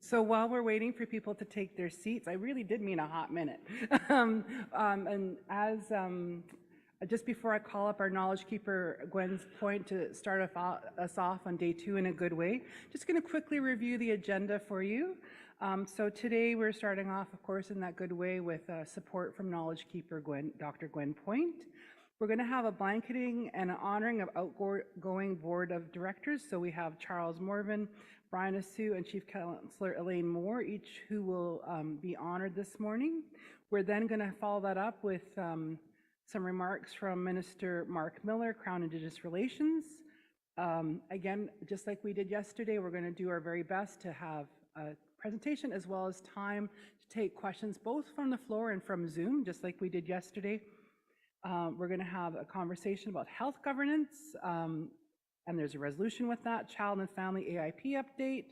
So while we're waiting for people to take their seats, I really did mean a hot minute. And as just before I call up our knowledge keeper, Gwen's point, to start us off on day 2 in a good way, just going to quickly review the agenda for you. So today we're starting off, of course, in that good way with support from knowledge keeper Dr. Gwen Point. We're going to have a blanketing and an honoring of outgoing board of directors. So we have Charles Morvan, Brian Assu, and Chief Councillor Elaine Moore, each who will be honored this morning. We're then going to follow that up with some remarks from Minister Mark Miller, Crown Indigenous Relations. Again, just like we did yesterday, we're going to do our very best to have a presentation as well as time to take questions both from the floor and from Zoom, just like we did yesterday. We're going to have a conversation about health governance, and there's a resolution with that, child and family AIP update.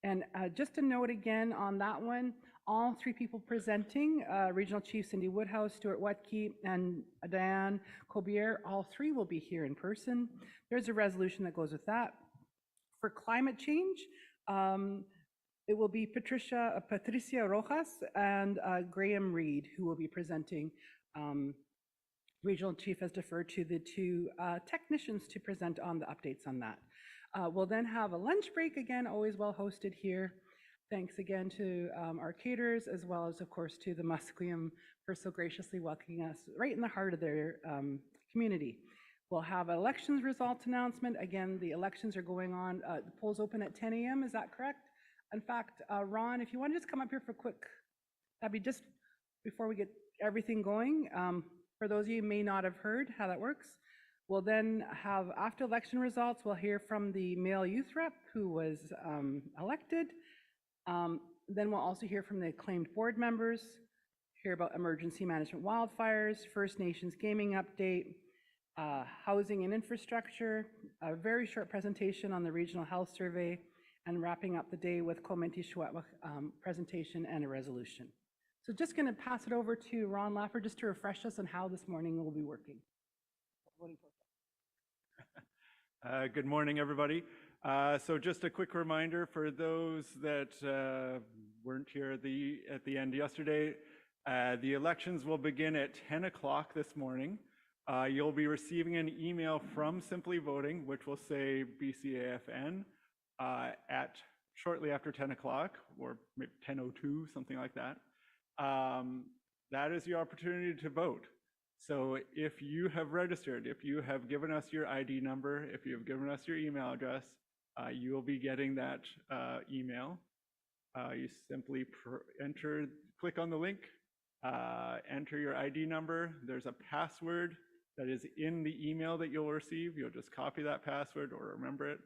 And just a note again on that one, all 3 people presenting, Regional Chief Cindy Woodhouse, Stuart Wetke, and Diane Cobier, all 3 will be here in person. There's a resolution that goes with that. For climate change, it will be Patricia Rojas and Graham Reed who will be presenting. Regional Chief has deferred to the 2 technicians to present on the updates on that. We'll then have a lunch break, again, always well hosted here. Thanks again to our caterers, as well as, of course, to the Musqueam for so graciously welcoming us right in the heart of their community. We'll have an elections results announcement. Again, the elections are going on. The polls open at 10 a.m., is that correct? In fact, Ron, if you want to just come up here for a quick, that'd be just before we get everything going. For those of you who may not have heard how that works, we'll then have, after election results, we'll hear from the male youth rep who was elected. Then we'll also hear from the acclaimed board members, hear about emergency management wildfires, First Nations gaming update, housing and infrastructure, a very short presentation on the regional health survey, and wrapping up the day with Komenti Shwetwa presentation and a resolution. So just going to pass it over to Ron Laffer just to refresh us on how this morning will be working. Good morning, everybody. So just a quick reminder for those that weren't here at the end yesterday, the elections will begin at 10 o'clock this morning. You'll be receiving an email from Simply Voting, which will say BCAFN at shortly after 10 o'clock or maybe 10:02, something like that. That is your opportunity to vote. So if you have registered, if you have given us your ID number, if you have given us your email address, you will be getting that email. You simply click on the link, enter your ID number. There's a password that is in the email that you'll receive. You'll just copy that password or remember it,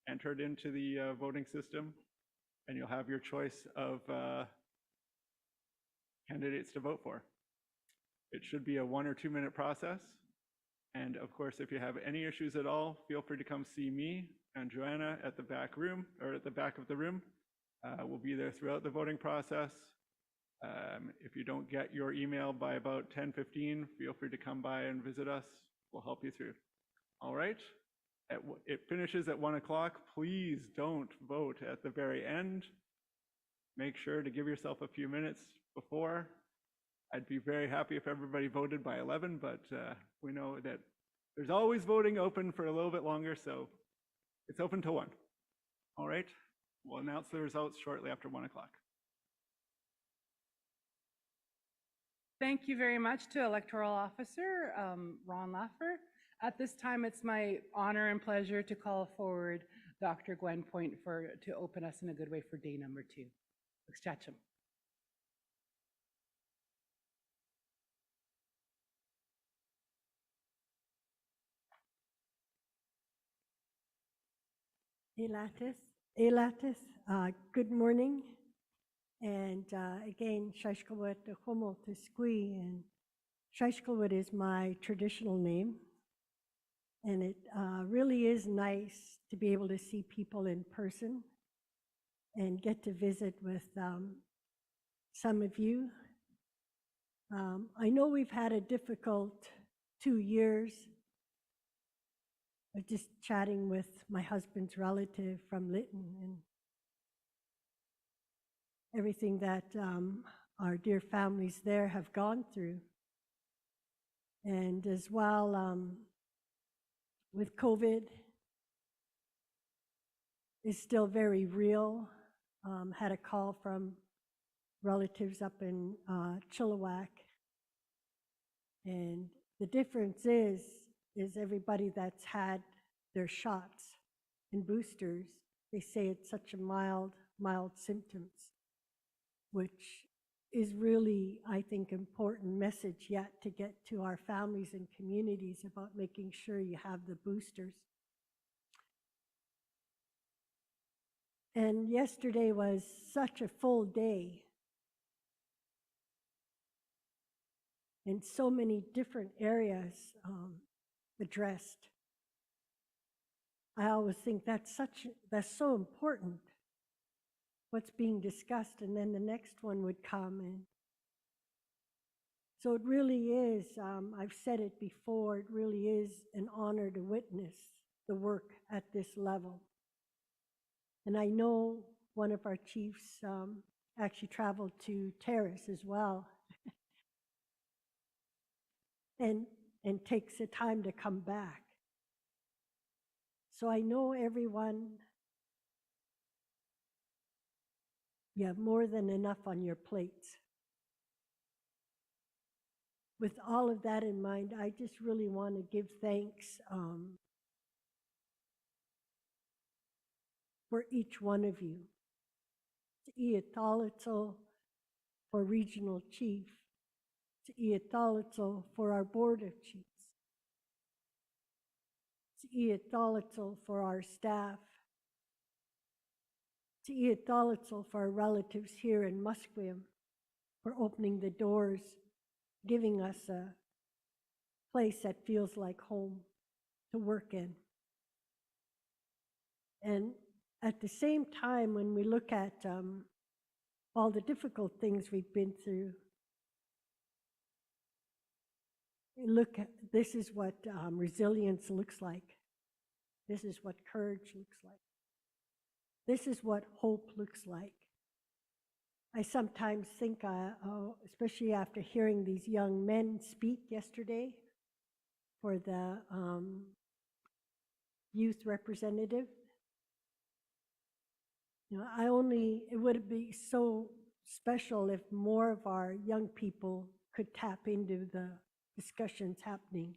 enter it into the voting system, and you'll have your choice of candidates to vote for. It should be a 1 or 2 minute process. And of course, if you have any issues at all, feel free to come see me and Joanna at the back room, or at the back of the room. We'll be there throughout the voting process. If you don't get your email by about 10:15, feel free to come by and visit us. We'll help you through. All right. It finishes at 1 o'clock. Please don't vote at the very end. Make sure to give yourself a few minutes before. I'd be very happy if everybody voted by 11, but we know that there's always voting open for a little bit longer, so it's open till 1. All right, we'll announce the results shortly after 1 o'clock. Thank you very much to Electoral Officer Ron Laffer. At this time, it's my honor and pleasure to call forward Dr. Gwen Point to open us in a good way for day number 2. Chacham. Elatis, good morning. And again, Shashkawat Homo Tiskui, and Shashkawat is my traditional name. And it really is nice to be able to see people in person and get to visit with some of you. I know we've had a difficult 2 years. I was just chatting with my husband's relative from Lytton, and everything that our dear families there have gone through. And as well, with COVID, is still very real. Had a call from relatives up in Chilliwack. And the difference is everybody that's had their shots and boosters, they say it's such a mild symptoms, which is really, I think, important message yet to get to our families and communities about making sure you have the boosters. And yesterday was such a full day, and so many different areas addressed. I always think that's so important, what's being discussed, and then the next one would come. And so it really is, I've said it before, it really is an honor to witness the work at this level. And I know one of our chiefs actually traveled to Terrace as well and takes the time to come back. So I know everyone, you have more than enough on your plates. With all of that in mind, I just really want to give thanks for each one of you. Iatalitso for regional chief, Iatalitso for our board of chiefs, Iatalitso for our staff, Iatalitso for our relatives here in Musqueam for opening the doors, giving us a place that feels like home to work in. And at the same time, when we look at all the difficult things we've been through, look at, this is what resilience looks like. This is what courage looks like. This is what hope looks like. I sometimes think, especially after hearing these young men speak yesterday for the youth representative, you know, it would be so special if more of our young people could tap into the discussions happening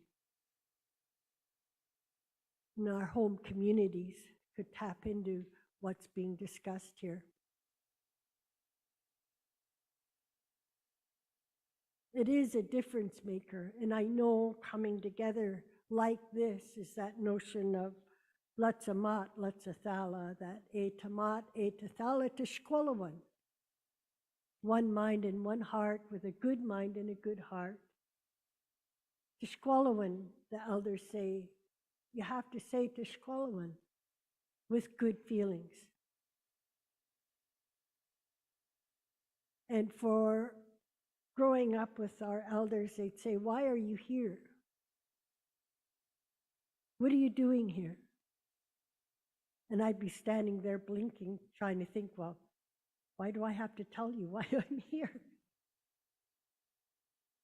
in our home communities, could tap into what's being discussed here. It is a difference maker, and I know coming together like this is that notion of Latsamat, Latsathala, that e tamat, e tathala tishkwalawan. One mind and one heart, with a good mind and a good heart. Tishkwalawan, the elders say, you have to say Tishkwalawan with good feelings. And for growing up with our elders, they'd say, why are you here? What are you doing here? And I'd be standing there blinking, trying to think, well, why do I have to tell you why I'm here?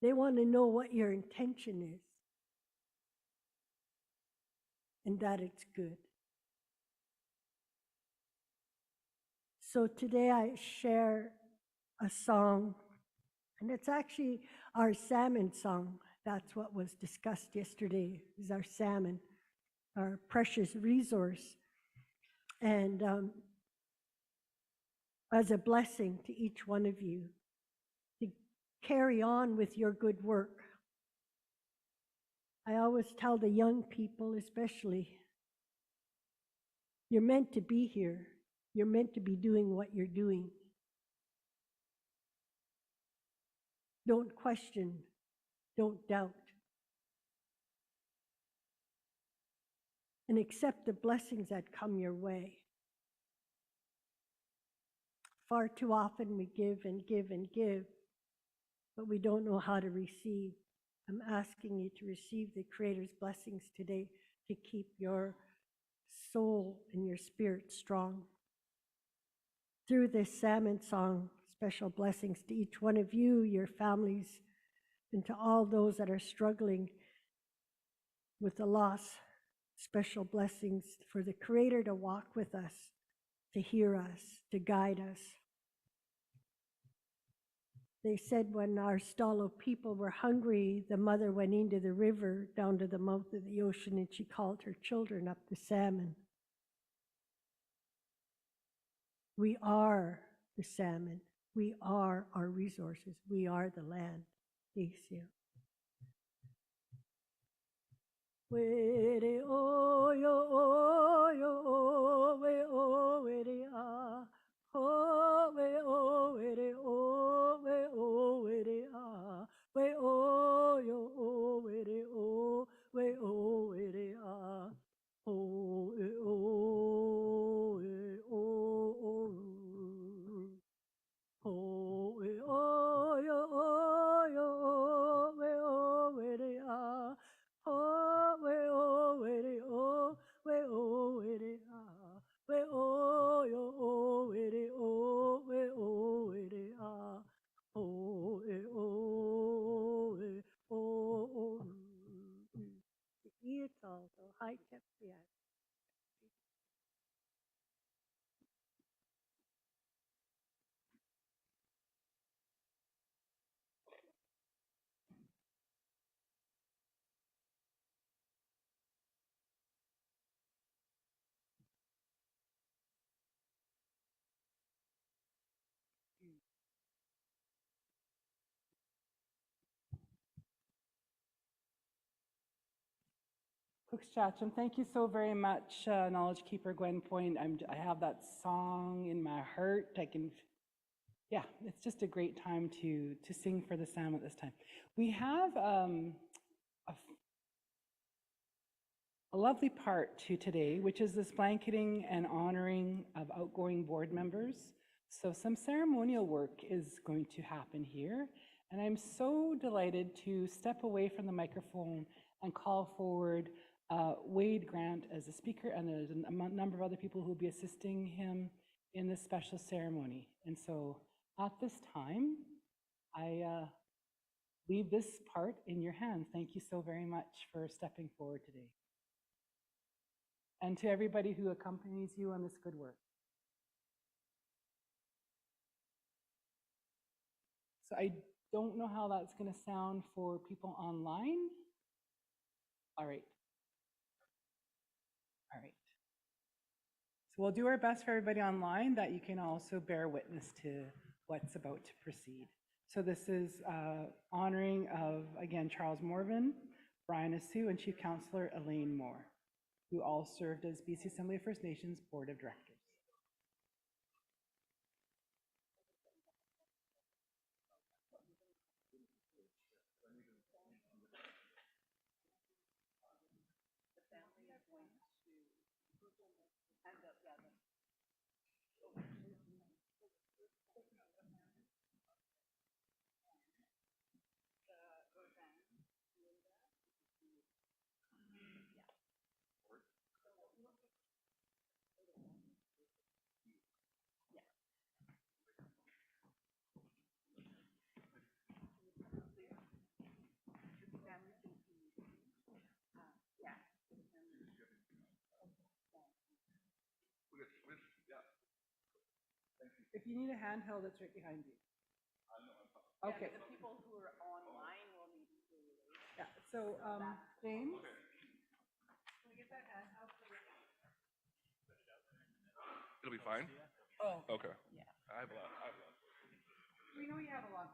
They want to know what your intention is and that it's good. So today I share a song, and it's actually our salmon song. That's what was discussed yesterday, is our salmon, our precious resource. And as a blessing to each one of you to carry on with your good work. I always tell the young people especially, you're meant to be here. You're meant to be doing what you're doing. Don't question, don't doubt. And accept the blessings that come your way. Far too often we give and give and give, but we don't know how to receive. I'm asking you to receive the Creator's blessings today to keep your soul and your spirit strong. Through this salmon song, special blessings to each one of you, your families, and to all those that are struggling with the loss. Special blessings for the Creator to walk with us, to hear us, to guide us. They said when our Stalo people were hungry, the mother went into the river down to the mouth of the ocean and she called her children up to salmon. We are the salmon. We are our resources. We are the land. Isio. Were o yo o yo o we o were a o we o were o we o were a we o yo o were o we o were a o e o e o o e o yo o yo o we o were a oh, we oh, we oh, we oh, we ah, we oh, yo oh, we oh, we oh, we ah, oh, we oh, we oh, oh. It's all so high tech, yeah. Cookschacham, thank you so very much, Knowledge Keeper Gwen Point. I have that song in my heart. Yeah, it's just a great time to sing for the Sam at this time. We have a lovely part to today, which is this blanketing and honoring of outgoing board members. So some ceremonial work is going to happen here. And I'm so delighted to step away from the microphone and call forward Wade Grant as a speaker, and there's a number of other people who will be assisting him in this special ceremony. And so at this time, I leave this part in your hands. Thank you so very much for stepping forward today. And to everybody who accompanies you on this good work. So I don't know how that's going to sound for people online. All right. All right. So we'll do our best for everybody online that you can also bear witness to what's about to proceed. So this is honoring of, again, Charles Morvan, Brian Assu, and Chief Councillor Elaine Moore, who all served as BC Assembly of First Nations Board of Directors. If you need a handheld, it's right behind you. Okay. Yeah, the people who are online will need to. Yeah. So, James, can we get that handheld for the? It'll be fine? Oh. Okay. Yeah. I have a lot. We know you have a lot.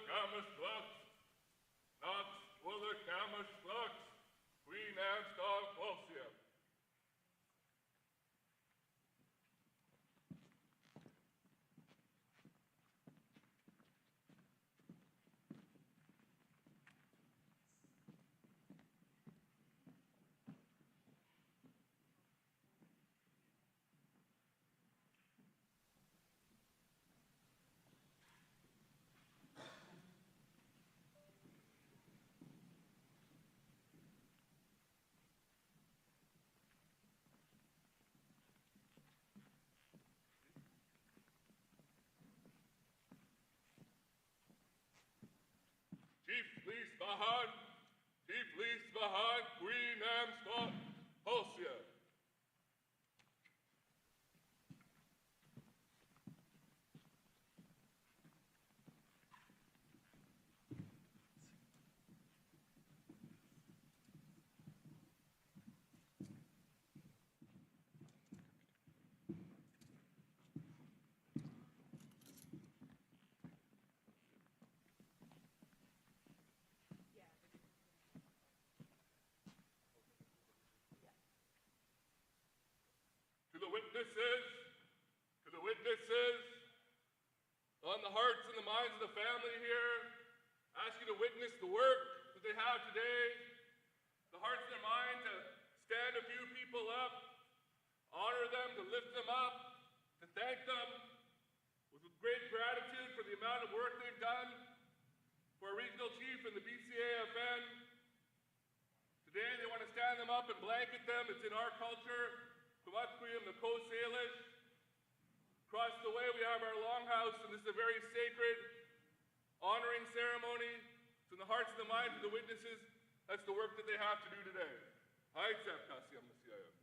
Kammerschlag, Nachts Wolle Kammerschlag, Queen Anne's dog Wolfia. Chief Police Bahan, Queen Anne's dog Wolfia. To the witnesses, on the hearts and the minds of the family here, ask you to witness the work that they have today, the hearts and their mind to stand a few people up, honor them, to lift them up, to thank them with great gratitude for the amount of work they've done for our regional chief and the BCAFN. Today they want to stand them up and blanket them. It's in our culture. Kumatkuim, the Coast Salish. Across the way we have our longhouse, and this is a very sacred honoring ceremony. It's in the hearts and the minds of the witnesses. That's the work that they have to do today. Hi, Tsep Kasiyam Messiah.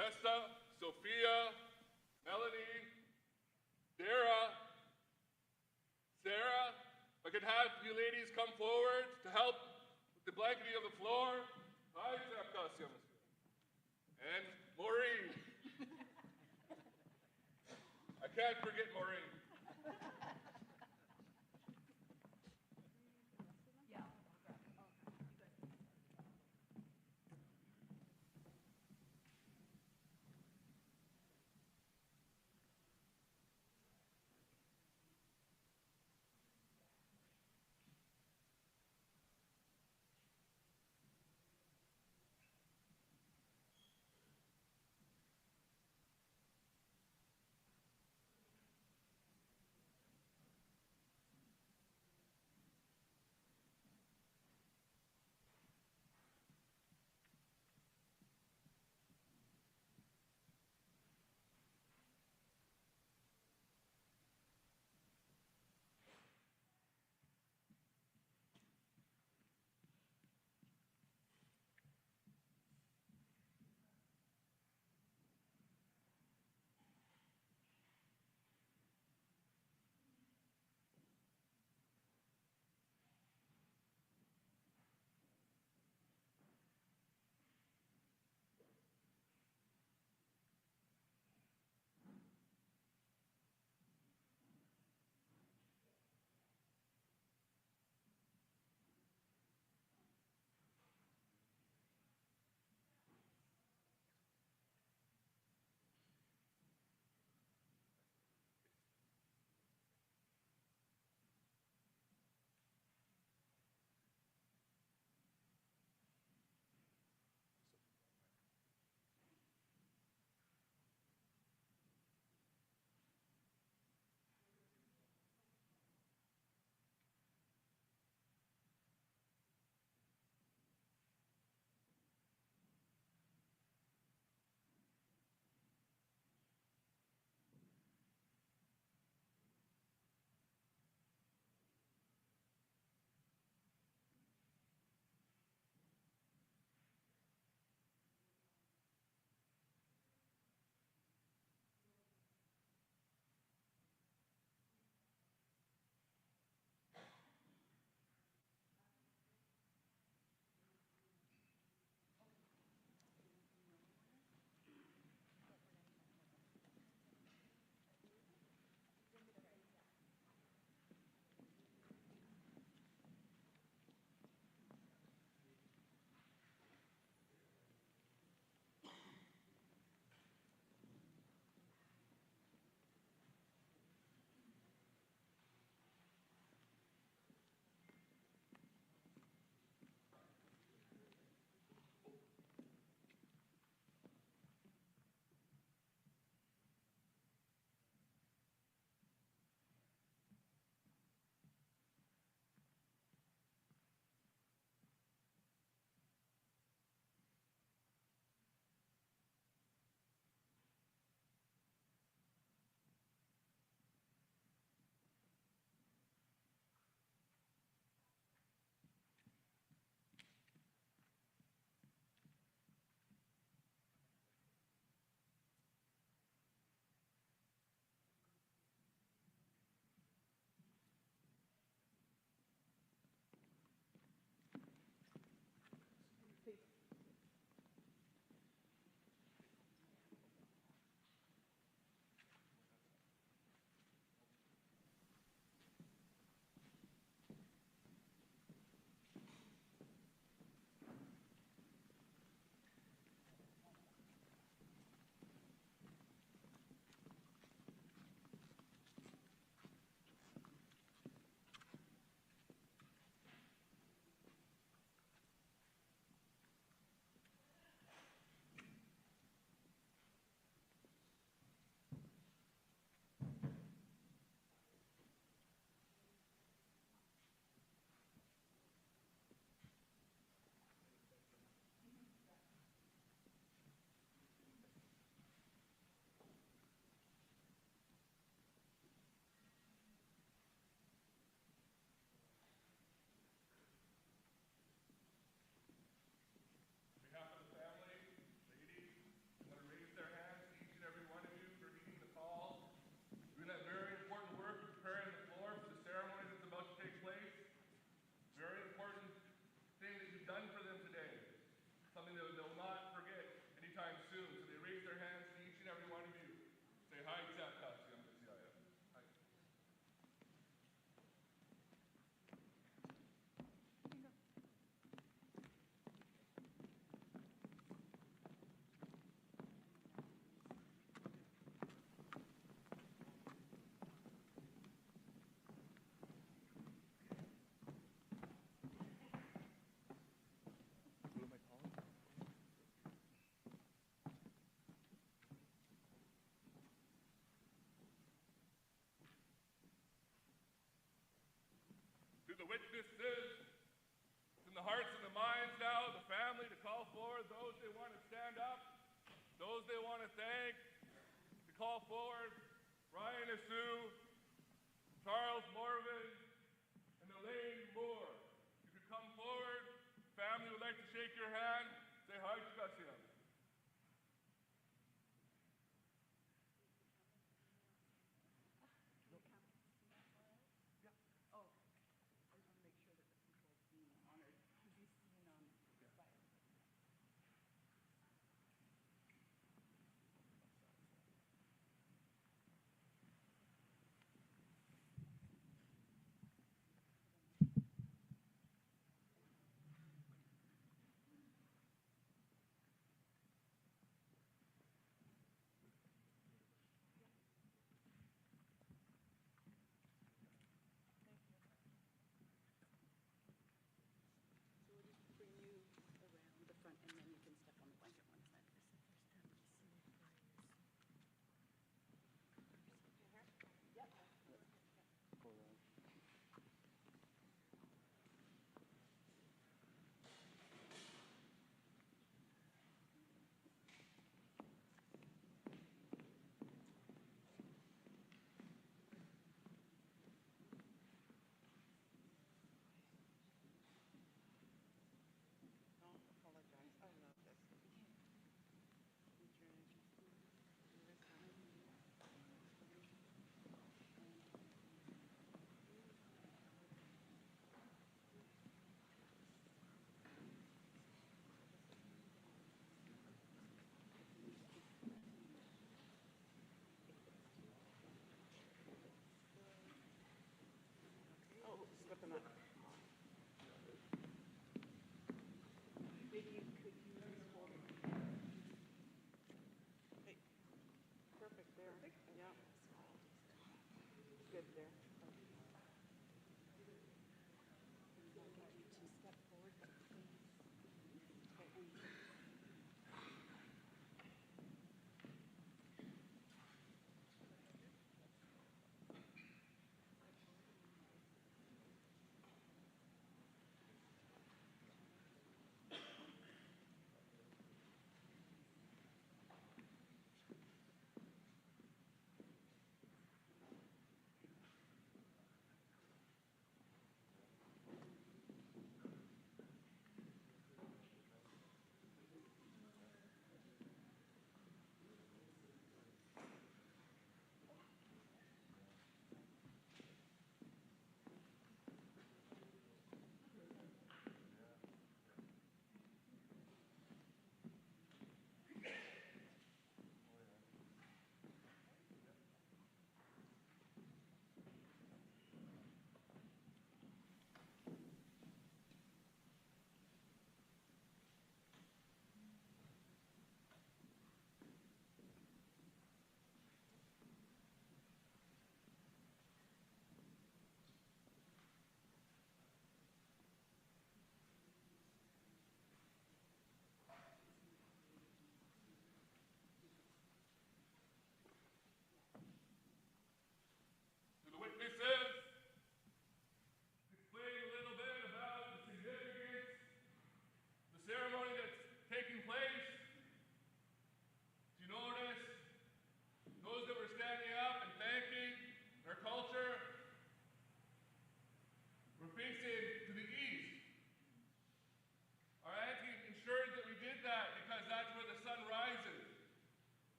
Vanessa, Sophia, Melanie, Dara, Sarah, if I could have you ladies come forward to help with the blanketing of the floor. Hi, Tsep. And Maureen. I can't forget Maureen. witnesses, it's in the hearts and the minds now, the family to call forward those they want to stand up, those they want to thank, to call forward Ryan Asu, Charles Morvan, and Elaine Moore. You could come forward. Family would like to shake your hand. Say hi to Kasia.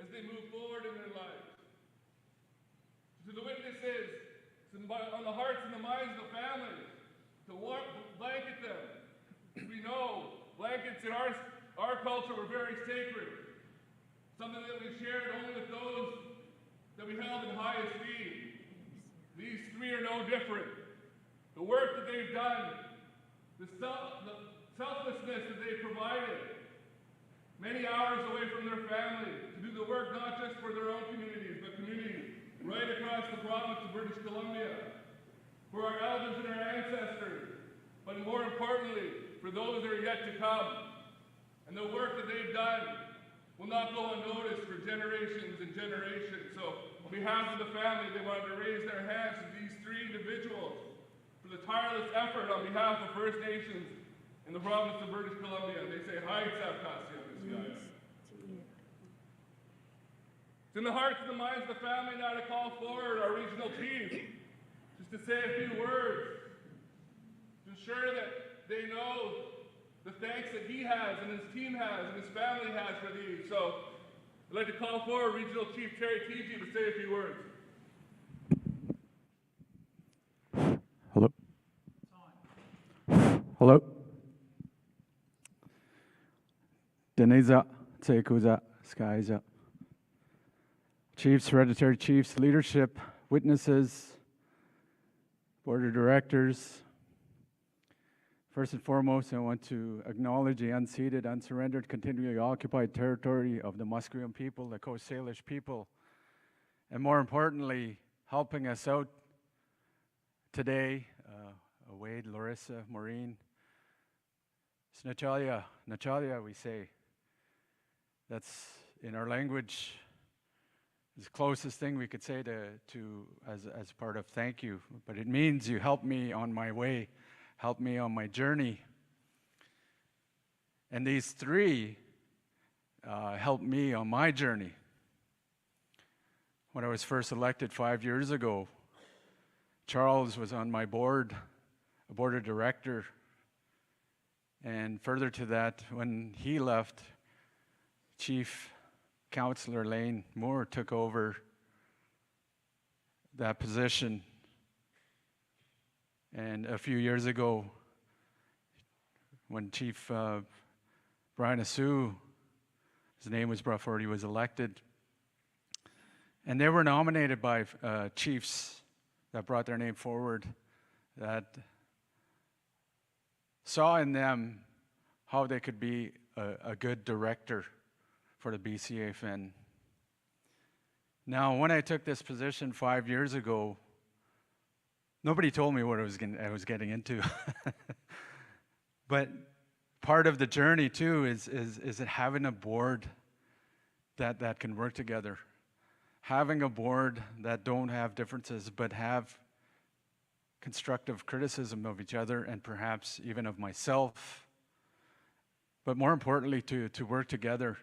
As they move forward in their lives. To the witnesses, on the hearts and the minds of the families, to blanket them. We know blankets in our culture were very sacred, something that we shared only with those that we held in high esteem. These three are no different. The work that they've done, the selflessness that they've provided, many hours away from their family to do the work not just for their own communities, but communities right across the province of British Columbia, for our elders and our ancestors, but more importantly, for those that are yet to come. And the work that they've done will not go unnoticed for generations and generations. So on behalf of the family, they wanted to raise their hands to these three individuals for the tireless effort on behalf of First Nations in the province of British Columbia. They say, hi, Tsavkasi on this guy. It's in the hearts and the minds of the family now to call forward our regional chief, just to say a few words, to ensure that they know the thanks that he has and his team has and his family has for these. So I'd like to call forward Regional Chief Terry Teegee to say a few words. Hello. Hello. Deneza, Tsekuza, Skyza. Chiefs, hereditary chiefs, leadership, witnesses, board of directors. First and foremost, I want to acknowledge the unceded, unsurrendered, continually occupied territory of the Musqueam people, the Coast Salish people, and more importantly, helping us out today, Wade, Larissa, Maureen, it's Natalia, we say. That's in our language, the closest thing we could say as part of thank you. But it means you helped me on my way, helped me on my journey. And these three helped me on my journey. When I was first elected 5 years ago, Charles was on my board, a board of director. And further to that, when he left, Chief Councillor Lane Moore took over that position. And a few years ago, when Chief Brian Asu, his name was brought forward, he was elected. And they were nominated by chiefs that brought their name forward, that saw in them how they could be a good director for the BCAFN. Now, when I took this position 5 years ago, nobody told me what I was getting into. But part of the journey too is having a board that can work together. Having a board that don't have differences but have constructive criticism of each other and perhaps even of myself. But more importantly, to work together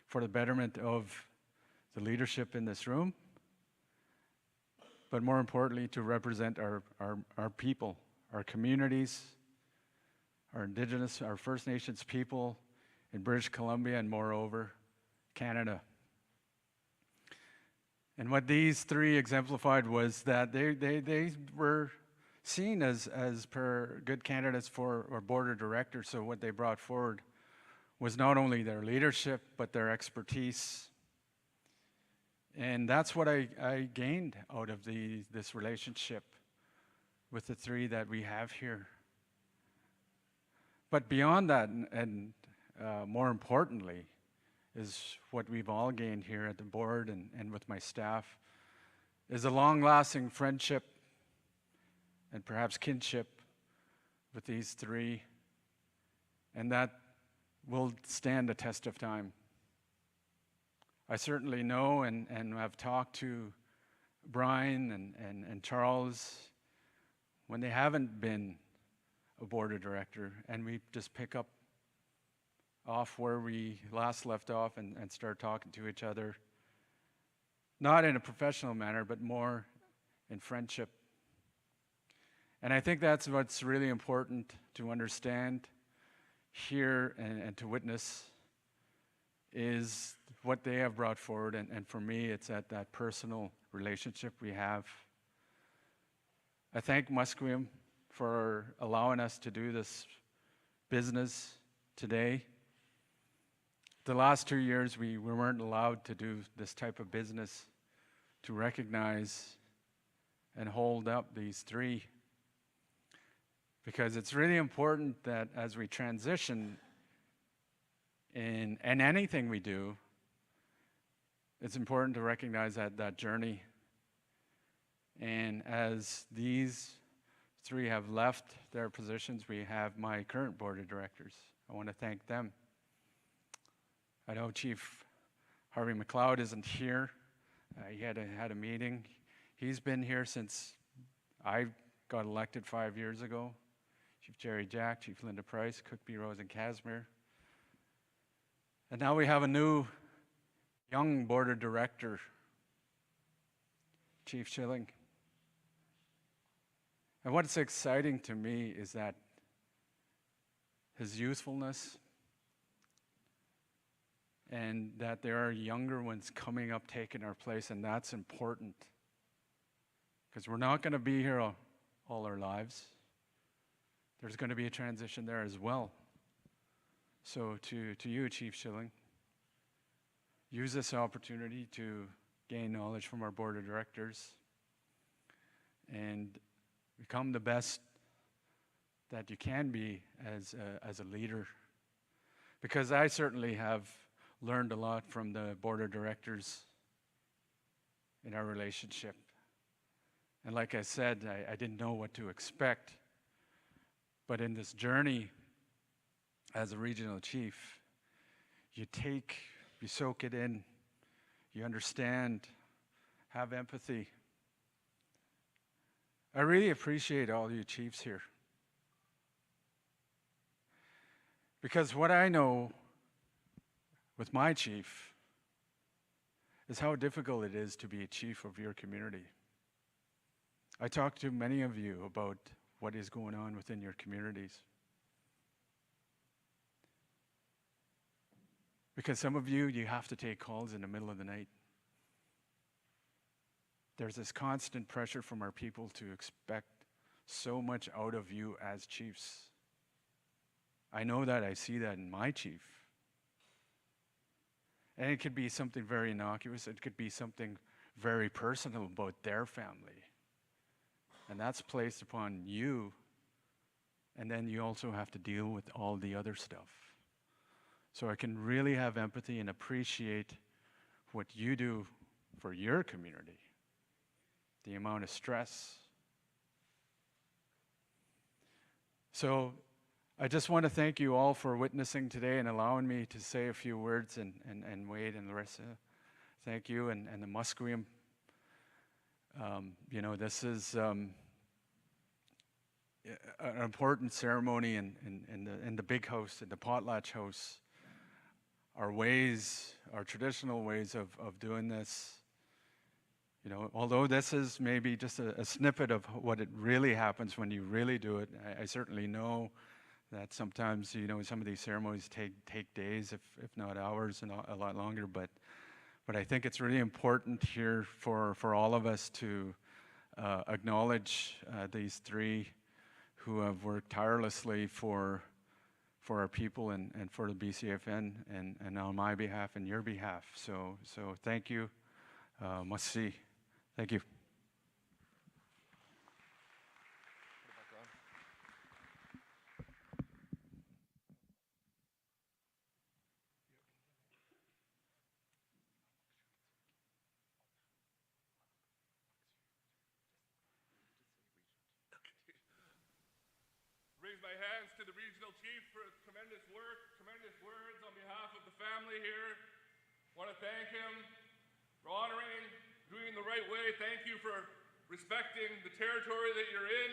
for the betterment of the leadership in this room, but more importantly, to represent our people, our communities, our Indigenous, our First Nations people in British Columbia and moreover, Canada. And what these three exemplified was that they were seen as per good candidates for our board of directors. So what they brought forward was not only their leadership, but their expertise. And that's what I gained out of this relationship with the three that we have here. But beyond that, and more importantly, is what we've all gained here at the board and with my staff, is a long-lasting friendship and perhaps kinship with these three, and that will stand the test of time. I certainly know and have talked to Brian and Charles when they haven't been a board of director, and we just pick up off where we last left off and start talking to each other, not in a professional manner, but more in friendship. And I think that's what's really important to understand here and to witness, is what they have brought forward, and for me, it's that personal relationship we have. I thank Musqueam for allowing us to do this business today. The last 2 years, we weren't allowed to do this type of business, to recognize and hold up these three, because it's really important that as we transition And anything we do, it's important to recognize that journey. And as these three have left their positions, we have my current board of directors. I want to thank them. I know Chief Harvey McLeod isn't here. He had a meeting. He's been here since I got elected 5 years ago. Chief Jerry Jack, Chief Linda Price, Cook B. Rose, and Casimir. And now we have a new young board of director, Chief Schilling. And what's exciting to me is that his youthfulness and that there are younger ones coming up taking our place, and that's important. Because we're not going to be here all our lives. There's going to be a transition there as well. So to you, Chief Schilling, use this opportunity to gain knowledge from our board of directors and become the best that you can be as a leader. Because I certainly have learned a lot from the board of directors in our relationship. And like I said, I didn't know what to expect. But in this journey as a regional chief, you soak it in, you understand, have empathy. I really appreciate all you chiefs here. Because what I know with my chief is how difficult it is to be a chief of your community. I talk to many of you about what is going on within your communities. Because some of you have to take calls in the middle of the night. There's this constant pressure from our people to expect so much out of you as chiefs. I know that, I see that in my chief. And it could be something very innocuous, it could be something very personal about their family. And that's placed upon you, and then you also have to deal with all the other stuff. So I can really have empathy and appreciate what you do for your community, the amount of stress. So I just want to thank you all for witnessing today and allowing me to say a few words, and Wade and Larissa, thank you, and the Musqueam. This is an important ceremony in the big house, in the potlatch house. Our traditional ways of doing this, although this is maybe just a snippet of what it really happens when you really do it, I certainly know that sometimes, some of these ceremonies take days, if not hours, and a lot longer, but I think it's really important here for all of us to acknowledge these three who have worked tirelessly for our people and for the BCAFN and on my behalf and your behalf. So thank you. Must see. Thank you. Raise my hands to the regional chief for his tremendous work, tremendous words on behalf of the family here. Want to thank him for honoring, doing the right way. Thank you for respecting the territory that you're in.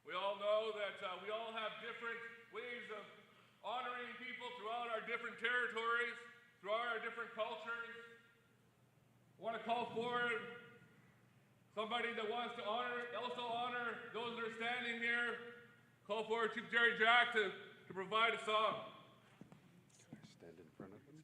We all know that we all have different ways of honoring people throughout our different territories, throughout our different cultures. I want to call forward somebody that wants to also honor those that are standing here. Call forward Chief Jerry Jack to provide a song. Stand in front of them.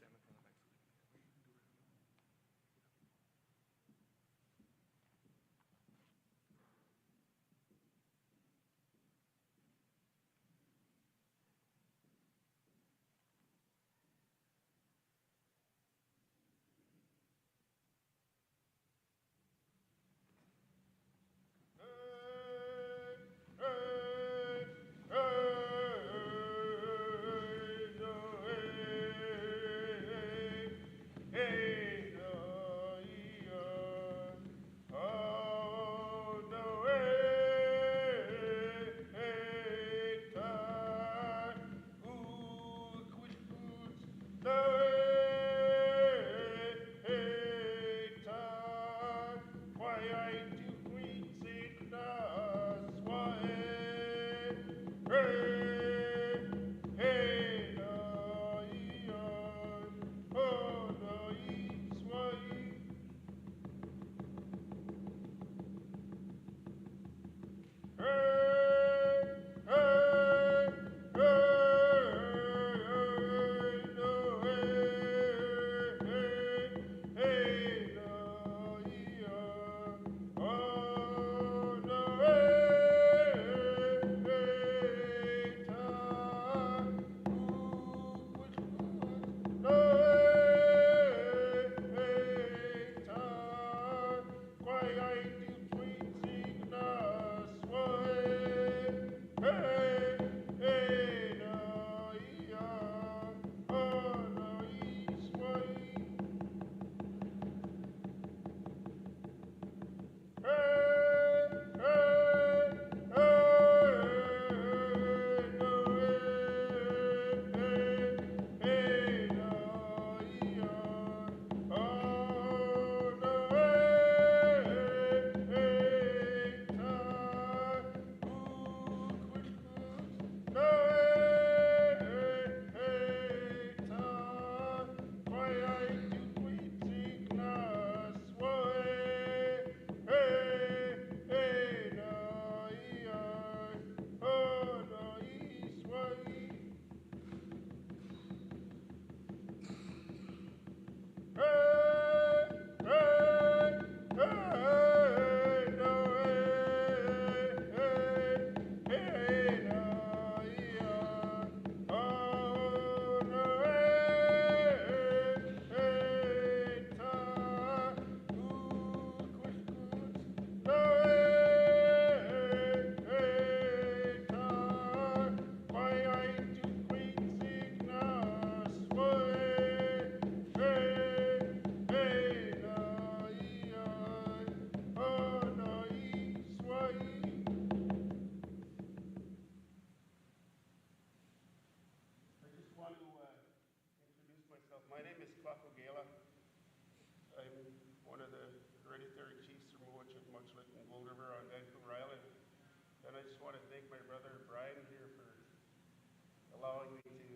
allowing me to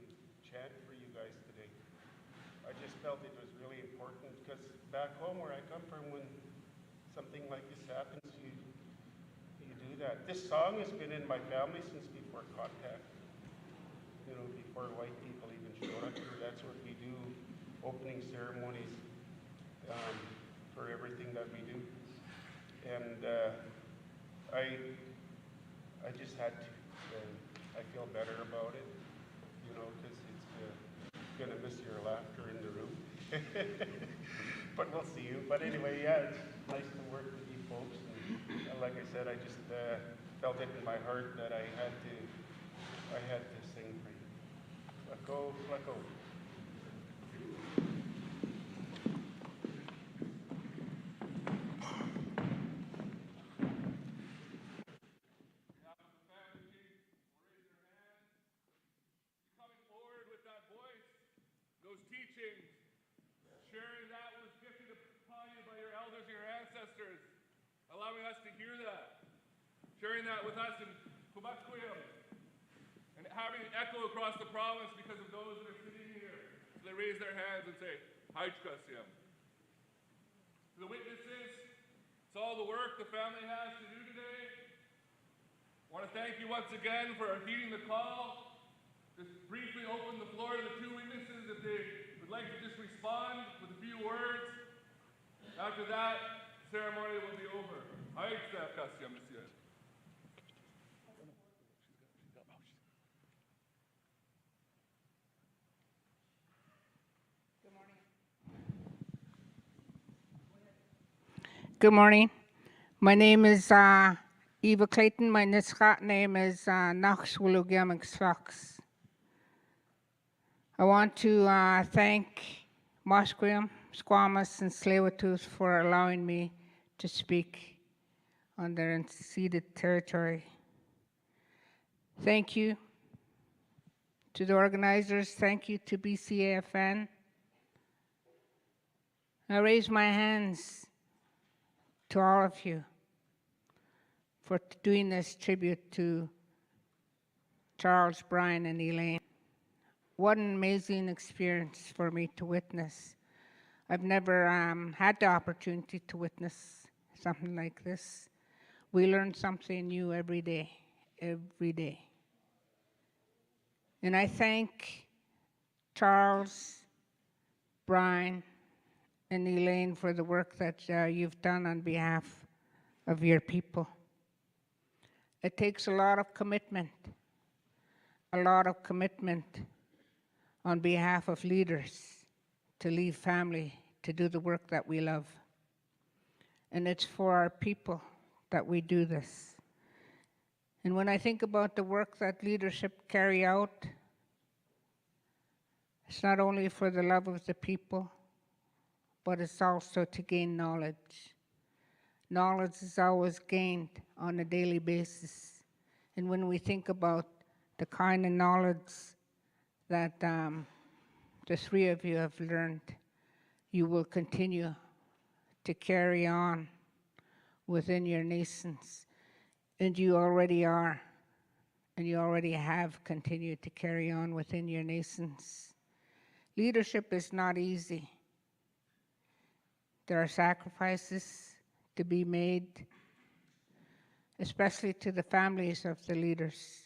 chant for you guys today. I just felt it was really important because back home where I come from, when something like this happens, you do that. This song has been in my family since before contact. You know, before white people even showed up here. That's what we do, opening ceremonies for everything that we do. And I just had to. I feel better about it, you know, because it's gonna miss your laughter in the room. But we'll see you. But anyway, yeah, it's nice to work with you folks. And like I said, I just felt it in my heart that I had to sing for you. Let go, let go. Sharing that was gifted upon you by your elders and your ancestors, allowing us to hear that, sharing that with us in Kubatkuyam, and having it echo across the province because of those that are sitting here. So they raise their hands and say, Hajkasyam. To the witnesses, it's all the work the family has to do today. I want to thank you once again for heeding the call. Just briefly open the floor to the two witnesses if they would like to just respond with a few words. After that, the ceremony will be over. Monsieur. Good morning. My name is Eva Clayton. My Nisgat name is Nachshwulugiamix. I want to thank Moshquim, Squamish, and Tsleil-Waututh for allowing me to speak on their unceded territory. Thank you to the organizers. Thank you to BCAFN. I raise my hands to all of you for doing this tribute to Charles, Brian, and Elaine. What an amazing experience for me to witness. I've never had the opportunity to witness something like this. We learn something new every day, every day. And I thank Charles, Brian, and Elaine for the work that you've done on behalf of your people. It takes a lot of commitment on behalf of leaders to leave family to do the work that we love. And it's for our people that we do this. And when I think about the work that leadership carry out, it's not only for the love of the people, but it's also to gain knowledge. Knowledge is always gained on a daily basis. And when we think about the kind of knowledge that the three of you have learned, you will continue to carry on within your nations. And you already are, and you already have continued to carry on within your nations. Leadership is not easy. There are sacrifices to be made, especially to the families of the leaders.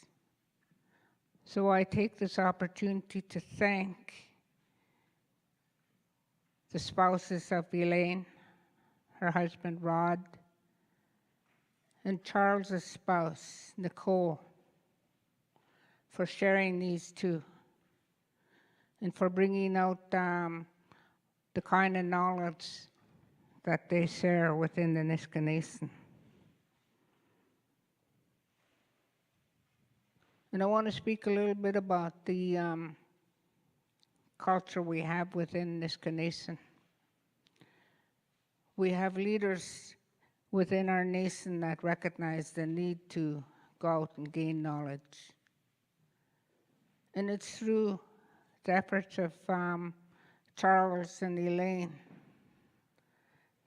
So I take this opportunity to thank the spouses of Elaine, her husband Rod, and Charles's spouse, Nicole, for sharing these two and for bringing out the kind of knowledge that they share within the Nisga'a Nation. And I want to speak a little bit about the culture we have within Nisga'a Nation. We have leaders within our nation that recognize the need to go out and gain knowledge. And it's through the efforts of Charles and Elaine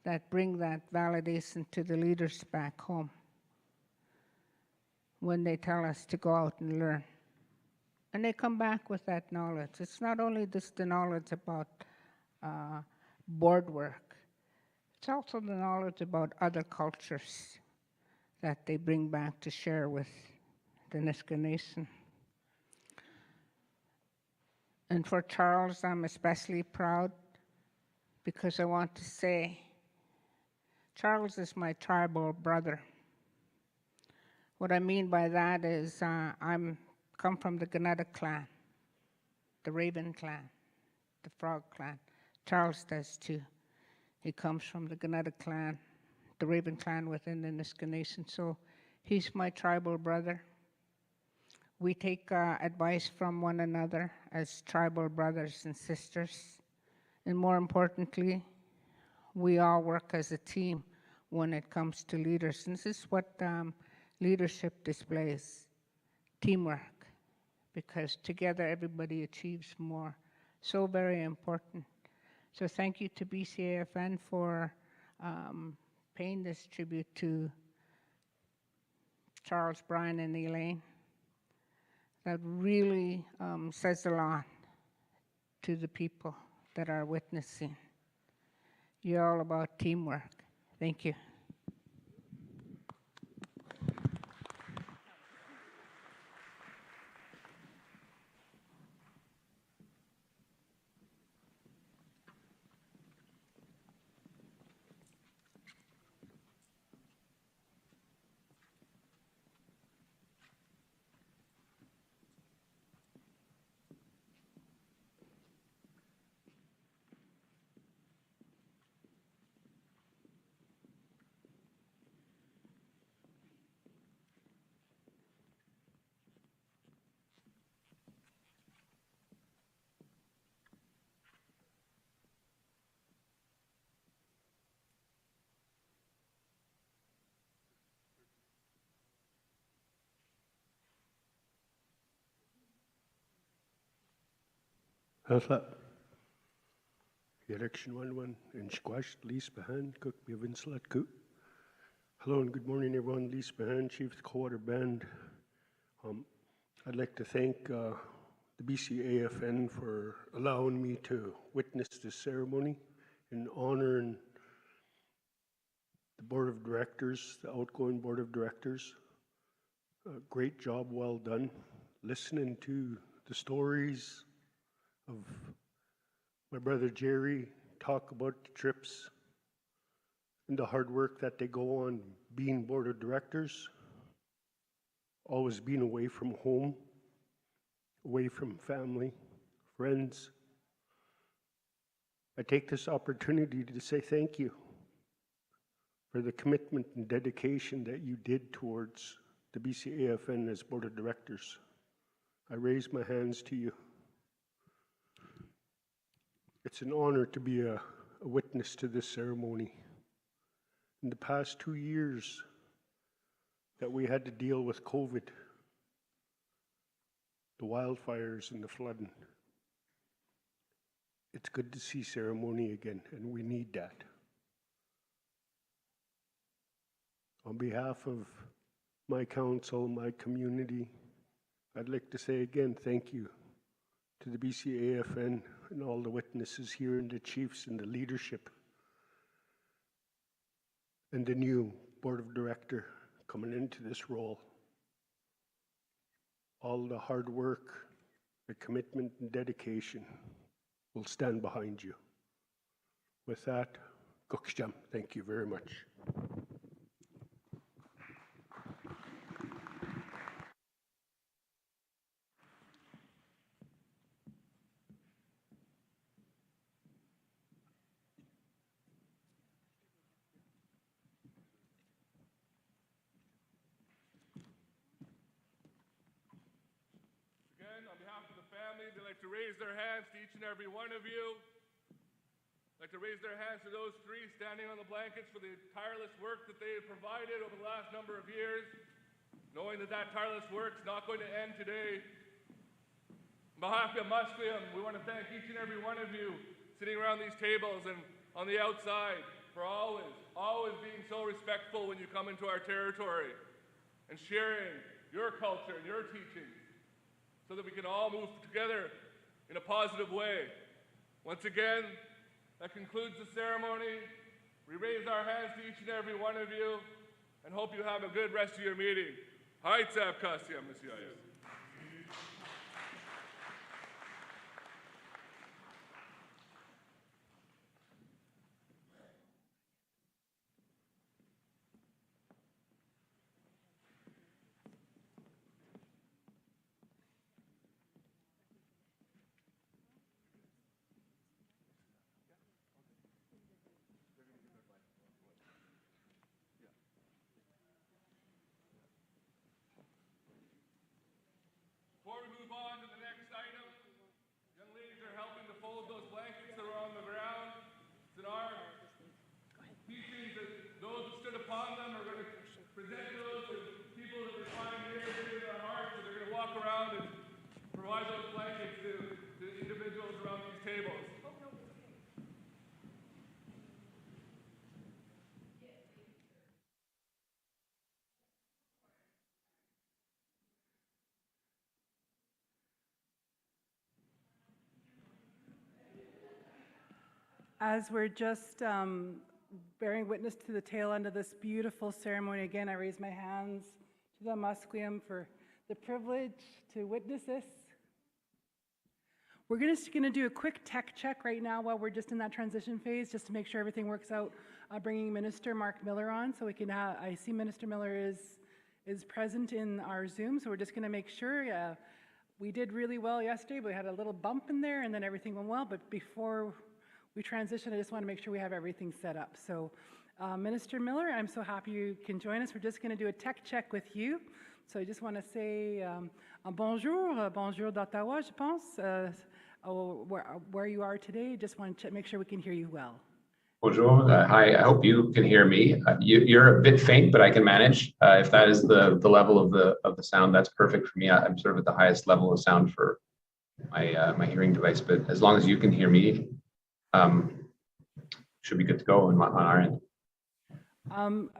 that bring that validation to the leaders back home when they tell us to go out and learn. And they come back with that knowledge. It's not only just the knowledge about board work, it's also the knowledge about other cultures that they bring back to share with the Nisga'a Nation. And for Charles, I'm especially proud because I want to say Charles is my tribal brother. What I mean by that is I'm come from the Ganada clan, the Raven clan, the Frog clan. Charles does too. He comes from the Ganada clan, the Raven clan within the Nisga'a Nation. So he's my tribal brother. We take advice from one another as tribal brothers and sisters. And more importantly, we all work as a team when it comes to leaders. And this is what leadership displays, teamwork, because together everybody achieves more. So very important. So thank you to BCAFN for paying this tribute to Charles, Brian, and Elaine. That really says a lot to the people that are witnessing. You're all about teamwork. Thank you. Alpha. Direction 11 in Squash, Lease Behind, Cook, Bivinslet, Cook. Hello and good morning, everyone. Lease Behind, Chief of the Quarter Band. I'd like to thank the BCAFN for allowing me to witness this ceremony in honoring the Board of Directors, the outgoing Board of Directors. Great job, well done. Listening to the stories of my brother Jerry talk about the trips and the hard work that they go on being Board of Directors, always being away from home, away from family, friends. I take this opportunity to say thank you for the commitment and dedication that you did towards the BCAFN as Board of Directors. I raise my hands to you. It's an honor to be a witness to this ceremony. In the past 2 years that we had to deal with COVID, the wildfires and the flooding, it's good to see ceremony again, and we need that. On behalf of my council, my community, I'd like to say again, thank you to the BCAFN and all the witnesses here and the chiefs and the leadership and the new Board of Director coming into this role. All the hard work, the commitment and dedication will stand behind you. With that, Guksham, thank you very much. Again, on behalf of the family, they'd like to raise their hands to each and every one of you. They'd like to raise their hands to those three standing on the blankets for the tireless work that they have provided over the last number of years, knowing that that tireless work is not going to end today. On behalf of Musqueam, we want to thank each and every one of you sitting around these tables and on the outside for always being so respectful when you come into our territory and sharing your culture and your teachings, so that we can all move together in a positive way. Once again, that concludes the ceremony. We raise our hands to each and every one of you and hope you have a good rest of your meeting. Haitsav Kasyam, Messiah. Before we move on to the next item, young ladies are helping to fold those blankets that are on the ground. It's in our teachings that those who stood upon them are going to present those to people that we find near to their hearts, and they're going to walk around and provide those blankets to individuals around these tables. As we're just bearing witness to the tail end of this beautiful ceremony, again, I raise my hands to the Musqueam for the privilege to witness this. We're just going to do a quick tech check right now while we're just in that transition phase, just to make sure everything works out. Bringing Minister Mark Miller on, so we can have, I see Minister Miller is present in our Zoom, so we're just going to make sure. We did really well yesterday, but we had a little bump in there, and then everything went well, but before we transition, I just want to make sure we have everything set up. So, Minister Miller, I'm so happy you can join us. We're just going to do a tech check with you. So I just want to say bonjour d'Ottawa, je pense, where you are today. Just want to make sure we can hear you well. Bonjour. Hi, I hope you can hear me. You're a bit faint, but I can manage. If that is the level of the sound, that's perfect for me. I'm sort of at the highest level of sound for my hearing device, but as long as you can hear me, should be good to go on our end.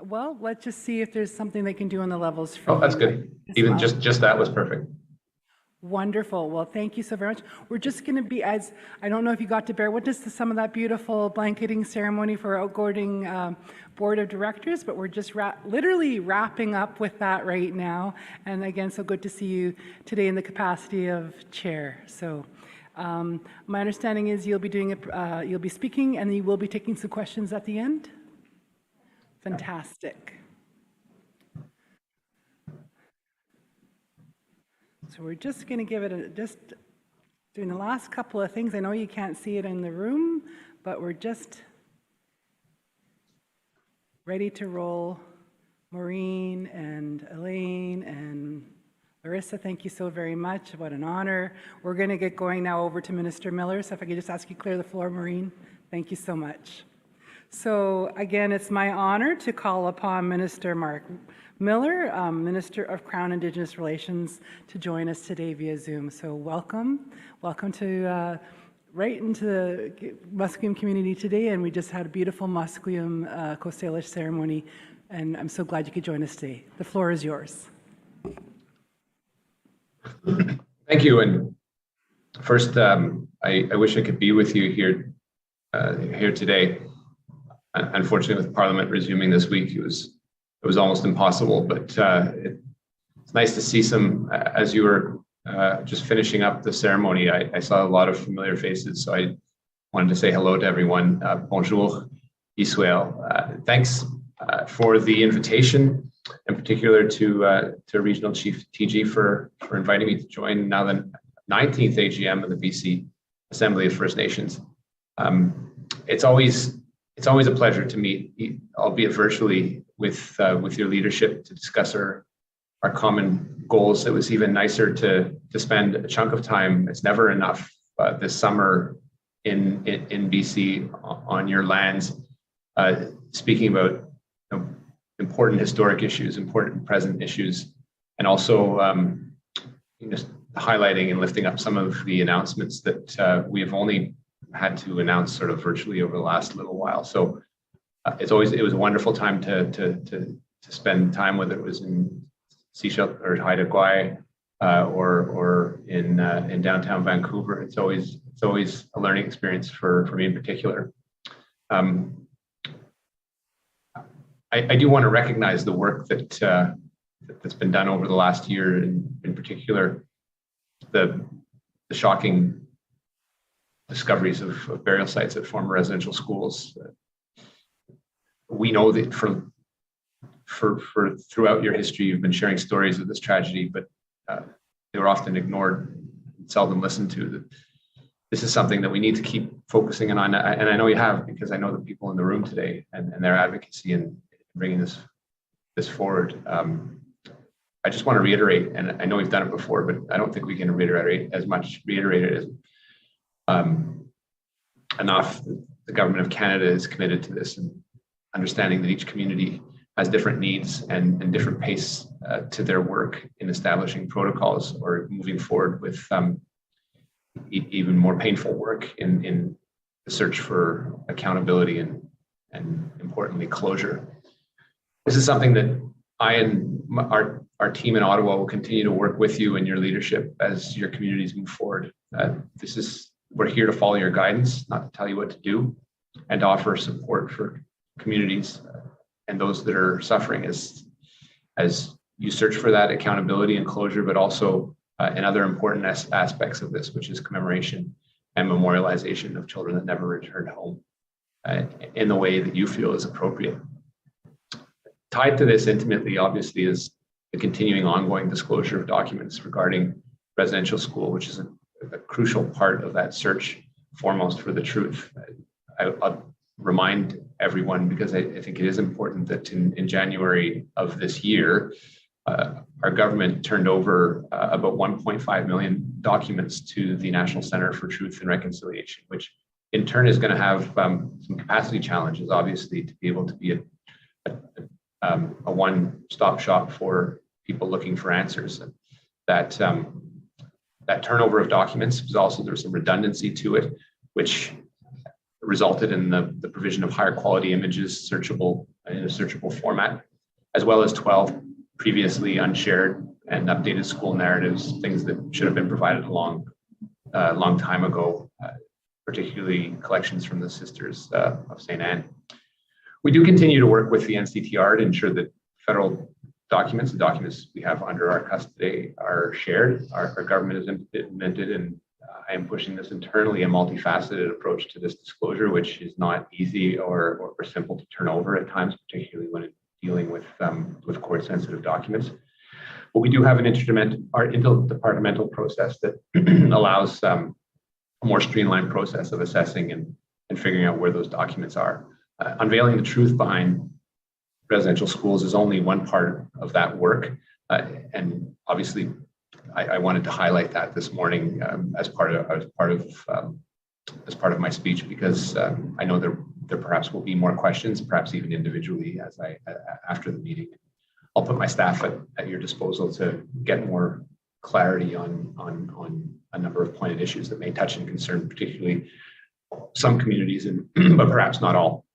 Well, let's just see if there's something they can do on the levels. For that's good. Even just that was perfect. Wonderful. Well, thank you so very much. We're just going to be, as I don't know if you got to bear witness to some of that beautiful blanketing ceremony for our outgoing board of directors, but we're just literally wrapping up with that right now. And again, so good to see you today in the capacity of chair. So my understanding is you'll be doing you'll be speaking, and you will be taking some questions at the end. Fantastic. So we're just going to give it just doing the last couple of things. I know you can't see it in the room, but we're just ready to roll. Maureen and Elaine and Larissa, thank you so very much. What an honor. We're going to get going now over to Minister Miller. So if I could just ask you to clear the floor, Maureen. Thank you so much. So again, it's my honor to call upon Minister Mark Miller, Minister of Crown Indigenous Relations, to join us today via Zoom. So welcome. Welcome to right into the Musqueam community today, and we just had a beautiful Musqueam Coast Salish ceremony, and I'm so glad you could join us today. The floor is yours. Thank you. And first, I wish I could be with you here today. Unfortunately, with Parliament resuming this week, it was almost impossible. But it's nice to see some. As you were just finishing up the ceremony, I saw a lot of familiar faces. So I wanted to say hello to everyone. Bonjour, Israel. Thanks for the invitation, in particular to Regional Chief TG for inviting me to join now the 19th AGM of the BC Assembly of First Nations. It's always a pleasure to meet, albeit virtually, with your leadership to discuss our common goals. It was even nicer to spend a chunk of time. It's never enough this summer in BC on your lands, speaking about important historic issues, important present issues, and also just highlighting and lifting up some of the announcements that we have only had to announce sort of virtually over the last little while. So it was a wonderful time to spend time, whether it was in Seashell or Haida Gwaii or in downtown Vancouver. It's always a learning experience for me in particular. I do want to recognize the work that's been done over the last year, and in particular the shocking discoveries of burial sites at former residential schools. We know that for throughout your history, you've been sharing stories of this tragedy, but they were often ignored, seldom listened to. This is something that we need to keep focusing on, and I know you have, because I know the people in the room today and their advocacy in bringing this forward. I just want to reiterate, and I know we've done it before, but I don't think we can reiterate it as enough. The government of Canada is committed to this, and understanding that each community has different needs and different pace to their work in establishing protocols or moving forward with even more painful work in the search for accountability and importantly closure. This is something that I and our team in Ottawa will continue to work with you and your leadership as your communities move forward. We're here to follow your guidance, not to tell you what to do, and to offer support for communities and those that are suffering as you search for that accountability and closure, but also in other important aspects of this, which is commemoration and memorialization of children that never returned home in the way that you feel is appropriate. Tied to this intimately, obviously, is the continuing ongoing disclosure of documents regarding residential school, which is a crucial part of that search, foremost for the truth. I'll remind everyone, because I think it is important, that in January of this year, our government turned over about 1.5 million documents to the National Centre for Truth and Reconciliation, which in turn is going to have some capacity challenges, obviously, to be able to be a one-stop shop for people looking for answers. And that turnover of documents was also, there's some redundancy to it, which resulted in the provision of higher quality images searchable in a searchable format, as well as 12 previously unshared and updated school narratives, things that should have been provided a long time ago, particularly collections from the Sisters of St. Anne. We do continue to work with the NCTR to ensure that federal documents, the documents we have under our custody, are shared. Our government has implemented, and I am pushing this internally, a multifaceted approach to this disclosure, which is not easy or simple to turn over at times, particularly when dealing with court-sensitive documents. But we do have an interdepartmental process that allows a more streamlined process of assessing and figuring out where those documents are. Unveiling the truth behind residential schools is only one part of that work. And obviously, I wanted to highlight that this morning as part of my speech, because I know there perhaps will be more questions, perhaps even individually after the meeting. I'll put my staff at your disposal to get more clarity on a number of pointed issues that may touch and concern particularly some communities, but perhaps not all.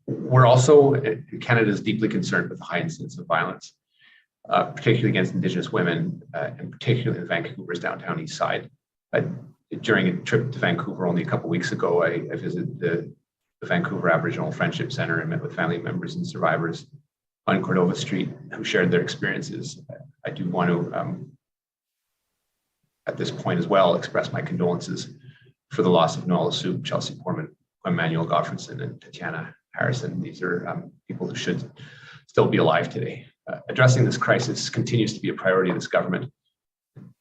We're also, Canada is deeply concerned with the high incidence of violence, particularly against Indigenous women, and particularly in Vancouver's downtown east side. During a trip to Vancouver only a couple of weeks ago, I visited the Vancouver Aboriginal Friendship Center and met with family members and survivors on Cordova Street who shared their experiences. I do want to, at this point as well, express my condolences for the loss of Nola Soup, Chelsea Portman, Emmanuel Gottfredson, and Tatiana Harrison. These are people who should still be alive today. Addressing this crisis continues to be a priority of this government.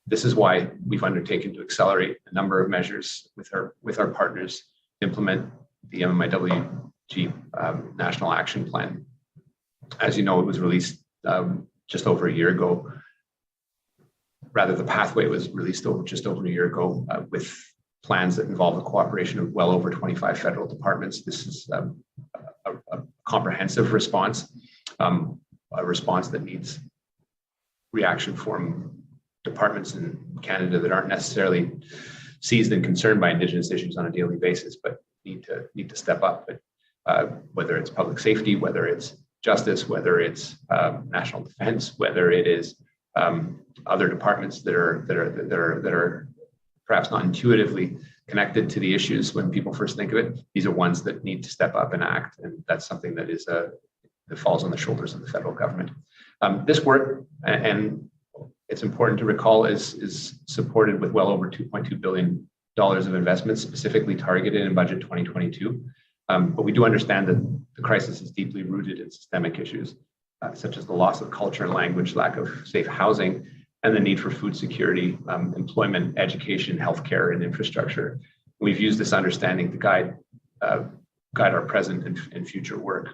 This is why we've undertaken to accelerate a number of measures with our partners to implement the MMIWG National Action Plan. As you know, it was released just over a year ago. Rather, the pathway was released just over a year ago with plans that involve the cooperation of well over 25 federal departments. This is a comprehensive response, a response that needs reaction from departments in Canada that aren't necessarily seized and concerned by Indigenous issues on a daily basis, but need to step up. But whether it's public safety, whether it's justice, whether it's national defense, whether it is other departments that are perhaps not intuitively connected to the issues when people first think of it, these are ones that need to step up and act, and that's something that is that falls on the shoulders of the federal government. This work, and it's important to recall, is supported with well over $2.2 billion of investments specifically targeted in budget 2022. But we do understand that the crisis is deeply rooted in systemic issues, such as the loss of culture and language, lack of safe housing, and the need for food security, employment, education, healthcare, and infrastructure. We've used this understanding to guide our present and future work.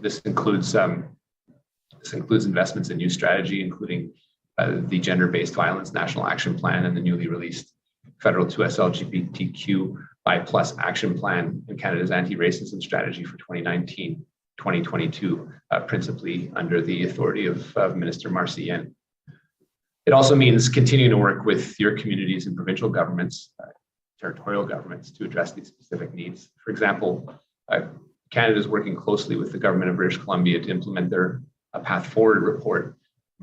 This includes investments in new strategy, including the Gender-Based Violence National Action Plan and the newly released Federal 2S LGBTQI+ Action Plan and Canada's Anti-Racism Strategy for 2019-2022, principally under the authority of Minister Marcy Yen. It also means continuing to work with your communities and provincial governments, territorial governments, to address these specific needs. For example, Canada is working closely with the government of British Columbia to implement their Path Forward report,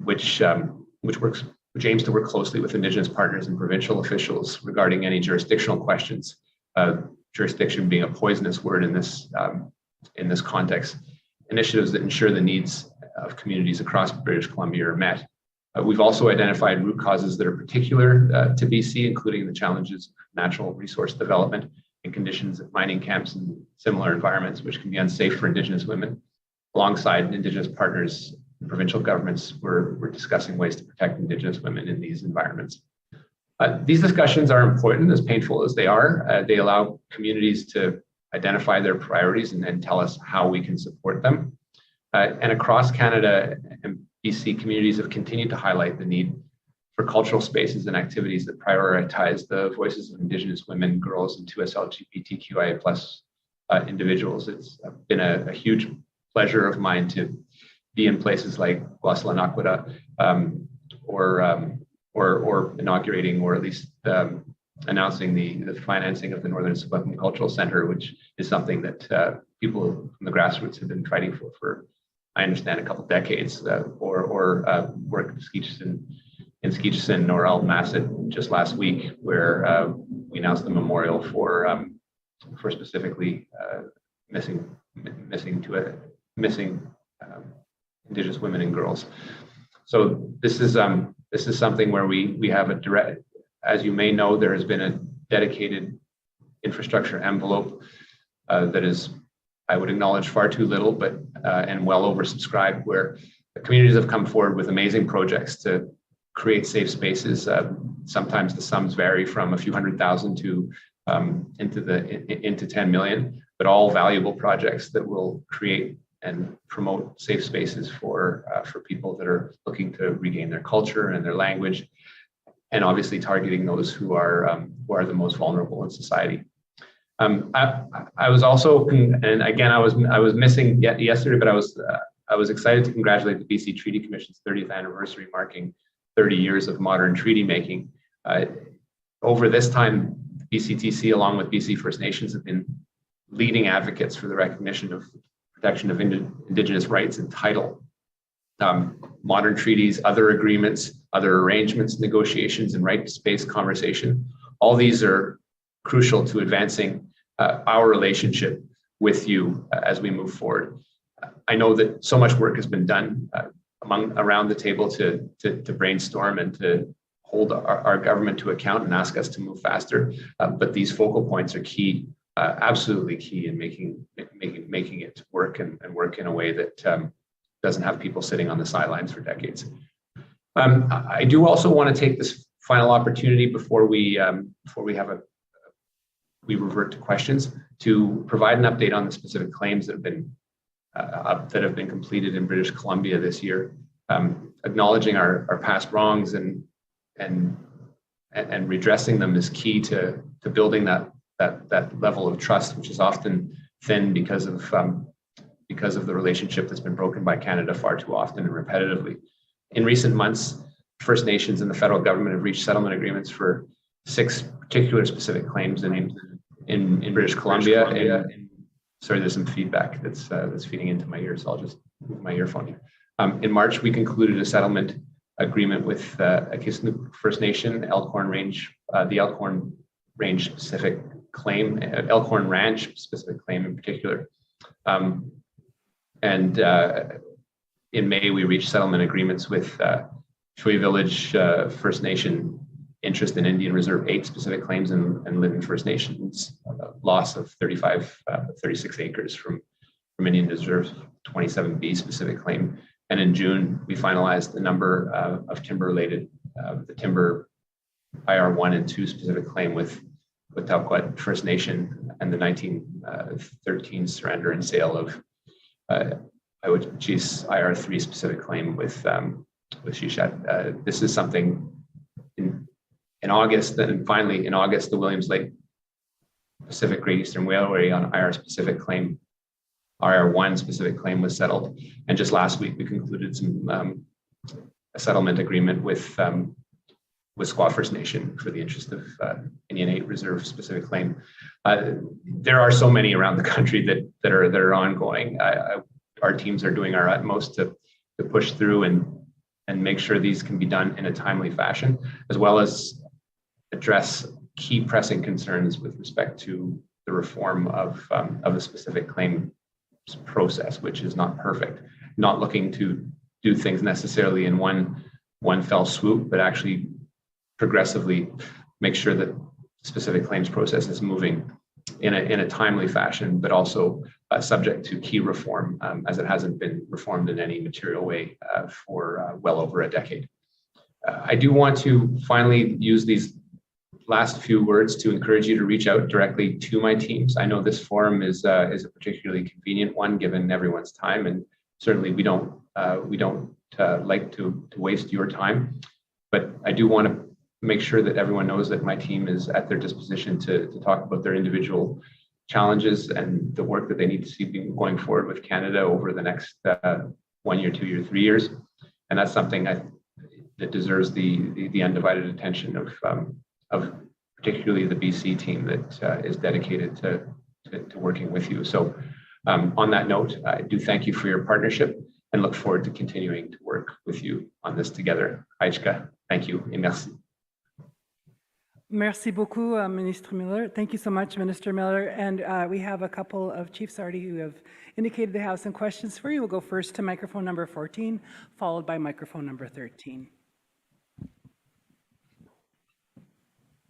which aims to work closely with Indigenous partners and provincial officials regarding any jurisdictional questions. Jurisdiction being a poisonous word in this context. Initiatives that ensure the needs of communities across British Columbia are met. We've also identified root causes that are particular to BC, including the challenges of natural resource development and conditions at mining camps and similar environments, which can be unsafe for Indigenous women. Alongside Indigenous partners and provincial governments, we're discussing ways to protect Indigenous women in these environments. These discussions are important, as painful as they are. They allow communities to identify their priorities and tell us how we can support them. And across Canada and BC, communities have continued to highlight the need for cultural spaces and activities that prioritize the voices of Indigenous women, girls, and 2S LGBTQIA+ individuals. It's been a huge pleasure of mine to be in places like Guaslanakota, or inaugurating, or at least announcing the financing of the Northern Suburban Cultural Center, which is something that people from the grassroots have been fighting for I understand, a couple decades, or work in Skeetchison or Almasset just last week, where we announced the memorial for specifically missing Indigenous women and girls. So this is something where we have a direct, as you may know, there has been a dedicated infrastructure envelope that is, I would acknowledge, far too little, but and well oversubscribed, where the communities have come forward with amazing projects to create safe spaces. Sometimes the sums vary from a few $100,000 to into 10 million, but all valuable projects that will create and promote safe spaces for people that are looking to regain their culture and their language, and obviously targeting those who are the most vulnerable in society. I was also, and again, I was missing yesterday, but I was excited to congratulate the BC Treaty Commission's 30th anniversary, marking 30 years of modern treaty making. Over this time, BCTC, along with BC First Nations, have been leading advocates for the recognition of protection of Indigenous rights and title. Modern treaties, other agreements, other arrangements, negotiations, and rights-based conversation. All these are crucial to advancing our relationship with you as we move forward. I know that so much work has been done around the table to brainstorm and to hold our government to account and ask us to move faster. But these focal points are key, absolutely key in making it work and work in a way that doesn't have people sitting on the sidelines for decades. I do also want to take this final opportunity before we revert to questions, to provide an update on the specific claims that have been completed in British Columbia this year, acknowledging our past wrongs and redressing them is key to building that level of trust, which is often thin because of the relationship that's been broken by Canada far too often and repetitively. In recent months, First Nations and the federal government have reached settlement agreements for 6 particular specific claims in British Columbia. Sorry, there's some feedback that's feeding into my ears, so I'll just move my earphone here. In March, we concluded a settlement agreement with Akisnuk First Nation, Elkhorn Range, the Elkhorn Range specific claim, Elkhorn Ranch specific claim in particular. And in May, we reached settlement agreements with Shoy Village First Nation interest in Indian Reserve 8 specific claims and Lytton First Nations loss of 36 acres from Indian Reserve 27B specific claim. And in June, we finalized a number of timber-related, the timber IR1 and 2 specific claim with Talquot First Nation and the 1913 surrender and sale of Iwachis IR3 specific claim with Shishat. This is something in August, and finally in August, the Williams Lake Pacific Great Eastern Railway on IR specific claim, IR1 specific claim was settled. And just last week, we concluded a settlement agreement with Squaw First Nation for the interest of Indian 8 Reserve specific claim. There are so many around the country that are ongoing. Our teams are doing our utmost to push through and make sure these can be done in a timely fashion, as well as address key pressing concerns with respect to the reform of the specific claim process, which is not perfect. Not looking to do things necessarily in one fell swoop, but actually progressively make sure that specific claims process is moving in a timely fashion, but also subject to key reform, as it hasn't been reformed in any material way for well over a decade. I do want to finally use these last few words to encourage you to reach out directly to my teams. I know this forum is a particularly convenient one given everyone's time, and certainly we don't like to waste your time. But I do want to make sure that everyone knows that my team is at their disposition to talk about their individual challenges and the work that they need to see going forward with Canada over the next 1 year, 2 years, 3 years. And that's something that deserves the undivided attention of particularly the BC team that is dedicated to working with you. So on that note, I do thank you for your partnership and look forward to continuing to work with you on this together. Aijka, thank you et merci. Merci beaucoup, Minister Miller. Thank you so much, Minister Miller. And we have a couple of chiefs already who have indicated they have some questions for you. We'll go first to microphone number 14, followed by microphone number 13.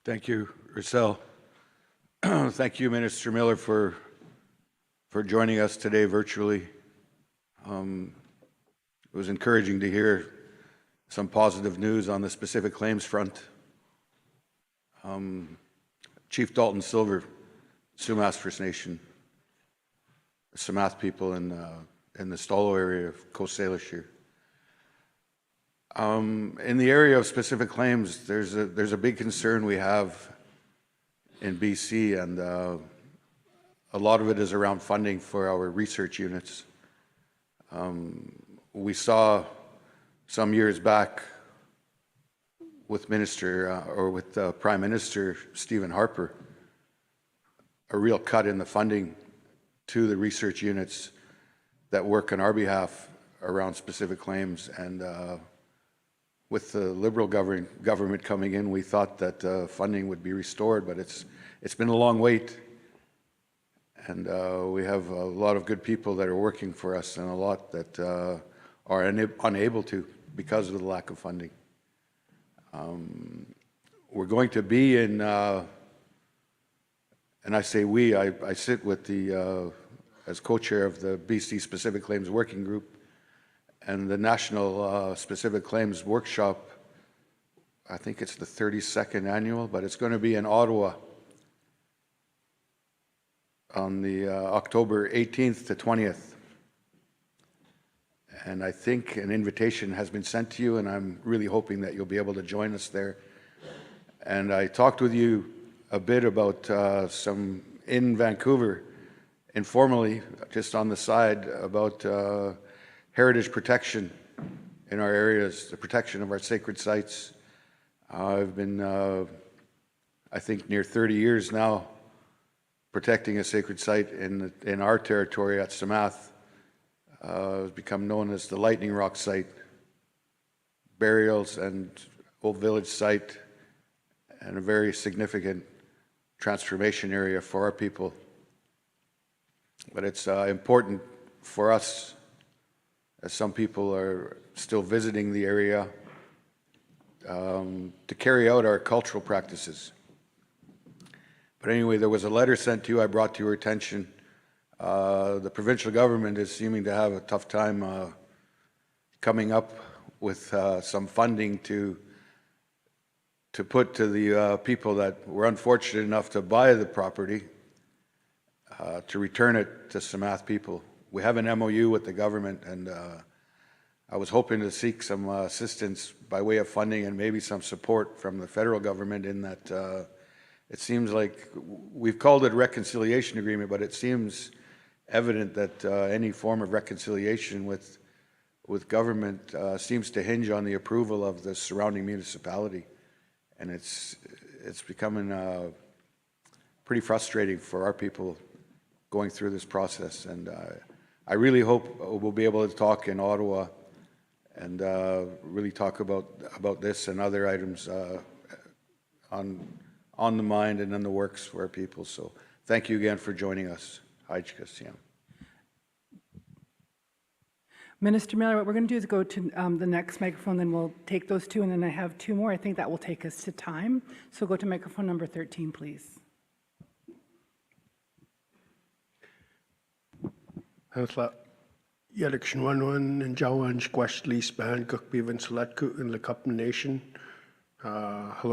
Thank you, Russell. Thank you, Minister Miller, for joining us today virtually. It was encouraging to hear some positive news on the specific claims front. Chief Dalton Silver, Sumas First Nation, Sumath people in the Stolo area of Coast Salish here. In the area of specific claims, there's a big concern we have in BC, and a lot of it is around funding for our research units. We saw some years back with Prime Minister Stephen Harper a real cut in the funding to the research units that work on our behalf around specific claims, and with the Liberal government coming in, we thought that funding would be restored, but it's been a long wait, and we have a lot of good people that are working for us, and a lot that are unable to because of the lack of funding. We're going to be in, and I say we, I sit with as co-chair of the BC Specific Claims Working Group and the National Specific Claims Workshop. I think it's the 32nd annual, but it's going to be in Ottawa on the October 18th to 20th. And I think an invitation has been sent to you, and I'm really hoping that you'll be able to join us there. And I talked with you a bit about some in Vancouver, informally, just on the side, about heritage protection in our areas, the protection of our sacred sites. I've been, I think, near 30 years now protecting a sacred site in our territory at Sumath. It's become known as the Lightning Rock site, burials and old village site, and a very significant transformation area for our people. But it's important for us, as some people are still visiting the area, to carry out our cultural practices. But anyway, there was a letter sent to you I brought to your attention. The provincial government is seeming to have a tough time coming up with some funding to put to the people that were unfortunate enough to buy the property, to return it to Sumath people. We have an MOU with the government, and I was hoping to seek some assistance by way of funding and maybe some support from the federal government, in that it seems like we've called it a reconciliation agreement, but it seems evident that any form of reconciliation with government seems to hinge on the approval of the surrounding municipality, and it's becoming pretty frustrating for our people going through this process. And I really hope we'll be able to talk in Ottawa and really talk about this and other items on the mind and in the works for our people. So thank you again for joining us. Minister Miller, what we're going to do is go to the next microphone, then we'll take those two, and then I have two more. I think that will take us to time. So go to microphone number 13, please. Hello,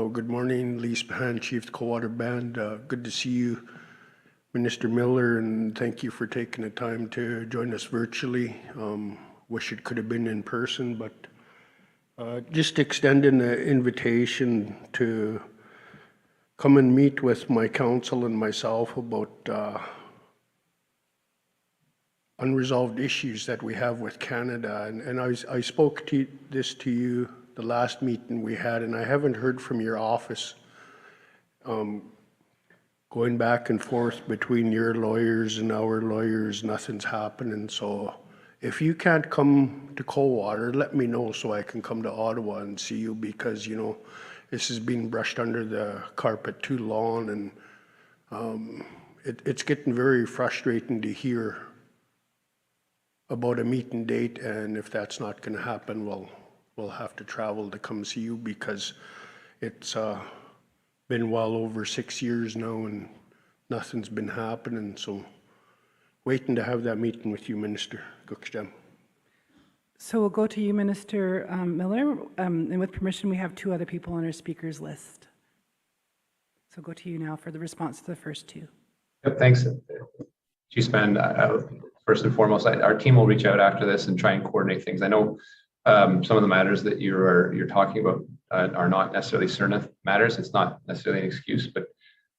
good morning, Lease Bahan, Chief Coldwater Band. Good to see you, Minister Miller, and thank you for taking the time to join us virtually. Wish it could have been in person, but just extending the invitation to come and meet with my council and myself about unresolved issues that we have with Canada. And I spoke to this to you the last meeting we had, and I haven't heard from your office. Going back and forth between your lawyers and our lawyers, nothing's happening. So if you can't come to Coldwater, let me know so I can come to Ottawa and see you, because, you know, this has been brushed under the carpet too long, and it's getting very frustrating to hear about a meeting date, and if that's not going to happen, we'll have to travel to come see you, because it's been well over 6 years now and nothing's been happening. So waiting to have that meeting with you, Minister Gugstram. So we'll go to you, Minister Miller, and with permission, we have 2 other people on our speakers list. So go to you now for the response to the first 2. Yep, thanks. Chief Span, first and foremost, our team will reach out after this and try and coordinate things. I know some of the matters that you're talking about are not necessarily CERNA matters. It's not necessarily an excuse, but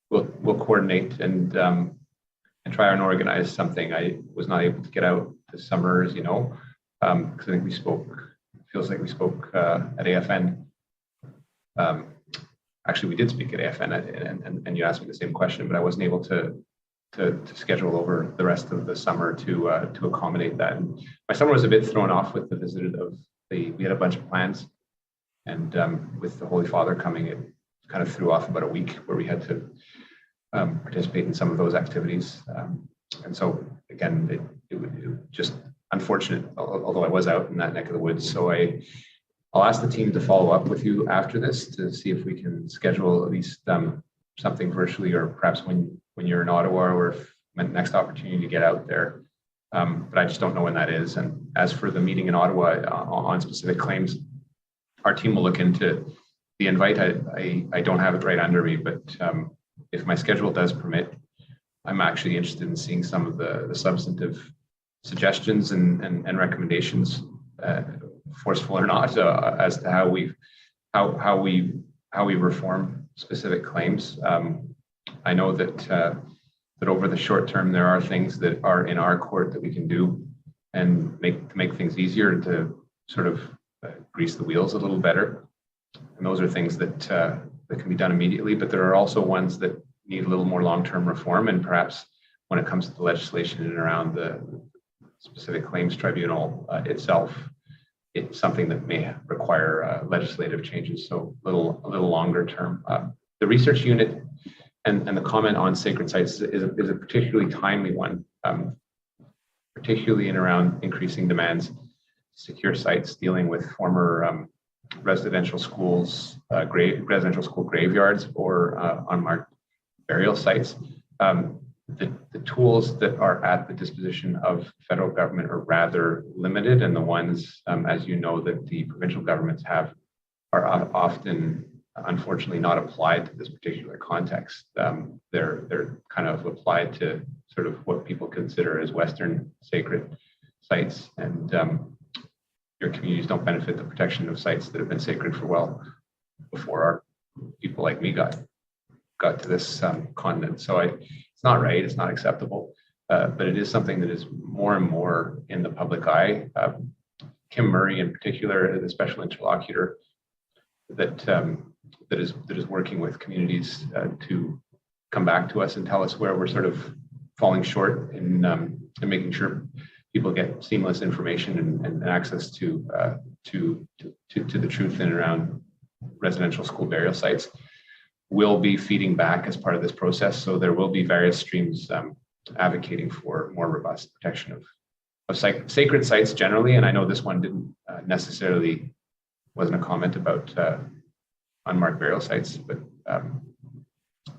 we'll coordinate and try and organize something. I was not able to get out this summer, as you know, because I think we spoke. Feels like we spoke at AFN. Actually, we did speak at AFN, and you asked me the same question, but I wasn't able to schedule over the rest of the summer to accommodate that. And my summer was a bit thrown off with the visit of we had a bunch of plans, and with the Holy Father coming, it kind of threw off about a week where we had to participate in some of those activities. And so again, it was just unfortunate, although I was out in that neck of the woods. So I'll ask the team to follow up with you after this to see if we can schedule at least something virtually, or perhaps when you're in Ottawa, or if next opportunity to get out there. But I just don't know when that is. And as for the meeting in Ottawa on specific claims, our team will look into the invite. I don't have it right under me, but if my schedule does permit, I'm actually interested in seeing some of the substantive suggestions and recommendations, forceful or not, as to how we reform specific claims. I know that over the short term, there are things that are in our court that we can do and make things easier, to sort of grease the wheels a little better. And those are things that can be done immediately, but there are also ones that need a little more long-term reform. And perhaps when it comes to the legislation in and around the specific claims tribunal itself, it's something that may require legislative changes, so a little longer term. The research unit and the comment on sacred sites is a particularly timely one, particularly in around increasing demands, secure sites, dealing with former residential schools, residential school graveyards, or unmarked burial sites. The tools that are at the disposition of federal government are rather limited, and the ones, as you know, that the provincial governments have are often, unfortunately, not applied to this particular context. They're kind of applied to sort of what people consider as Western sacred sites, and your communities don't benefit the protection of sites that have been sacred for well before our people like me got to this continent. So it's not right, it's not acceptable, but it is something that is more and more in the public eye. Kim Murray, in particular, the special interlocutor that is working with communities to come back to us and tell us where we're sort of falling short in making sure people get seamless information and access to the truth in and around residential school burial sites, will be feeding back as part of this process. So there will be various streams advocating for more robust protection of sacred sites generally. And I know this one didn't necessarily, wasn't a comment about unmarked burial sites, but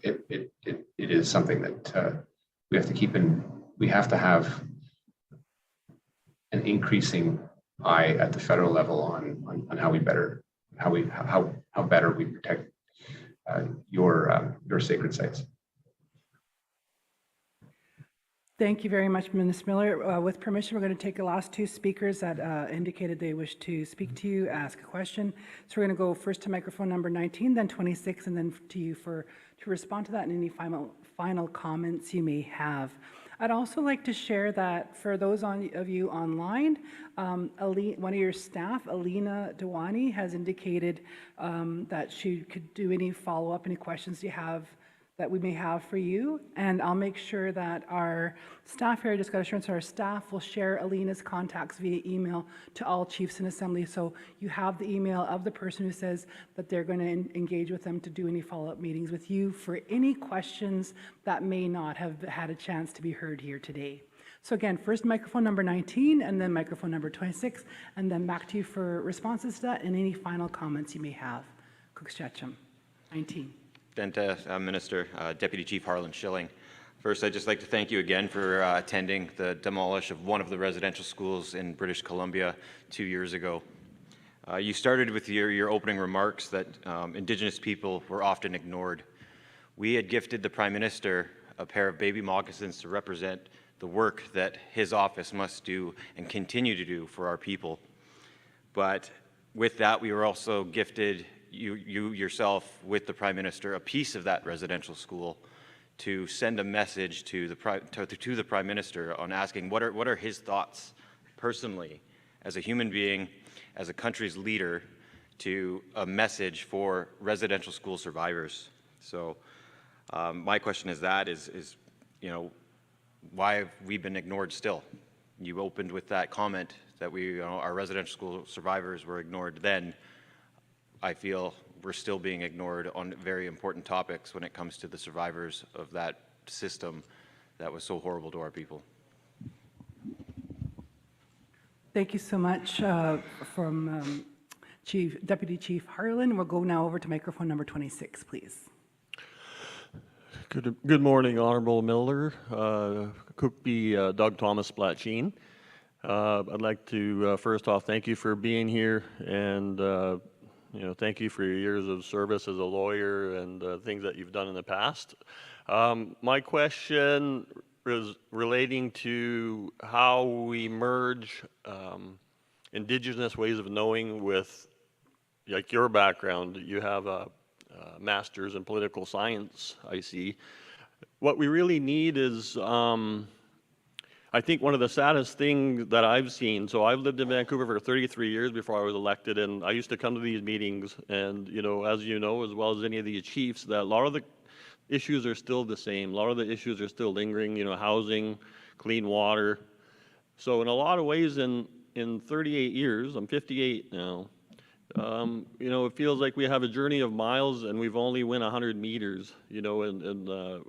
it is something that we have to keep in. We have to have an increasing eye at the federal level on how better we protect your sacred sites. Thank you very much, Minister Miller. With permission, we're going to take the last 2 speakers that indicated they wish to speak to you, ask a question. So we're going to go first to microphone number 19, then 26, and then to you to respond to that and any final comments you may have. I'd also like to share that for those of you online, one of your staff, Alina Dewani, has indicated that she could do any follow-up, any questions you have that we may have for you. And I'll make sure that our staff here, I just got assurance, our staff will share Alina's contacts via email to all chiefs in assembly. So you have the email of the person who says that they're going to engage with them to do any follow-up meetings with you for any questions that may not have had a chance to be heard here today. So again, first microphone number 19 and then microphone number 26, and then back to you for responses to that and any final comments you may have. Cookschatcham, 19. Minister, Deputy Chief Harlan Schilling. First, I'd just like to thank you again for attending the demolition of one of the residential schools in British Columbia 2 years ago. You started with your opening remarks that Indigenous people were often ignored. We had gifted the Prime Minister a pair of baby moccasins to represent the work that his office must do and continue to do for our people. But with that, we were also gifted you yourself with the Prime Minister a piece of that residential school to send a message to the Prime Minister on asking what are his thoughts personally as a human being, as a country's leader, to a message for residential school survivors. So my question is you know, why have we been ignored still? You opened with that comment that our residential school survivors were ignored then. I feel we're still being ignored on very important topics when it comes to the survivors of that system that was so horrible to our people. Thank you so much from Deputy Chief Harlan. We'll go now over to microphone number 26, please. Good morning, Honorable Miller, Cookbee, Doug Thomas Blatcheen. I'd like to first off thank you for being here, and thank you for your years of service as a lawyer and things that you've done in the past. My question is relating to how we merge Indigenous ways of knowing with, like, your background. You have a master's in political science, I see. What we really need is, I think one of the saddest things that I've seen, so I've lived in Vancouver for 33 years before I was elected, and I used to come to these meetings, and as you know, as well as any of these chiefs, that a lot of the issues are still the same. A lot of the issues are still lingering, housing, clean water. So in a lot of ways, in 38 years, I'm 58 now, it feels like we have a journey of miles and we've only went 100 meters, and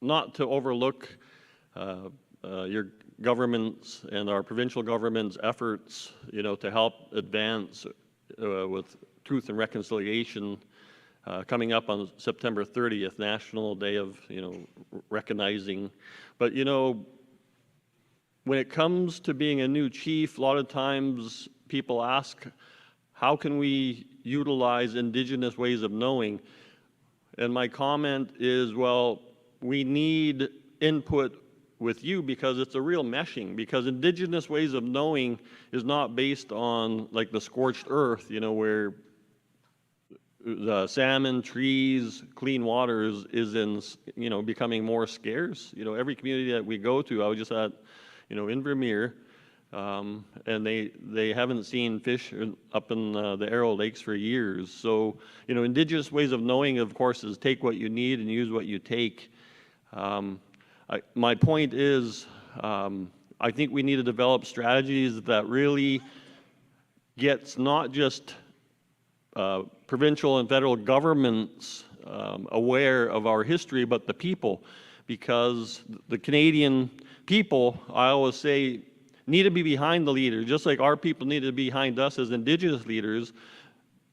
not to overlook your government's and our provincial government's efforts, to help advance with truth and reconciliation coming up on September 30th, National Day of, recognizing. But, when it comes to being a new chief, a lot of times people ask, how can we utilize Indigenous ways of knowing? And my comment is, well, we need input with you because it's a real meshing, because Indigenous ways of knowing is not based on like the scorched earth, where the salmon, trees, clean water is in, becoming more scarce. Every community that we go to, I was just at, in Vermeer, and they haven't seen fish up in the Arrow Lakes for years. So, Indigenous ways of knowing, of course, is take what you need and use what you take. My point is, I think we need to develop strategies that really gets not just provincial and federal governments aware of our history, but the people, because the Canadian people, I always say, need to be behind the leader, just like our people need to be behind us as Indigenous leaders.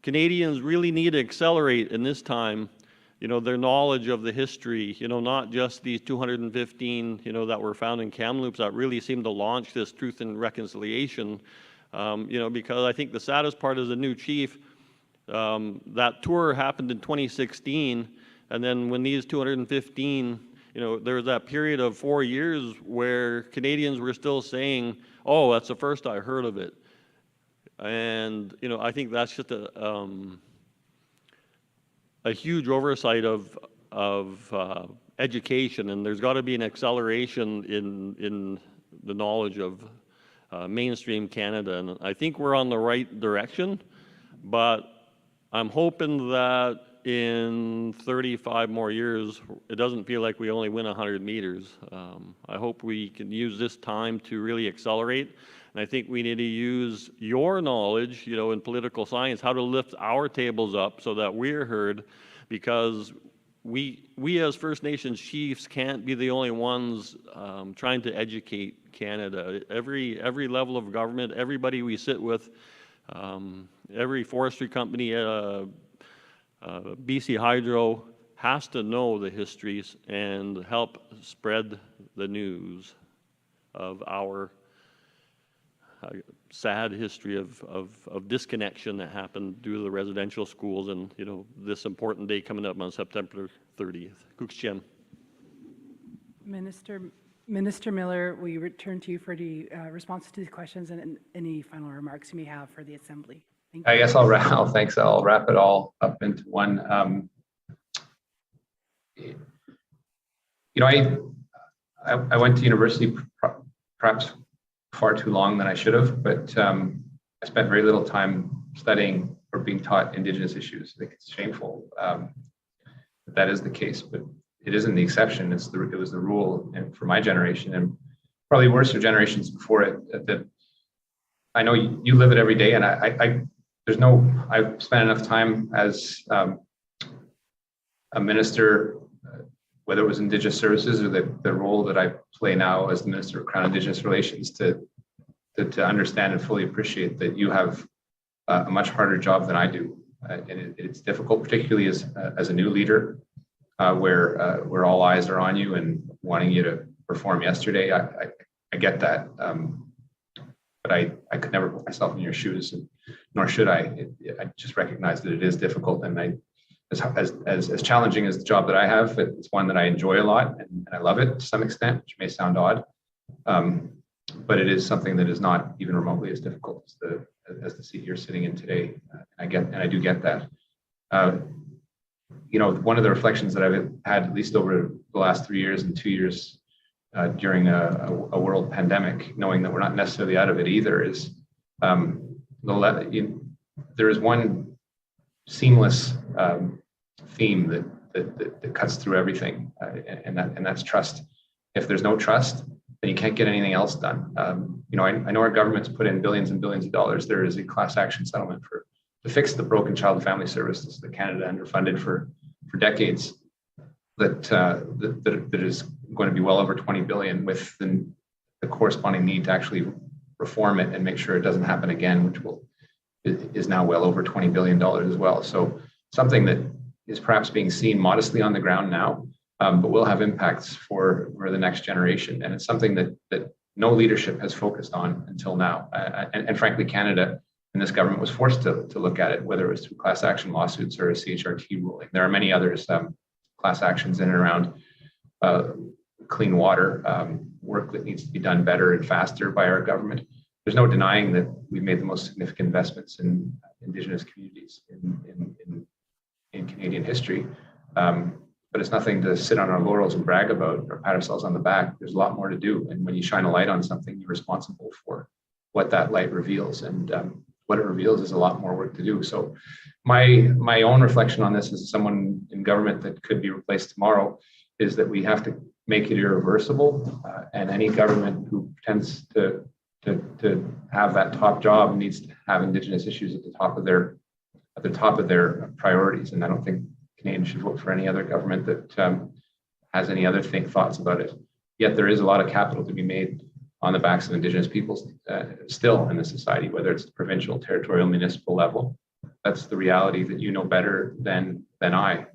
Canadians really need to accelerate in this time, their knowledge of the history, not just these 215, that were found in Kamloops that really seemed to launch this truth and reconciliation, because I think the saddest part as a new chief, that tour happened in 2016, and then when these 215, there was that period of 4 years where Canadians were still saying, oh, that's the first I heard of it. And, I think that's just a huge oversight of education, and there's got to be an acceleration in the knowledge of mainstream Canada. And I think we're on the right direction, but I'm hoping that in 35 more years, it doesn't feel like we only win 100 meters. I hope we can use this time to really accelerate. And I think we need to use your knowledge, you know, in political science, how to lift our tables up so that we're heard, because we as First Nations chiefs can't be the only ones trying to educate Canada. Every level of government, everybody we sit with, every forestry company, BC Hydro has to know the histories and help spread the news of our sad history of disconnection that happened due to the residential schools, and you know, this important day coming up on September 30th. Kukshen. Minister Miller, we return to you for the responses to the questions and any final remarks you may have for the Assembly. Thank you. I guess I'll wrap it all up into one. You know, I went to university perhaps far too long than I should have, but I spent very little time studying or being taught Indigenous issues. I think it's shameful that is the case, but it isn't the exception. It was the rule, and for my generation, and probably worse for generations before it. That I know you live it every day, and I've spent enough time as a minister, whether it was Indigenous Services or the role that I play now as the Minister of Crown Indigenous Relations, to understand and fully appreciate that you have a much harder job than I do. And it's difficult, particularly as a new leader, where all eyes are on you and wanting you to perform yesterday. I get that. But I could never put myself in your shoes, and nor should I. I just recognize that it is difficult, and as challenging as the job that I have, it's one that I enjoy a lot, and I love it to some extent, which may sound odd, but it is something that is not even remotely as difficult as the seat you're sitting in today. I do get that. You know, one of the reflections that I've had, at least over the last 3 years and 2 years during a world pandemic, knowing that we're not necessarily out of it either, is there is one seamless theme that cuts through everything, and that's trust. If there's no trust, then you can't get anything else done. You know, I know our government's put in billions and billions of dollars. There is a class action settlement to fix the broken child and family services that Canada underfunded for decades. That is going to be well over 20 billion, with the corresponding need to actually reform it and make sure it doesn't happen again, which is now well over $20 billion as well. So something that is perhaps being seen modestly on the ground now, but will have impacts for the next generation. And it's something that no leadership has focused on until now. And frankly, Canada and this government was forced to look at it, whether it was through class action lawsuits or a CHRT ruling. There are many others, class actions in and around clean water, work that needs to be done better and faster by our government. There's no denying that we've made the most significant investments in Indigenous communities in Canadian history. But it's nothing to sit on our laurels and brag about or pat ourselves on the back. There's a lot more to do. And when you shine a light on something, you're responsible for what that light reveals. And what it reveals is a lot more work to do. So my own reflection on this as someone in government that could be replaced tomorrow is that we have to make it irreversible. And any government who pretends to have that top job needs to have Indigenous issues at the top of their priorities. And I don't think Canadians should vote for any other government that has any other thoughts about it. Yet there is a lot of capital to be made on the backs of Indigenous peoples still in the society, whether it's the provincial, territorial, municipal level. That's the reality that you know better than I.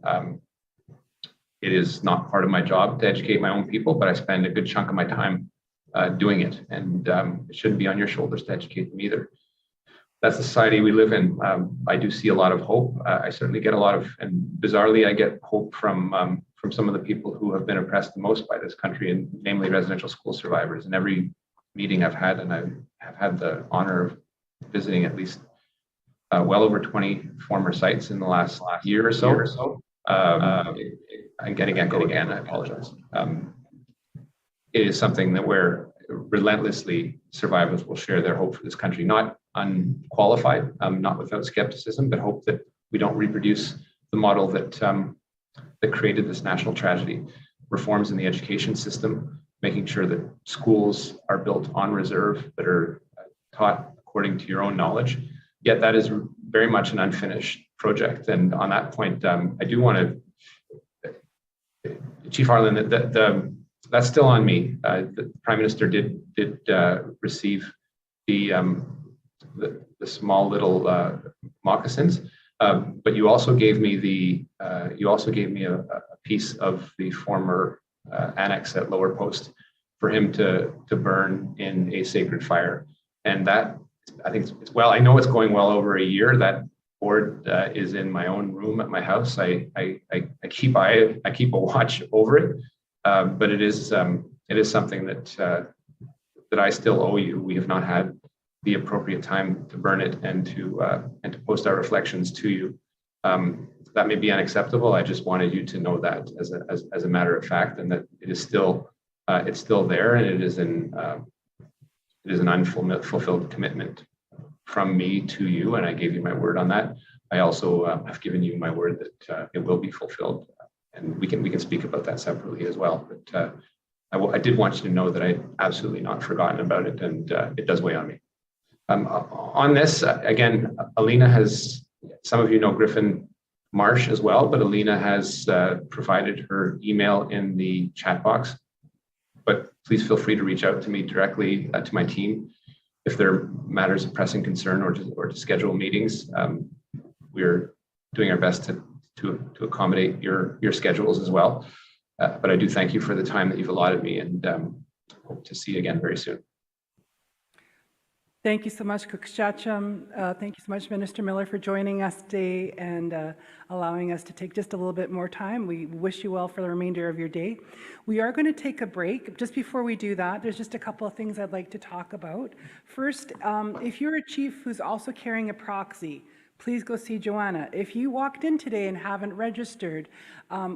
It is not part of my job to educate my own people, but I spend a good chunk of my time doing it, and it shouldn't be on your shoulders to educate them either. That's the society we live in. I do see a lot of hope. I certainly get a lot of, and bizarrely, I get hope from some of the people who have been oppressed the most by this country, and namely residential school survivors. In every meeting I've had, and I have had the honor of visiting at least well over 20 former sites in the last year or so. I'm getting echo again, I apologize. It is something that where relentlessly survivors will share their hope for this country, not unqualified, not without skepticism, but hope that we don't reproduce the the model that that created this national tragedy. Reforms in the education system, making sure that schools are built on reserve, that are taught according to your own knowledge. Yet that is very much an unfinished project. And on that point, I do want to, Chief Harlan, that's still on me. The Prime Minister did receive the small little moccasins, but you also gave me a piece of the former annex at Lower Post for him to burn in a sacred fire, and that I think it's well. I know it's going well over a year. That board is in my own room at my house. I keep a watch over it, but it is something that I still owe you. We have not had the appropriate time to burn it and to post our reflections to you. That may be unacceptable. I just wanted you to know that as a matter of fact, and that it is still it's still there, and it is an unfulfilled commitment from me to you, and I gave you my word on that. I also have given you my word that it will be fulfilled, and we can speak about that separately as well. But I did want you to know that I absolutely not forgotten about it, and it does weigh on me. On this, again, Alina has, some of you know Griffin Marsh as well, but Alina has provided her email in the chat box. But please feel free to reach out to me directly, to my team, if there are matters of pressing concern or to schedule meetings. We're doing our best to accommodate your schedules as well. But I do thank you for the time that you've allotted me, and hope to see you again very soon. Thank you so much, Kukshaacham. Thank you so much, Minister Miller, for joining us today and allowing us to take just a little bit more time. We wish you well for the remainder of your day. We are going to take a break. Just before we do that, there's just a couple of things I'd like to talk about. First, if you're a chief who's also carrying a proxy, please go see Joanna. If you walked in today and haven't registered,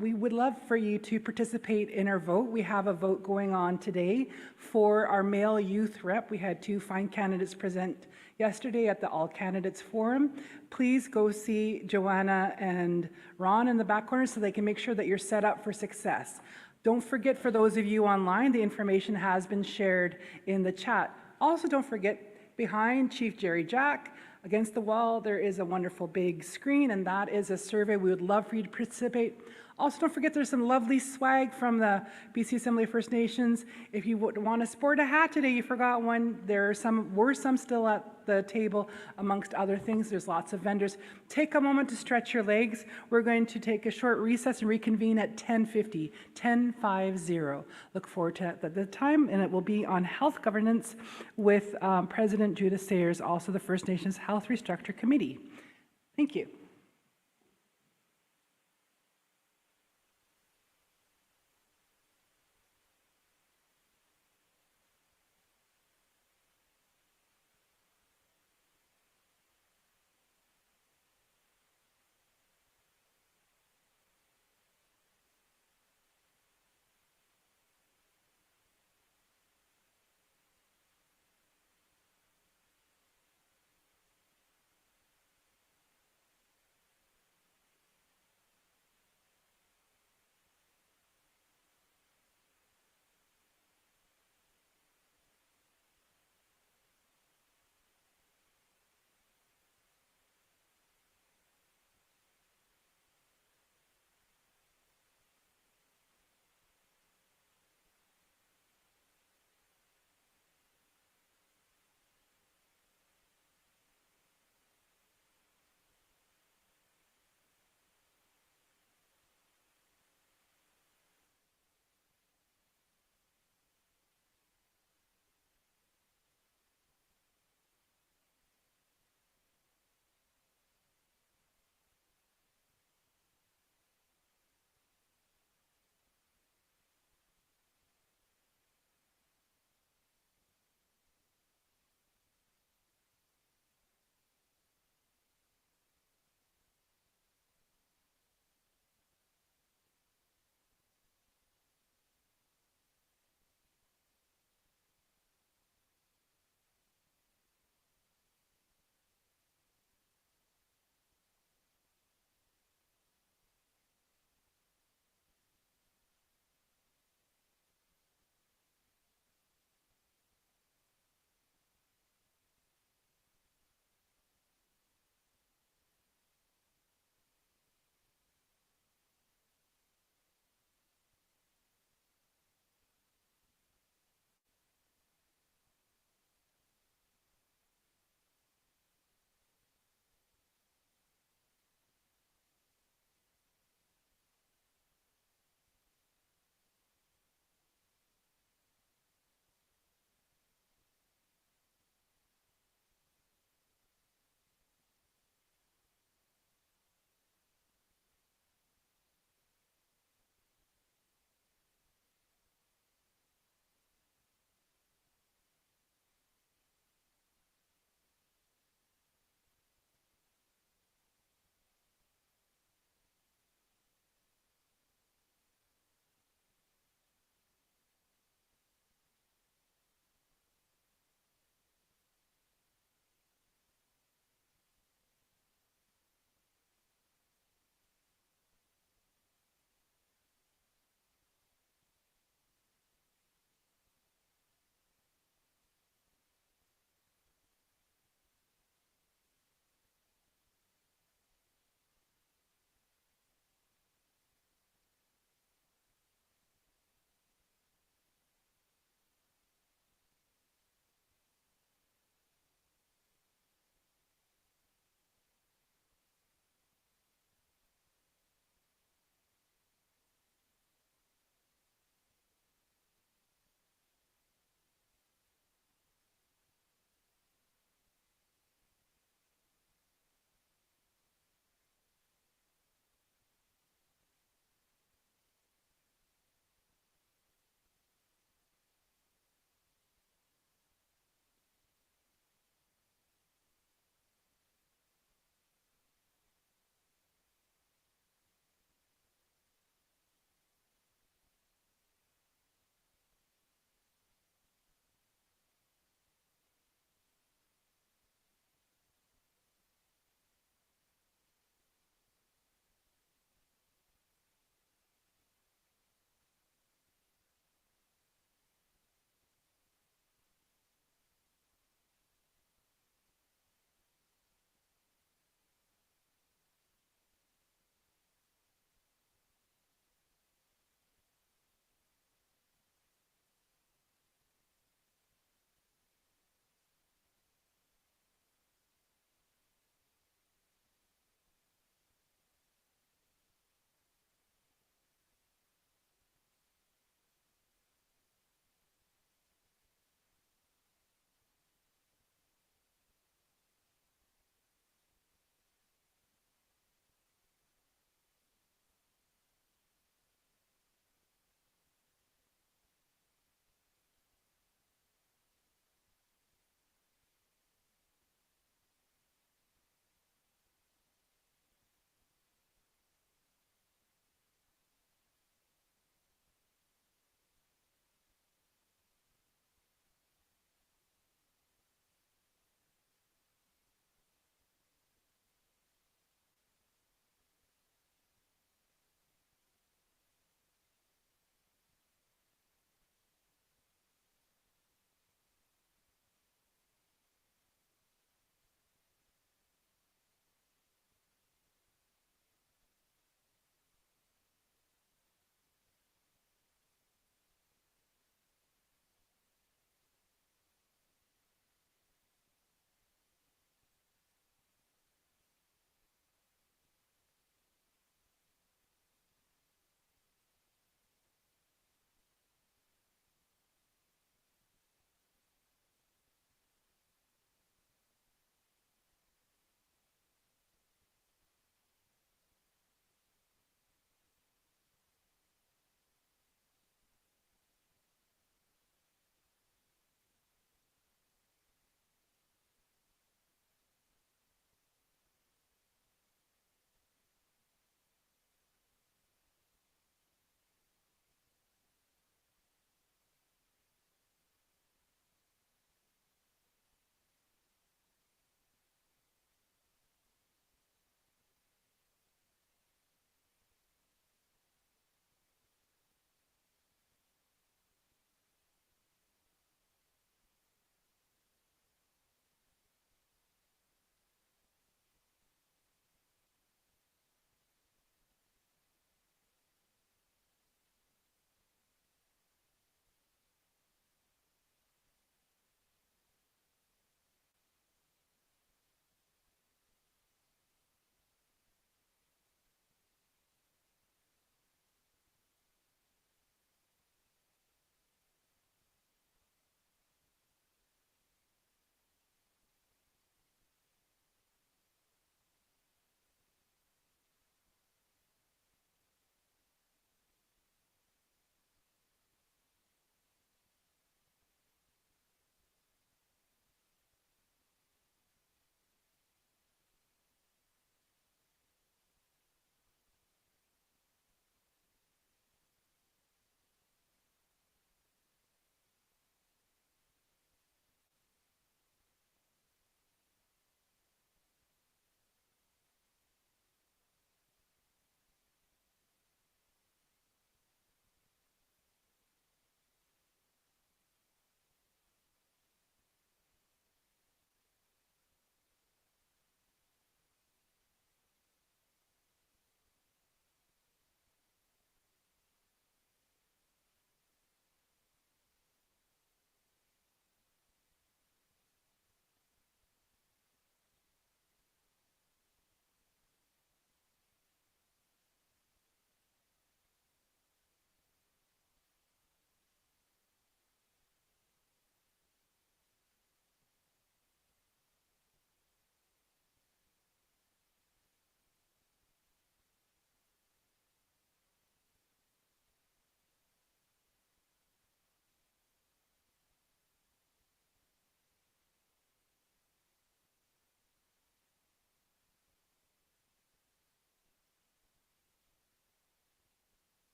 we would love for you to participate in our vote. We have a vote going on today for our male youth rep. We had 2 fine candidates present yesterday at the All Candidates Forum. Please go see Joanna and Ron in the back corner so they can make sure that you're set up for success. Don't forget, for those of you online, the information has been shared in the chat. Also, don't forget, behind Chief Jerry Jack, against the wall, there is a wonderful big screen, and that is a survey. We would love for you to participate. Also, don't forget there's some lovely swag from the BC Assembly of First Nations. If you would want to sport a hat today, you forgot one, were some still at the table, amongst other things. There's lots of vendors. Take a moment to stretch your legs. We're going to take a short recess and reconvene at 10:50, 10:50. Look forward to the time, and it will be on health governance with President Judith Sayers, also the First Nations Health Restructure Committee. Thank you.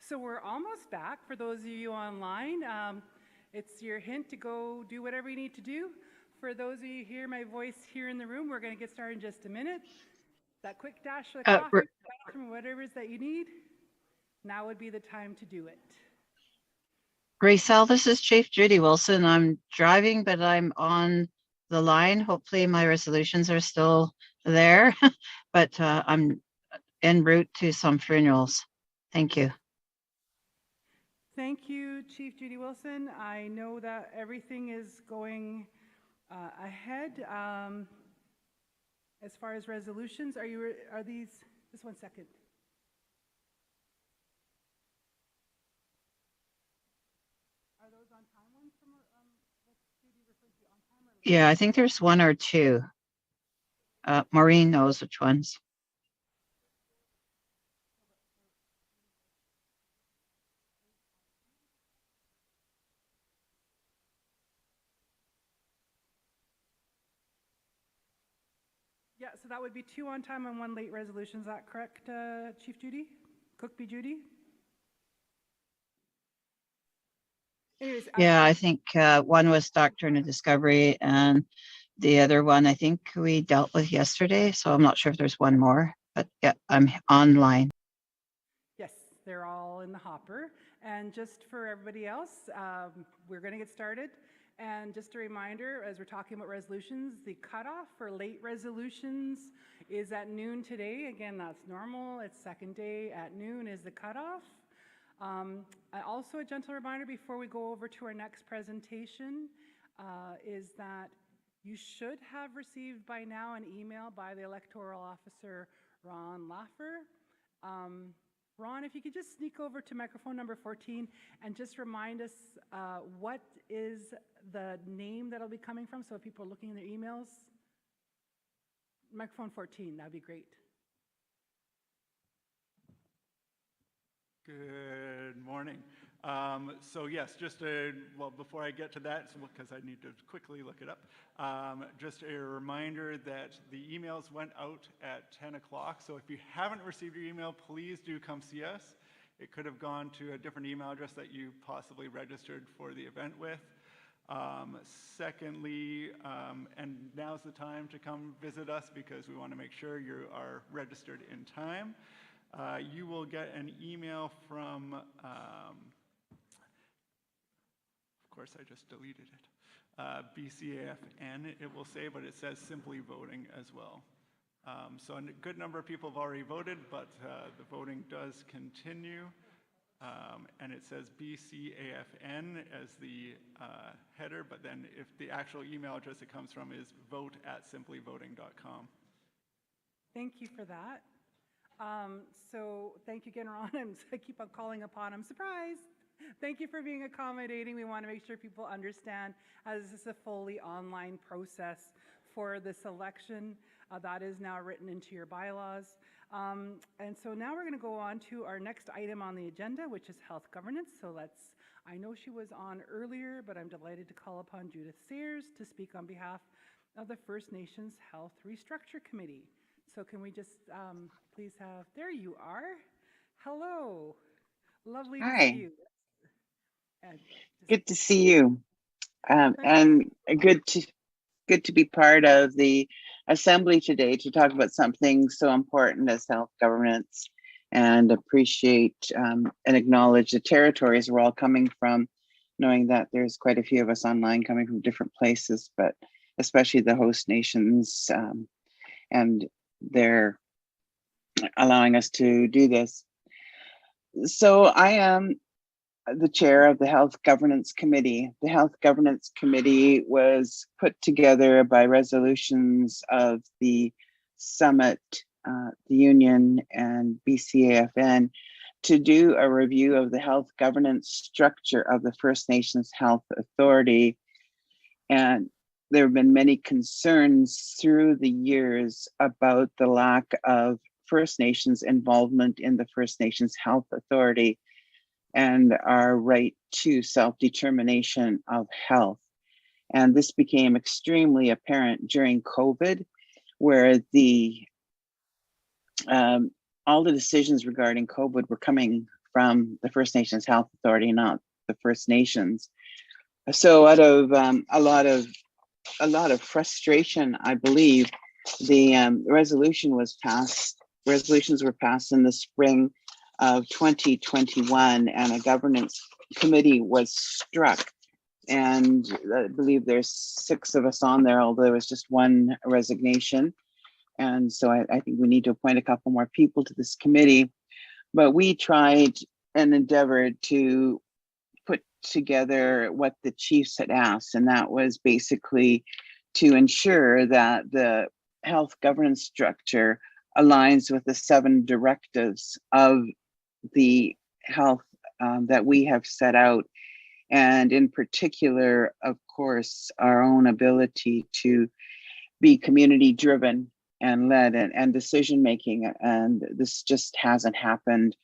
So we're almost back. For those of you online, it's your hint to go do whatever you need to do. For those of you who hear my voice here in the room, we're going to get started in just a minute. That quick dash for the coffee, bathroom, whatever it is that you need, now would be the time to do it. Racel, this is Chief Judy Wilson. I'm driving, but I'm on the line. Hopefully my resolutions are still there, but I'm en route to some funerals. Thank you. Thank you, Chief Judy Wilson. I know that everything is going ahead. As far as resolutions, are these, just one second. Are those on time ones from what Judy referred to, on time or late? Yeah, I think there's one or two. Maureen knows which ones. Yeah, so that would be 2 on time and 1 late resolution. Is that correct, Chief Judy? Cookby Judy? Anyways, Yeah, I think one was Doctrine of Discovery, and the other one I think we dealt with yesterday. So I'm not sure if there's one more, but yeah, I'm online. yes, they're all in the hopper. And just for everybody else, we're going to get started. And just a reminder, as we're talking about resolutions, the cutoff for late resolutions is at noon today. Again, that's normal. It's second day at noon is the cutoff. Also a gentle reminder before we go over to our next presentation is that you should have received by now an email by the electoral officer, Ron Laffer. Ron, if you could just sneak over to microphone number 14 and just remind us what is the name that'll be coming from, so if people are looking in their emails. Microphone 14, that'd be great. Good morning. So yes, just well, before I get to that, because I need to quickly look it up, just a reminder that the emails went out at 10 o'clock. So if you haven't received your email, please do come see us. It could have gone to a different email address that you possibly registered for the event with. Secondly, and now's the time to come visit us because we want to make sure you are registered in time. You will get an email from, of course I just deleted it, BCAFN it will say, but it says simply voting as well. So a good number of people have already voted, but the voting does continue. And it says BCAFN as the header, but then if the actual email address it comes from is vote@simplyvoting.com. Thank you for that. So thank you again, Ron. I keep on calling upon him. Surprise! Thank you for being accommodating. We want to make sure people understand as this is a fully online process for this election. That is now written into your bylaws. And so now we're going to go on to our next item on the agenda, which is health governance. So I know she was on earlier, but I'm delighted to call upon Judith Sayers to speak on behalf of the First Nations Health Restructure Committee. So can we just please have, there you are. Hello, lovely to see you. Good to see you. And good to be part of the assembly today to talk about something so important as health governance, and appreciate and acknowledge the territories we're all coming from, knowing that there's quite a few of us online coming from different places, but especially the host nations, and they're allowing us to do this. So I am the chair of the Health Governance Committee. The Health Governance Committee was put together by resolutions of the Summit, the Union, and BCAFN to do a review of the health governance structure of the First Nations Health Authority. And there have been many concerns through the years about the lack of First Nations involvement in the First Nations Health Authority and our right to self-determination of health. And this became extremely apparent during COVID, where all the decisions regarding COVID were coming from the First Nations Health Authority, not the First Nations. So out of a lot of frustration, I believe, the resolutions were passed in the spring of 2021, and a governance committee was struck. And I believe there's 6 of us on there, although there was just one resignation. And so I think we need to appoint a couple more people to this committee. But we tried and endeavored to put together what the chiefs had asked, and that was basically to ensure that the health governance structure aligns with the 7 directives of the health that we have set out. And in particular, of course, our own ability to be community driven and led and decision making. And this just hasn't happened.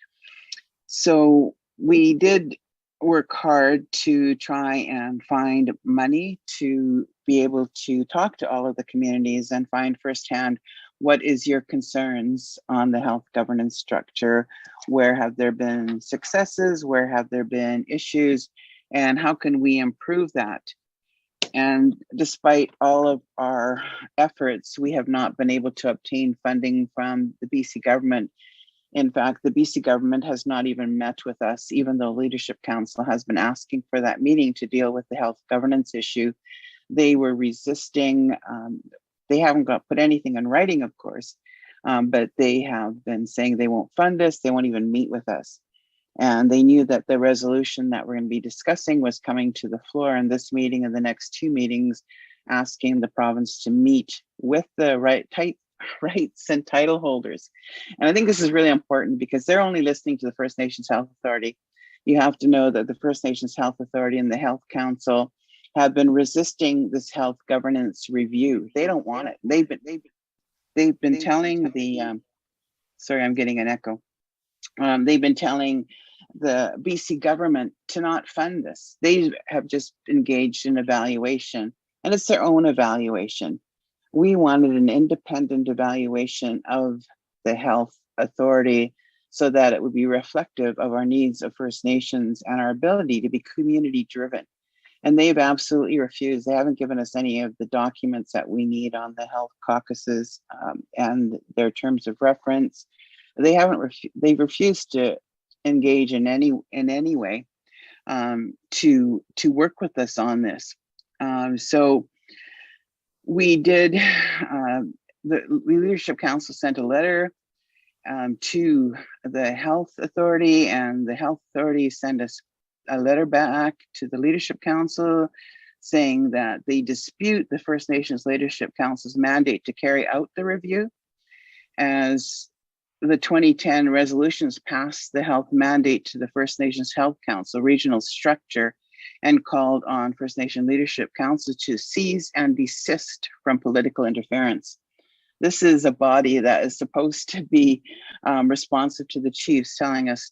So we did work hard to try and find money to be able to talk to all of the communities and find firsthand what is your concerns on the health governance structure, where have there been successes, where have there been issues, and how can we improve that? And despite all of our efforts, we have not been able to obtain funding from the BC government. In fact, the BC government has not even met with us, even though Leadership Council has been asking for that meeting to deal with the health governance issue. They were resisting. They haven't put anything in writing, of course, but they have been saying they won't fund us. They won't even meet with us. And they knew that the resolution that we're going to be discussing was coming to the floor in this meeting and the next 2 meetings, asking the province to meet with the rights and title holders. And I think this is really important because they're only listening to the First Nations Health Authority. You have to know that the First Nations Health Authority and the Health Council have been resisting this health governance review. They don't want it. They've been telling the sorry, I'm getting an echo. They've been telling the BC government to not fund this. They have just engaged in evaluation, and it's their own evaluation. We wanted an independent evaluation of the health authority so that it would be reflective of our needs of First Nations and our ability to be community driven. And they've absolutely refused. They haven't given us any of the documents that we need on the health caucuses and their terms of reference. They've refused to engage in any way to work with us on this. So we did, the Leadership Council sent a letter to the Health Authority, and the Health Authority sent us a letter back to the Leadership Council saying that they dispute the First Nations Leadership Council's mandate to carry out the review, as the 2010 resolutions passed the health mandate to the First Nations Health Council regional structure and called on First Nation Leadership Council to cease and desist from political interference. This is a body that is supposed to be responsive to the chiefs telling us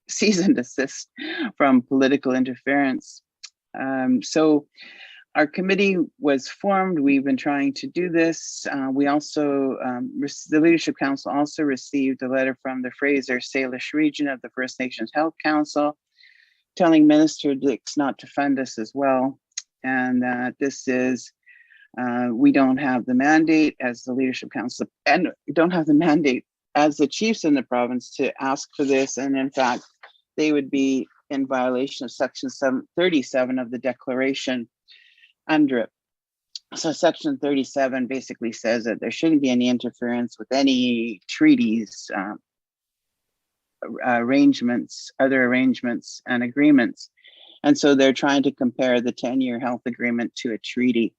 cease and desist from political interference. So our committee was formed. We've been trying to do this. We also, the Leadership Council also received a letter from the Fraser Salish region of the First Nations Health Council telling Minister Dix not to fund us as well. And this is, we don't have the mandate as the Leadership Council, and we don't have the mandate as the chiefs in the province to ask for this. And in fact, they would be in violation of Section 37 of the Declaration under it. So Section 37 basically says that there shouldn't be any interference with any treaties, arrangements, other arrangements and agreements. And so they're trying to compare the 10-year health agreement to a treaty,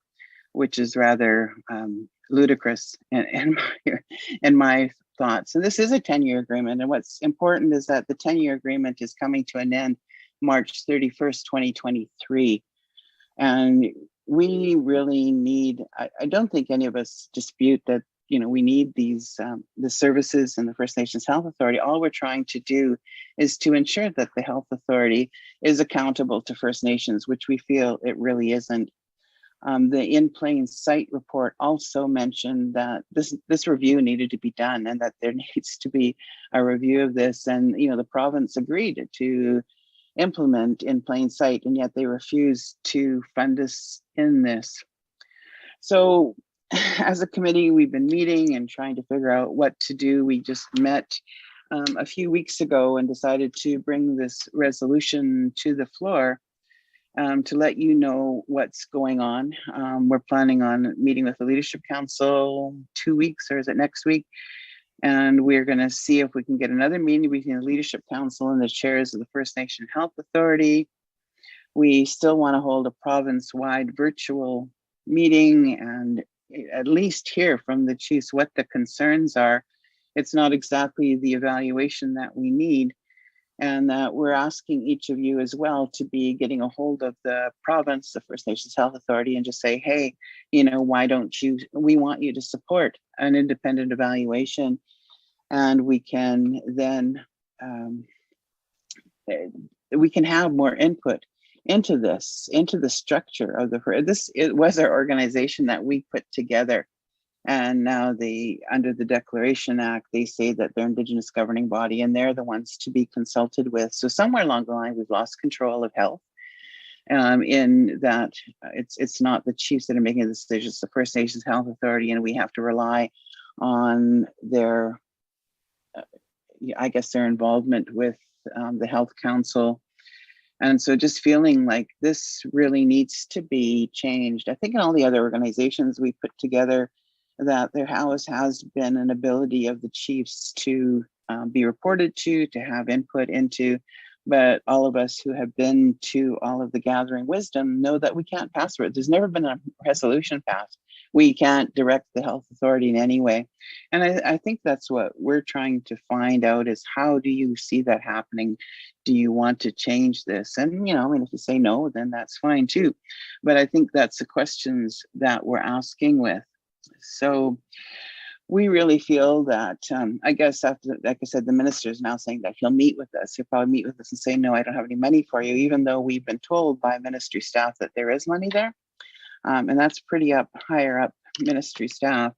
which is rather ludicrous in my thoughts. And this is a 10-year agreement. And what's important is that the 10-year agreement is coming to an end March 31st, 2023. And we really need, I don't think any of us dispute that, you know, we need these, the services and the First Nations Health Authority. All we're trying to do is to ensure that the Health Authority is accountable to First Nations, which we feel it really isn't. The in plain sight report also mentioned that this review needed to be done and that there needs to be a review of this. And, you know, the province agreed to implement in plain sight, and yet they refused to fund us in this. So as a committee, we've been meeting and trying to figure out what to do. We just met a few weeks ago and decided to bring this resolution to the floor to let you know what's going on. We're planning on meeting with the Leadership Council 2 weeks, or is it next week? And we're going to see if we can get another meeting between the Leadership Council and the chairs of the First Nation Health Authority. We still want to hold a province-wide virtual meeting and at least hear from the chiefs what the concerns are. It's not exactly the evaluation that we need, and that we're asking each of you as well to be getting a hold of the province, the First Nations Health Authority, and just say, hey, you know, why don't you, we want you to support an independent evaluation, and we can then, we can have more input into this, into the structure of it was our organization that we put together. And now under the Declaration Act, they say that they're Indigenous governing body and they're the ones to be consulted with. So somewhere along the line, we've lost control of health in that it's not the chiefs that are making the decisions, it's the First Nations Health Authority, and we have to rely on their, I guess, their involvement with the Health Council. And so just feeling like this really needs to be changed. I think in all the other organizations we put together, that there has been an ability of the chiefs to be reported to have input into, but all of us who have been to all of the gathering wisdom know that we can't pass it. There's never been a resolution passed. We can't direct the health authority in any way. And I think that's what we're trying to find out is, how do you see that happening? Do you want to change this? And, you know, I mean, if you say no, then that's fine too. But I think that's the questions that we're asking with. So we really feel that, I guess after, like I said, the minister is now saying that he'll meet with us. He'll probably meet with us and say, no, I don't have any money for you, even though we've been told by ministry staff that there is money there. And that's pretty higher up ministry staff.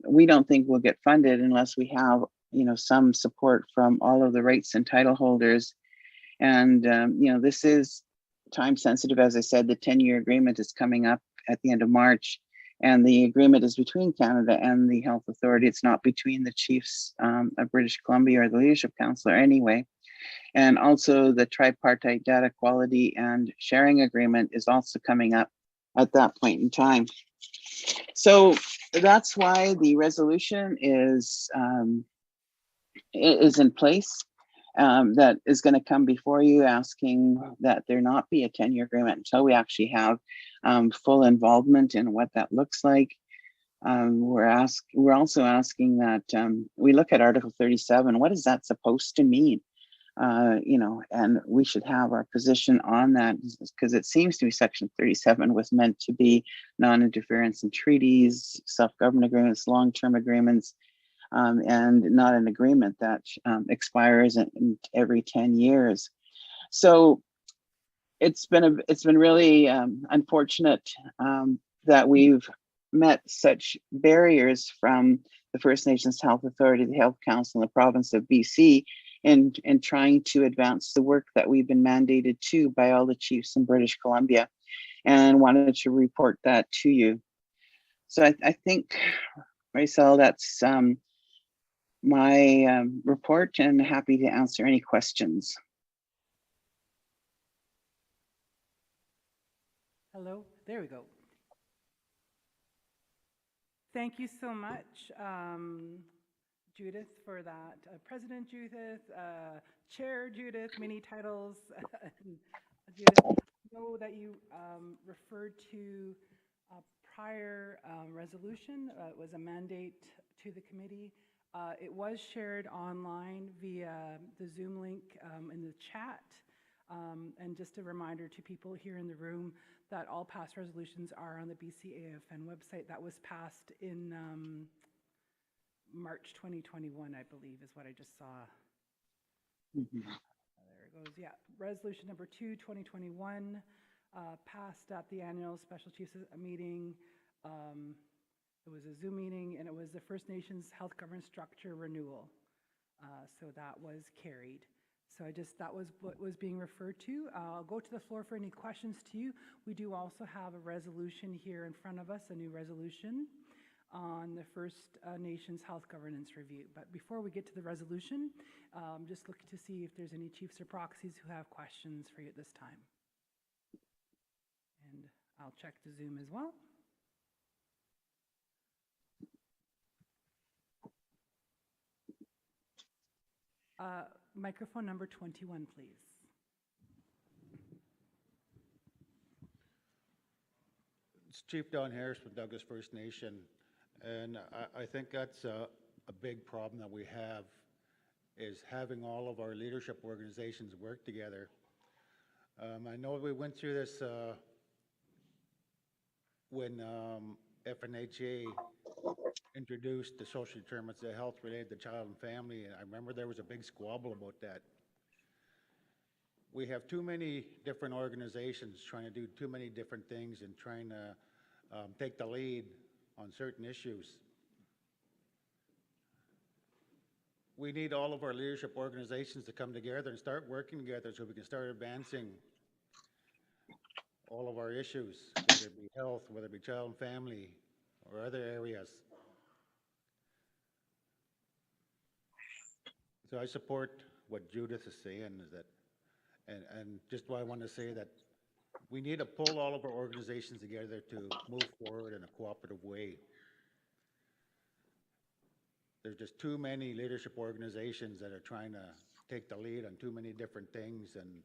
We don't think we'll get funded unless we have, you know, some support from all of the rights and title holders. And, you know, this is time sensitive. As I said, the 10-year agreement is coming up at the end of March. And the agreement is between Canada and the Health Authority. It's not between the chiefs of British Columbia or the Leadership Council anyway. And also the tripartite data quality and sharing agreement is also coming up at that point in time. So that's why the resolution is in place. That is going to come before you, asking that there not be a 10-year agreement until we actually have full involvement in what that looks like. We're also asking that we look at Article 37. What is that supposed to mean? You know, and we should have our position on that, because it seems to be Section 37 was meant to be non-interference in treaties, self-government agreements, long-term agreements, and not an agreement that expires in every 10 years. So it's been really unfortunate that we've met such barriers from the First Nations Health Authority, the Health Council, and the province of BC in trying to advance the work that we've been mandated to by all the chiefs in British Columbia, and wanted to report that to you. So I think, Rachel, that's my report, and happy to answer any questions. Hello, there we go. Thank you so much, Judith, for that. President Judith, Chair Judith, many titles. Judith, I know that you referred to a prior resolution. It was a mandate to the committee. It was shared online via the Zoom link in the chat. And just a reminder to people here in the room that all past resolutions are on the BCAFN website. That was passed in March 2021, I believe, is what I just saw. Mm-hmm. There it goes. Yeah, resolution number 2, 2021. passed at the annual Special Chiefs meeting. It was a Zoom meeting, and it was the First Nations Health Governance Structure Renewal. So that was carried. So that was what was being referred to. I'll go to the floor for any questions to you. We do also have a resolution here in front of us, a new resolution on the First Nations Health Governance Review. But before we get to the resolution, just looking to see if there's any chiefs or proxies who have questions for you at this time. And I'll check the Zoom as well. Microphone number 21, please. It's Chief Don Harris with Douglas First Nation, and I think that's a big problem that we have, is having all of our leadership organizations work together. I know we went through this when FNHA introduced the social determinants of health related to child and family, and I remember there was a big squabble about that. We have too many different organizations trying to do too many different things and trying to take the lead on certain issues. We need all of our leadership organizations to come together and start working together so we can start advancing all of our issues, whether it be health, whether it be child and family, or other areas. So I support what Judith is saying, is that, and just what I want to say that we need to pull all of our organizations together to move forward in a cooperative way. There's just too many leadership organizations that are trying to take the lead on too many different things, and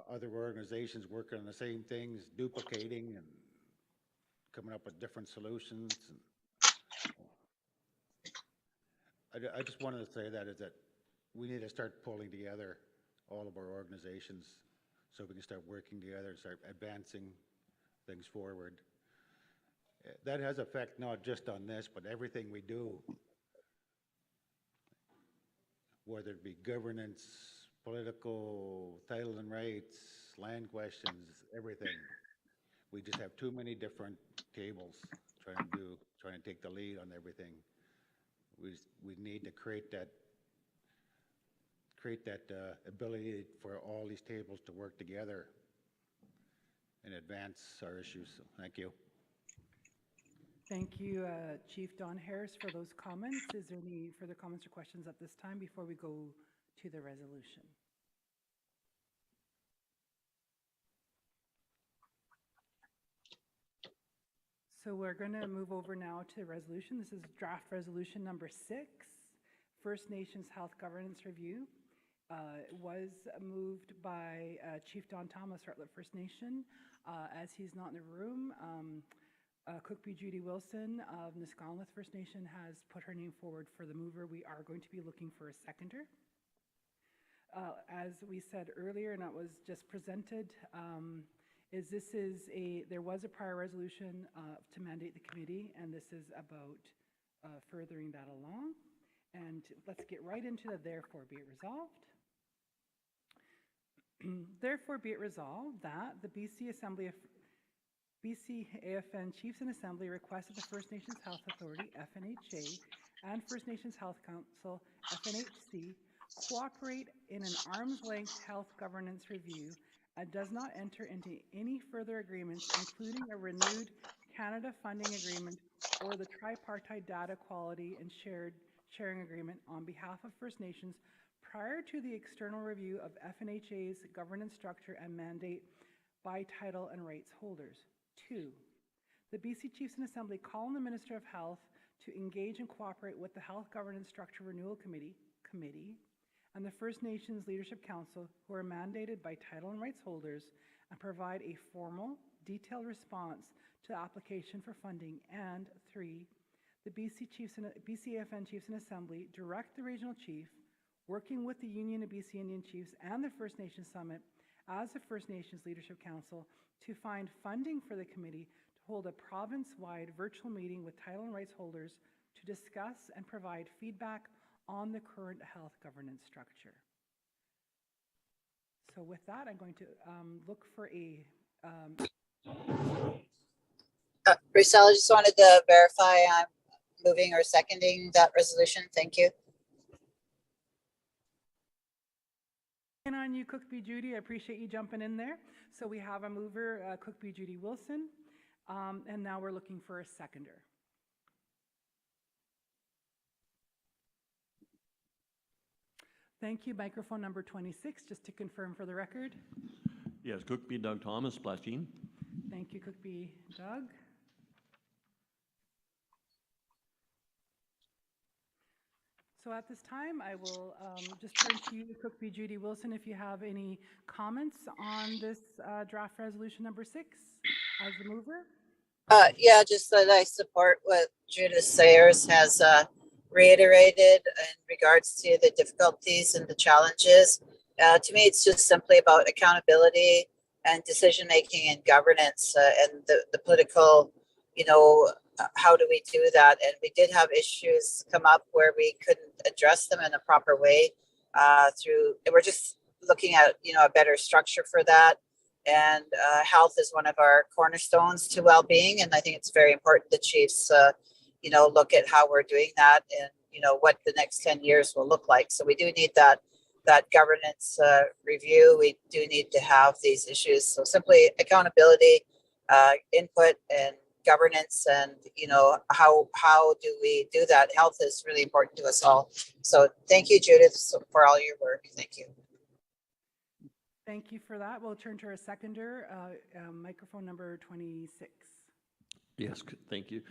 other organizations working on the same things, duplicating and coming up with different solutions. I just wanted to say that is that we need to start pulling together all of our organizations so we can start working together and start advancing things forward. That has effect not just on this, but everything we do, whether it be governance, political, title and rights, land questions, everything. We just have too many different tables trying to take the lead on everything. We need to create that ability for all these tables to work together and advance our issues. So, thank you. Thank you, Chief Don Harris, for those comments. Is there any further comments or questions at this time before we go to the resolution? So we're going to move over now to the resolution. This is draft resolution number 6, First Nations Health Governance Review. It was moved by Chief Don Thomas, Rutland First Nation. As he's not in the room, Cookby Judy Wilson of Nisgalinth First Nation has put her name forward for the mover. We are going to be looking for a seconder. As we said earlier, and it was just presented, there was a prior resolution to mandate the committee, and this is about furthering that along. And let's get right into the therefore be it resolved. Therefore be it resolved that the BCAFN Chiefs in Assembly requested the First Nations Health Authority, FNHA, and First Nations Health Council, FNHC, cooperate in an arm's length health governance review and does not enter into any further agreements, including a renewed Canada funding agreement or the tripartite data quality and sharing agreement on behalf of First Nations prior to the external review of FNHA's governance structure and mandate by title and rights holders. 2, the BC Chiefs in Assembly call on the Minister of Health to engage and cooperate with the Health Governance Structure Renewal Committee and the First Nations Leadership Council, who are mandated by title and rights holders, and provide a formal, detailed response to the application for funding. And 3, the BCAFN Chiefs in Assembly direct the Regional Chief, working with the Union of BC Indian Chiefs and the First Nations Summit as the First Nations Leadership Council, to find funding for the committee to hold a province-wide virtual meeting with title and rights holders to discuss and provide feedback on the current health governance structure. So with that, I'm going to look for a Rachel, I just wanted to verify I'm moving or seconding that resolution. Thank you. And on you, Cookby Judy, I appreciate you jumping in there. So we have a mover, Cookby Judy Wilson, and now we're looking for a seconder. Thank you. Microphone number 26, just to confirm for the record. Yes, Cookby Doug Thomas, Splasheen. Thank you, Cookby Doug. So at this time, I will just turn to you, Cookby Judy Wilson, if you have any comments on this draft resolution number 6 as the mover. Yeah, just that I support what Judith Sayers has reiterated in regards to the difficulties and the challenges. To me, it's just simply about accountability and decision-making and governance and the political, how do we do that? And we did have issues come up where we couldn't address them in a proper way we're just looking at, a better structure for that. And health is one of our cornerstones to well-being. And I think it's very important the chiefs, look at how we're doing that and, what the next 10 years will look like. So we do need that governance review. We do need to have these issues. So simply accountability, input and governance and, how do we do that? Health is really important to us all. So thank you, Judith, for all your work. Thank you. Thank you for that. We'll turn to our seconder, microphone number 26. Yes, thank you.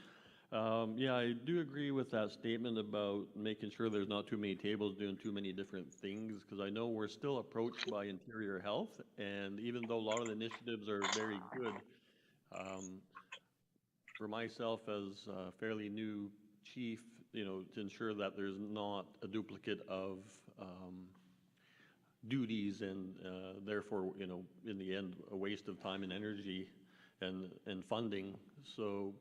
Yeah, I do agree with that statement about making sure there's not too many tables doing too many different things, because I know we're still approached by Interior Health, and even though a lot of the initiatives are very good, for myself as a fairly new chief, to ensure that there's not a duplicate of duties and therefore, in the end, a waste of time and energy and funding. So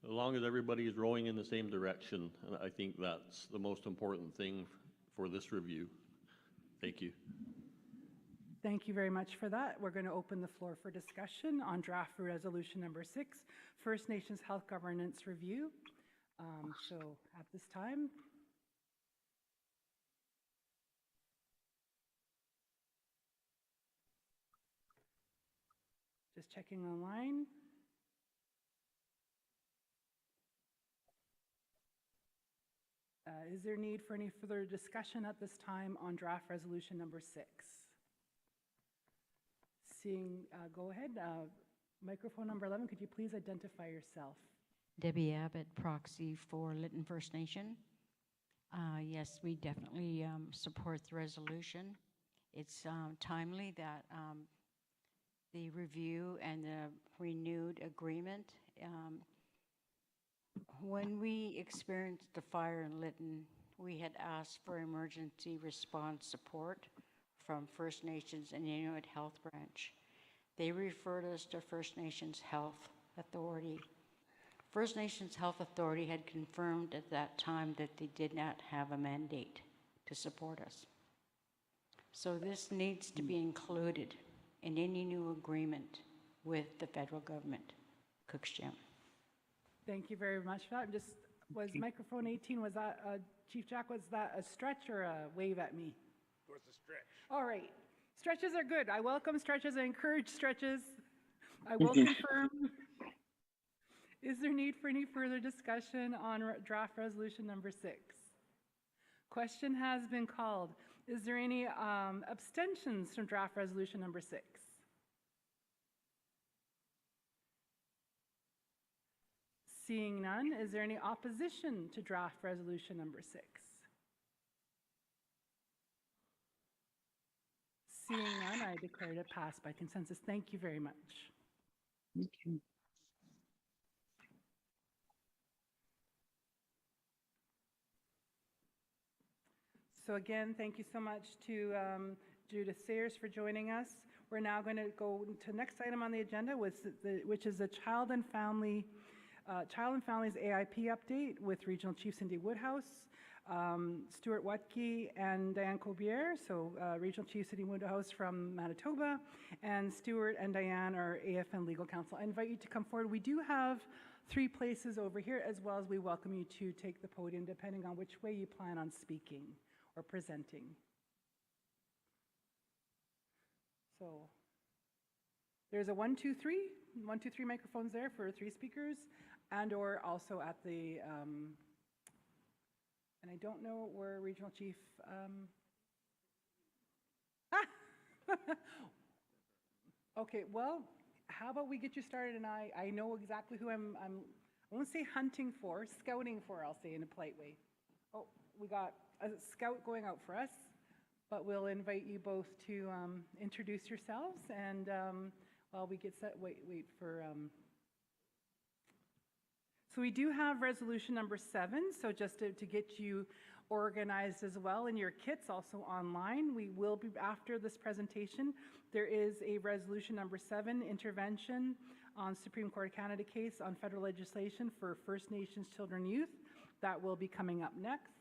as long as everybody is rowing in the same direction, I think that's the most important thing for this review. Thank you. Thank you very much for that. We're going to open the floor for discussion on draft resolution number 6, First Nations Health Governance Review. So at this time, just checking online. Is there need for any further discussion at this time on draft resolution number 6? Seeing, go ahead. Microphone number 11, could you please identify yourself? Debbie Abbott, proxy for Lytton First Nation. Yes, we definitely support the resolution. It's timely that the review and the renewed agreement. When we experienced the fire in Lytton, we had asked for emergency response support from First Nations and Inuit Health Branch. They referred us to First Nations Health Authority. First Nations Health Authority had confirmed at that time that they did not have a mandate to support us. So this needs to be included in any new agreement with the federal government. Cook's Jam. Thank you very much for that. Was microphone 18, was that, Chief Jack, was that a stretch or a wave at me? It was a stretch. All right. Stretches are good. I welcome stretches. I encourage stretches. I will confirm. Is there need for any further discussion on draft resolution number 6? Question has been called. Is there any abstentions from draft resolution number 6? Seeing none, is there any opposition to draft resolution number 6? Seeing none, I declare it passed by consensus. Thank you very much. Thank you. So again, thank you so much to Judith Sayers for joining us. We're now going to go to the next item on the agenda, which is the Child and Families AIP update with Regional Chief Cindy Woodhouse. Stuart Watke and Diane Cobier, so Regional Chief City Window House from Manitoba, and Stuart and Diane are AFN Legal Counsel. I invite you to come forward. We do have 3 places over here, as well as we welcome you to take the podium, depending on which way you plan on speaking or presenting. So there's a 1, 2, 3 microphones there for 3 speakers, and or also at the, and I don't know where Regional Chief, okay, well, how about we get you started, and I know exactly who I won't say hunting for, scouting for, I'll say in a polite way. Oh, we got a scout going out for us, but we'll invite you both to introduce yourselves, and while we get set, wait for, so we do have resolution number 7, so just to get you organized as well, and your kits also online. We will be, after this presentation, there is a resolution number 7, intervention on Supreme Court of Canada case on federal legislation for First Nations children and youth. That will be coming up next.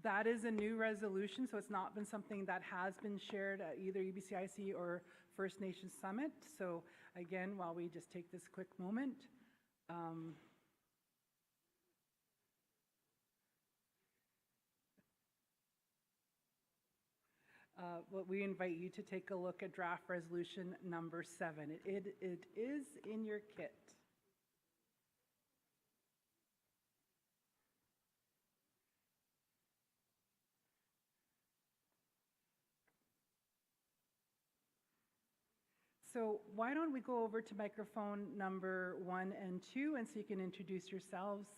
That is a new resolution, so it's not been something that has been shared at either UBCIC or First Nations Summit. So again, while we just take this quick moment, we invite you to take a look at draft resolution number 7. It is in your kit. So why don't we go over to microphone number 1 and 2, and so you can introduce yourselves,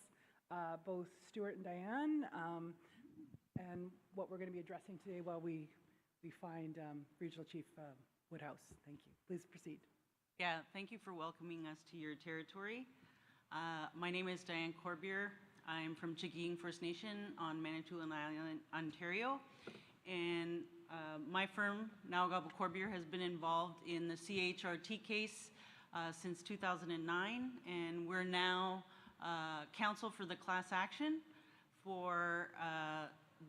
both Stuart and Diane, and what we're going to be addressing today while we find Regional Chief Woodhouse. Thank you. Please proceed. Yeah, thank you for welcoming us to your territory. My name is Diane Corbier. I'm from Chaging First Nation on Manitoulin Island, Ontario, and my firm, Naugaba Corbier, has been involved in the CHRT case since 2009, and we're now counsel for the class action for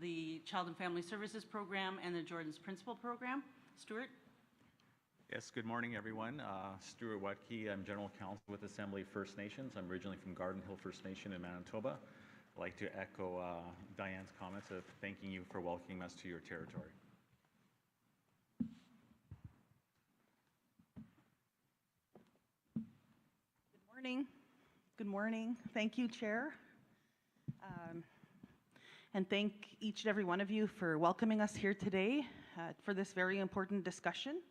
the Child and Family Services Program and the Jordan's Principal Program. Stuart? Yes, good morning, everyone. Stuart Watke, I'm General Counsel with Assembly First Nations. I'm originally from Garden Hill First Nation in Manitoba. I'd like to echo Diane's comments of thanking you for welcoming us to your territory. Good morning. Thank you, Chair. And thank each and every one of you for welcoming us here today for this very important discussion.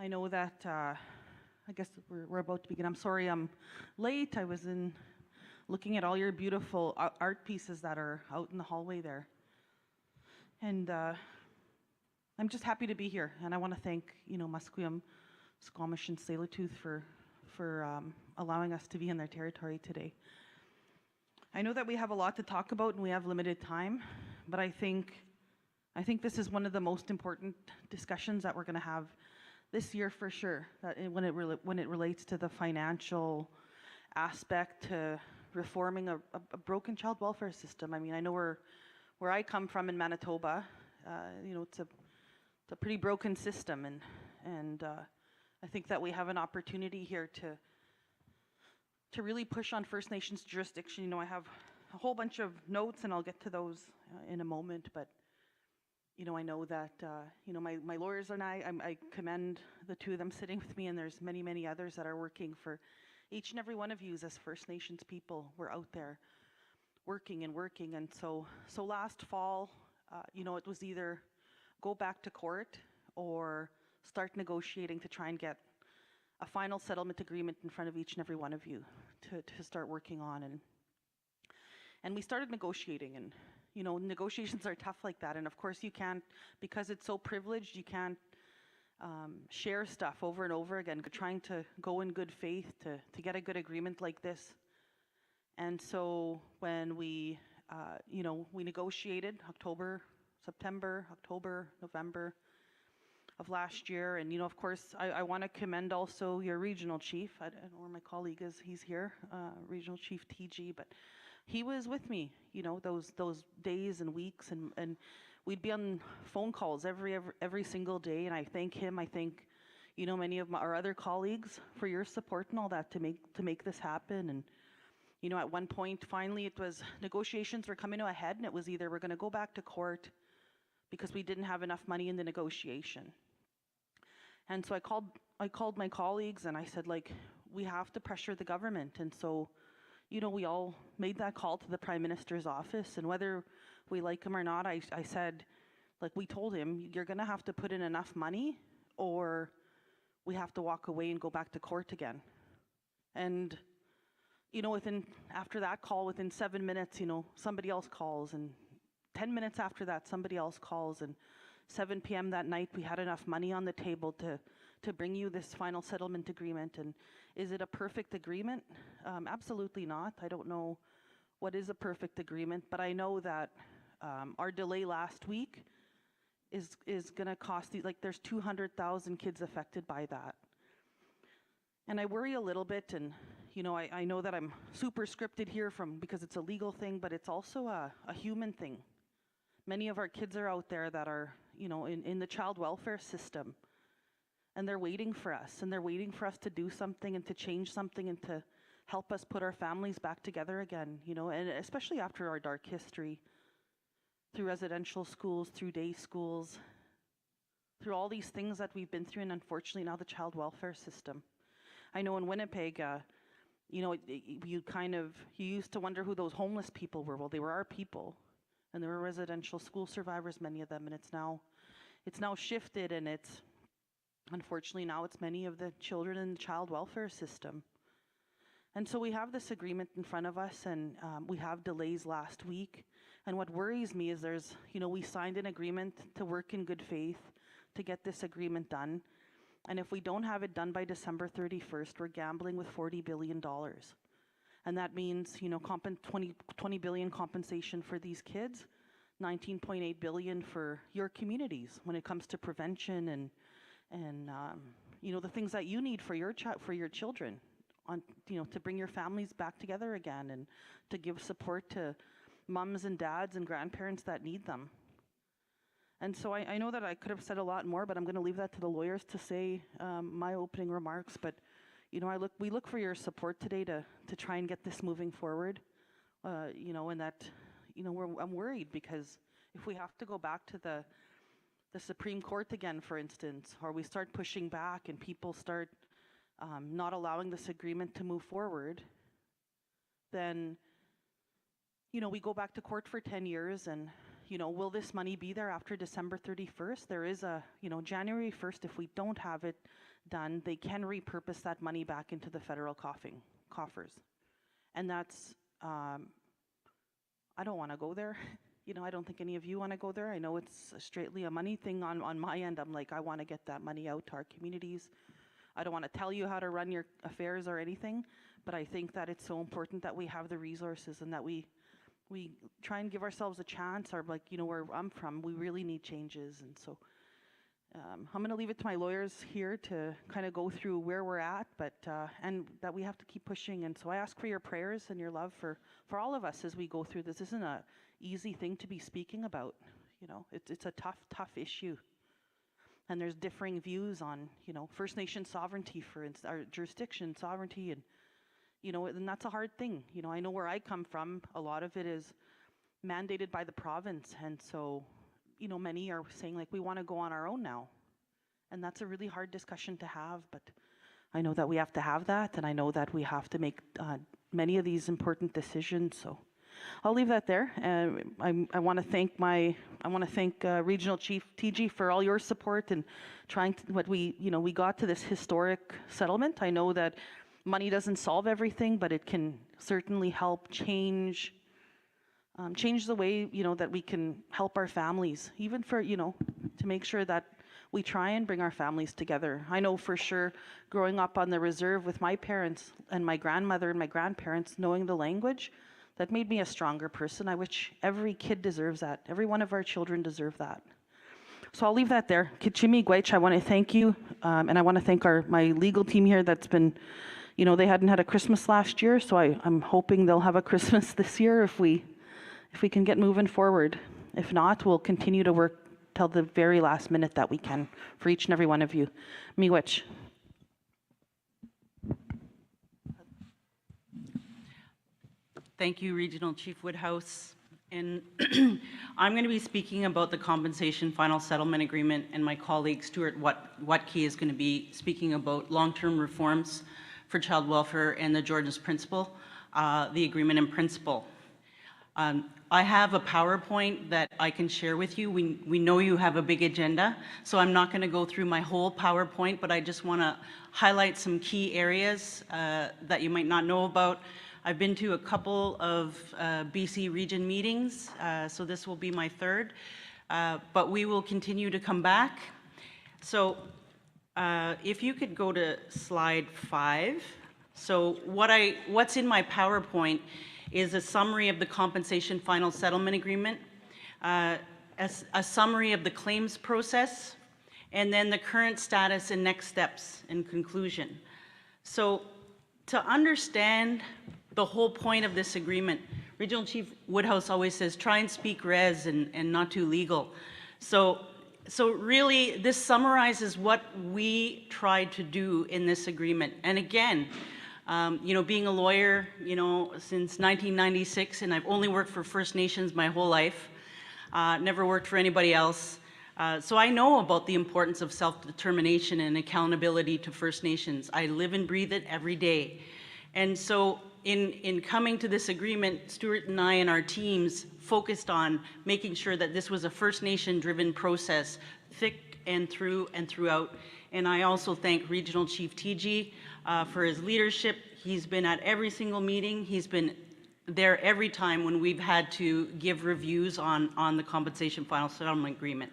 I know that, I guess we're about to begin. I'm sorry I'm late. I was looking at all your beautiful art pieces that are out in the hallway there. And I'm just happy to be here. And I want to thank, Musqueam, Squamish, and Tsleil-Waututh for allowing us to be in their territory today. I know that we have a lot to talk about and we have limited time, but I think this is one of the most important discussions that we're going to have this year for sure, that when it relates to the financial aspect to reforming a broken child welfare system. I mean, I know where I come from in Manitoba, it's a pretty broken system, and I think that we have an opportunity here to really push on First Nations jurisdiction. I have a whole bunch of notes, and I'll get to those in a moment, but I know that my lawyers and I commend the two of them sitting with me, and there's many, many others that are working for each and every one of you as First Nations people. We're out there working, and so last fall, it was either go back to court or start negotiating to try and get a final settlement agreement in front of each and every one of you to start working on. And we started negotiating, and negotiations are tough like that. And of course you can't, because it's so privileged, you can't share stuff over and over again, trying to go in good faith to get a good agreement like this. And so when we negotiated September, October, November, last year. And, of course, I want to commend also your regional chief. I don't know where my colleague is. He's here, Regional Chief TG, but he was with me, those days and weeks, and we'd be on phone calls every single day. And I thank him. I thank, many of our other colleagues for your support and all that to make this happen. And, at one point, finally, it was negotiations were coming to a head, and it was either we're going to go back to court because we didn't have enough money in the negotiation. And so I called my colleagues and I said, we have to pressure the government. And so, we all made that call to the Prime Minister's office, and whether we like him or not, I said, we told him, you're going to have to put in enough money or we have to walk away and go back to court again. And, after that call, within 7 minutes, somebody else calls, and 10 minutes after that, somebody else calls, and 7 p.m. that night, we had enough money on the table to bring you this final settlement agreement. And is it a perfect agreement? Absolutely not. I don't know what is a perfect agreement, but I know that our delay last week is going to cost you, there's 200,000 kids affected by that. And I worry a little bit, and I know that I'm super scripted here because it's a legal thing, but it's also a human thing. Many of our kids are out there that are, in the child welfare system, and they're waiting for us, and they're waiting for us to do something and to change something and to help us put our families back together again, and especially after our dark history, through residential schools, through day schools, through all these things that we've been through, and unfortunately now the child welfare system. I know in Winnipeg, you used to wonder who those homeless people were. Well, they were our people. And there were residential school survivors, many of them, and it's now shifted, and unfortunately now it's many of the children in the child welfare system. And so we have this agreement in front of us, and we have delays last week. And what worries me is we signed an agreement to work in good faith to get this agreement done. And if we don't have it done by December 31st, we're gambling with $40 billion. And that means, 20 billion compensation for these kids, 19.8 billion for your communities when it comes to prevention and the things that you need for your children, to bring your families back together again and to give support to mums and dads and grandparents that need them. And so I know that I could have said a lot more, but I'm going to leave that to the lawyers to say my opening remarks. But we look for your support today to try and get this moving forward. And that, I'm worried because if we have to go back to the Supreme Court again, for instance, or we start pushing back and people start not allowing this agreement to move forward, then, we go back to court for 10 years and, will this money be there after December 31st? There is January 1st, if we don't have it done, they can repurpose that money back into the federal coffers. And that's, I don't want to go there. I don't think any of you want to go there. I know it's straightly a money thing on my end. I'm I want to get that money out to our communities. I don't want to tell you how to run your affairs or anything, but I think that it's so important that we have the resources and that we try and give ourselves a chance, or where I'm from, we really need changes. And so I'm going to leave it to my lawyers here to kind of go through where we're at, but and that we have to keep pushing. And so I ask for your prayers and your love for all of us as we go through this. This isn't an easy thing to be speaking about. It's a tough issue. And there's differing views on, First Nation sovereignty, for instance, our jurisdiction sovereignty, and and that's a hard thing. I know where I come from, a lot of it is mandated by the province. And so, many are saying we want to go on our own now. And that's a really hard discussion to have, but I know that we have to have that. And I know that we have to make many of these important decisions. So I'll leave that there. I want to thank Regional Chief TG for all your support and trying to, we got to this historic settlement. I know that money doesn't solve everything, but it can certainly help change the way, that we can help our families, even for, to make sure that we try and bring our families together. I know for sure, growing up on the reserve with my parents and my grandmother and my grandparents, knowing the language, that made me a stronger person. I wish every kid deserves that. Every one of our children deserve that. So I'll leave that there. Kichimi Gwaich, I want to thank you, and I want to thank my legal team here that's been, they hadn't had a Christmas last year, so I'm hoping they'll have a Christmas this year if we can get moving forward. If not, we'll continue to work till the very last minute that we can for each and every one of you. Miigwech. Thank you, Regional Chief Woodhouse. And I'm going to be speaking about the compensation final settlement agreement, and my colleague Stuart Watke is going to be speaking about long-term reforms for child welfare and the Jordan's Principle, the agreement in principle. I have a PowerPoint that I can share with you. We know you have a big agenda, so I'm not going to go through my whole PowerPoint, but I just want to highlight some key areas that you might not know about. I've been to a couple of BC region meetings, so this will be my third, but we will continue to come back. So if you could go to slide 5. So what's in my PowerPoint is a summary of the compensation final settlement agreement, a summary of the claims process, and then the current status and next steps in conclusion. So to understand the whole point of this agreement, Regional Chief Woodhouse always says, try and speak res and not too legal. So really, this summarizes what we tried to do in this agreement. And again, being a lawyer, since 1996, and I've only worked for First Nations my whole life, never worked for anybody else. So I know about the importance of self-determination and accountability to First Nations. I live and breathe it every day. And so in coming to this agreement, Stuart and I and our teams focused on making sure that this was a First Nation-driven process, thick and through and throughout. And I also thank Regional Chief TG for his leadership. He's been at every single meeting. He's been there every time when we've had to give reviews on the compensation final settlement agreement.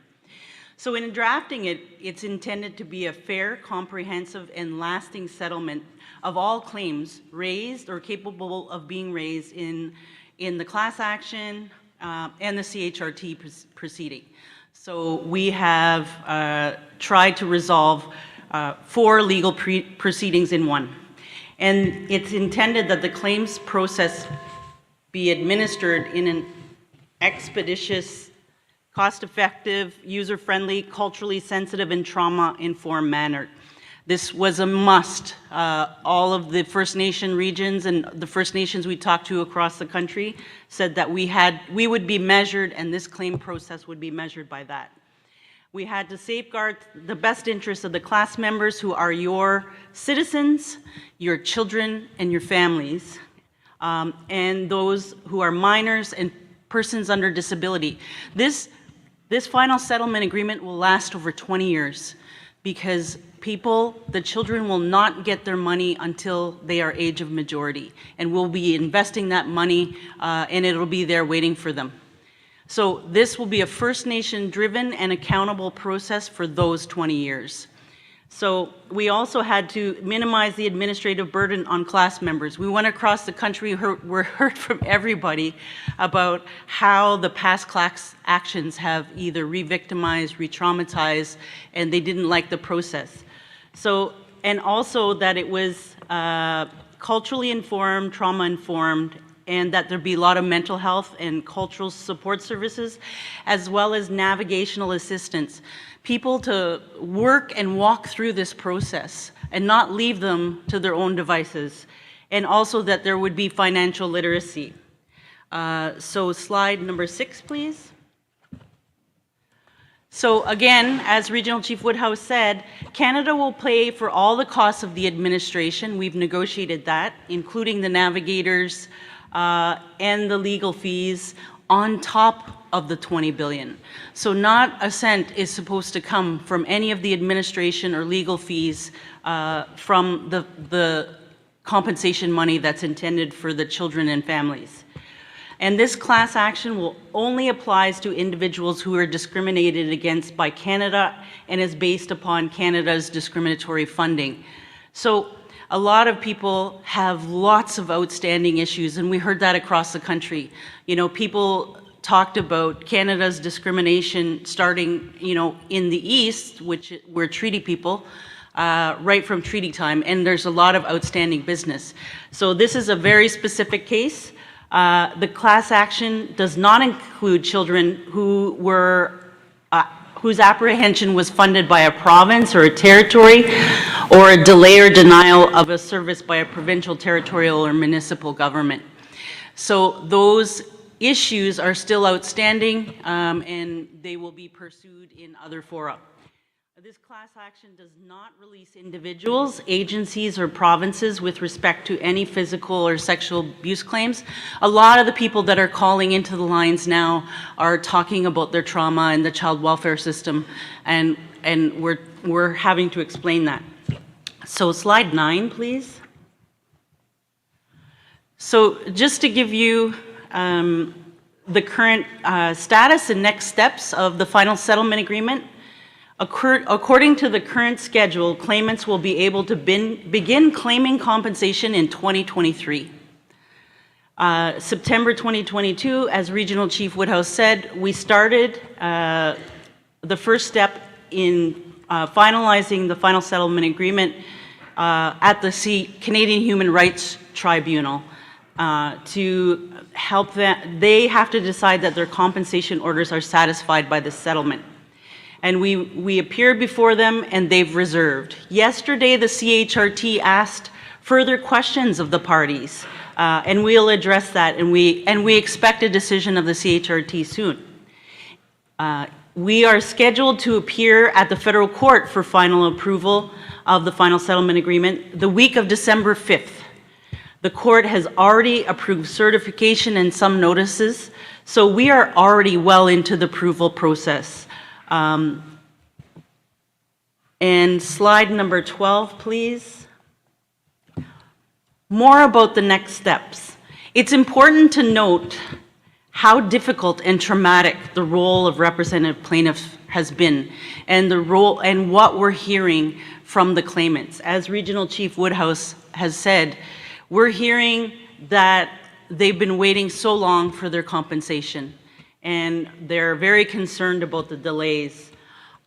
So in drafting it, it's intended to be a fair, comprehensive, and lasting settlement of all claims raised or capable of being raised in the class action and the CHRT proceeding. So we have tried to resolve 4 legal proceedings in one. And it's intended that the claims process be administered in an expeditious, cost-effective, user-friendly, culturally sensitive, and trauma-informed manner. This was a must. All of the First Nation regions and the First Nations we talked to across the country said that we would be measured, and this claim process would be measured by that. We had to safeguard the best interests of the class members who are your citizens, your children, and your families, and those who are minors and persons under disability. This final settlement agreement will last over 20 years because the children will not get their money until they are age of majority, and we'll be investing that money and it'll be there waiting for them. So this will be a First Nation driven and accountable process for those 20 years. So we also had to minimize the administrative burden on class members. We went across the country, we heard from everybody about how the past class actions have either re-victimized, re-traumatized, and they didn't like the process. So, and also that it was culturally informed, trauma informed, and that there be a lot of mental health and cultural support services, as well as navigational assistance. People to work and walk through this process and not leave them to their own devices. And also that there would be financial literacy. So slide number 6, please. So again, as Regional Chief Woodhouse said, Canada will pay for all the costs of the administration. We've negotiated that, including the navigators and the legal fees on top of the 20 billion. So not a cent is supposed to come from any of the administration or legal fees from the compensation money that's intended for the children and families. And this class action will only applies to individuals who are discriminated against by Canada and is based upon Canada's discriminatory funding. So a lot of people have lots of outstanding issues, and we heard that across the country. You know, people talked about Canada's discrimination starting, in the East, which we're treaty people, right from treaty time, and there's a lot of outstanding business. So this is a very specific case. The class action does not include children who were whose apprehension was funded by a province or a territory, or a delay or denial of a service by a provincial, territorial, or municipal government. So those issues are still outstanding, and they will be pursued in other fora. This class action does not release individuals, agencies, or provinces with respect to any physical or sexual abuse claims. A lot of the people that are calling into the lines now are talking about their trauma and the child welfare system, and we're having to explain that. So slide 9, please. So just to give you the current status and next steps of the final settlement agreement, according to the current schedule, claimants will be able to begin claiming compensation in 2023. September 2022, as Regional Chief Woodhouse said, we started the first step in finalizing the final settlement agreement at the Canadian Human Rights Tribunal to help them. They have to decide that their compensation orders are satisfied by the settlement. And we appeared before them, and they've reserved. Yesterday, the CHRT asked further questions of the parties, and we'll address that, and we expect a decision of the CHRT soon. We are scheduled to appear at the federal court for final approval of the final settlement agreement the week of December 5th. The court has already approved certification and some notices, so we are already well into the approval process. And slide number 12, please. More about the next steps. It's important to note how difficult and traumatic the role of representative plaintiff has been, and the role and what we're hearing from the claimants. As Regional Chief Woodhouse has said, we're hearing that they've been waiting so long for their compensation, and they're very concerned about the delays.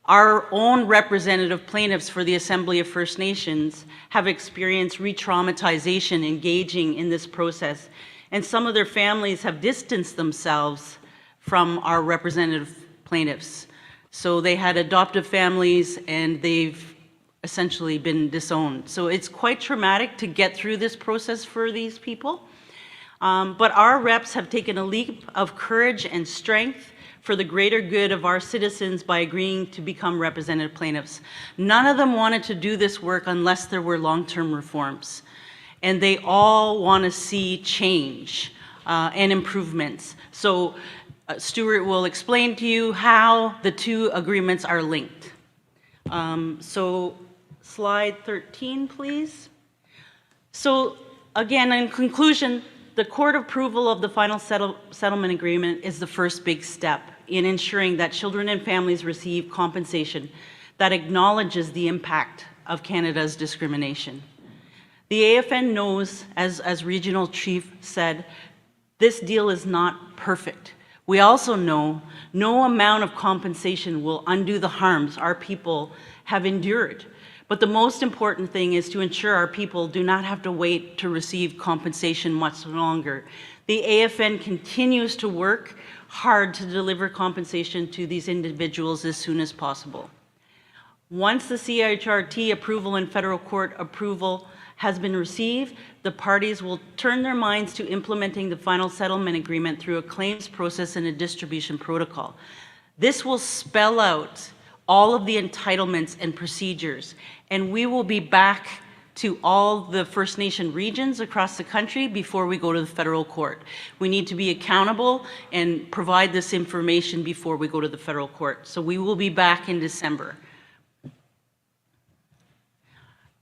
Our own representative plaintiffs for the Assembly of First Nations have experienced re-traumatization engaging in this process, and some of their families have distanced themselves from our representative plaintiffs. So they had adoptive families, and they've essentially been disowned. So it's quite traumatic to get through this process for these people. But our reps have taken a leap of courage and strength for the greater good of our citizens by agreeing to become representative plaintiffs. None of them wanted to do this work unless there were long-term reforms. And they all want to see change and improvements. So Stuart will explain to you how the two agreements are linked. So slide 13, please. So again, in conclusion, the court approval of the final settlement agreement is the first big step in ensuring that children and families receive compensation that acknowledges the impact of Canada's discrimination. The AFN knows, as Regional Chief said, this deal is not perfect. We also know no amount of compensation will undo the harms our people have endured. But the most important thing is to ensure our people do not have to wait to receive compensation much longer. The AFN continues to work hard to deliver compensation to these individuals as soon as possible. Once the CHRT approval and federal court approval has been received, the parties will turn their minds to implementing the final settlement agreement through a claims process and a distribution protocol. This will spell out all of the entitlements and procedures, and we will be back to all the First Nation regions across the country before we go to the federal court. We need to be accountable and provide this information before we go to the federal court. So we will be back in December.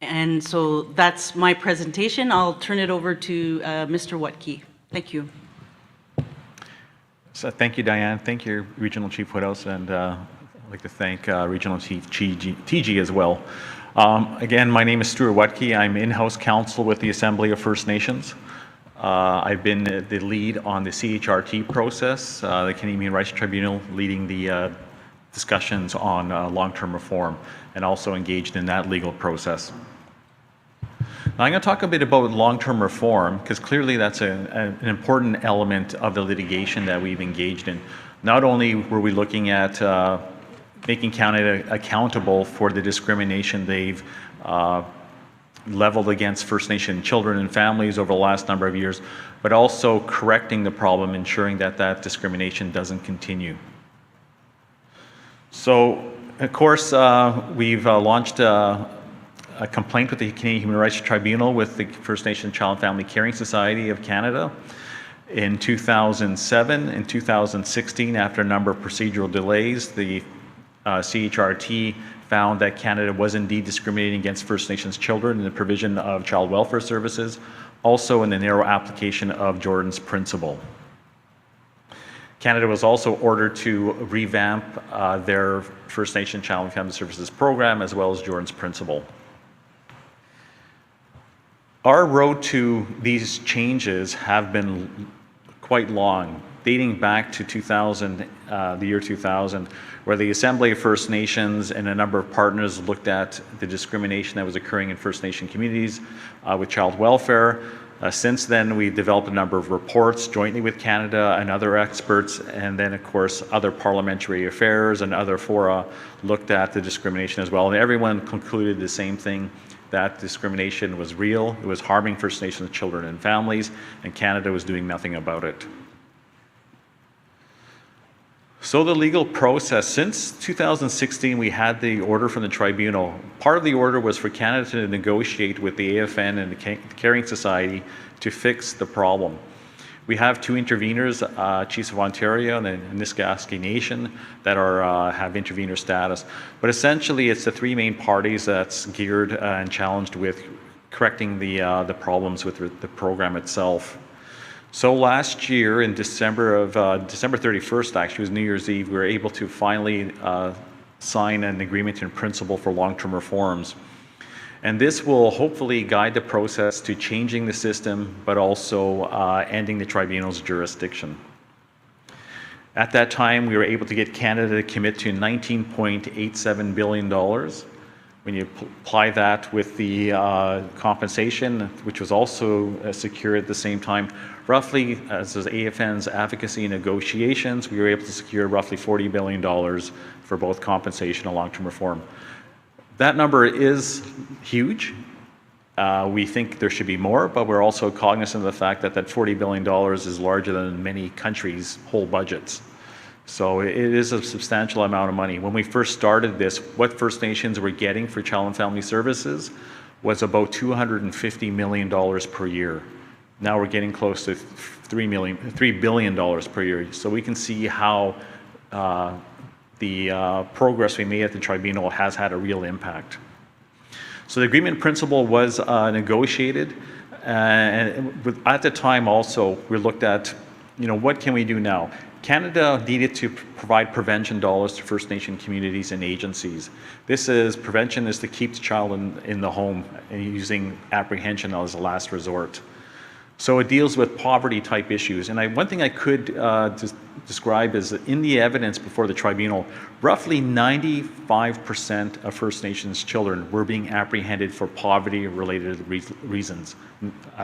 And so that's my presentation. I'll turn it over to Mr. Watke. Thank you. So thank you, Diane. Thank you, Regional Chief Woodhouse, and I'd like to thank Regional Chief TG as well. Again, my name is Stuart Watke. I'm in-house counsel with the Assembly of First Nations. I've been the lead on the CHRT process, the Canadian Human Rights Tribunal, leading the discussions on long-term reform, and also engaged in that legal process. Now I'm going to talk a bit about long-term reform, because clearly that's an important element of the litigation that we've engaged in. Not only were we looking at making Canada accountable for the discrimination they've leveled against First Nation children and families over the last number of years, but also correcting the problem, ensuring that that discrimination doesn't continue. So, of course, we've launched a complaint with the Canadian Human Rights Tribunal with the First Nation Child and Family Caring Society of Canada in 2007. In 2016, after a number of procedural delays, the CHRT found that Canada was indeed discriminating against First Nations children in the provision of child welfare services, also in the narrow application of Jordan's Principle. Canada was also ordered to revamp their First Nation Child and Family Services program, as well as Jordan's Principle. Our road to these changes have been quite long, dating back to 2000, the year 2000, where the Assembly of First Nations and a number of partners looked at the discrimination that was occurring in First Nation communities with child welfare. Since then, we've developed a number of reports jointly with Canada and other experts, and then, of course, other parliamentary affairs and other fora looked at the discrimination as well. And everyone concluded the same thing, that discrimination was real, it was harming First Nations children and families, and Canada was doing nothing about it. So the legal process, since 2016, we had the order from the tribunal. Part of the order was for Canada to negotiate with the AFN and the Caring Society to fix the problem. We have two interveners, Chiefs of Ontario and the Niskaski Nation, that are have intervener status. But essentially, it's the three main parties that's geared and challenged with correcting the problems with the program itself. So last year, in December 31st, actually, was New Year's Eve, we were able to finally sign an agreement in principle for long-term reforms. And this will hopefully guide the process to changing the system, but also ending the tribunal's jurisdiction. At that time, we were able to get Canada to commit to $19.87 billion. When you apply that with the compensation, which was also secured at the same time, roughly, as was AFN's advocacy negotiations, we were able to secure roughly $40 billion for both compensation and long-term reform. That number is huge. We think there should be more, but we're also cognizant of the fact that that $40 billion is larger than many countries' whole budgets. So it is a substantial amount of money. When we first started this, what First Nations were getting for child and family services was about $250 million per year. Now we're getting close to $3 billion per year. So we can see how the progress we made at the tribunal has had a real impact. So the agreement in principle was negotiated, and at the time also we looked at, what can we do now? Canada needed to provide prevention dollars to First Nation communities and agencies. Prevention is to keep the child in the home and using apprehension as a last resort. So it deals with poverty type issues. And one thing I could describe is that in the evidence before the tribunal, roughly 95% of First Nations children were being apprehended for poverty-related reasons,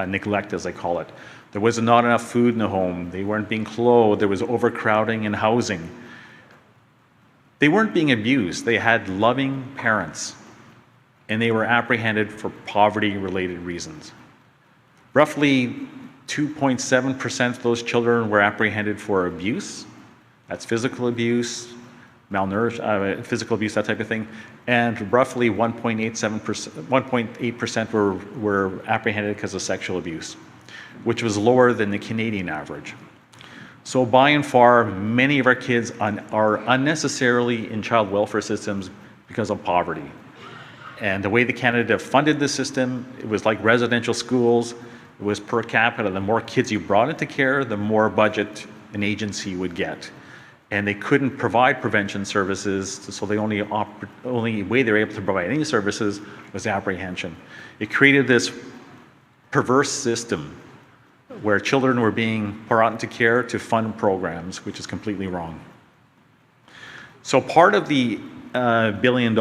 neglect as I call it. There was not enough food in the home, they weren't being clothed, there was overcrowding in housing. They weren't being abused, they had loving parents, and they were apprehended for poverty-related reasons. Roughly 2.7% of those children were apprehended for abuse. That's physical abuse, physical abuse, that type of thing. And roughly 1.8% were apprehended because of sexual abuse, which was lower than the Canadian average. So by and far, many of our kids are unnecessarily in child welfare systems because of poverty. And the way that Canada funded the system, it was like residential schools. It was per capita. The more kids you brought into care, the more budget an agency would get. And they couldn't provide prevention services, so the only way they were able to provide any services was apprehension. It created this perverse system where children were being brought into care to fund programs, which is completely wrong. So part of the $1 billion,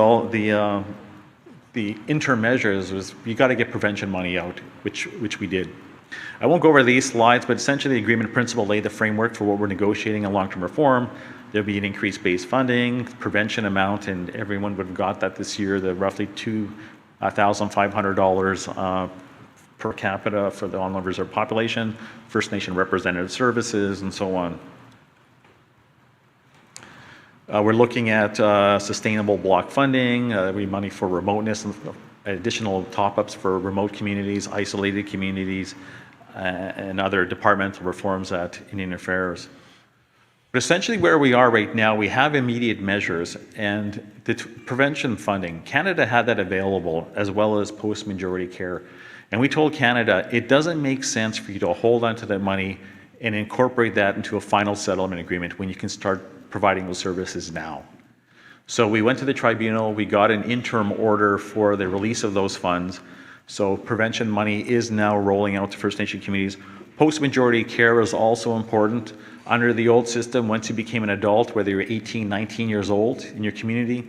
the interim measures was you got to get prevention money out, which we did. I won't go over these slides, but essentially the agreement principle laid the framework for what we're negotiating in long-term reform. There'll be an increased base funding, prevention amount, and everyone would have got that this year, the roughly $2,500 per capita for the on-land reserve population, First Nation representative services, and so on. We're looking at sustainable block funding, money for remoteness, and additional top-ups for remote communities, isolated communities, and other departmental reforms at Indian Affairs. But essentially where we are right now, we have immediate measures and the prevention funding. Canada had that available as well as post-majority care. And we told Canada, it doesn't make sense for you to hold on to that money and incorporate that into a final settlement agreement when you can start providing those services now. So we went to the tribunal, we got an interim order for the release of those funds. So prevention money is now rolling out to First Nation communities. Post-majority care is also important. Under the old system, once you became an adult, whether you're 18, 19 years old in your community,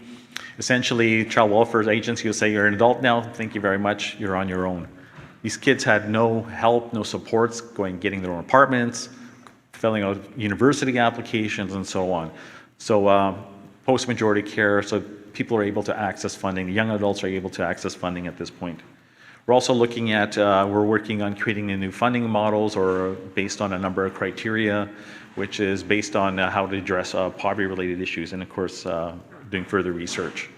essentially child welfare agency will say, you're an adult now, thank you very much, you're on your own. These kids had no help, no supports, getting their own apartments, filling out university applications, and so on. So post-majority care, so people are able to access funding, young adults are able to access funding at this point. We're also looking at, we're working on creating the new funding models or based on a number of criteria, which is based on how to address poverty-related issues and, of course, doing further research.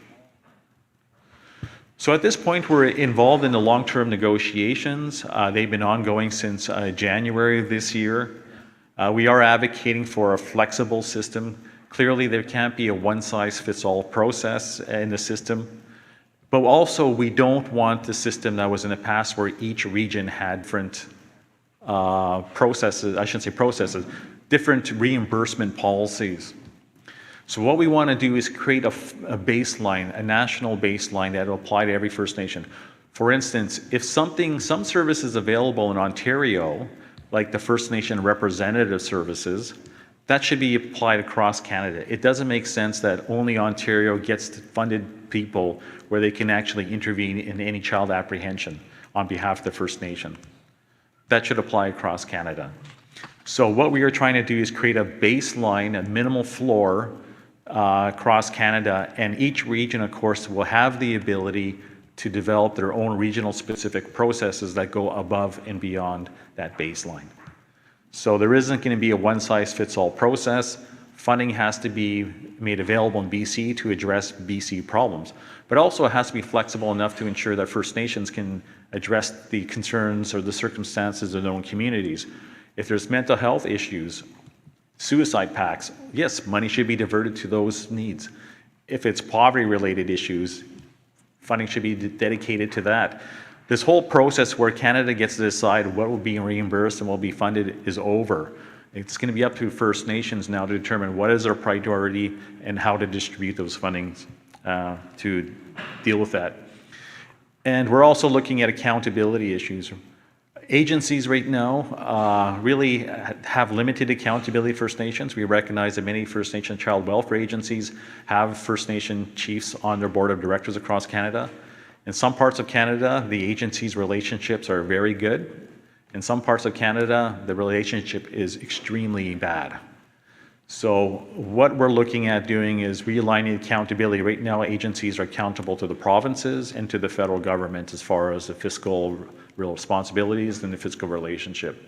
So at this point, we're involved in the long-term negotiations. They've been ongoing since January of this year. We are advocating for a flexible system. Clearly, there can't be a one-size-fits-all process in the system. But also, we don't want the system that was in the past where each region had different processes, I shouldn't say processes, different reimbursement policies. So what we want to do is create a baseline, a national baseline that will apply to every First Nation. For instance, if some services available in Ontario, like the First Nation representative services, that should be applied across Canada. It doesn't make sense that only Ontario gets funded people where they can actually intervene in any child apprehension on behalf of the First Nation. That should apply across Canada. So what we are trying to do is create a baseline, a minimal floor across Canada, and each region, of course, will have the ability to develop their own regional specific processes that go above and beyond that baseline. So there isn't going to be a one-size-fits-all process. Funding has to be made available in BC to address BC problems, but also it has to be flexible enough to ensure that First Nations can address the concerns or the circumstances of their own communities. If there's mental health issues, suicide pacts, yes, money should be diverted to those needs. If it's poverty-related issues, funding should be dedicated to that. This whole process where Canada gets to decide what will be reimbursed and what will be funded is over. It's going to be up to First Nations now to determine what is their priority and how to distribute those fundings to deal with that. And we're also looking at accountability issues. Agencies right now really have limited accountability for First Nations. We recognize that many First Nation child welfare agencies have First Nation chiefs on their board of directors across Canada. In some parts of Canada, the agencies' relationships are very good. In some parts of Canada, the relationship is extremely bad. So what we're looking at doing is realigning accountability. Right now, agencies are accountable to the provinces and to the federal government as far as the fiscal real responsibilities and the fiscal relationship.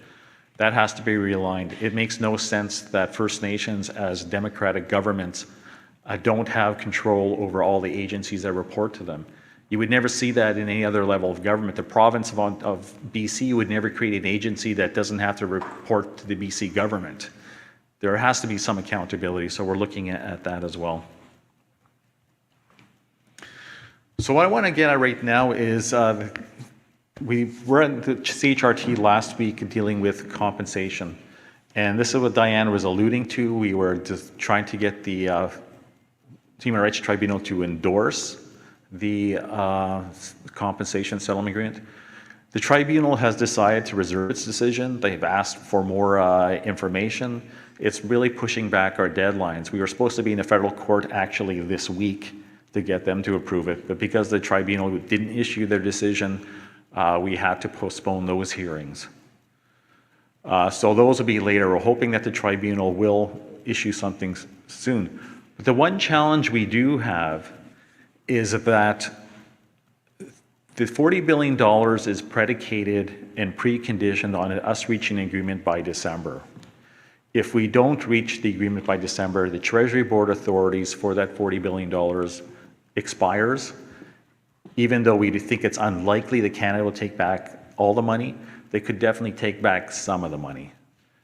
That has to be realigned. It makes no sense that First Nations as democratic governments don't have control over all the agencies that report to them. You would never see that in any other level of government. The province of BC would never create an agency that doesn't have to report to the BC government. There has to be some accountability, so we're looking at that as well. So what I want to get at right now is we were at the CHRT last week dealing with compensation. And this is what Diane was alluding to. We were just trying to get the Human Rights Tribunal to endorse the compensation settlement agreement. The tribunal has decided to reserve its decision. They've asked for more information. It's really pushing back our deadlines. We were supposed to be in a federal court actually this week to get them to approve it, but because the tribunal didn't issue their decision, we had to postpone those hearings. So those will be later. We're hoping that the tribunal will issue something soon. But the one challenge we do have is that the $40 billion is predicated and preconditioned on us reaching an agreement by December. If we don't reach the agreement by December, the Treasury Board authorities for that $40 billion expires. Even though we think it's unlikely that Canada will take back all the money, they could definitely take back some of the money.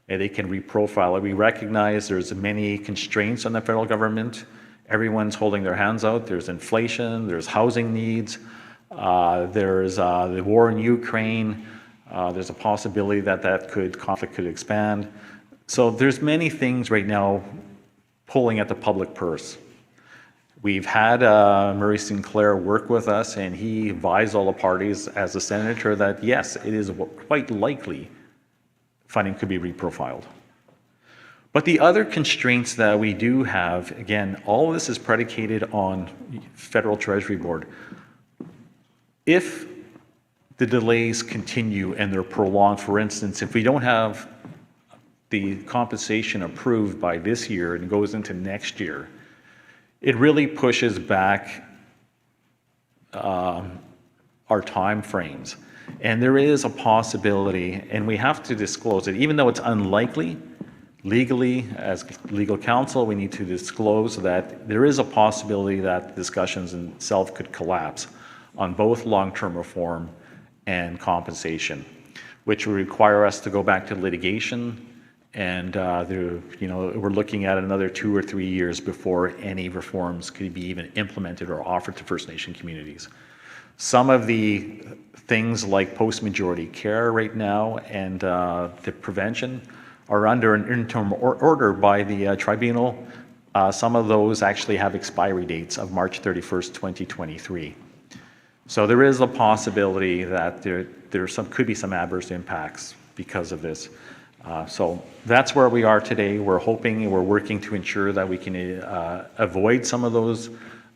And they can reprofile it. We recognize there's many constraints on the federal government. Everyone's holding their hands out. There's inflation, there's housing needs, there's the war in Ukraine. There's a possibility that conflict could expand. So there's many things right now pulling at the public purse. We've had Murray Sinclair work with us, and he advised all the parties as a senator that yes, it is quite likely funding could be reprofiled. But the other constraints that we do have, again, all of this is predicated on Federal Treasury Board. If the delays continue and they're prolonged, for instance, if we don't have the compensation approved by this year and goes into next year, it really pushes back our time frames. And there is a possibility, and we have to disclose it, even though it's unlikely, legally, as legal counsel, we need to disclose that there is a possibility that discussions in itself could collapse on both long-term reform and compensation, which would require us to go back to litigation. And we're looking at another 2 or 3 years before any reforms could be even implemented or offered to First Nation communities. Some of the things like post-majority care right now and the prevention are under an interim order by the tribunal. Some of those actually have expiry dates of March 31st, 2023. So there is a possibility that there could be some adverse impacts because of this. So that's where we are today. We're hoping, we're working to ensure that we can avoid some of those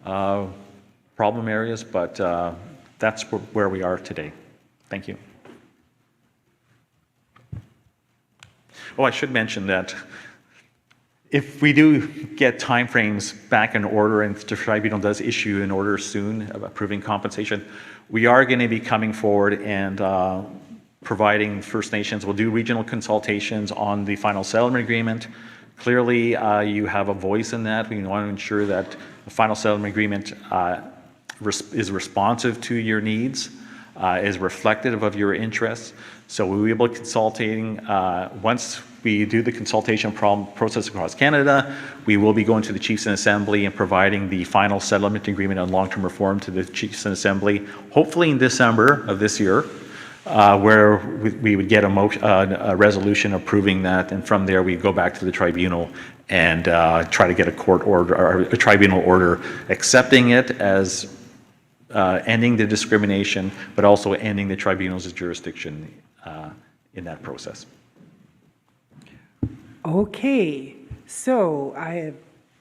problem areas, but that's where we are today. Thank you. Oh, I should mention that if we do get timeframes back in order and the tribunal does issue an order soon of approving compensation, we are going to be coming forward and providing First Nations. We'll do regional consultations on the final settlement agreement. Clearly, you have a voice in that. We want to ensure that the final settlement agreement is responsive to your needs, is reflective of your interests. So we will be consulting. Once we do the consultation process across Canada, we will be going to the Chiefs and Assembly and providing the final settlement agreement on long-term reform to the Chiefs and Assembly, hopefully in December of this year, where we would get a resolution approving that, and from there we go back to the tribunal and try to get a court order or a tribunal order accepting it as ending the discrimination, but also ending the tribunal's jurisdiction in that process. Okay, so I have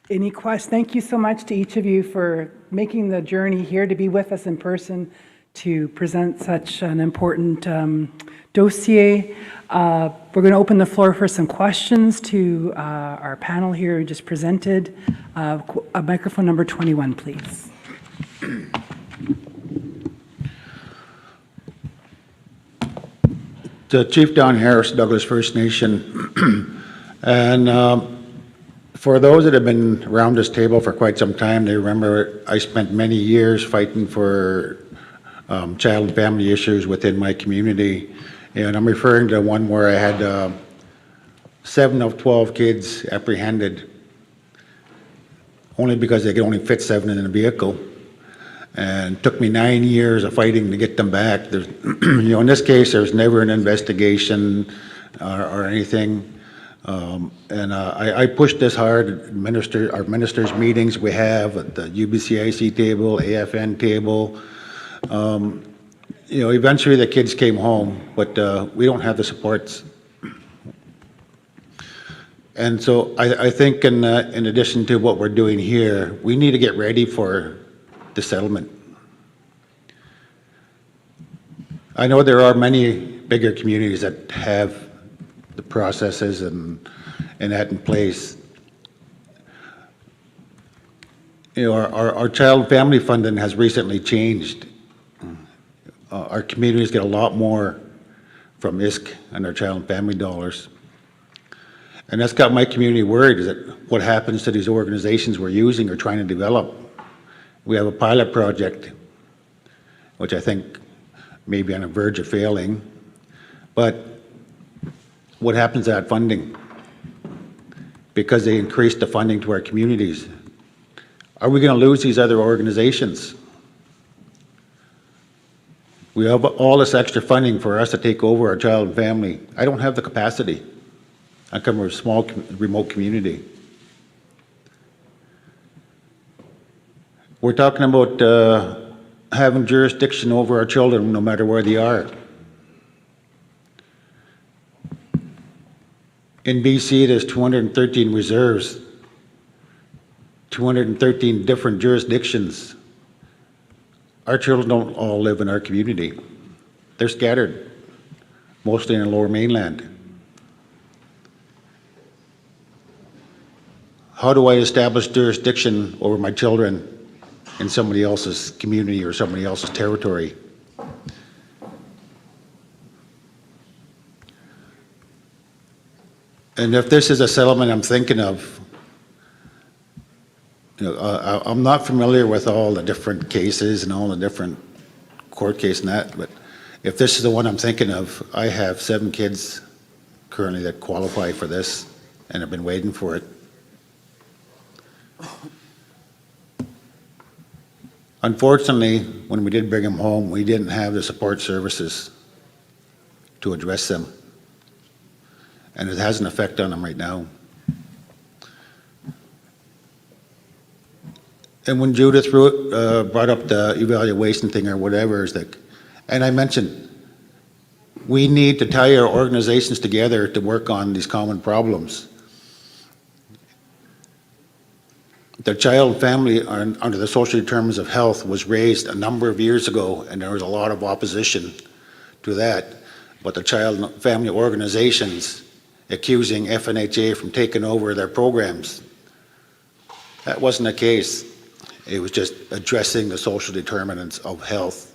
any questions? Thank you so much to each of you for making the journey here to be with us in person to present such an important dossier. We're going to open the floor for some questions to our panel here who just presented. Microphone number 21, please. Chief Don Harris, Douglas First Nation. And for those that have been around this table for quite some time, they remember I spent many years fighting for child and family issues within my community. And I'm referring to one where I had 7 of 12 kids apprehended only because they could only fit 7 in a vehicle. And it took me 9 years of fighting to get them back. There's, in this case, there's never an investigation or anything. And I pushed this hard. Our ministers' meetings we have at the UBCIC table, AFN table, you know, eventually the kids came home, but we don't have the supports. And so I think in addition to what we're doing here, we need to get ready for the settlement. I know there are many bigger communities that have the processes and that in place. You know, our child and family funding has recently changed. Our communities get a lot more from ISK and our child and family dollars. And that's got my community worried, is that what happens to these organizations we're using or trying to develop. We have a pilot project, which I think may be on the verge of failing, but what happens to that funding? Because they increased the funding to our communities. Are we going to lose these other organizations? We have all this extra funding for us to take over our child and family. I don't have the capacity. I come from a small, remote community. We're talking about having jurisdiction over our children no matter where they are. In BC, there's 213 reserves, 213 different jurisdictions. Our children don't all live in our community. They're scattered, mostly in the Lower Mainland. How do I establish jurisdiction over my children in somebody else's community or somebody else's territory? And if this is a settlement I'm thinking of, you know, I'm not familiar with all the different cases and all the different court cases and that, but if this is the one I'm thinking of, I have 7 kids currently that qualify for this and have been waiting for it. Unfortunately, when we did bring them home, we didn't have the support services to address them. And it has an effect on them right now. And when Judith brought up the evaluation thing or whatever, is that, and I mentioned, we need to tie our organizations together to work on these common problems. The child and family under the social determinants of health was raised a number of years ago, and there was a lot of opposition to that. But the child and family organizations accusing FNHA from taking over their programs, that wasn't the case. It was just addressing the social determinants of health.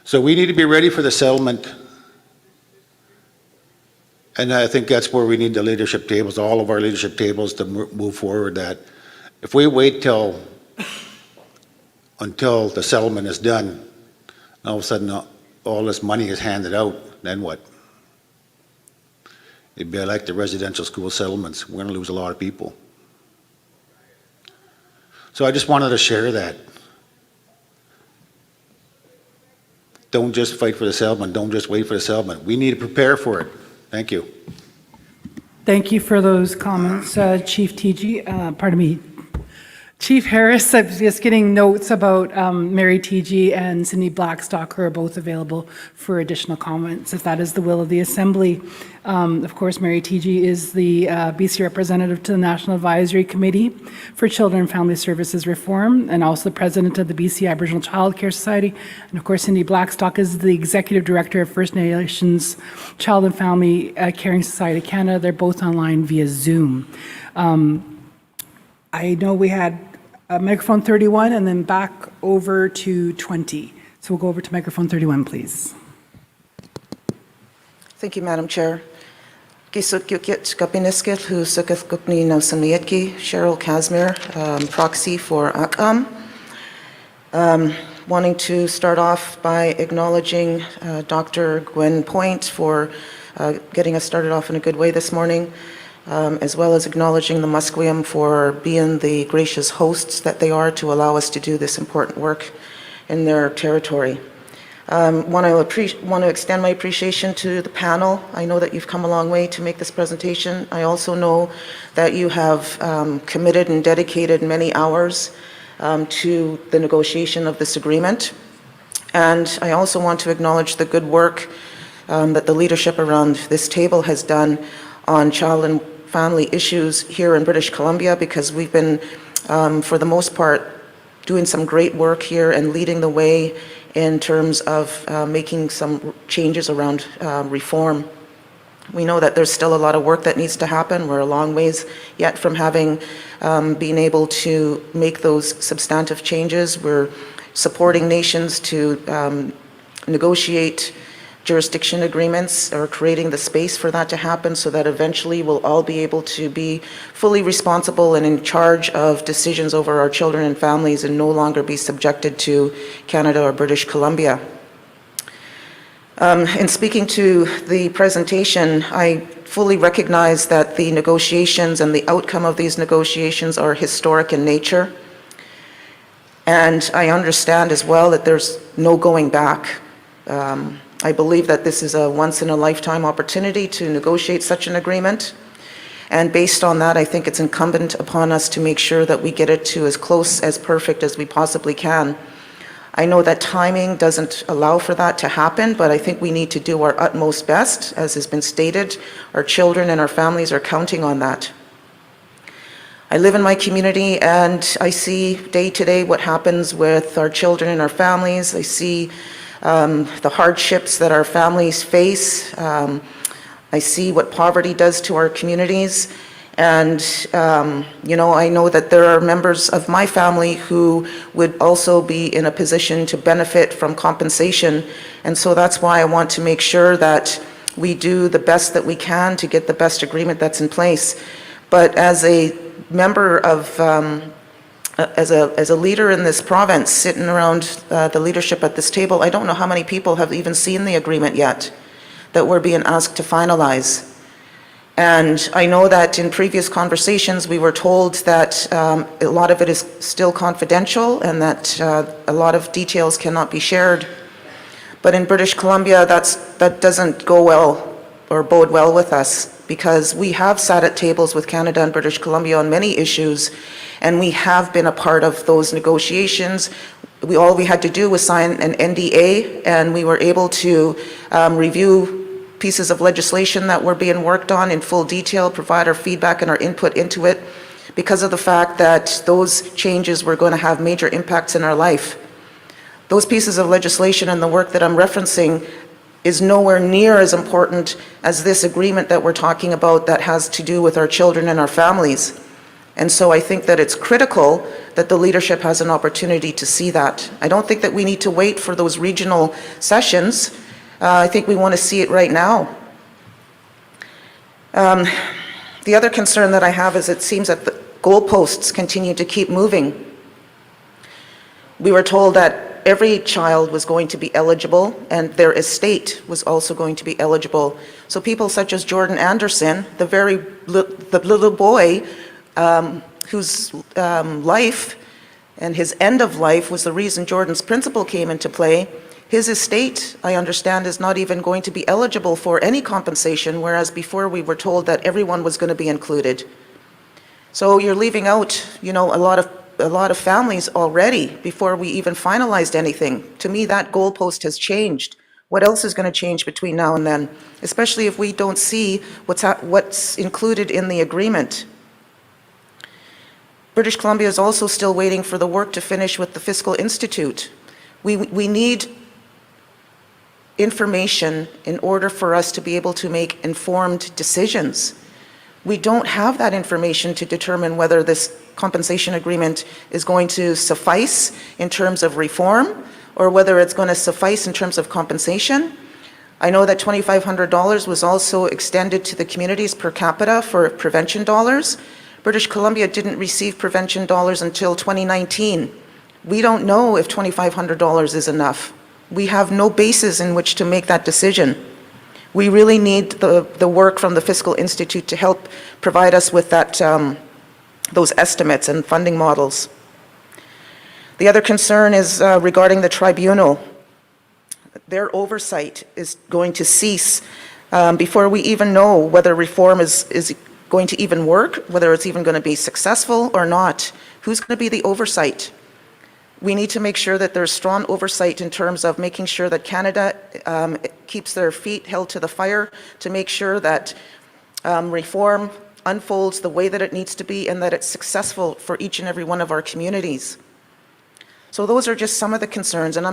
So we need to be ready for the settlement. And I think that's where we need the leadership tables, all of our leadership tables, to move forward. That if we wait until the settlement is done, all of a sudden all this money is handed out, then what? It'd be like the residential school settlements. We're going to lose a lot of people. So I just wanted to share that. Don't just fight for the settlement. Don't just wait for the settlement. We need to prepare for it. Thank you. Thank you for those comments, Chief TG. Pardon me, Chief Harris. I'm just getting notes about Mary TG and Cindy Blackstock, who are both available for additional comments, if that is the will of the Assembly. Of course, Mary TG is the BC representative to the National Advisory Committee for Children and Family Services Reform, and also the president of the BC Aboriginal Child Care Society. And of course, Cindy Blackstock is the executive director of First Nations Child and Family Caring Society Canada. They're both online via Zoom. I know we had microphone 31 and then back over to 20. So we'll go over to microphone 31, please. Thank you, Madam Chair. Cheryl Casimir, proxy for ACM. Wanting to start off by acknowledging Dr. Gwen Point for getting us started off in a good way this morning, as well as acknowledging the Musqueam for being the gracious hosts that they are to allow us to do this important work in their territory. Want to extend my appreciation to the panel. I know that you've come a long way to make this presentation. I also know that you have committed and dedicated many hours to the negotiation of this agreement. And I also want to acknowledge the good work that the leadership around this table has done on child and family issues here in British Columbia, because we've been, for the most part, doing some great work here and leading the way in terms of making some changes around reform. We know that there's still a lot of work that needs to happen. We're a long ways yet from having been able to make those substantive changes. We're supporting nations to negotiate jurisdiction agreements, or creating the space for that to happen, so that eventually we'll all be able to be fully responsible and in charge of decisions over our children and families, and no longer be subjected to Canada or British Columbia. In speaking to the presentation, I fully recognize that the negotiations and the outcome of these negotiations are historic in nature. And I understand as well that there's no going back. I believe that this is a once-in-a-lifetime opportunity to negotiate such an agreement. And based on that, I think it's incumbent upon us to make sure that we get it to as close as perfect as we possibly can. I know that timing doesn't allow for that to happen, but I think we need to do our utmost best. As has been stated, our children and our families are counting on that. I live in my community and I see day to day what happens with our children and our families. I see the hardships that our families face. I see what poverty does to our communities. And, I know that there are members of my family who would also be in a position to benefit from compensation. And so that's why I want to make sure that we do the best that we can to get the best agreement that's in place. But as a member of, as a leader in this province, sitting around the leadership at this table, I don't know how many people have even seen the agreement yet that we're being asked to finalize. And I know that in previous conversations, we were told that a lot of it is still confidential and that a lot of details cannot be shared. But in British Columbia, that doesn't go well or bode well with us, because we have sat at tables with Canada and British Columbia on many issues, and we have been a part of those negotiations. All we had to do was sign an NDA, and we were able to review pieces of legislation that were being worked on in full detail, provide our feedback and our input into it, because of the fact that those changes were going to have major impacts in our life. Those pieces of legislation and the work that I'm referencing is nowhere near as important as this agreement that we're talking about that has to do with our children and our families. And so I think that it's critical that the leadership has an opportunity to see that. I don't think that we need to wait for those regional sessions. I think we want to see it right now. The other concern that I have is it seems that the goalposts continue to keep moving. We were told that every child was going to be eligible and their estate was also going to be eligible. So people such as Jordan Anderson, the little boy whose life and his end of life was the reason Jordan's principle came into play, his estate, I understand, is not even going to be eligible for any compensation, whereas before we were told that everyone was going to be included. So you're leaving out, a lot of families already before we even finalized anything. To me, that goalpost has changed. What else is going to change between now and then, especially if we don't see what's included in the agreement? British Columbia is also still waiting for the work to finish with the Fiscal Institute. We need information in order for us to be able to make informed decisions. We don't have that information to determine whether this compensation agreement is going to suffice in terms of reform or whether it's going to suffice in terms of compensation. I know that $2,500 was also extended to the communities per capita for prevention dollars. British Columbia didn't receive prevention dollars until 2019. We don't know if $2,500 is enough. We have no basis in which to make that decision. We really need the work from the Fiscal Institute to help provide us with that, those estimates and funding models. The other concern is regarding the tribunal. Their oversight is going to cease before we even know whether reform is going to even work, whether it's even going to be successful or not. Who's going to be the oversight? We need to make sure that there's strong oversight in terms of making sure that Canada keeps their feet held to the fire to make sure that reform unfolds the way that it needs to be and that it's successful for each and every one of our communities. So those are just some of the concerns, and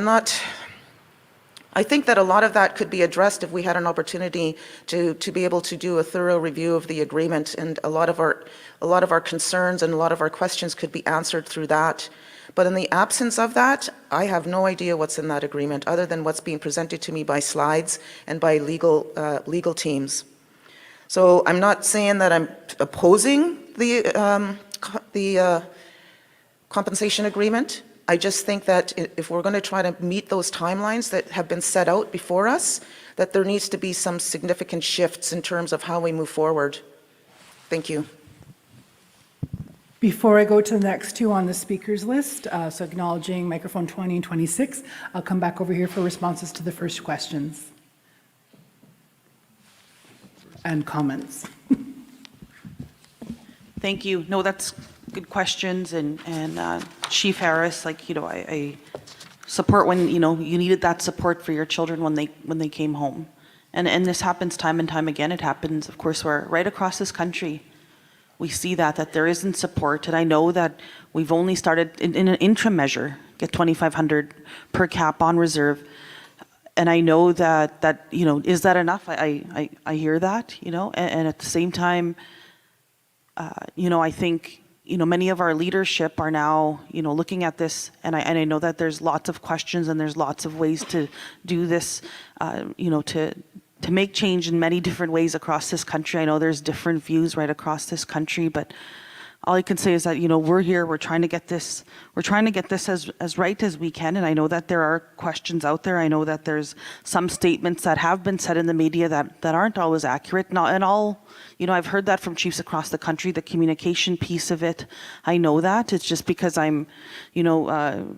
I think that a lot of that could be addressed if we had an opportunity to be able to do a thorough review of the agreement, and a lot of our concerns and a lot of our questions could be answered through that. But in the absence of that, I have no idea what's in that agreement other than what's being presented to me by slides and by legal teams. So I'm not saying that I'm opposing the compensation agreement. I just think that if we're going to try to meet those timelines that have been set out before us, that there needs to be some significant shifts in terms of how we move forward. Thank you. Before I go to the next two on the speakers list, so acknowledging microphone 20 and 26, I'll come back over here for responses to the first questions and comments. Thank you. No, that's good questions, and Chief Harris, like, you know, I support when, you know, you needed that support for your children when they came home, and this happens time and time again. It happens, of course, we're right across this country. We see that there isn't support, and I know that we've only started in an interim measure, get 2,500 per cap on reserve, and I know that you know, is that enough? I hear that, you know, and at the same time, you know, I think, you know, many of our leadership are now, you know, looking at this, and I know that there's lots of questions and there's lots of ways to do this, you know, to make change in many different ways across this country. I know there's different views right across this country, but all I can say is that, you know, we're here, we're trying to get this as right as we can, and I know that there are questions out there. I know that there's some statements that have been said in the media that aren't always accurate, and all, you know, I've heard that from chiefs across the country, the communication piece of it. I know that. It's just because I'm, you know,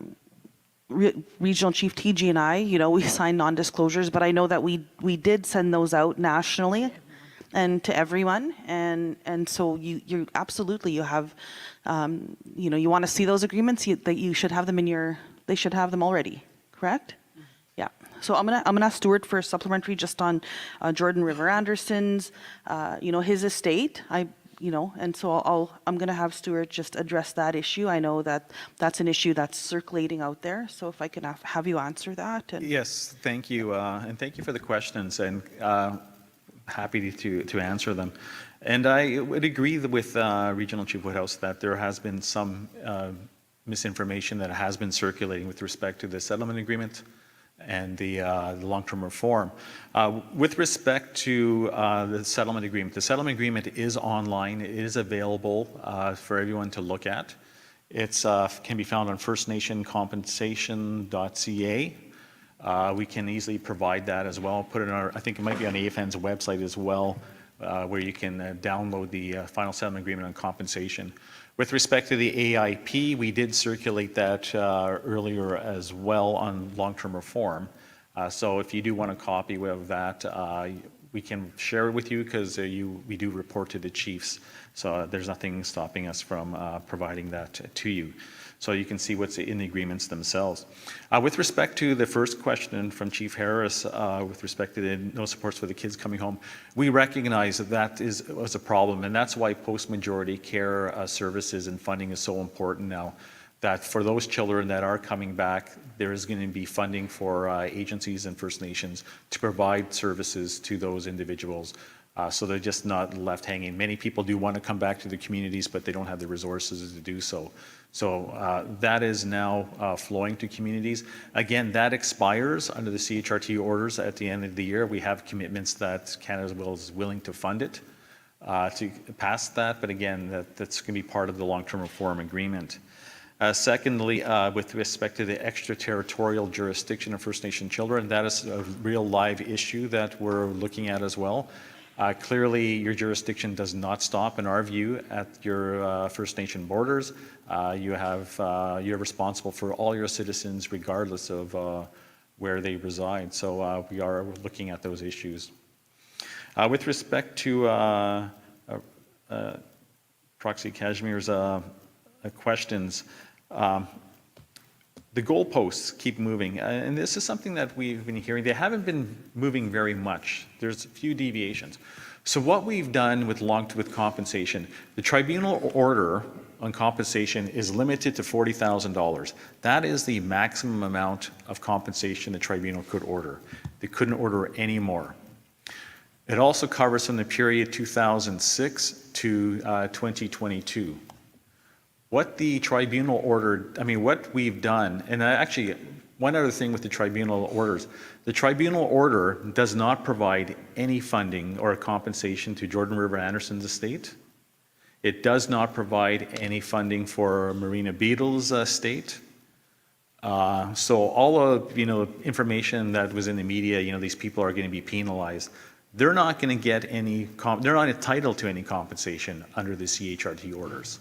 Regional Chief TG and I, you know, we signed non-disclosures, but I know that we did send those out nationally and to everyone, and so you absolutely, you have, you know, you want to see those agreements, that you should have them they should have them already, correct? Yeah. So I'm gonna ask Stuart for a supplementary just on Jordan River Anderson's, you know, his estate. You know, and so I'm going to have Stuart just address that issue. I know that that's an issue that's circulating out there. So if I can have you answer that. Yes, thank you. And thank you for the questions, and happy to answer them. And I would agree with Regional Chief Woodhouse that there has been some misinformation that has been circulating with respect to the settlement agreement and the long-term reform. With respect to the settlement agreement is online. It is available for everyone to look at. It can be found on firstnationcompensation.ca. We can easily provide that as well. Put it in our, I think it might be on AFN's website as well, where you can download the final settlement agreement on compensation. With respect to the AIP, we did circulate that earlier as well on long-term reform. So if you do want a copy of that, we can share it with you, because we do report to the chiefs. So there's nothing stopping us from providing that to you. So you can see what's in the agreements themselves. With respect to the first question from Chief Harris, with respect to the no supports for the kids coming home, we recognize that was a problem, and that's why post-majority care services and funding is so important now. That for those children that are coming back, there is going to be funding for agencies and First Nations to provide services to those individuals. So they're just not left hanging. Many people do want to come back to the communities, but they don't have the resources to do so. So that is now flowing to communities. Again, that expires under the CHRT orders at the end of the year. We have commitments that Canada is willing to fund it to pass that, but again, that's going to be part of the long-term reform agreement. Secondly, with respect to the extraterritorial jurisdiction of First Nation children, that is a real live issue that we're looking at as well. Clearly, your jurisdiction does not stop, in our view, at your First Nation borders. You're responsible for all your citizens, regardless of where they reside. So we are looking at those issues. With respect to Proxy Cashmere's questions, the goalposts keep moving, and this is something that we've been hearing. They haven't been moving very much. There's a few deviations. So what we've done with compensation, the tribunal order on compensation is limited to $40,000. That is the maximum amount of compensation the tribunal could order. They couldn't order any more. It also covers from the period 2006 to 2022. What the tribunal ordered, I mean, what we've done, and actually, one other thing with the tribunal orders, the tribunal order does not provide any funding or compensation to Jordan River Anderson's estate. It does not provide any funding for Marina Beadle's estate. So all of, information that was in the media, these people are going to be penalized. They're not going to get any, they're not entitled to any compensation under the CHRT orders.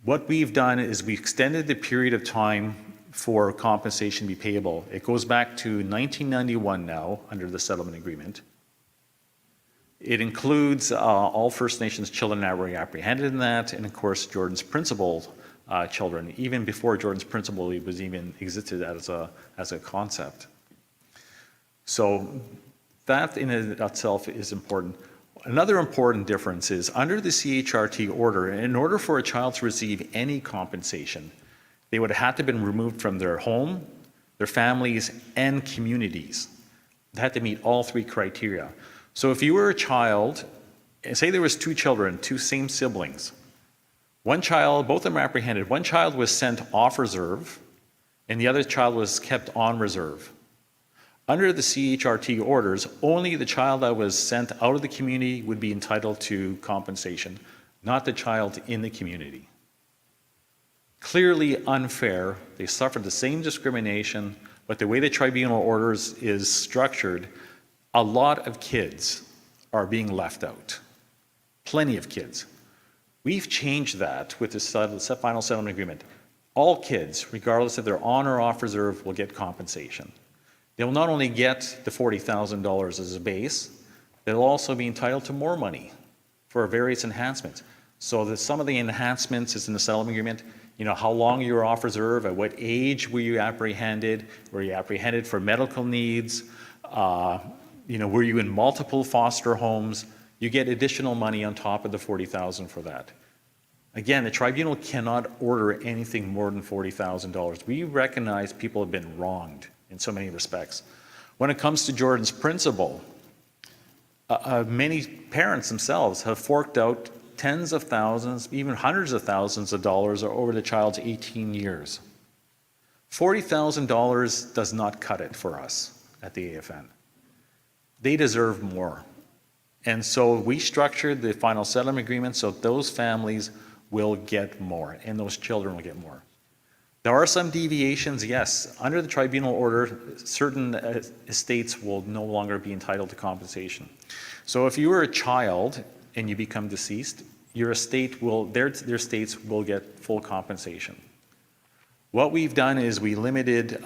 What we've done is we extended the period of time for compensation to be payable. It goes back to 1991 now under the settlement agreement. It includes all First Nations children that were apprehended in that, and of course Jordan's principal children, even before Jordan's principal was even existed as a concept. So that in itself is important. Another important difference is under the CHRT order, in order for a child to receive any compensation, they would have had to have been removed from their home, their families, and communities. They had to meet all three criteria. So if you were a child, and say there was two children, two same siblings, one child, both of them were apprehended, one child was sent off reserve, and the other child was kept on reserve. Under the CHRT orders, only the child that was sent out of the community would be entitled to compensation, not the child in the community. Clearly unfair. They suffered the same discrimination, but the way the tribunal orders is structured, a lot of kids are being left out. Plenty of kids. We've changed that with the final settlement agreement. All kids, regardless if they're on or off reserve, will get compensation. They'll not only get the $40,000 as a base, they'll also be entitled to more money for various enhancements. So some of the enhancements is in the settlement agreement, how long you were off reserve, at what age were you apprehended for medical needs, were you in multiple foster homes, you get additional money on top of the $40,000 for that. Again, the tribunal cannot order anything more than $40,000. We recognize people have been wronged in so many respects. When it comes to Jordan's principal, many parents themselves have forked out tens of thousands, even hundreds of thousands of dollars over the child's 18 years. $40,000 does not cut it for us at the AFN. They deserve more. And so we structured the final settlement agreement so those families will get more and those children will get more. There are some deviations, yes. Under the tribunal order, certain estates will no longer be entitled to compensation. So if you were a child and you become deceased, your estate will, their estates will get full compensation. What we've done is we limited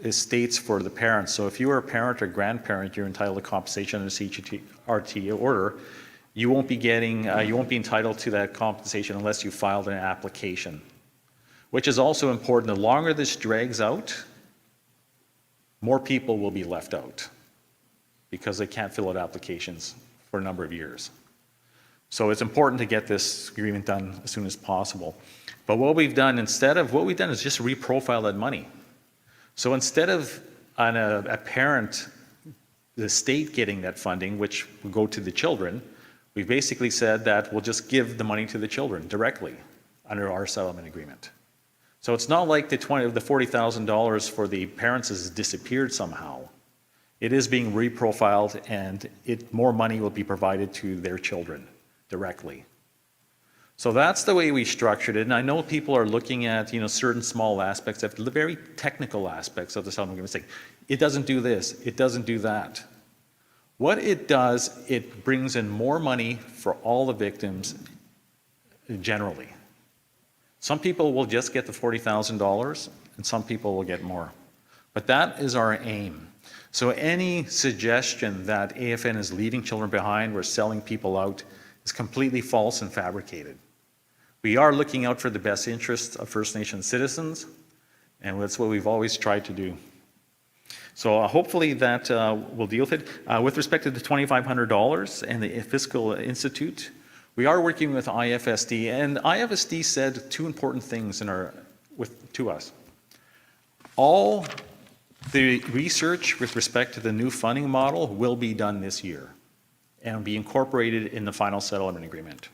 estates for the parents. So if you are a parent or grandparent, you're entitled to compensation under the CHRT order. You won't be entitled to that compensation unless you filed an application. Which is also important. The longer this drags out, more people will be left out because they can't fill out applications for a number of years. So it's important to get this agreement done as soon as possible. But what we've done is just reprofile that money. So instead of a parent, the state getting that funding, which will go to the children, we've basically said that we'll just give the money to the children directly under our settlement agreement. So it's not like the $40,000 for the parents has disappeared somehow. It is being reprofiled and more money will be provided to their children directly. So that's the way we structured it. And I know people are looking at certain small aspects, of the very technical aspects of the settlement agreement, saying, it doesn't do this, it doesn't do that. What it does, it brings in more money for all the victims generally. Some people will just get the $40,000 and some people will get more. But that is our aim. So any suggestion that AFN is leaving children behind or selling people out is completely false and fabricated. We are looking out for the best interests of First Nation citizens, and that's what we've always tried to do. So hopefully that will deal with it. With respect to the $2,500 and the Fiscal Institute, we are working with IFSD, and IFSD said two important things to us. All the research with respect to the new funding model will be done this year and be incorporated in the final settlement agreement.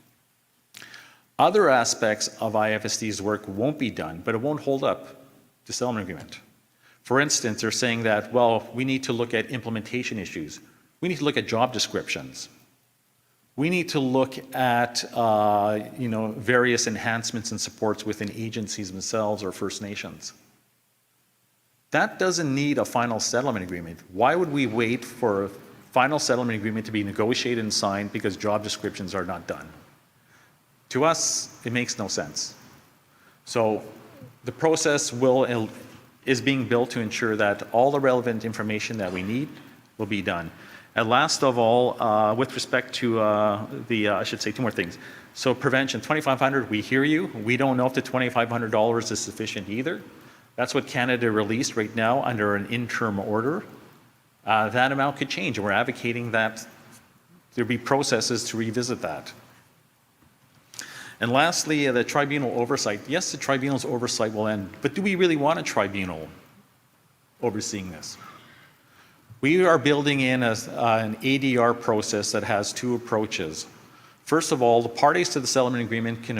Other aspects of IFSD's work won't be done, but it won't hold up the settlement agreement. For instance, they're saying that, well, we need to look at implementation issues. We need to look at job descriptions. We need to look at various enhancements and supports within agencies themselves or First Nations. That doesn't need a final settlement agreement. Why would we wait for a final settlement agreement to be negotiated and signed because job descriptions are not done? To us, it makes no sense. So the process is being built to ensure that all the relevant information that we need will be done. And last of all, with respect to I should say two more things. So prevention, $2,500, we hear you. We don't know if the $2,500 is sufficient either. That's what Canada released right now under an interim order. That amount could change, and we're advocating that there be processes to revisit that. And lastly, the tribunal oversight. Yes, the tribunal's oversight will end, but do we really want a tribunal overseeing this? We are building in an ADR process that has two approaches. First of all, the parties to the settlement agreement can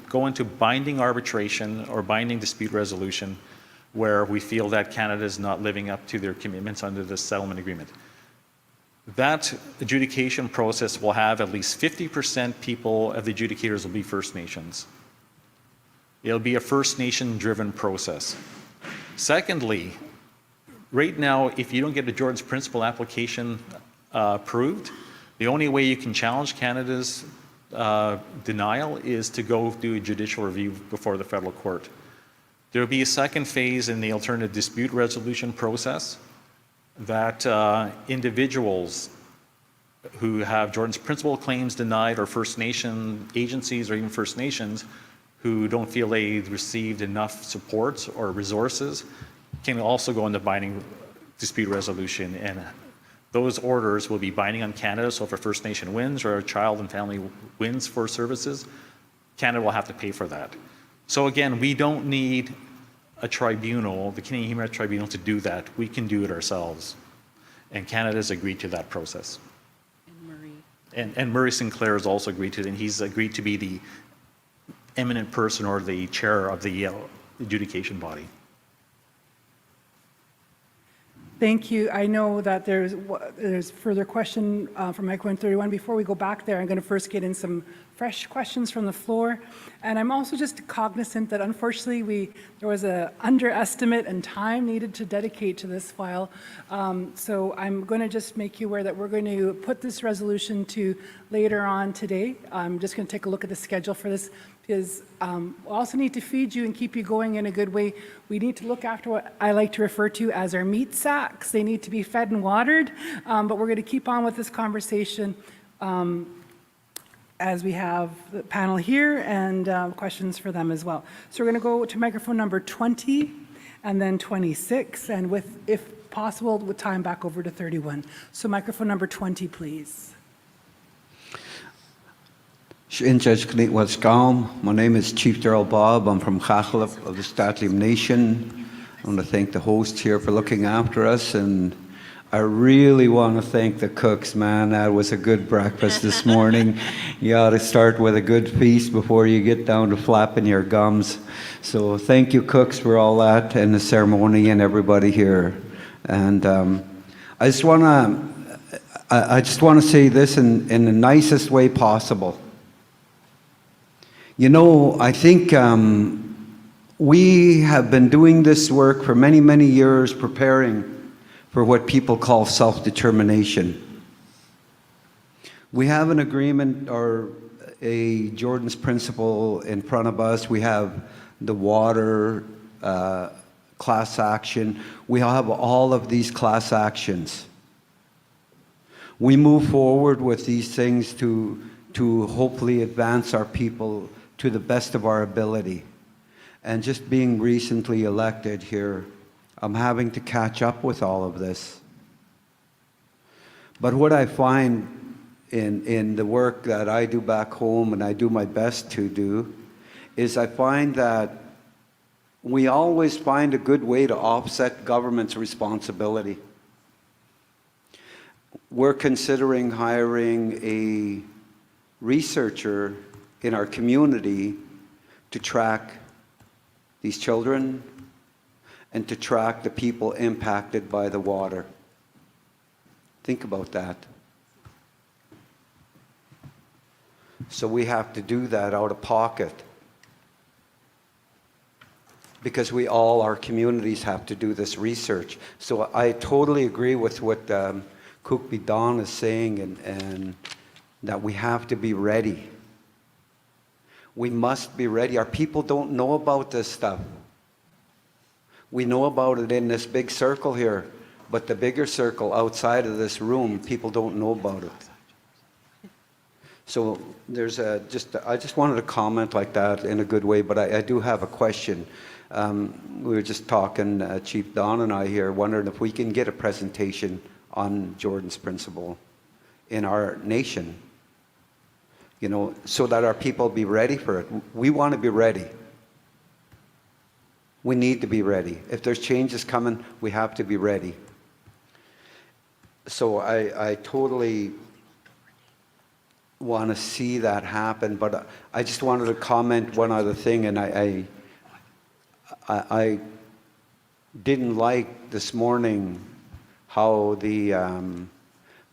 go into binding arbitration or binding dispute resolution where we feel that Canada is not living up to their commitments under the settlement agreement. That adjudication process will have at least 50% people of the adjudicators will be First Nations. It'll be a First Nation-driven process. Secondly, right now, if you don't get a Jordan's Principle application approved, the only way you can challenge Canada's denial is to go do a judicial review before the federal court. There will be a second phase in the alternative dispute resolution process that individuals who have Jordan's Principle claims denied, or First Nation agencies or even First Nations who don't feel they received enough support or resources can also go into binding dispute resolution, and those orders will be binding on Canada. So if a First Nation wins or a child and family wins for services, Canada will have to pay for that. So again, we don't need a tribunal, the Canadian Human Rights Tribunal, to do that. We can do it ourselves. And Canada's agreed to that process. And Murray Sinclair has also agreed to it, and he's agreed to be the eminent person or the chair of the adjudication body. Thank you. I know that there's further question from Mike 131. Before we go back there, I'm going to first get in some fresh questions from the floor. And I'm also just cognizant that unfortunately there was an underestimate in time needed to dedicate to this file. So I'm going to just make you aware that we're going to put this resolution to later on today. I'm just going to take a look at the schedule for this, because we also need to feed you and keep you going in a good way. We need to look after what I like to refer to as our meat sacks. They need to be fed and watered, but we're going to keep on with this conversation as we have the panel here and questions for them as well. So we're going to go to microphone number 20 and then 26, and with, if possible, with time back over to 31. So microphone number 20, please. My name is Chief Daryl Bob. I'm from Chachalip of the Statliam Nation. I want to thank the host here for looking after us, and I really want to thank the cooks, man. That was a good breakfast this morning. You ought to start with a good feast before you get down to flapping your gums. So thank you, cooks, for all that, and the ceremony, and everybody here. And I just want to say this in the nicest way possible. You know, I think we have been doing this work for many, many years, preparing for what people call self-determination. We have an agreement or a Jordan's Principle in front of us. We have the water class action. We have all of these class actions. We move forward with these things to to hopefully advance our people to the best of our ability. And just being recently elected here, I'm having to catch up with all of this. But what I find in the work that I do back home, and I do my best to do, is I find that we always find a good way to offset government's responsibility. We're considering hiring a researcher in our community to track these children and to track the people impacted by the water. Think about that. So we have to do that out of pocket, because we all, our communities, have to do this research. So I totally agree with what Cookby Don is saying, and that we have to be ready. We must be ready. Our people don't know about this stuff. We know about it in this big circle here, but the bigger circle outside of this room, people don't know about it. So there's I just wanted to comment like that in a good way, but I do have a question. We were just talking, Chief Don and I here, wondering if we can get a presentation on Jordan's Principle in our nation, you know, so that our people be ready for it. We want to be ready. We need to be ready. If there's changes coming, we have to be ready. So I totally want to see that happen, but I just wanted to comment one other thing, and I didn't like this morning how the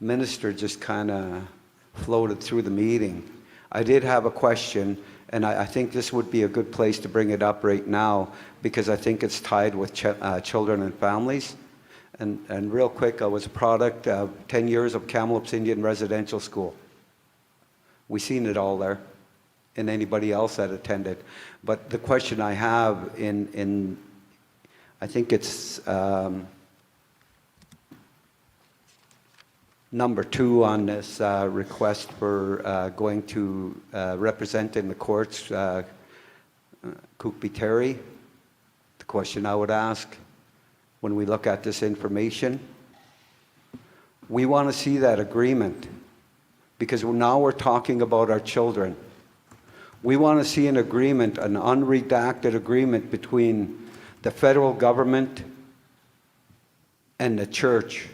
minister just kind of floated through the meeting. I did have a question, and I think this would be a good place to bring it up right now, because I think it's tied with children and families. And real quick, I was a product of 10 years of Kamloops Indian Residential School. We seen it all there, and anybody else that attended. But the question I have I think it's number 2 on this request for going to represent in the courts, Cookby Terry. The question I would ask when we look at this information, we want to see that agreement, because now we're talking about our children. We want to see an agreement, an unredacted agreement between the federal government and the church.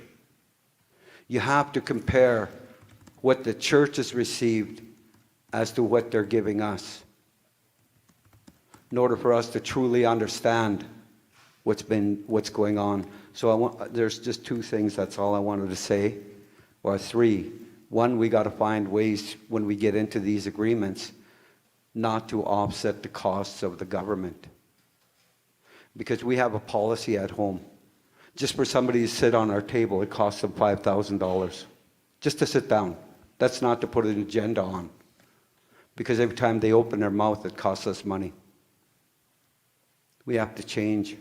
You have to compare what the church has received as to what they're giving us, in order for us to truly understand what's going on. So there's just 2 things, that's all I wanted to say, or 3. 1, we got to find ways when we get into these agreements not to offset the costs of the government, because we have a policy at home. Just for somebody to sit on our table, it costs them $5,000 just to sit down. That's not to put an agenda on, because every time they open their mouth, it costs us money. We have to change.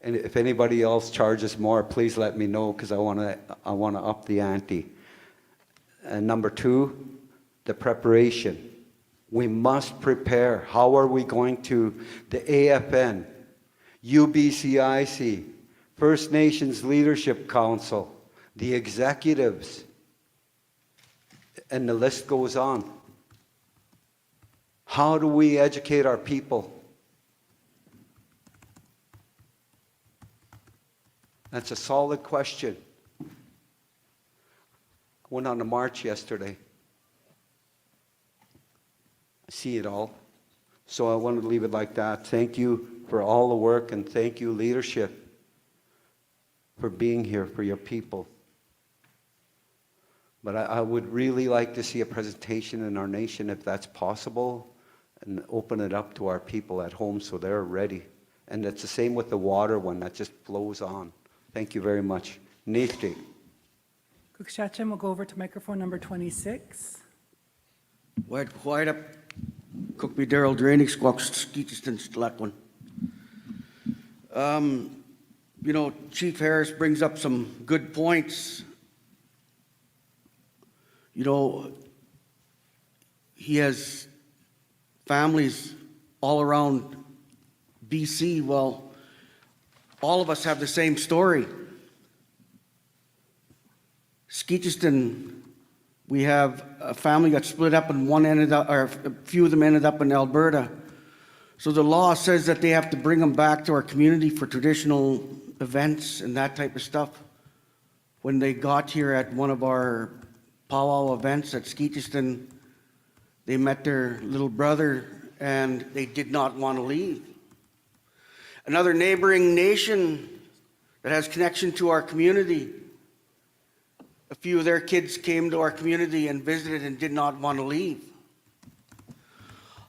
And if anybody else charges more, please let me know, because I want to up the ante. And number 2, the preparation. We must prepare. How are we going to, the AFN, UBCIC, First Nations Leadership Council, the executives, and the list goes on. How do we educate our people? That's a solid question. Went on a march yesterday. I see it all. So I wanted to leave it like that. Thank you for all the work, and thank you, leadership, for being here for your people. But I would really like to see a presentation in our nation, if that's possible, and open it up to our people at home so they're ready. And it's the same with the water one, that just flows on. Thank you very much. Nifty. Kukshachen will go over to microphone number 26. Wide up. Cookby Daryl Draining Squawks Skeetiston Stlackwin. You know, Chief Harris brings up some good points. You know, he has families all around BC. Well, all of us have the same story. Skeetcheston, we have a family got split up and one ended up, or a few of them ended up in Alberta. So the law says that they have to bring them back to our community for traditional events and that type of stuff. When they got here at one of our powwow events at Skeetcheston, they met their little brother and they did not want to leave. Another neighboring nation that has connection to our community, a few of their kids came to our community and visited and did not want to leave.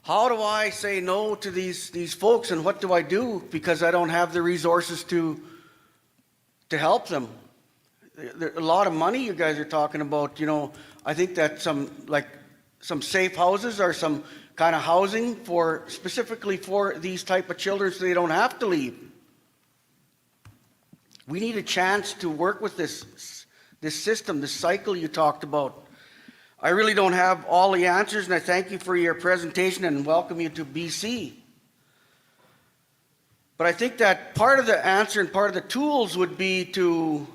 How do I say no to these folks, and what do I do? Because I don't have the resources to help them. A lot of money you guys are talking about, you know. I think that some safe houses or some kind of housing for specifically for these type of children so they don't have to leave. We need a chance to work with this system, this cycle you talked about. I really don't have all the answers, and I thank you for your presentation and welcome you to BC. But I think that part of the answer and part of the tools would be to,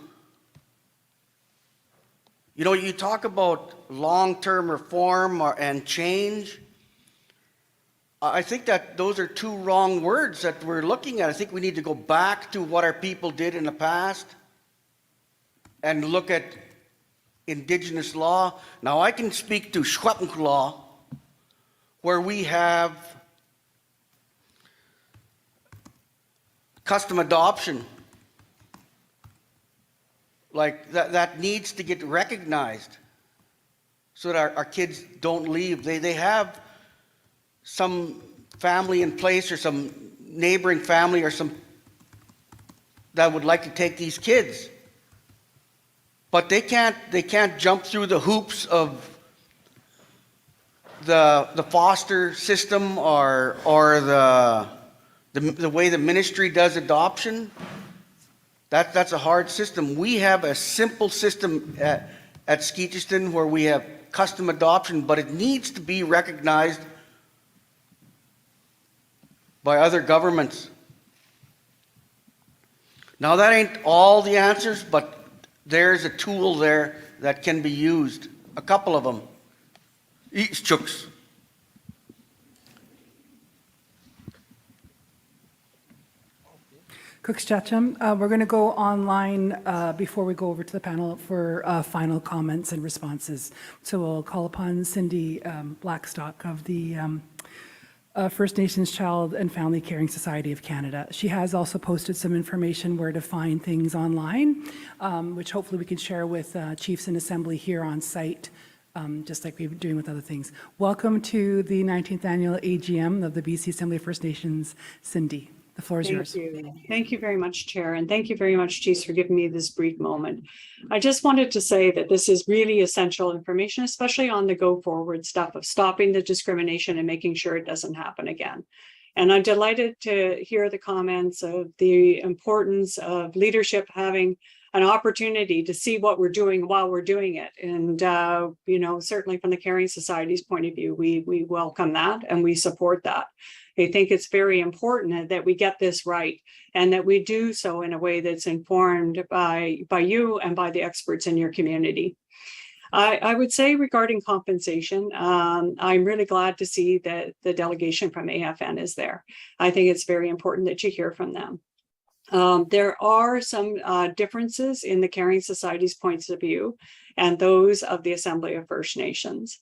you know, you talk about long-term reform and change. I think that those are two wrong words that we're looking at. I think we need to go back to what our people did in the past and look at Indigenous law. Now, I can speak to Shwepunk law, where we have custom adoption. Like that needs to get recognized so that our kids don't leave. They have some family in place or some neighboring family or some that would like to take these kids. But they can't jump through the hoops of the foster system or the way the ministry does adoption. That's a hard system. We have a simple system at Skeetcheston where we have custom adoption, but it needs to be recognized by other governments. Now, that ain't all the answers, but there's a tool there that can be used. A couple of them. Eats chooks. Cooks Chacham, we're going to go online before we go over to the panel for final comments and responses. So we'll call upon Cindy Blackstock of the First Nations Child and Family Caring Society of Canada. She has also posted some information where to find things online, which hopefully we can share with chiefs in assembly here on site, just like we've been doing with other things. Welcome to the 19th annual AGM of the BC Assembly of First Nations. Cindy, the floor is yours. Thank you. Thank you very much, Chair, and thank you very much, Chiefs, for giving me this brief moment. I just wanted to say that this is really essential information, especially on the go forward stuff of stopping the discrimination and making sure it doesn't happen again. And I'm delighted to hear the comments of the importance of leadership having an opportunity to see what we're doing while we're doing it. And, you know, certainly from the Caring Society's point of view, we welcome that and we support that. I think it's very important that we get this right and that we do so in a way that's informed by you and by the experts in your community. I would say regarding compensation, I'm really glad to see that the delegation from AFN is there. I think it's very important that you hear from them. There are some differences in the Caring Society's points of view and those of the Assembly of First Nations.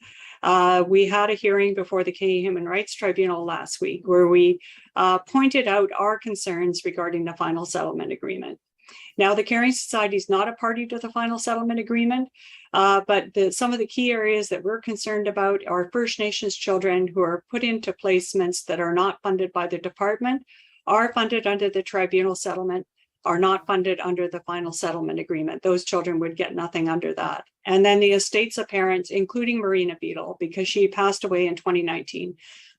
We had a hearing before the Canadian Human Rights Tribunal last week where we pointed out our concerns regarding the final settlement agreement. Now, the Caring Society is not a party to the final settlement agreement, but some of the key areas that we're concerned about are First Nations children who are put into placements that are not funded by the department, are funded under the tribunal settlement, are not funded under the final settlement agreement. Those children would get nothing under that. And then the estates of parents, including Marina Beadle, because she passed away in 2019,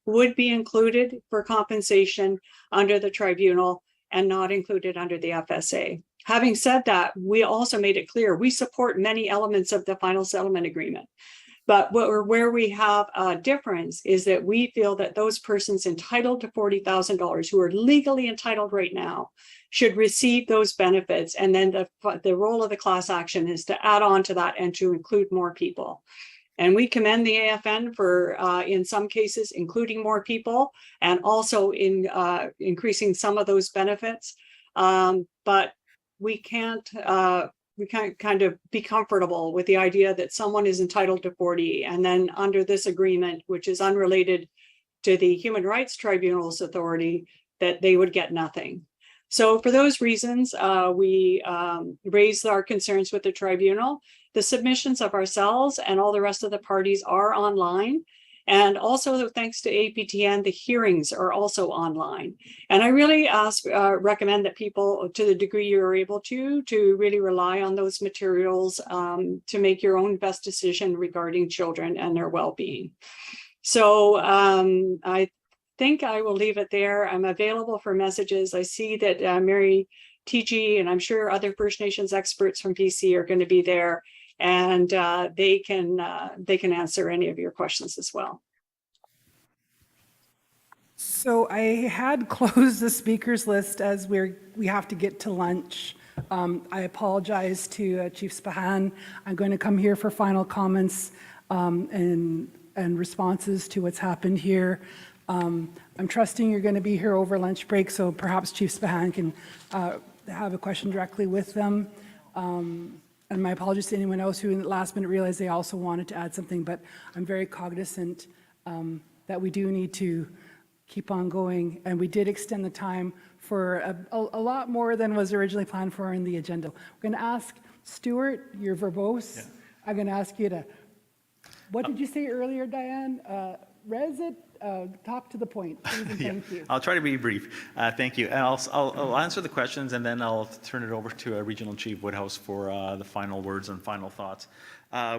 would be included for compensation under the tribunal and not included under the FSA. Having said that, we also made it clear we support many elements of the final settlement agreement. But where we have a difference is that we feel that those persons entitled to $40,000 who are legally entitled right now should receive those benefits. And then the role of the class action is to add on to that and to include more people. And we commend the AFN for, in some cases, including more people and also in increasing some of those benefits. But we can't kind of be comfortable with the idea that someone is entitled to 40 and then under this agreement, which is unrelated to the Human Rights Tribunal's authority, that they would get nothing. So for those reasons, we raised our concerns with the tribunal. The submissions of ourselves and all the rest of the parties are online. And also, thanks to APTN, the hearings are also online. And I really recommend that people, to the degree you're able to really rely on those materials to make your own best decision regarding children and their well-being. So I think I will leave it there. I'm available for messages. I see that Mary TG and I'm sure other First Nations experts from BC are going to be there. And they can answer any of your questions as well. So I had closed the speakers list as we have to get to lunch. I apologize to Chief Spahan. I'm going to come here for final comments and responses to what's happened here. I'm trusting you're going to be here over lunch break, so perhaps Chief Spahan can have a question directly with them. And my apologies to anyone else who in the last minute realized they also wanted to add something, but I'm very cognizant that we do need to keep on going. And we did extend the time for a lot more than was originally planned for in the agenda. We're going to ask Stuart, you're verbose. Yeah. I'm going to ask you to, what did you say earlier, Diane? Res it, talk to the point. Please and thank you. I'll try to be brief. Thank you. And I'll answer the questions and then I'll turn it over to Regional Chief Woodhouse for the final words and final thoughts.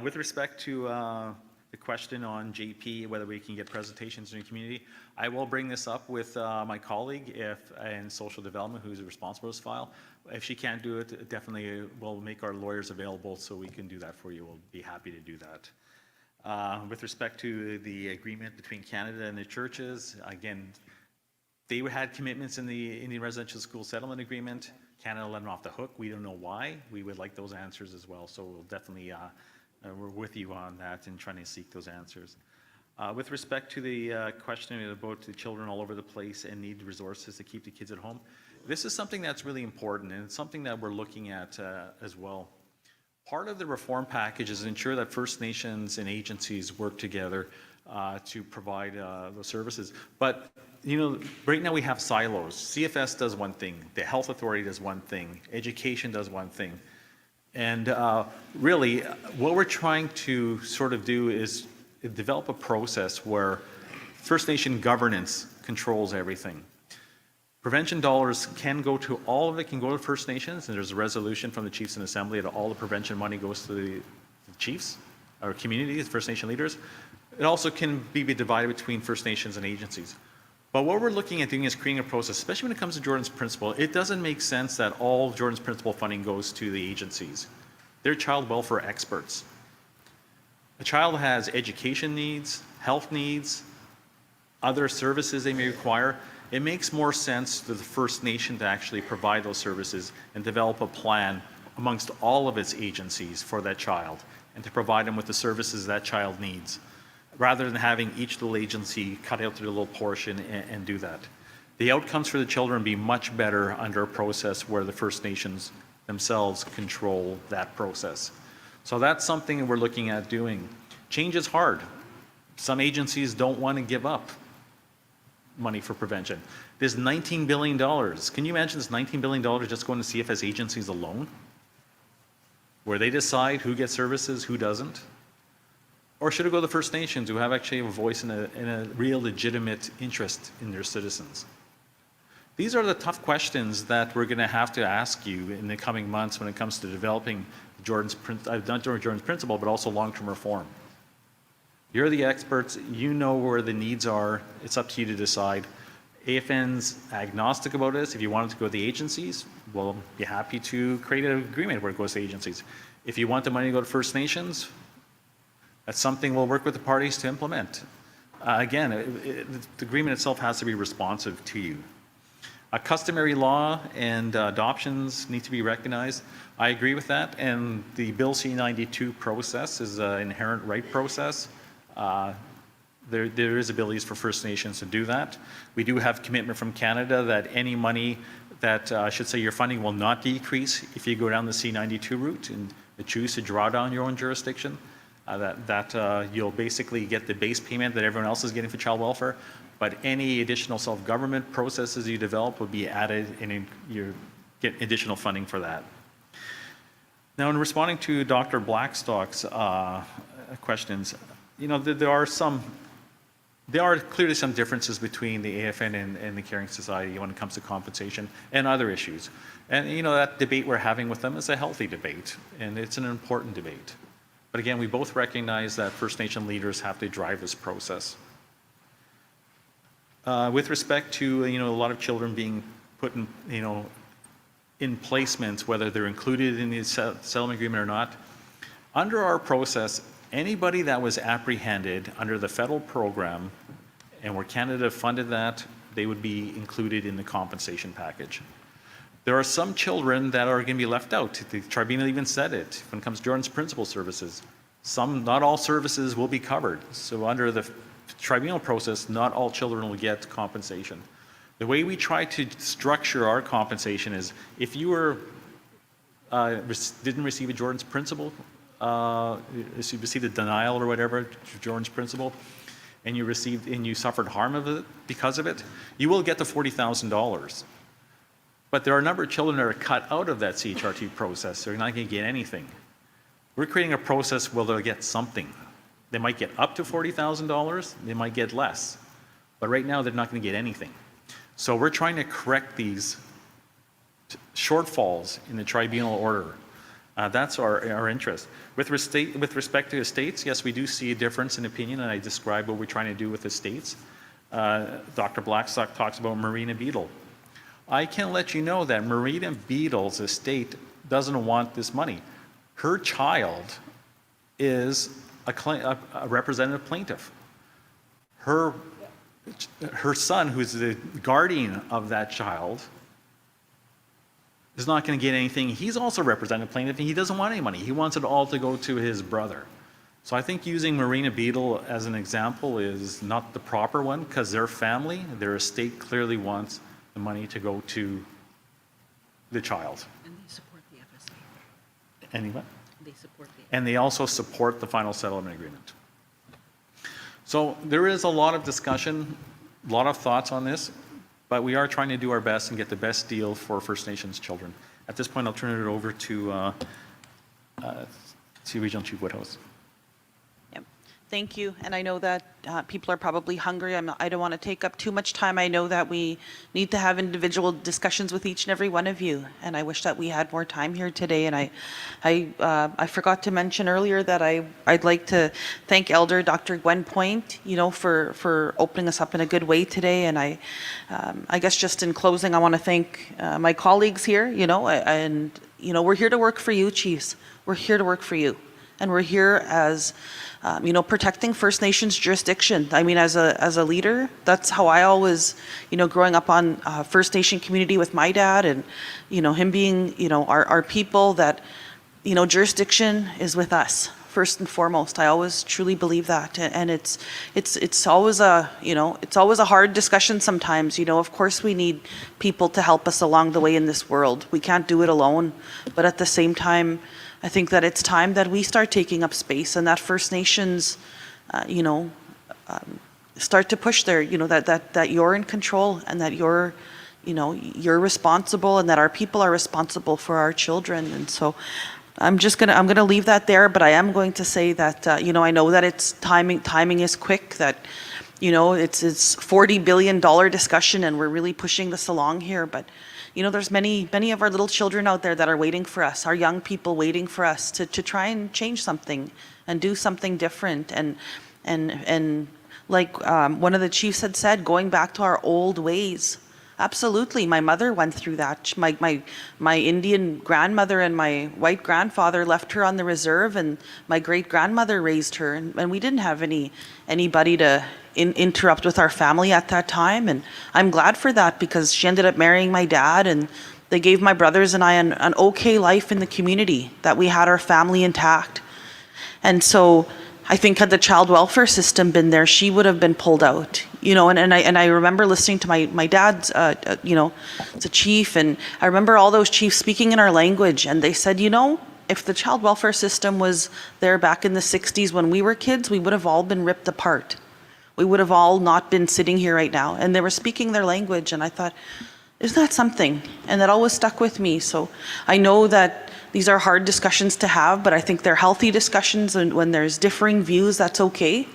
With respect to the question on JP, whether we can get presentations in the community, I will bring this up with my colleague in social development who's responsible for this file. If she can't do it, definitely we'll make our lawyers available so we can do that for you. We'll be happy to do that. With respect to the agreement between Canada and the churches, again, they had commitments in the Indian Residential School Settlement Agreement. Canada let them off the hook. We don't know why. We would like those answers as well. So we'll definitely, we're with you on that and trying to seek those answers. With respect to the question about the children all over the place and need resources to keep the kids at home, this is something that's really important and it's something that we're looking at as well. Part of the reform package is to ensure that First Nations and agencies work together to provide those services. But, you know, right now we have silos. CFS does one thing, the Health Authority does one thing, education does one thing. And really, what we're trying to sort of do is develop a process where First Nation governance controls everything. Prevention dollars can go to, all of it can go to First Nations, and there's a resolution from the Chiefs and Assembly that all the prevention money goes to the Chiefs, or communities, First Nation leaders. It also can be divided between First Nations and agencies. But what we're looking at doing is creating a process, especially when it comes to Jordan's Principle. It doesn't make sense that all Jordan's Principle funding goes to the agencies. They're child welfare experts. A child has education needs, health needs, other services they may require. It makes more sense to the First Nation to actually provide those services and develop a plan amongst all of its agencies for that child and to provide them with the services that child needs, rather than having each little agency cut out their little portion and do that. The outcomes for the children be much better under a process where the First Nations themselves control that process. So that's something that we're looking at doing. Change is hard. Some agencies don't want to give up money for prevention. There's $19 billion. Can you imagine this $19 billion just going to CFS agencies alone? Where they decide who gets services, who doesn't? Or should it go to the First Nations who have actually a voice and a real legitimate interest in their citizens? These are the tough questions that we're going to have to ask you in the coming months when it comes to developing not Jordan's Principle, but also long-term reform. You're the experts, you know where the needs are, it's up to you to decide. AFN's agnostic about this. If you want it to go to the agencies, we'll be happy to create an agreement where it goes to agencies. If you want the money to go to First Nations, That's something we'll work with the parties to implement. Again, the agreement itself has to be responsive to you. Customary law and adoptions need to be recognized. I agree with that, and the Bill C-92 process is an inherent right process. There is abilities for First Nations to do that. We do have commitment from Canada that any money that, I should say, your funding will not decrease if you go down the C-92 route and choose to draw down your own jurisdiction. You'll basically get the base payment that everyone else is getting for child welfare, but any additional self-government processes you develop will be added and you get additional funding for that. Now, in responding to Dr. Blackstock's questions, you know, there are clearly some differences between the AFN and the Caring Society when it comes to compensation and other issues. And, you know, that debate we're having with them is a healthy debate, and it's an important debate. But again, we both recognize that First Nation leaders have to drive this process. With respect to, you know, a lot of children being put in, you know, in placements, whether they're included in the settlement agreement or not, under our process, anybody that was apprehended under the federal program and where Canada funded that, they would be included in the compensation package. There are some children that are going to be left out. The tribunal even said it when it comes to Jordan's principal services. Not all services will be covered. So under the tribunal process, not all children will get compensation. The way we try to structure our compensation is if you were didn't receive a Jordan's principal, if you received a denial or whatever, Jordan's principal, and you suffered harm of it because of it, you will get the $40,000. But there are a number of children that are cut out of that CHRT process. They're not going to get anything. We're creating a process where they'll get something. They might get up to $40,000. They might get less. But right now, they're not going to get anything. So we're trying to correct these shortfalls in the tribunal order. That's our interest. With respect to estates, yes, we do see a difference in opinion, and I described what we're trying to do with estates. Dr. Blackstock talks about Marina Beadle. I can let you know that Marina Beadle's estate doesn't want this money. Her child is a representative plaintiff. Her son, who's the guardian of that child, is not going to get anything. He's also a representative plaintiff, and he doesn't want any money. He wants it all to go to his brother. So I think using Marina Beadle as an example is not the proper one, because their family, their estate clearly wants the money to go to the child. And they support the FSA. Anyway? They support the And they also support the final settlement agreement. So there is a lot of discussion, a lot of thoughts on this, but we are trying to do our best and get the best deal for First Nations children. At this point, I'll turn it over to Regional Chief Woodhouse. Thank you. And I know that people are probably hungry. I don't want to take up too much time. I know that we need to have individual discussions with each and every one of you. And I wish that we had more time here today. And I forgot to mention earlier that I'd like to thank Elder Dr. Gwen Point, you know, for opening us up in a good way today. And I guess just in closing, I want to thank my colleagues here, you know, and, you know, we're here to work for you, Chiefs. We're here to work for you. And we're here as, you know, protecting First Nations jurisdiction. I mean, as a leader, that's how I always, you know, growing up on First Nation community with my dad and, you know, him being, you know, our people that, you know, jurisdiction is with us first and foremost. I always truly believe that. And it's always a, you know, it's always a hard discussion sometimes. You know, of course we need people to help us along the way in this world. We can't do it alone. But at the same time, I think that it's time that we start taking up space and that First Nations, you know, start to push there, you know, that you're in control and that you're, you know, you're responsible and that our people are responsible for our children. And so I'm gonna leave that there, but I am going to say that, you know, I know that it's timing is quick, that, you know, it's $40 billion discussion and we're really pushing this along here, but you know, there's many of our little children out there that are waiting for us, our young people waiting for us to try and change something and do something different. And like one of the chiefs had said, going back to our old ways, Absolutely. My mother went through that. My Indian grandmother and my white grandfather left her on the reserve, and my great grandmother raised her. And we didn't have anybody to interrupt with our family at that time. And I'm glad for that, because she ended up marrying my dad, and they gave my brothers and I an okay life in the community, that we had our family intact. And so I think had the child welfare system been there, she would have been pulled out, you know, and I remember listening to my dad's, you know, it's a chief, and I remember all those chiefs speaking in our language, and they said, you know, if the child welfare system was there back in the 60s when we were kids, we would have all been ripped apart. We would have all not been sitting here right now. And they were speaking their language, and I thought, isn't that something? And that always stuck with me. So I know that these are hard discussions to have, but I think they're healthy discussions, and when there's differing views, that's okay.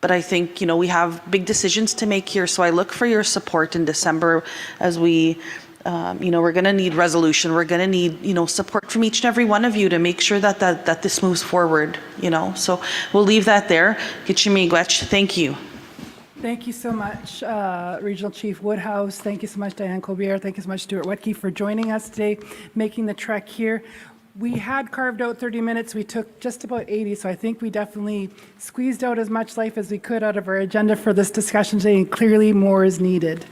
But I think, you know, we have big decisions to make here, so I look for your support in December as we, you know, we're going to need resolution. We're going to need, you know, support from each and every one of you to make sure that this moves forward, you know. So we'll leave that there. Thank you. Thank you so much, Regional Chief Woodhouse. Thank you so much, Diane Colbert. Thank you so much, Stuart Wetke, for joining us today, making the trek here. We had carved out 30 minutes. We took just about 80, so I think we definitely squeezed out as much life as we could out of our agenda for this discussion today, and clearly more is needed.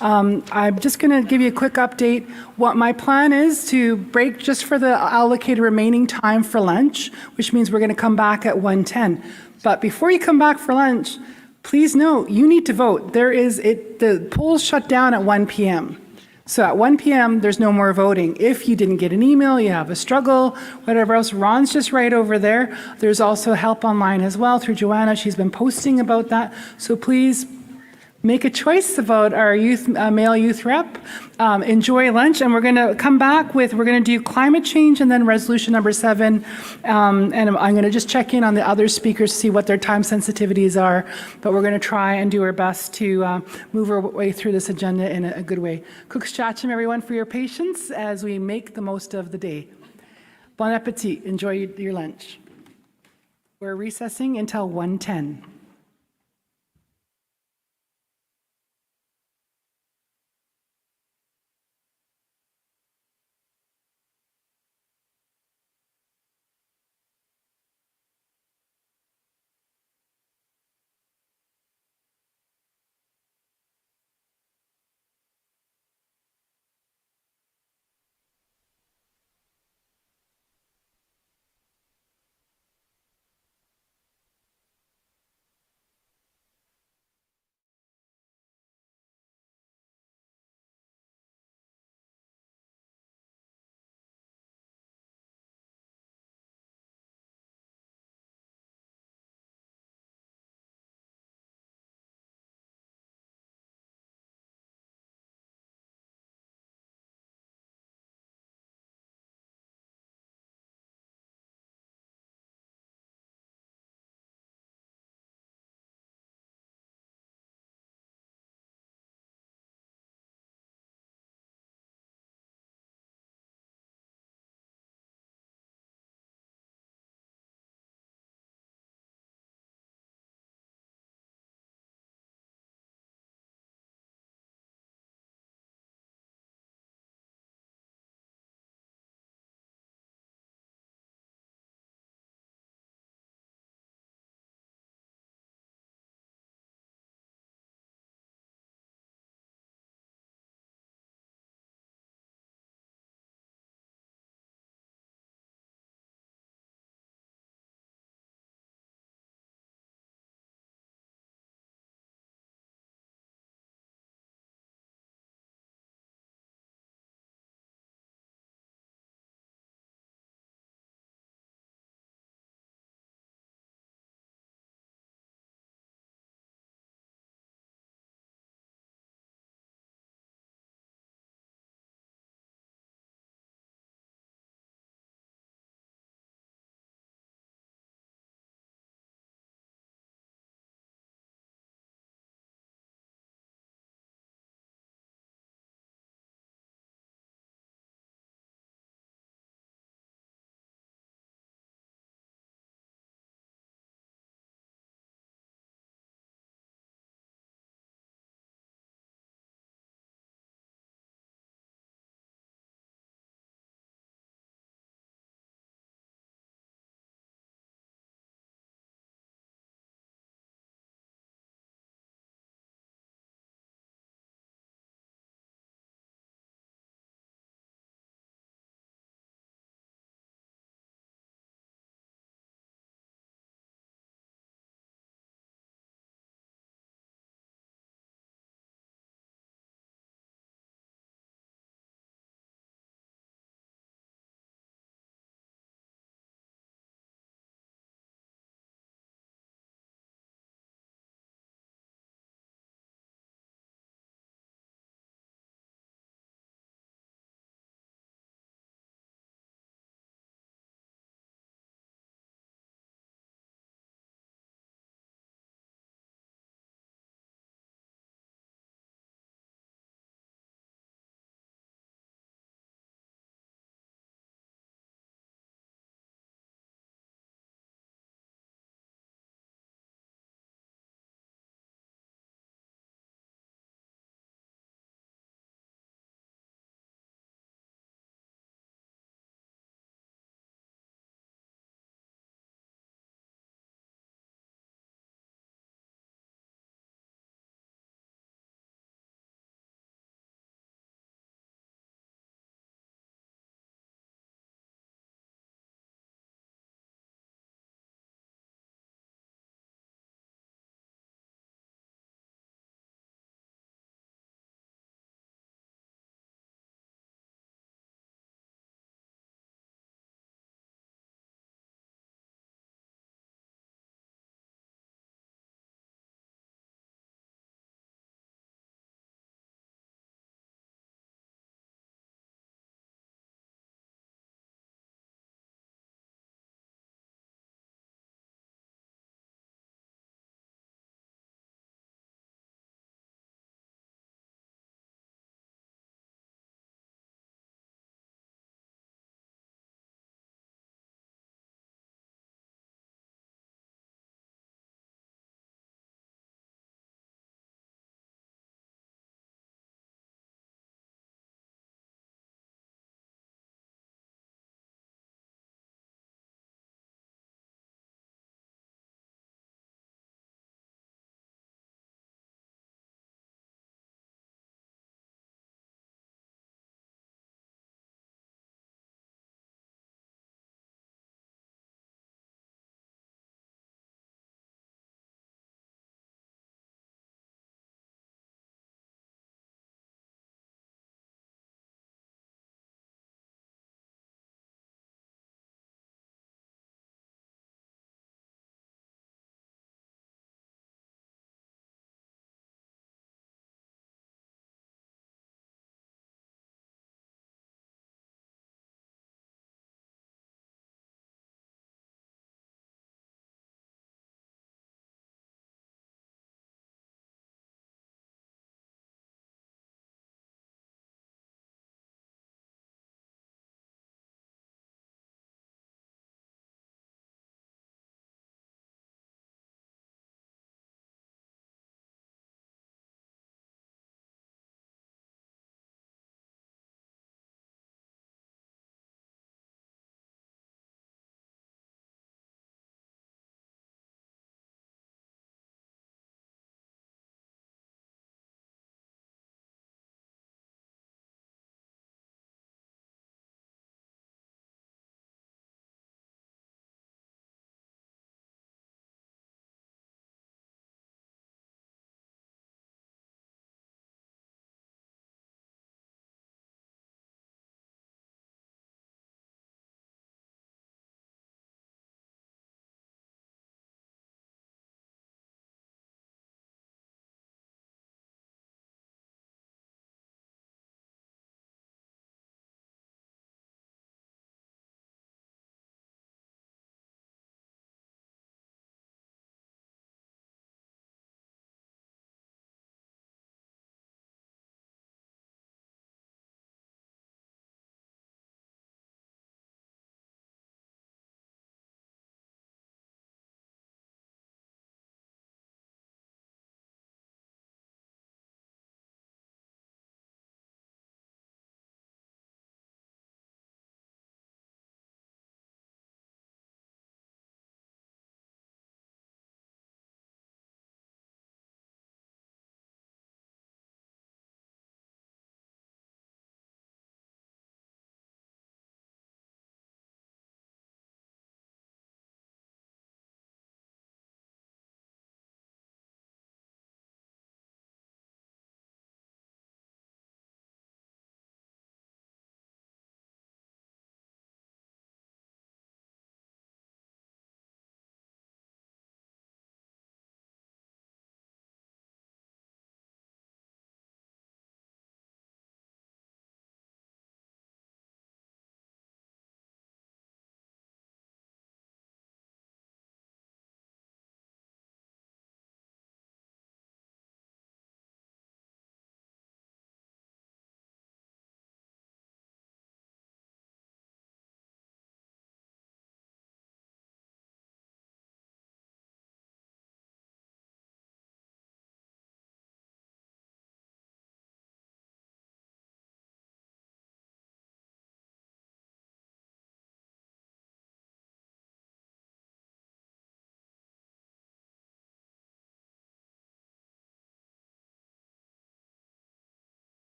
I'm just going to give you a quick update. What my plan is to break just for the allocated remaining time for lunch, which means we're going to come back at 1:10. But before you come back for lunch, please note, you need to vote. The polls shut down at 1 p.m. So at 1 p.m., there's no more voting. If you didn't get an email, you have a struggle, whatever else, Ron's just right over there. There's also help online as well through Joanna. She's been posting about that. So please make a choice about our male youth rep. Enjoy lunch, and we're going to come back we're going to do climate change and then resolution number 7. And I'm going to just check in on the other speakers to see what their time sensitivities are. But we're going to try and do our best to move our way through this agenda in a good way. Kukshtachim, everyone, for your patience as we make the most of the day. Bon appetit. Enjoy your lunch. We're recessing until 1:10.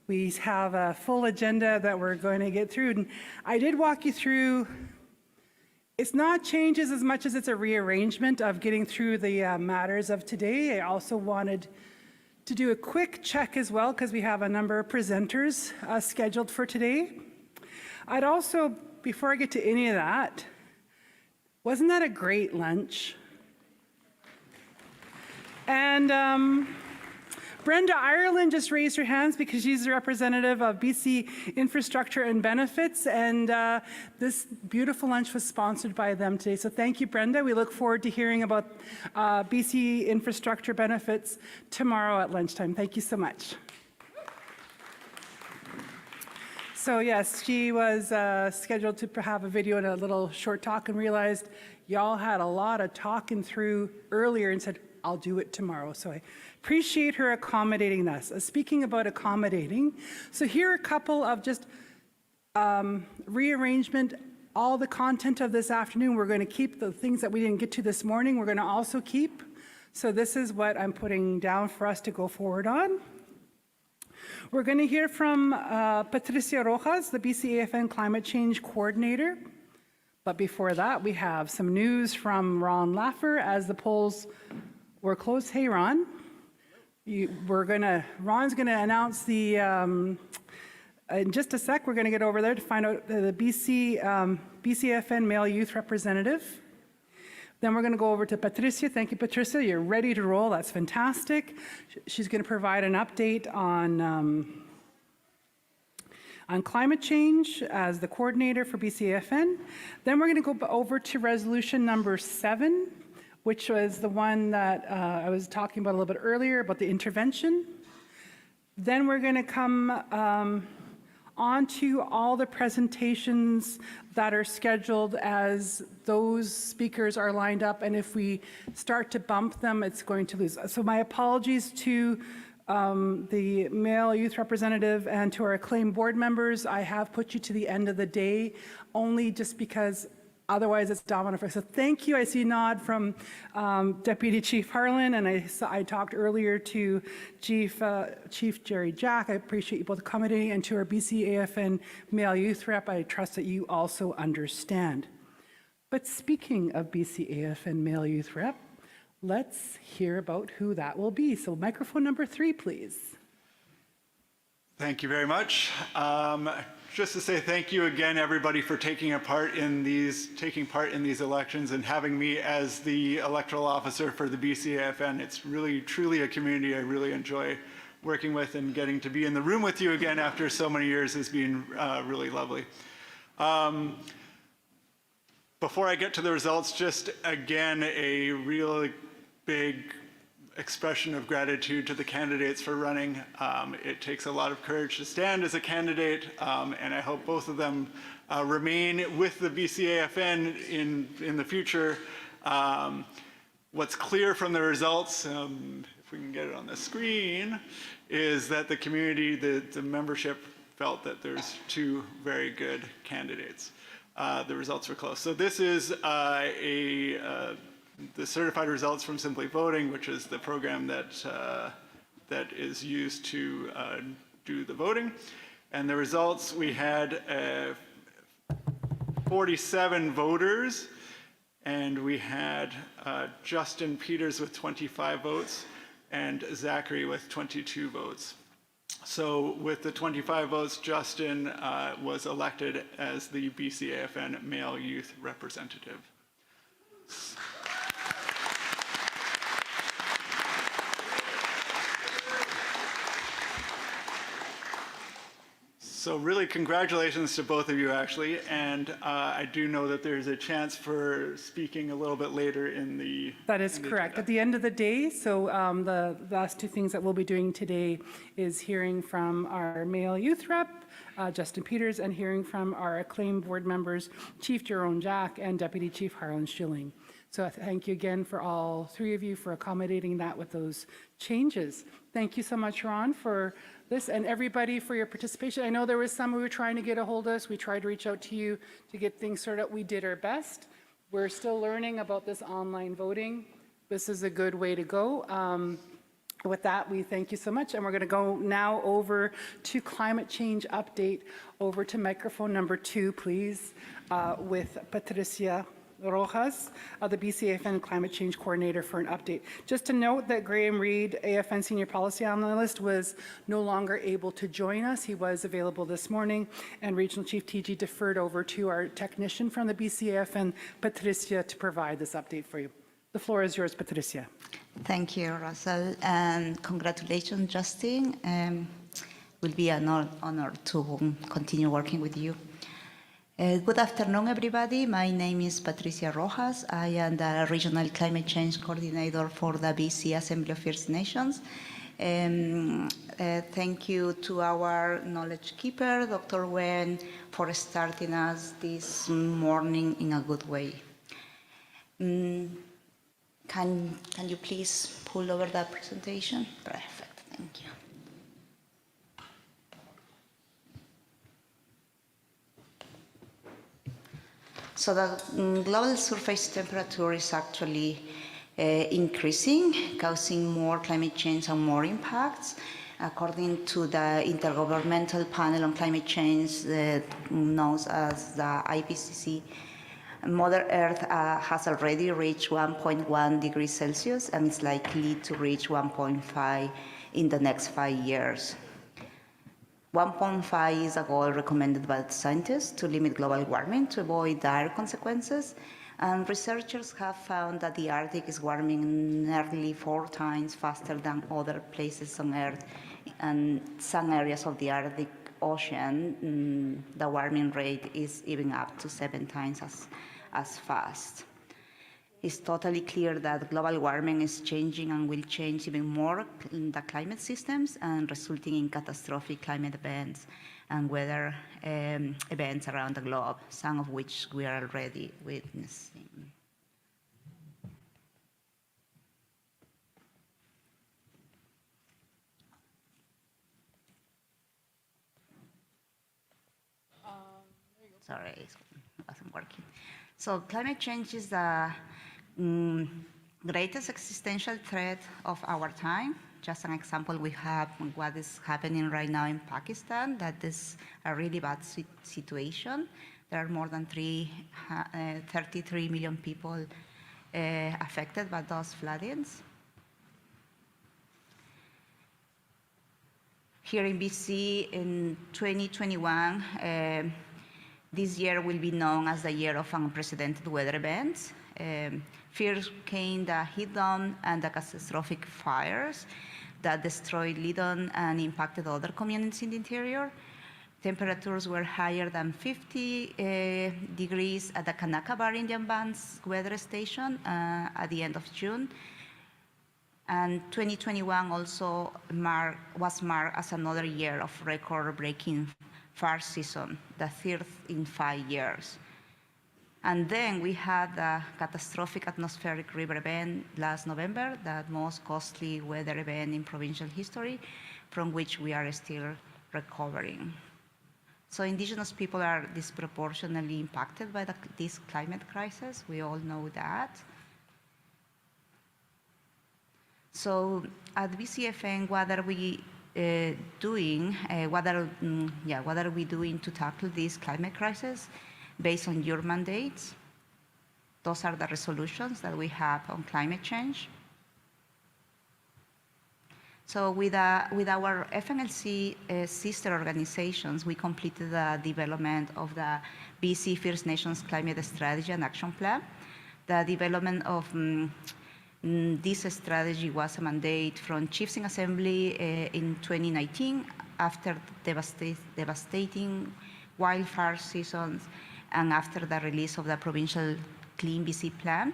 We have a full agenda that we're going to get through. And I did walk you through, it's not changes as much as it's a rearrangement of getting through the matters of today. I also wanted to do a quick check as well because we have a number of presenters scheduled for today. I'd also, before I get to any of that, wasn't that a great lunch? And Brenda Ireland just raised her hands because she's the representative of BC Infrastructure and Benefits, and this beautiful lunch was sponsored by them today. So thank you, Brenda. We look forward to hearing about BC Infrastructure Benefits tomorrow at lunchtime. Thank you so much. So yes, she was scheduled to have a video and a little short talk, and realized y'all had a lot of talking through earlier and said, I'll do it tomorrow. So I appreciate her accommodating us. Speaking about accommodating, so here are a couple of just rearrangement. All the content of this afternoon, we're going to keep the things that we didn't get to this morning, we're going to also keep. So this is what I'm putting down for us to go forward on. We're going to hear from Patricia Rojas, the BCAFN Climate Change Coordinator. But before that, we have some news from Ron Laffer as the polls were closed. Hey, Ron. Ron's going to announce the, in just a sec, we're going to get over there to find out the BCAFN male youth representative. Then we're going to go over to Patricia. Thank you, Patricia. You're ready to roll. That's fantastic. She's going to provide an update on climate change as the coordinator for BCAFN. Then we're going to go over to resolution number 7, which was the one that I was talking about a little bit earlier about the intervention. Then we're going to come on to all the presentations that are scheduled as those speakers are lined up, and if we start to bump them, it's going to lose. So my apologies to the male youth representative and to our acclaimed board members. I have put you to the end of the day only just because otherwise it's domino effect. So thank you. I see a nod from Deputy Chief Harlan, and I talked earlier to Chief Jerry Jack. I appreciate you both accommodating, and to our BCAFN male youth rep, I trust that you also understand. But speaking of BCAFN male youth rep, let's hear about who that will be. So microphone number 3, please. Thank you very much. Just to say thank you again, everybody, for taking part in these elections and having me as the electoral officer for the BCAFN. It's really, truly a community I really enjoy working with, and getting to be in the room with you again after so many years has been really lovely. Before I get to the results, just again, a really big expression of gratitude to the candidates for running. It takes a lot of courage to stand as a candidate, and I hope both of them remain with the BCAFN in the future. What's clear from the results, if we can get it on the screen, is that the community, the membership felt that there's 2 very good candidates. The results were close. So this is the certified results from Simply Voting, which is the program that is used to do the voting. And the results, we had 47 voters, and we had Justin Peters with 25 votes and Zachary with 22 votes. So with the 25 votes, Justin was elected as the BCAFN male youth representative. So really, congratulations to both of you, actually. And I do know that there's a chance for speaking a little bit later in the... That is correct. At the end of the day, so the last 2 things that we'll be doing today is hearing from our male youth rep, Justin Peters, and hearing from our acclaimed board members, Chief Jerome Jack and Deputy Chief Harlan Schilling. So thank you again for all 3 of you for accommodating that with those changes. Thank you so much, Ron, for this, and everybody for your participation. I know there was some who were trying to get a hold of us. We tried to reach out to you to get things sorted out. We did our best. We're still learning about this online voting. This is a good way to go. With that, we thank you so much, and we're going to go now over to climate change update. Over to microphone number 2, please, with Patricia Rojas, the BCAFN Climate Change Coordinator, for an update. Just to note that Graham Reed, AFN Senior Policy Analyst, was no longer able to join us. He was available this morning, and Regional Chief TG deferred over to our technician from the BCAFN, Patricia, to provide this update for you. The floor is yours, Patricia. Thank you, Russell, and congratulations, Justin. It will be an honor to continue working with you. Good afternoon, everybody. My name is Patricia Rojas. I am the Regional Climate Change Coordinator for the BC Assembly of First Nations. Thank you to our knowledge keeper, Dr. Wen, for starting us this morning in a good way. Can you please pull over that presentation? Perfect, thank you. So the global surface temperature is actually increasing, causing more climate change and more impacts. According to the Intergovernmental Panel on Climate Change, known as the IPCC, Mother Earth has already reached 1.1 degrees Celsius and is likely to reach 1.5 in the next 5 years. 1.5 is a goal recommended by scientists to limit global warming to avoid dire consequences, and researchers have found that the Arctic is warming nearly 4 times faster than other places on Earth, and some areas of the Arctic Ocean, the warming rate is even up to 7 times as fast. It's totally clear that global warming is changing and will change even more in the climate systems and resulting in catastrophic climate events and weather events around the globe, some of which we are already witnessing. Sorry, it wasn't working. So climate change is the greatest existential threat of our time. Just an example, we have what is happening right now in Pakistan. That is a really bad situation. There are more than 33 million people affected by those floodings. Here in BC in 2021, this year will be known as the year of unprecedented weather events. First came the heat dome and the catastrophic fires that destroyed Lidon and impacted other communities in the interior. Temperatures were higher than 50 degrees at the Kanaka Bar Indian Bands weather station at the end of June. And 2021 also was marked as another year of record-breaking fire season, the 3rd in 5 years. And then we had the catastrophic atmospheric river event last November, the most costly weather event in provincial history, from which we are still recovering. So Indigenous people are disproportionately impacted by this climate crisis. We all know that. So at BCAFN, what are we doing? What are we doing to tackle this climate crisis? Based on your mandates, those are the resolutions that we have on climate change. So with our FNLC sister organizations, we completed the development of the BC First Nations Climate Strategy and Action Plan. The development of this strategy was a mandate from Chiefs in Assembly in 2019 after devastating wildfire seasons and after the release of the provincial Clean BC Plan.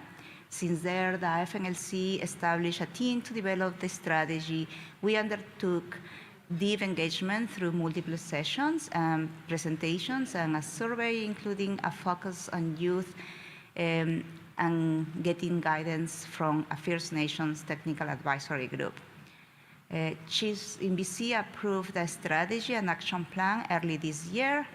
Since there, the FNLC established a team to develop the strategy. We undertook deep engagement through multiple sessions, presentations, and a survey, including a focus on youth and getting guidance from a First Nations technical advisory group. Chiefs in BC approved the strategy and action plan early this year.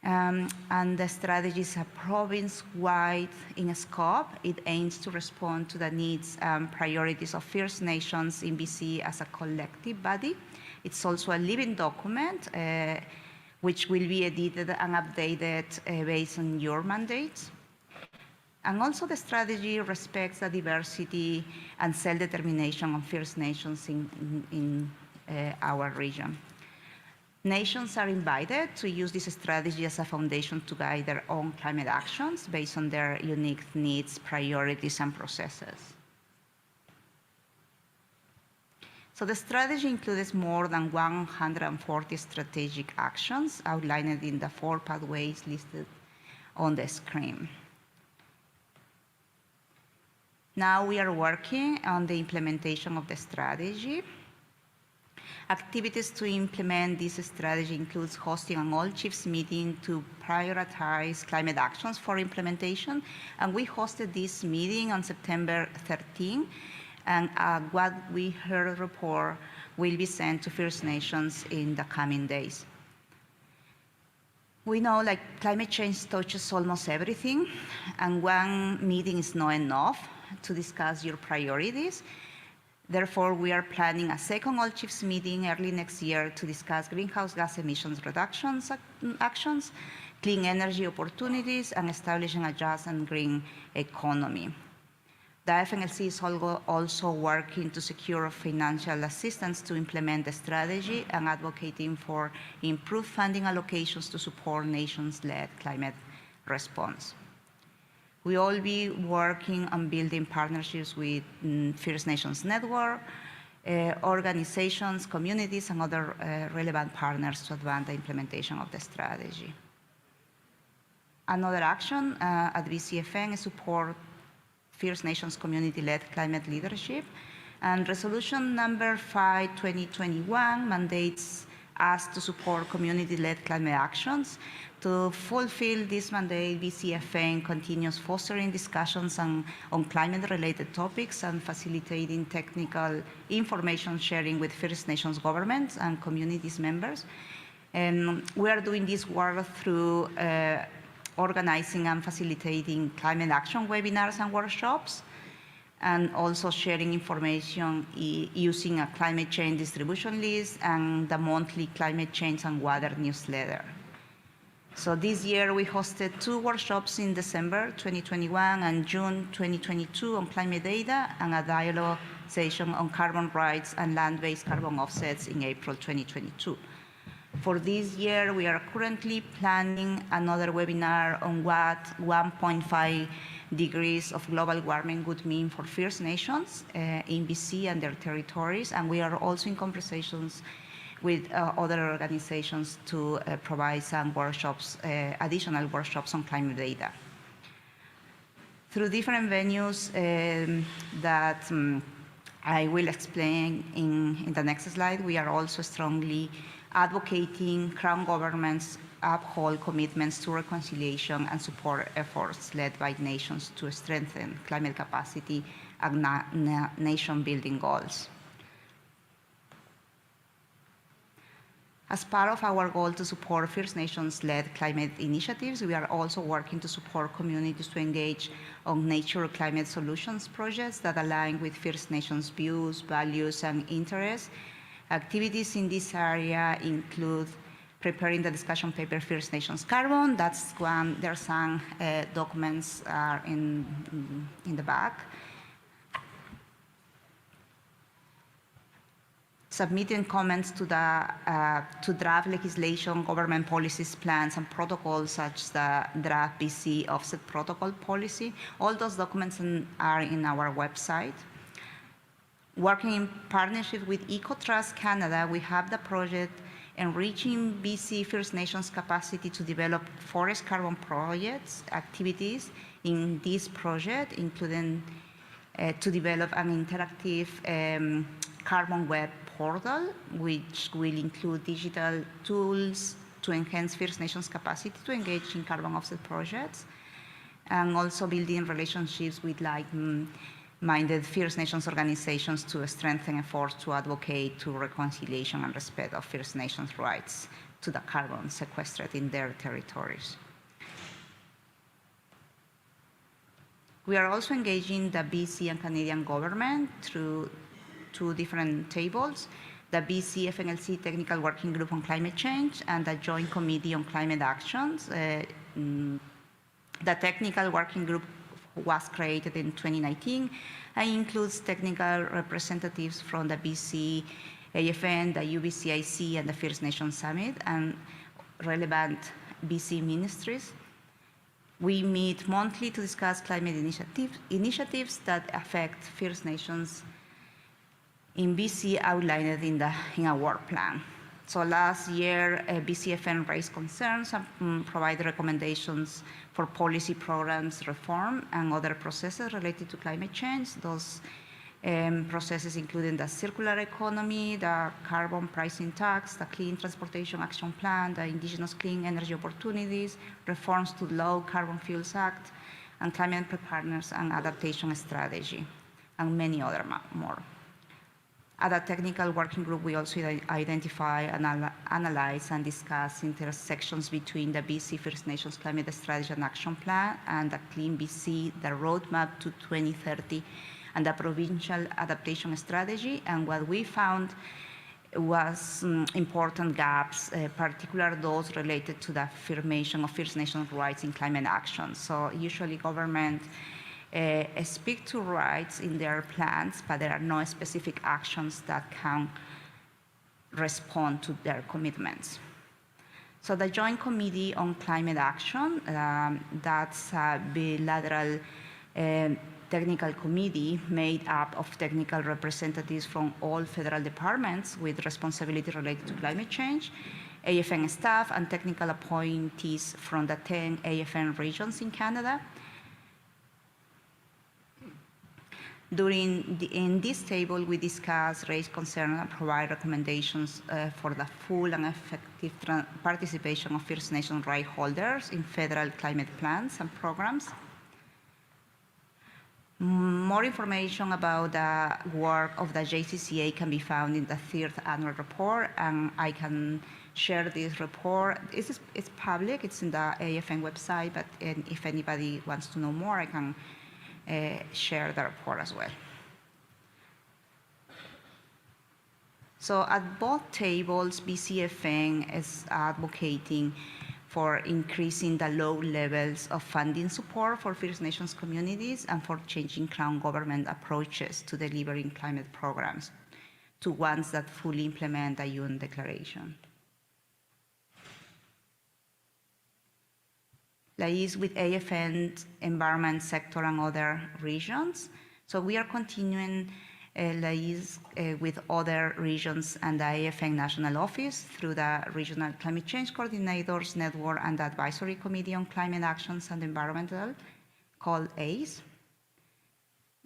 And the strategy is a province-wide in scope. It aims to respond to the needs and priorities of First Nations in BC as a collective body. It's also a living document which will be edited and updated based on your mandates. And also the strategy respects the diversity and self-determination of First Nations in our region. Nations are invited to use this strategy as a foundation to guide their own climate actions based on their unique needs, priorities, and processes. So the strategy includes more than 140 strategic actions outlined in the 4 pathways listed on the screen. Now we are working on the implementation of the strategy. Activities to implement this strategy includes hosting an all-chiefs meeting to prioritize climate actions for implementation. And we hosted this meeting on September 13. And what we heard report will be sent to First Nations in the coming days. We know climate change touches almost everything, and one meeting is not enough to discuss your priorities. Therefore, we are planning a second all-chiefs meeting early next year to discuss greenhouse gas emissions reductions actions, clean energy opportunities, and establishing a just and green economy. The FNLC is also working to secure financial assistance to implement the strategy and advocating for improved funding allocations to support nations-led climate response. We will be working on building partnerships with First Nations Network, organizations, communities, and other relevant partners to advance the implementation of the strategy. Another action at BCAFN is support First Nations community-led climate leadership. And resolution number 5/2021 mandates us to support community-led climate actions. To fulfill this mandate, BCAFN continues fostering discussions on climate-related topics and facilitating technical information sharing with First Nations governments and communities members. And we are doing this work through organizing and facilitating climate action webinars and workshops, and also sharing information using a climate change distribution list and the monthly climate change and water newsletter. So this year we hosted 2 workshops in December 2021 and June 2022 on climate data, and a dialogue session on carbon rights and land-based carbon offsets in April 2022. For this year, we are currently planning another webinar on what 1.5 degrees of global warming would mean for First Nations in BC and their territories. And we are also in conversations with other organizations to provide some workshops, additional workshops on climate data. Through different venues that I will explain in the next slide, we are also strongly advocating Crown governments uphold commitments to reconciliation and support efforts led by nations to strengthen climate capacity and nation-building goals. As part of our goal to support First Nations-led climate initiatives, we are also working to support communities to engage on nature climate solutions projects that align with First Nations views, values, and interests. Activities in this area include preparing the discussion paper First Nations Carbon. That's one. There are some documents in the back. Submitting comments to draft legislation, government policies, plans, and protocols, such as the draft BC offset protocol policy. All those documents are in our website. Working in partnership with EcoTrust Canada, we have the project Enriching BC First Nations Capacity to Develop Forest Carbon Projects activities. In this project, including to develop an interactive carbon web portal, which will include digital tools to enhance First Nations capacity to engage in carbon offset projects, and also building relationships with minded First Nations organizations to strengthen efforts to advocate to reconciliation and respect of First Nations rights to the carbon sequestered in their territories. We are also engaging the BC and Canadian government through two different tables, the BCAFN Technical Working Group on Climate Change and the Joint Committee on Climate Actions. The Technical Working Group was created in 2019 and includes technical representatives from the BCAFN, the UBCIC, and the First Nations Summit, and relevant BC ministries. We meet monthly to discuss climate initiatives that affect First Nations in BC outlined in our work plan. So last year, BCAFN raised concerns and provided recommendations for policy programs reform and other processes related to climate change. Those processes including the circular economy, the carbon pricing tax, the Clean Transportation Action Plan, the Indigenous Clean Energy Opportunities, reforms to the Low Carbon Fuels Act, and climate preparedness and adaptation strategy, and many other more. At the technical working group, we also identify, analyze, and discuss intersections between the BC First Nations Climate Strategy and Action Plan and the Clean BC, the Roadmap to 2030, and the Provincial Adaptation Strategy. And what we found was important gaps, particularly those related to the affirmation of First Nations rights in climate action. So usually government speak to rights in their plans, but there are no specific actions that can respond to their commitments. So the Joint Committee on Climate Action, that's a bilateral technical committee made up of technical representatives from all federal departments with responsibility related to climate change, AFN staff, and technical appointees from the 10 AFN regions in Canada. In this table, we discuss, raise concerns, and provide recommendations for the full and effective participation of First Nation right holders in federal climate plans and programs. More information about the work of the JCCA can be found in the 3rd annual report, and I can share this report. It's public, it's in the AFN website, but if anybody wants to know more, I can share the report as well. So at both tables, BCAFN is advocating for increasing the low levels of funding support for First Nations communities and for changing Crown government approaches to delivering climate programs to ones that fully implement the UN Declaration. Liaise with AFN, environment sector, and other regions. So we are continuing liaise with other regions and the AFN National Office through the Regional Climate Change Coordinators Network and the Advisory Committee on Climate Actions and Environmental, called ACE.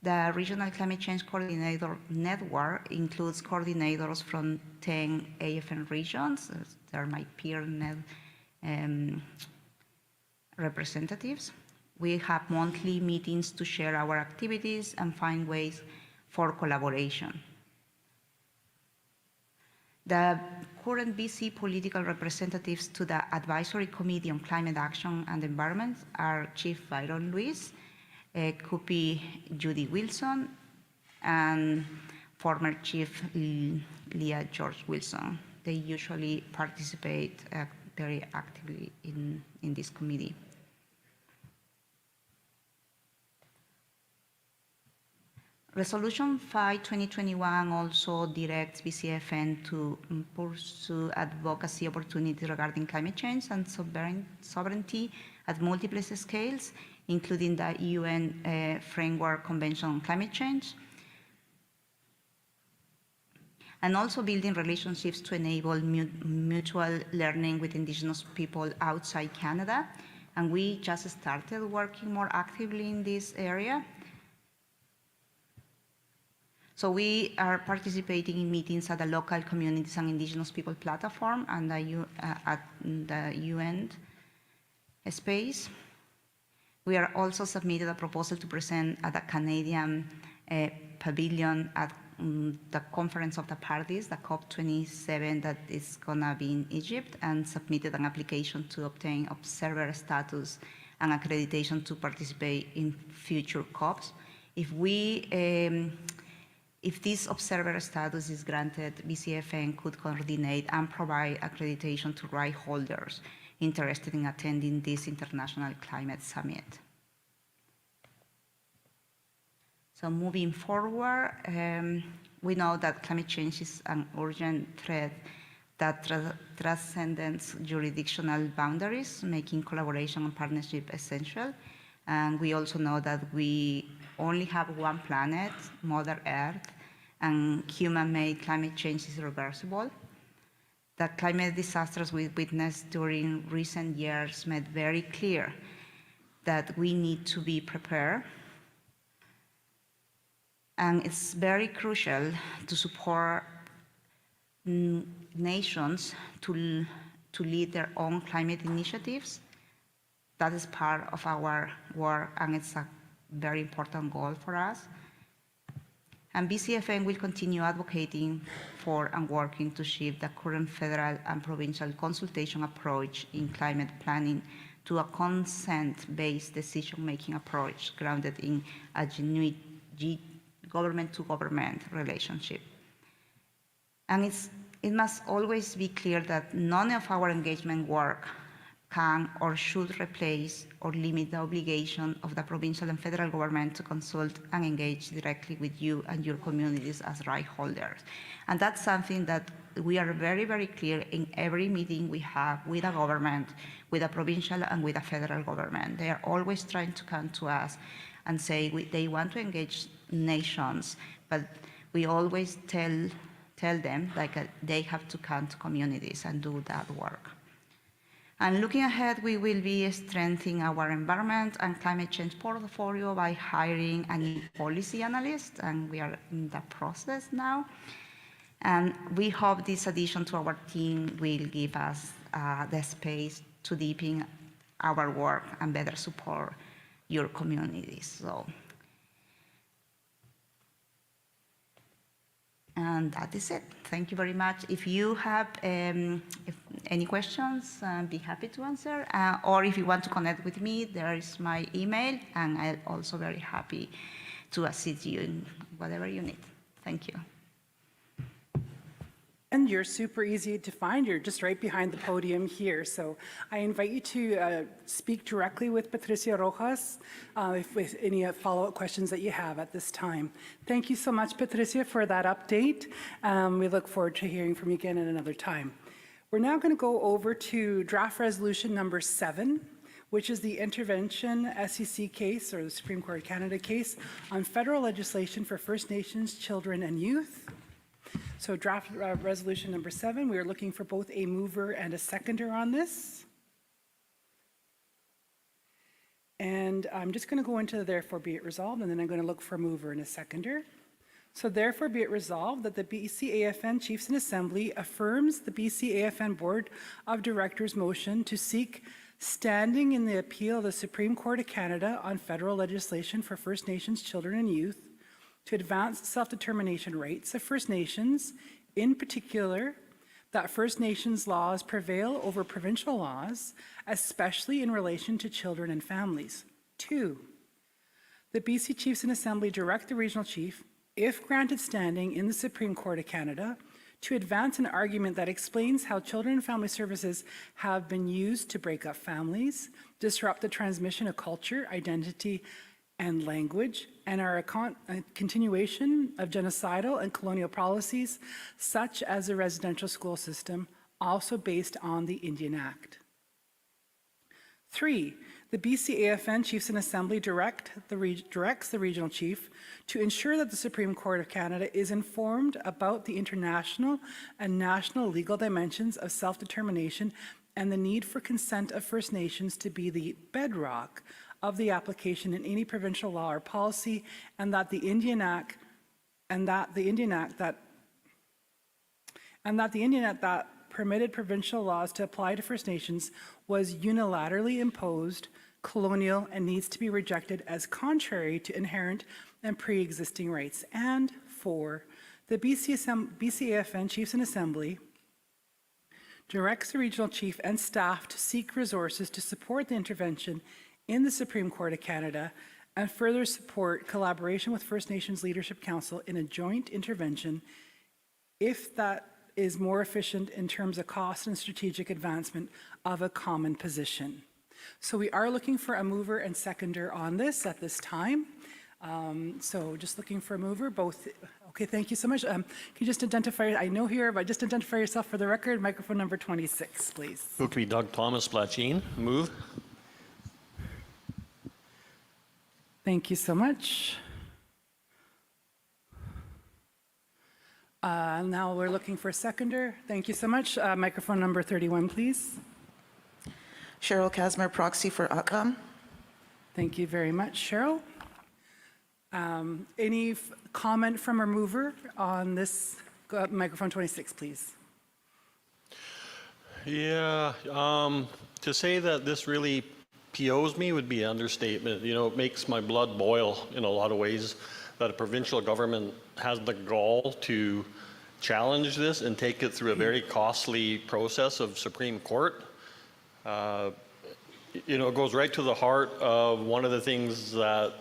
The Regional Climate Change Coordinator Network includes coordinators from 10 AFN regions. They're my peer representatives. We have monthly meetings to share our activities and find ways for collaboration. The current BC political representatives to the Advisory Committee on Climate Action and Environment are Chief Byron Lewis, Kupi Judy Wilson, and former Chief Leah George Wilson. They usually participate very actively in this committee. Resolution 5/2021 also directs BCAFN to pursue advocacy opportunities regarding climate change and sovereignty at multiple scales, including the UN Framework Convention on Climate Change, and also building relationships to enable mutual learning with Indigenous people outside Canada. And we just started working more actively in this area. So we are participating in meetings at the Local Communities and Indigenous People Platform and at the UN space. We are also submitted a proposal to present at the Canadian pavilion at the Conference of the Parties, the COP27 that is gonna be in Egypt, and submitted an application to obtain observer status and accreditation to participate in future COPs. If this observer status is granted, BCAFN could coordinate and provide accreditation to right holders interested in attending this International Climate Summit. So moving forward, we know that climate change is an urgent threat that transcends jurisdictional boundaries, making collaboration and partnership essential. And we also know that we only have one planet, Mother Earth, and human-made climate change is irreversible. The climate disasters we witnessed during recent years made very clear that we need to be prepared. And it's very crucial to support nations to lead their own climate initiatives. That is part of our work, and it's a very important goal for us. And BCAFN will continue advocating for and working to shift the current federal and provincial consultation approach in climate planning to a consent-based decision-making approach grounded in a genuine government-to-government relationship. And it must always be clear that none of our engagement work can or should replace or limit the obligation of the provincial and federal government to consult and engage directly with you and your communities as right holders. And that's something that we are very, very clear in every meeting we have with the government, with the provincial and with the federal government. They are always trying to come to us and say they want to engage nations, but we always tell them they have to come to communities and do that work. And looking ahead, we will be strengthening our environment and climate change portfolio by hiring a new policy analyst, and we are in the process now. And we hope this addition to our team will give us the space to deepen our work and better support your communities. And that is it. Thank you very much. If you have any questions, be happy to answer. Or if you want to connect with me, there is my email, and I'm also very happy to assist you in whatever you need. Thank you. And you're super easy to find. You're just right behind the podium here. So I invite you to speak directly with Patricia Rojas with any follow-up questions that you have at this time. Thank you so much, Patricia, for that update. We look forward to hearing from you again at another time. We're now going to go over to draft resolution number 7, which is the intervention SEC case, or the Supreme Court of Canada case, on federal legislation for First Nations children and youth. So draft resolution number 7, we are looking for both a mover and a seconder on this. And I'm just going to go into the therefore be it resolved, and then I'm going to look for a mover and a seconder. So therefore be it resolved that the BCAFN Chiefs in Assembly affirms the BCAFN Board of Directors motion to seek standing in the appeal of the Supreme Court of Canada on federal legislation for First Nations children and youth to advance the self-determination rights of First Nations, in particular, that First Nations laws prevail over provincial laws, especially in relation to children and families. 2, the BC Chiefs in Assembly direct the Regional Chief, if granted standing in the Supreme Court of Canada, to advance an argument that explains how children and family services have been used to break up families, disrupt the transmission of culture, identity, and language, and are a continuation of genocidal and colonial policies, such as the residential school system, also based on the Indian Act. 3, the BCAFN Chiefs in Assembly directs the Regional Chief to ensure that the Supreme Court of Canada is informed about the international and national legal dimensions of self-determination and the need for consent of First Nations to be the bedrock of the application in any provincial law or policy, and that the Indian Act that permitted provincial laws to apply to First Nations was unilaterally imposed, colonial, and needs to be rejected as contrary to inherent and pre-existing rights. And 4, the BCAFN Chiefs and Assembly directs the regional chief and staff to seek resources to support the intervention in the Supreme Court of Canada and further support collaboration with First Nations Leadership Council in a joint intervention if that is more efficient in terms of cost and strategic advancement of a common position. So we are looking for a mover and seconder on this at this time. So just looking for a mover, both. Okay, thank you so much. Can you just identify, I know here, but just identify yourself for the record. Microphone number 26, please. Who could be Doug Thomas Blatchine? Move. Thank you so much. Now we're looking for a seconder. Thank you so much. Microphone number 31, please. Cheryl Casmer, proxy for Outcome. Thank you very much, Cheryl. Any comment from a mover on this? Microphone 26, please. Yeah, to say that this really POs me would be an understatement. You know, it makes my blood boil in a lot of ways that a provincial government has the gall to challenge this and take it through a very costly process of Supreme Court. You know, it goes right to the heart of one of the things that,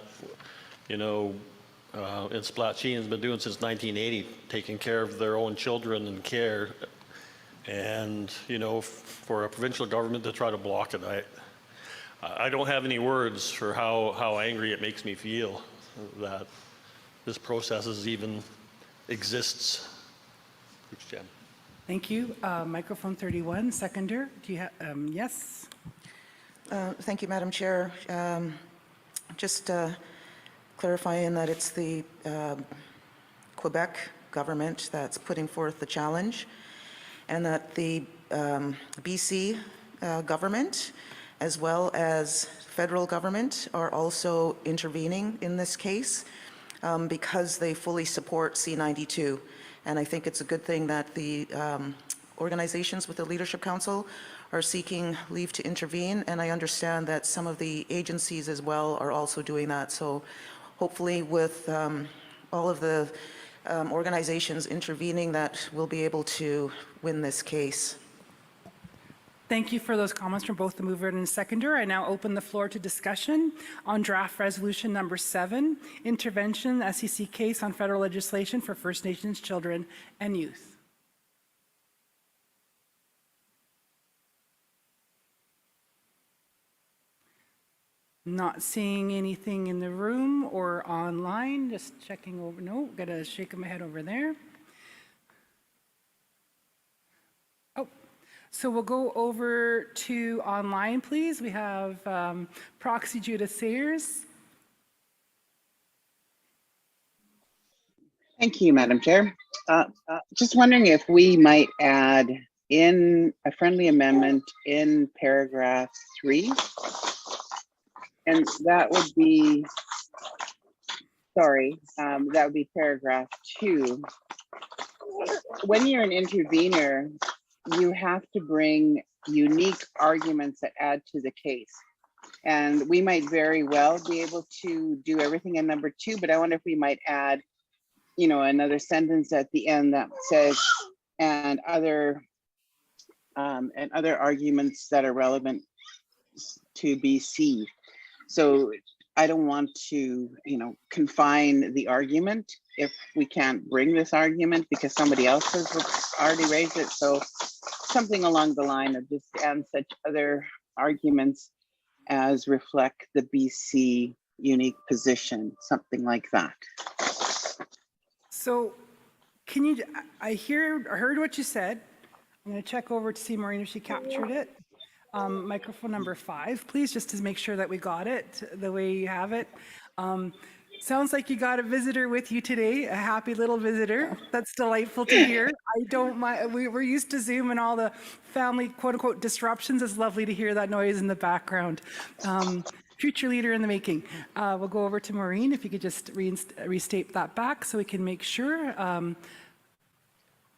you know, in Splatcheen has been doing since 1980, taking care of their own children and care. And, you know, for a provincial government to try to block it, I don't have any words for how angry it makes me feel that this process even exists. Thank you. Microphone 31, seconder. Do you have, yes? Thank you, Madam Chair. Just clarifying that it's the Quebec government that's putting forth the challenge, and that the BC government, as well as federal government, are also intervening in this case because they fully support C-92. And I think it's a good thing that the organizations with the Leadership Council are seeking leave to intervene, and I understand that some of the agencies as well are also doing that. So hopefully with all of the organizations intervening, that we'll be able to win this case. Thank you for those comments from both the mover and seconder. I now open the floor to discussion on draft resolution number 7, intervention SEC case on federal legislation for First Nations children and youth. Not seeing anything in the room or online, just checking over. No, gotta shake my head over there. So we'll go over to online, please. We have proxy Judith Sayers. Thank you, Madam Chair. Just wondering if we might add in a friendly amendment in paragraph 3, and that would be, sorry, that would be paragraph 2. When you're an intervener, you have to bring unique arguments that add to the case. And we might very well be able to do everything in number 2, but I wonder if we might add, you know, another sentence at the end that says, and other arguments that are relevant to BC. So I don't want to, you know, confine the argument if we can't bring this argument because somebody else has already raised it. So something along the line of just and such other arguments as reflect the BC unique position, something like that. So can you, I heard what you said. I'm going to check over to see Maureen if she captured it. Microphone number 5, please, just to make sure that we got it the way you have it. Sounds like you got a visitor with you today, a happy little visitor. That's delightful to hear. I don't mind, we're used to Zoom and all the family quote unquote disruptions. It's lovely to hear that noise in the background. Future leader in the making. We'll go over to Maureen, if you could just restate that back so we can make sure.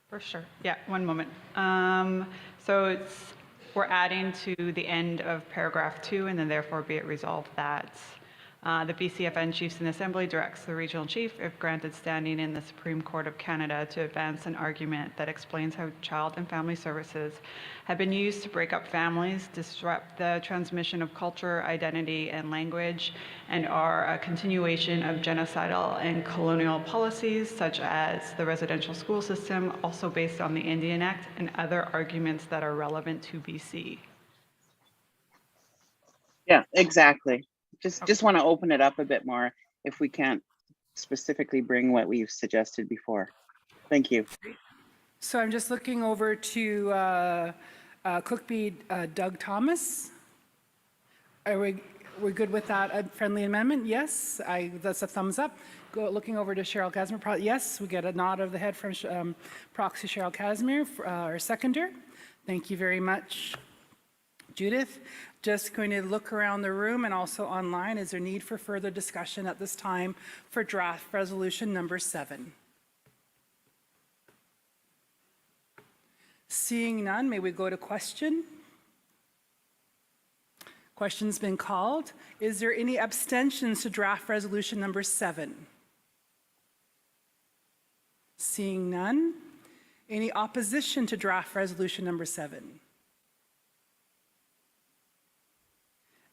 For sure, yeah, one moment. So we're adding to the end of paragraph 2, and then therefore be it resolved that The BCAFN Chiefs in Assembly directs the Regional Chief, if granted standing in the Supreme Court of Canada, to advance an argument that explains how Child and Family Services have been used to break up families, disrupt the transmission of culture, identity, and language, and are a continuation of genocidal and colonial policies, such as the residential school system, also based on the Indian Act, and other arguments that are relevant to BC. Yeah, exactly. Just want to open it up a bit more if we can't specifically bring what we've suggested before. Thank you. So I'm just looking over to Cookbee Doug Thomas. Are we good with that friendly amendment? Yes, that's a thumbs up. Looking over to Cheryl Casimir. Yes, we get a nod of the head from proxy Cheryl Casimir, our seconder. Thank you very much, Judith. Just going to look around the room and also online. Is there need for further discussion at this time for draft resolution number 7? Seeing none, may we go to question? Question's been called. Is there any abstentions to draft resolution number 7? Seeing none. Any opposition to draft resolution number 7?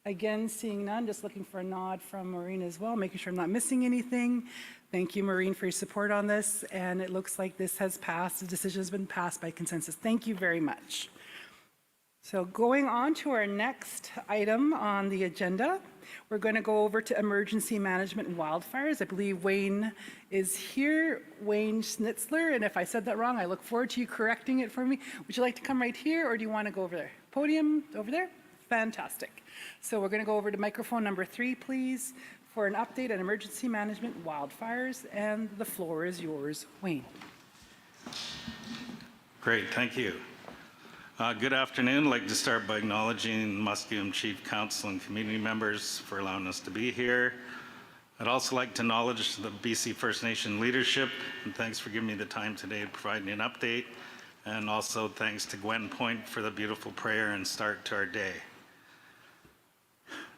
Again, seeing none, just looking for a nod from Maureen as well, making sure I'm not missing anything. Thank you, Maureen, for your support on this. And it looks like this has passed. The decision has been passed by consensus. Thank you very much. So going on to our next item on the agenda, we're going to go over to emergency management and wildfires. I believe Wayne is here, Wayne Schnitzler. And if I said that wrong, I look forward to you correcting it for me. Would you like to come right here, or do you want to go over there? Podium over there? Fantastic. So we're going to go over to microphone number 3, please, for an update on emergency management wildfires. And the floor is yours, Wayne. Great, thank you. Good afternoon. I'd like to start by acknowledging Musqueam Chief Council and community members for allowing us to be here. I'd also like to acknowledge the BC First Nation leadership, and thanks for giving me the time today to provide me an update. And also thanks to Gwen Point for the beautiful prayer and start to our day.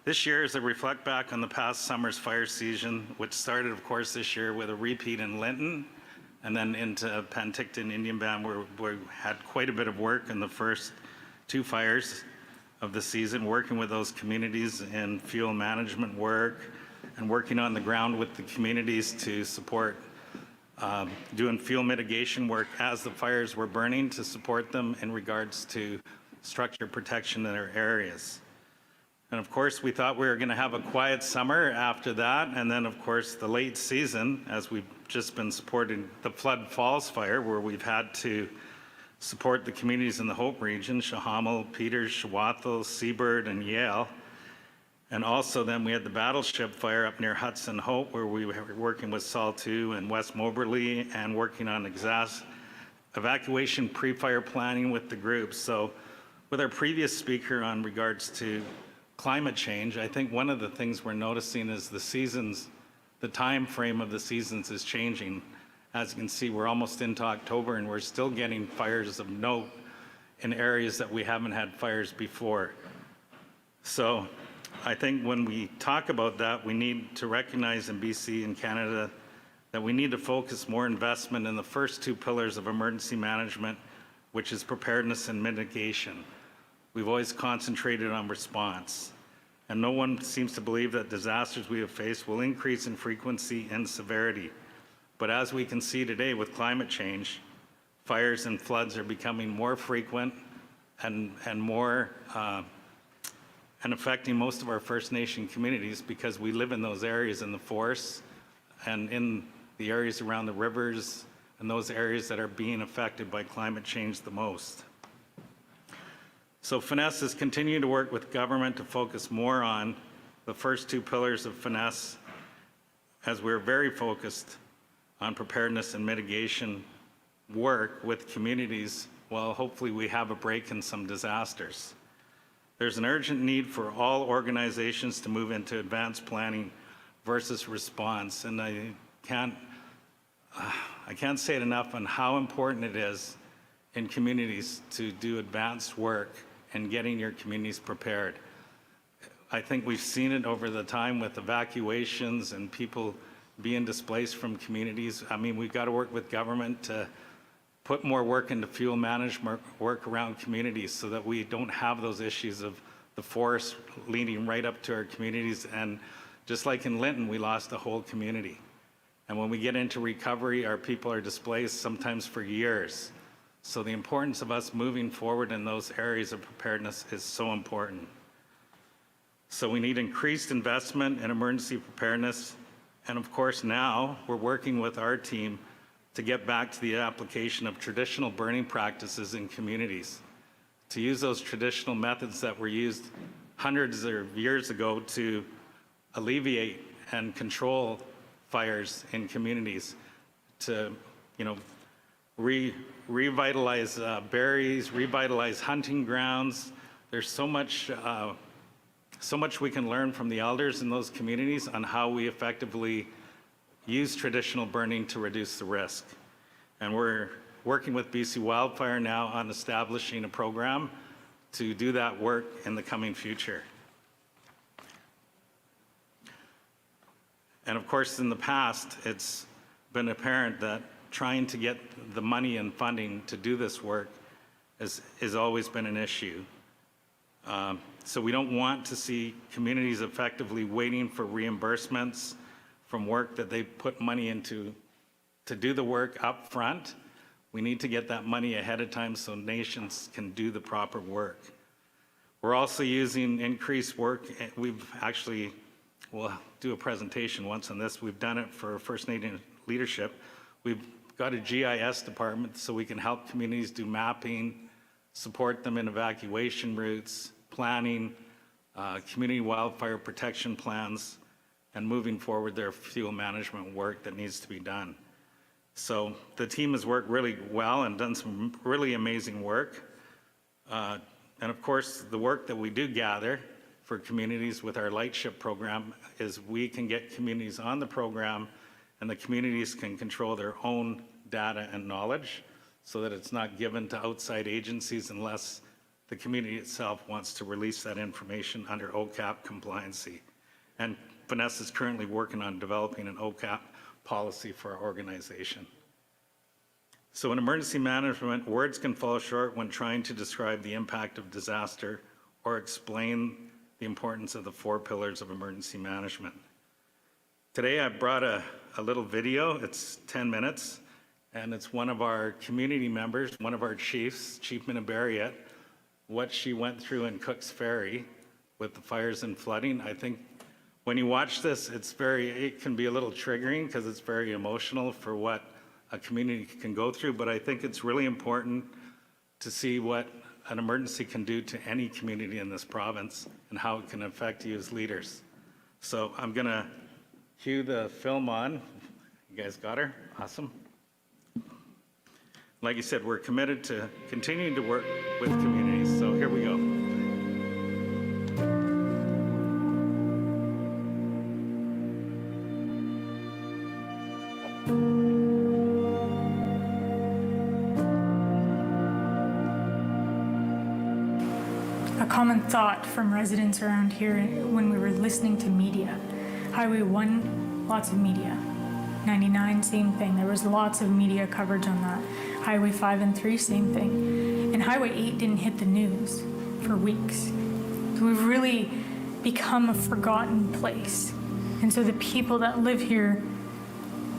This year, as I reflect back on the past summer's fire season, which started, of course, this year with a repeat in Linton, and then into Penticton Indian Band, where we had quite a bit of work in the first 2 fires of the season, working with those communities in fuel management work and working on the ground with the communities to support doing fuel mitigation work as the fires were burning to support them in regards to structure protection in their areas. And of course, we thought we were going to have a quiet summer after that. And then, of course, the late season, as we've just been supporting the Flood Falls fire, where we've had to support the communities in the Hope region, Shahamel, Peters, Shawathel, Seabird, and Yale. And also then we had the Battleship fire up near Hudson Hope, where we were working with Sol 2 and West Moberly and working on evacuation pre-fire planning with the groups. So with our previous speaker on regards to climate change, I think one of the things we're noticing is the time frame of the seasons is changing. As you can see, we're almost into October and we're still getting fires of note in areas that we haven't had fires before. So I think when we talk about that, we need to recognize in BC and Canada that we need to focus more investment in the first 2 pillars of emergency management, which is preparedness and mitigation. We've always concentrated on response, and no one seems to believe that disasters we have faced will increase in frequency and severity. But as we can see today with climate change, fires and floods are becoming more frequent and more and affecting most of our First Nation communities because we live in those areas in the forests and in the areas around the rivers and those areas that are being affected by climate change the most. So Finesse is continuing to work with government to focus more on the first 2 pillars of Finesse, as we're very focused on preparedness and mitigation work with communities while hopefully we have a break in some disasters. There's an urgent need for all organizations to move into advanced planning versus response, and I can't say it enough on how important it is in communities to do advanced work and getting your communities prepared. I think we've seen it over the time with evacuations and people being displaced from communities. I mean, we've got to work with government to put more work into fuel management work around communities so that we don't have those issues of the forest leading right up to our communities. And just like in Linton, we lost a whole community. And when we get into recovery, our people are displaced sometimes for years. So the importance of us moving forward in those areas of preparedness is so important. So we need increased investment in emergency preparedness. And of course, now we're working with our team to get back to the application of traditional burning practices in communities, to use those traditional methods that were used hundreds of years ago to alleviate and control fires in communities, to, revitalize berries, revitalize hunting grounds. There's so much we can learn from the elders in those communities on how we effectively use traditional burning to reduce the risk. And we're working with BC Wildfire now on establishing a program to do that work in the coming future. And of course, in the past, it's been apparent that trying to get the money and funding to do this work has always been an issue. So we don't want to see communities effectively waiting for reimbursements from work that they put money into to do the work up front. We need to get that money ahead of time so nations can do the proper work. We're also using increased work. We'll do a presentation once on this. We've done it for First Nation leadership. We've got a GIS department so we can help communities do mapping, support them in evacuation routes, planning, community wildfire protection plans, and moving forward their fuel management work that needs to be done. So the team has worked really well and done some really amazing work. And of course, the work that we do gather for communities with our Lightship program is we can get communities on the program and the communities can control their own data and knowledge so that it's not given to outside agencies unless the community itself wants to release that information under OCAP compliancy. And Vanessa is currently working on developing an OCAP policy for our organization. So in emergency management, words can fall short when trying to describe the impact of disaster or explain the importance of the 4 pillars of emergency management. Today I brought a little video. It's 10 minutes, and it's one of our community members, one of our chiefs, Chief Minabariat, what she went through in Cook's Ferry with the fires and flooding. I think when you watch this, it can be a little triggering because it's very emotional for what a community can go through, but I think it's really important to see what an emergency can do to any community in this province and how it can affect you as leaders. So I'm gonna cue the film on. You guys got her? Awesome. Like you said, we're committed to continuing to work with communities, so here we go. A common thought from residents around here when we were listening to media. Highway 1, lots of media. 99, same thing. There was lots of media coverage on that. Highway 5 and 3, same thing. And Highway 8 didn't hit the news for weeks. So we've really become a forgotten place. And so the people that live here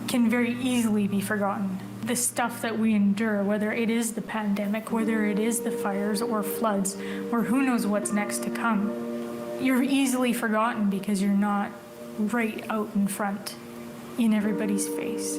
can very easily be forgotten. The stuff that we endure, whether it is the pandemic, whether it is the fires or floods, or who knows what's next to come, you're easily forgotten because you're not right out in front in everybody's face.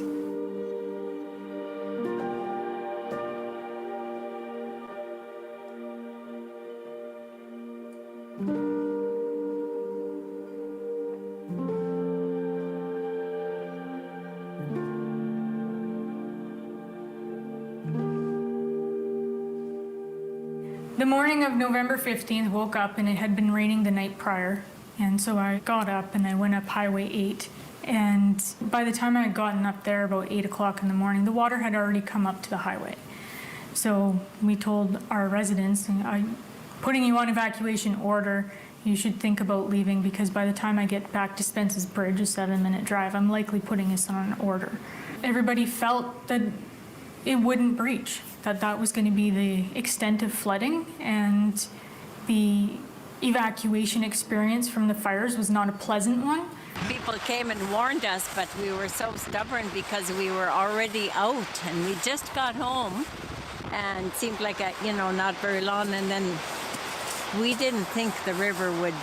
The morning of November 15th, woke up and it had been raining the night prior. And so I got up and I went up Highway 8. And by the time I had gotten up there about 8 o'clock in the morning, the water had already come up to the highway. So we told our residents, I'm putting you on evacuation order, you should think about leaving, because by the time I get back to Spence's Bridge, a 7-minute drive, I'm likely putting this on an order. Everybody felt that it wouldn't breach, that that was going to be the extent of flooding, and the evacuation experience from the fires was not a pleasant one. People came and warned us, but we were so stubborn because we were already out and we just got home, and it seemed like not very long, and then we didn't think the river would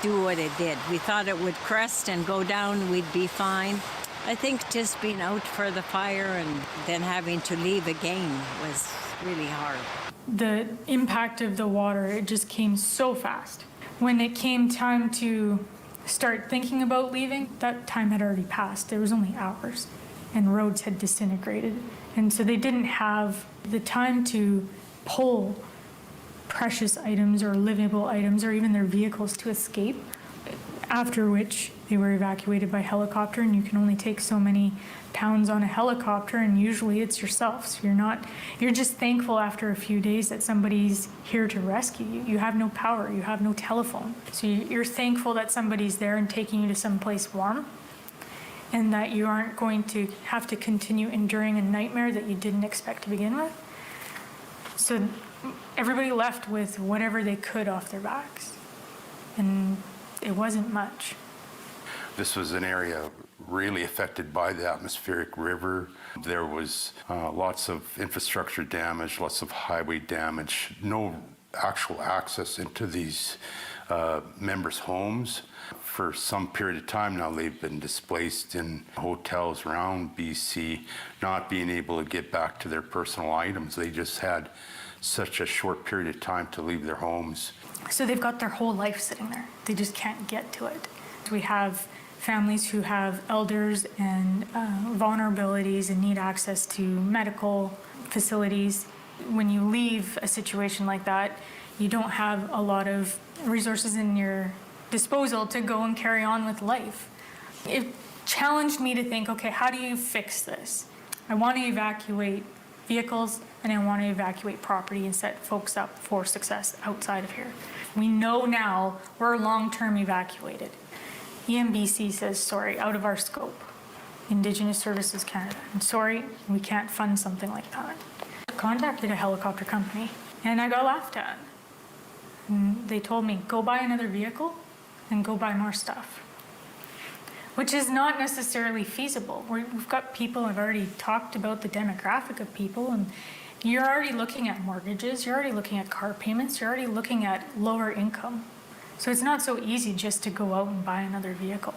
do what it did. We thought it would crest and go down, we'd be fine. I think just being out for the fire and then having to leave again was really hard. The impact of the water, it just came so fast. When it came time to start thinking about leaving, that time had already passed. There was only hours, and roads had disintegrated. And so they didn't have the time to pull precious items or livable items or even their vehicles to escape, after which they were evacuated by helicopter, and you can only take so many pounds on a helicopter, and usually it's yourself. So you're just thankful after a few days that somebody's here to rescue you. You have no power, you have no telephone. So you're thankful that somebody's there and taking you to someplace warm, and that you aren't going to have to continue enduring a nightmare that you didn't expect to begin with. So everybody left with whatever they could off their backs, and it wasn't much. This was an area really affected by the atmospheric river. There was lots of infrastructure damage, lots of highway damage, no actual access into these members' homes. For some period of time now, they've been displaced in hotels around BC, not being able to get back to their personal items. They just had such a short period of time to leave their homes. So they've got their whole life sitting there. They just can't get to it. We have families who have elders and vulnerabilities and need access to medical facilities. When you leave a situation like that, you don't have a lot of resources in your disposal to go and carry on with life. It challenged me to think, okay, how do you fix this? I want to evacuate vehicles and I want to evacuate property and set folks up for success outside of here. We know now we're long-term evacuated. EMBC says, sorry, out of our scope. Indigenous Services Canada, and sorry, we can't fund something like that. I contacted a helicopter company and I got laughed at. And they told me, go buy another vehicle and go buy more stuff, which is not necessarily feasible. We've got people, I've already talked about the demographic of people, and you're already looking at mortgages, you're already looking at car payments, you're already looking at lower income. So it's not so easy just to go out and buy another vehicle.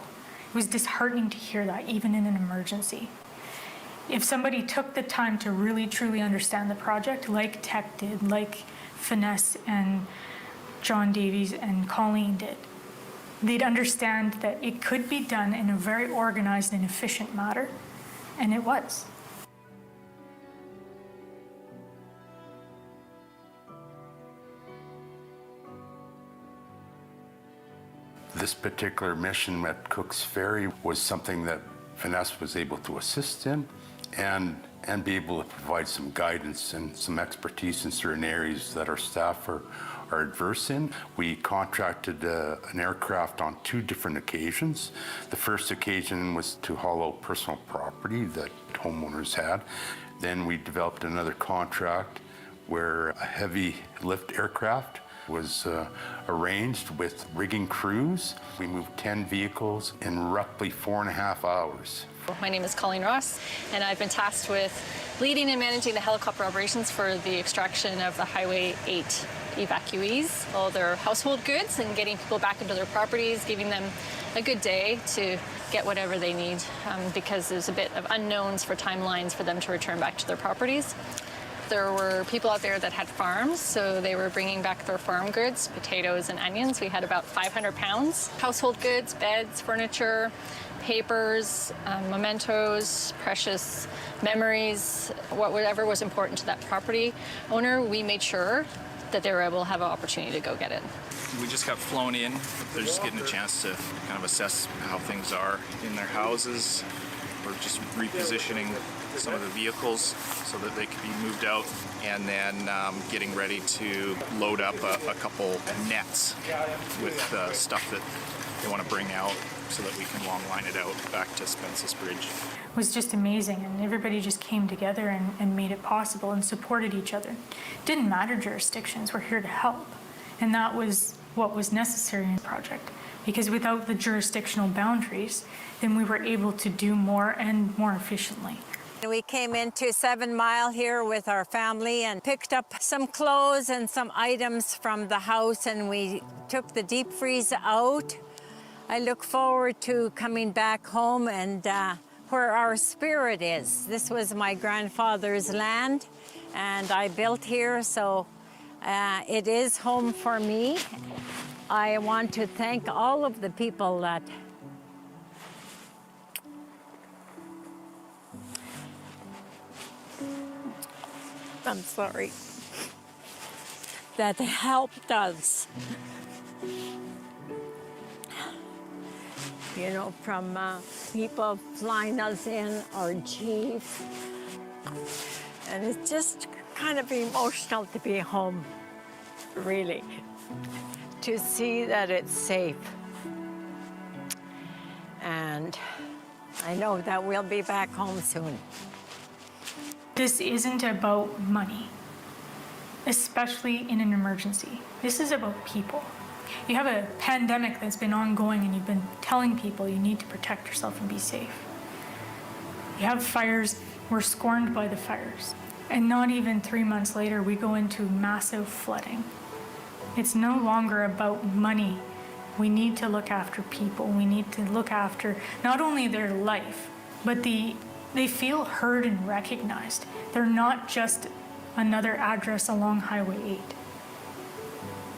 It was disheartening to hear that, even in an emergency. If somebody took the time to really truly understand the project, like Tech did, like Finesse and John Davies and Colleen did, they'd understand that it could be done in a very organized and efficient manner, and it was. This particular mission at Cook's Ferry was something that Finesse was able to assist in and be able to provide some guidance and some expertise in certain areas that our staff are adverse in. We contracted an aircraft on 2 different occasions. The first occasion was to haul out personal property that homeowners had. Then we developed another contract where a heavy lift aircraft was arranged with rigging crews. We moved 10 vehicles in roughly 4.5 hours. My name is Colleen Ross, and I've been tasked with leading and managing the helicopter operations for the extraction of the Highway 8 evacuees, all their household goods, and getting people back into their properties, giving them a good day to get whatever they need, because there's a bit of unknowns for timelines for them to return back to their properties. There were people out there that had farms, so they were bringing back their farm goods, potatoes and onions. We had about 500 pounds. Household goods, beds, furniture, papers, mementos, precious memories, whatever was important to that property owner, we made sure that they were able to have an opportunity to go get it. We just got flown in. They're just getting a chance to kind of assess how things are in their houses. We're just repositioning some of the vehicles so that they could be moved out, and then getting ready to load up a couple nets with stuff that they want to bring out so that we can long line it out back to Spence's Bridge. It was just amazing, and everybody just came together and made it possible and supported each other. It didn't matter jurisdictions, we're here to help. And that was what was necessary in the project, because without the jurisdictional boundaries, then we were able to do more and more efficiently. We came into 7 Mile here with our family and picked up some clothes and some items from the house, and we took the deep freeze out. I look forward to coming back home and where our spirit is. This was my grandfather's land, and I built here, so it is home for me. I want to thank all of the people that that helped us. You know, from people flying us in, our chief. And it's just kind of emotional to be home, really, to see that it's safe. And I know that we'll be back home soon. This isn't about money, especially in an emergency. This is about people. You have a pandemic that's been ongoing, and you've been telling people you need to protect yourself and be safe. You have fires, we're scorned by the fires. And not even 3 months later, we go into massive flooding. It's no longer about money. We need to look after people. We need to look after not only their life, but they feel heard and recognized. They're not just another address along Highway 8.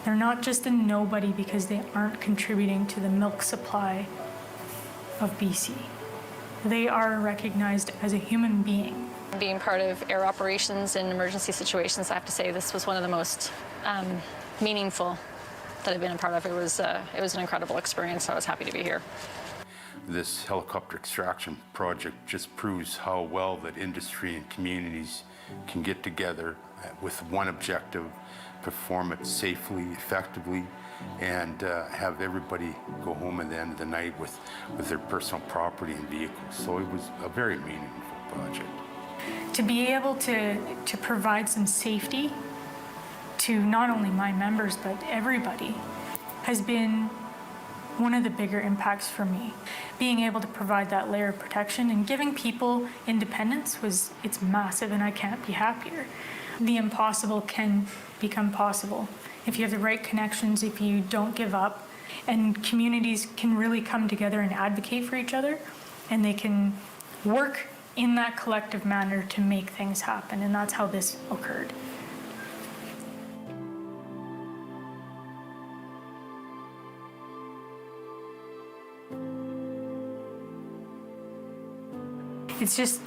They're not just a nobody because they aren't contributing to the milk supply of BC. They are recognized as a human being. Being part of air operations in emergency situations, I have to say this was one of the most meaningful that I've been a part of. It was an incredible experience. I was happy to be here. This helicopter extraction project just proves how well that industry and communities can get together with one objective, perform it safely, effectively, and have everybody go home at the end of the night with their personal property and vehicles. So it was a very meaningful project. To be able to provide some safety to not only my members, but everybody, has been one of the bigger impacts for me. Being able to provide that layer of protection and giving people independence it's massive, and I can't be happier. The impossible can become possible if you have the right connections, if you don't give up, and communities can really come together and advocate for each other, and they can work in that collective manner to make things happen, and that's how this occurred. It's just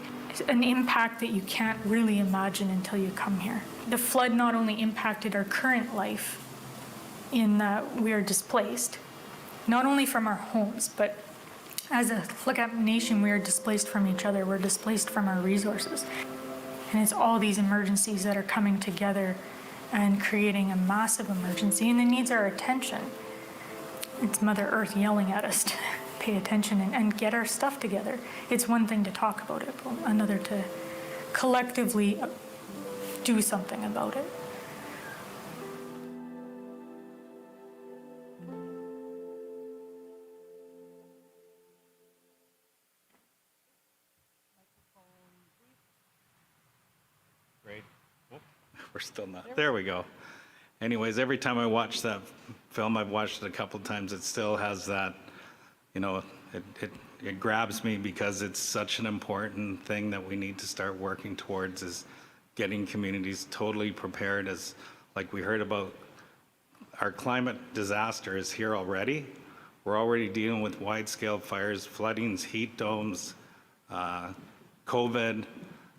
an impact that you can't really imagine until you come here. The flood not only impacted our current life in that we are displaced, not only from our homes, but as a Flickup Nation, we are displaced from each other. We're displaced from our resources. And it's all these emergencies that are coming together and creating a massive emergency, and it needs our attention. It's Mother Earth yelling at us to pay attention and get our stuff together. It's one thing to talk about it, but another to collectively do something about it. Great. Oh, we're still not. There we go. Anyways, every time I watch that film, I've watched it a couple times, it still has that, you know, it grabs me because it's such an important thing that we need to start working towards, is getting communities totally prepared. As like we heard about, our climate disaster is here already. We're already dealing with wide-scale fires, floodings, heat domes, COVID.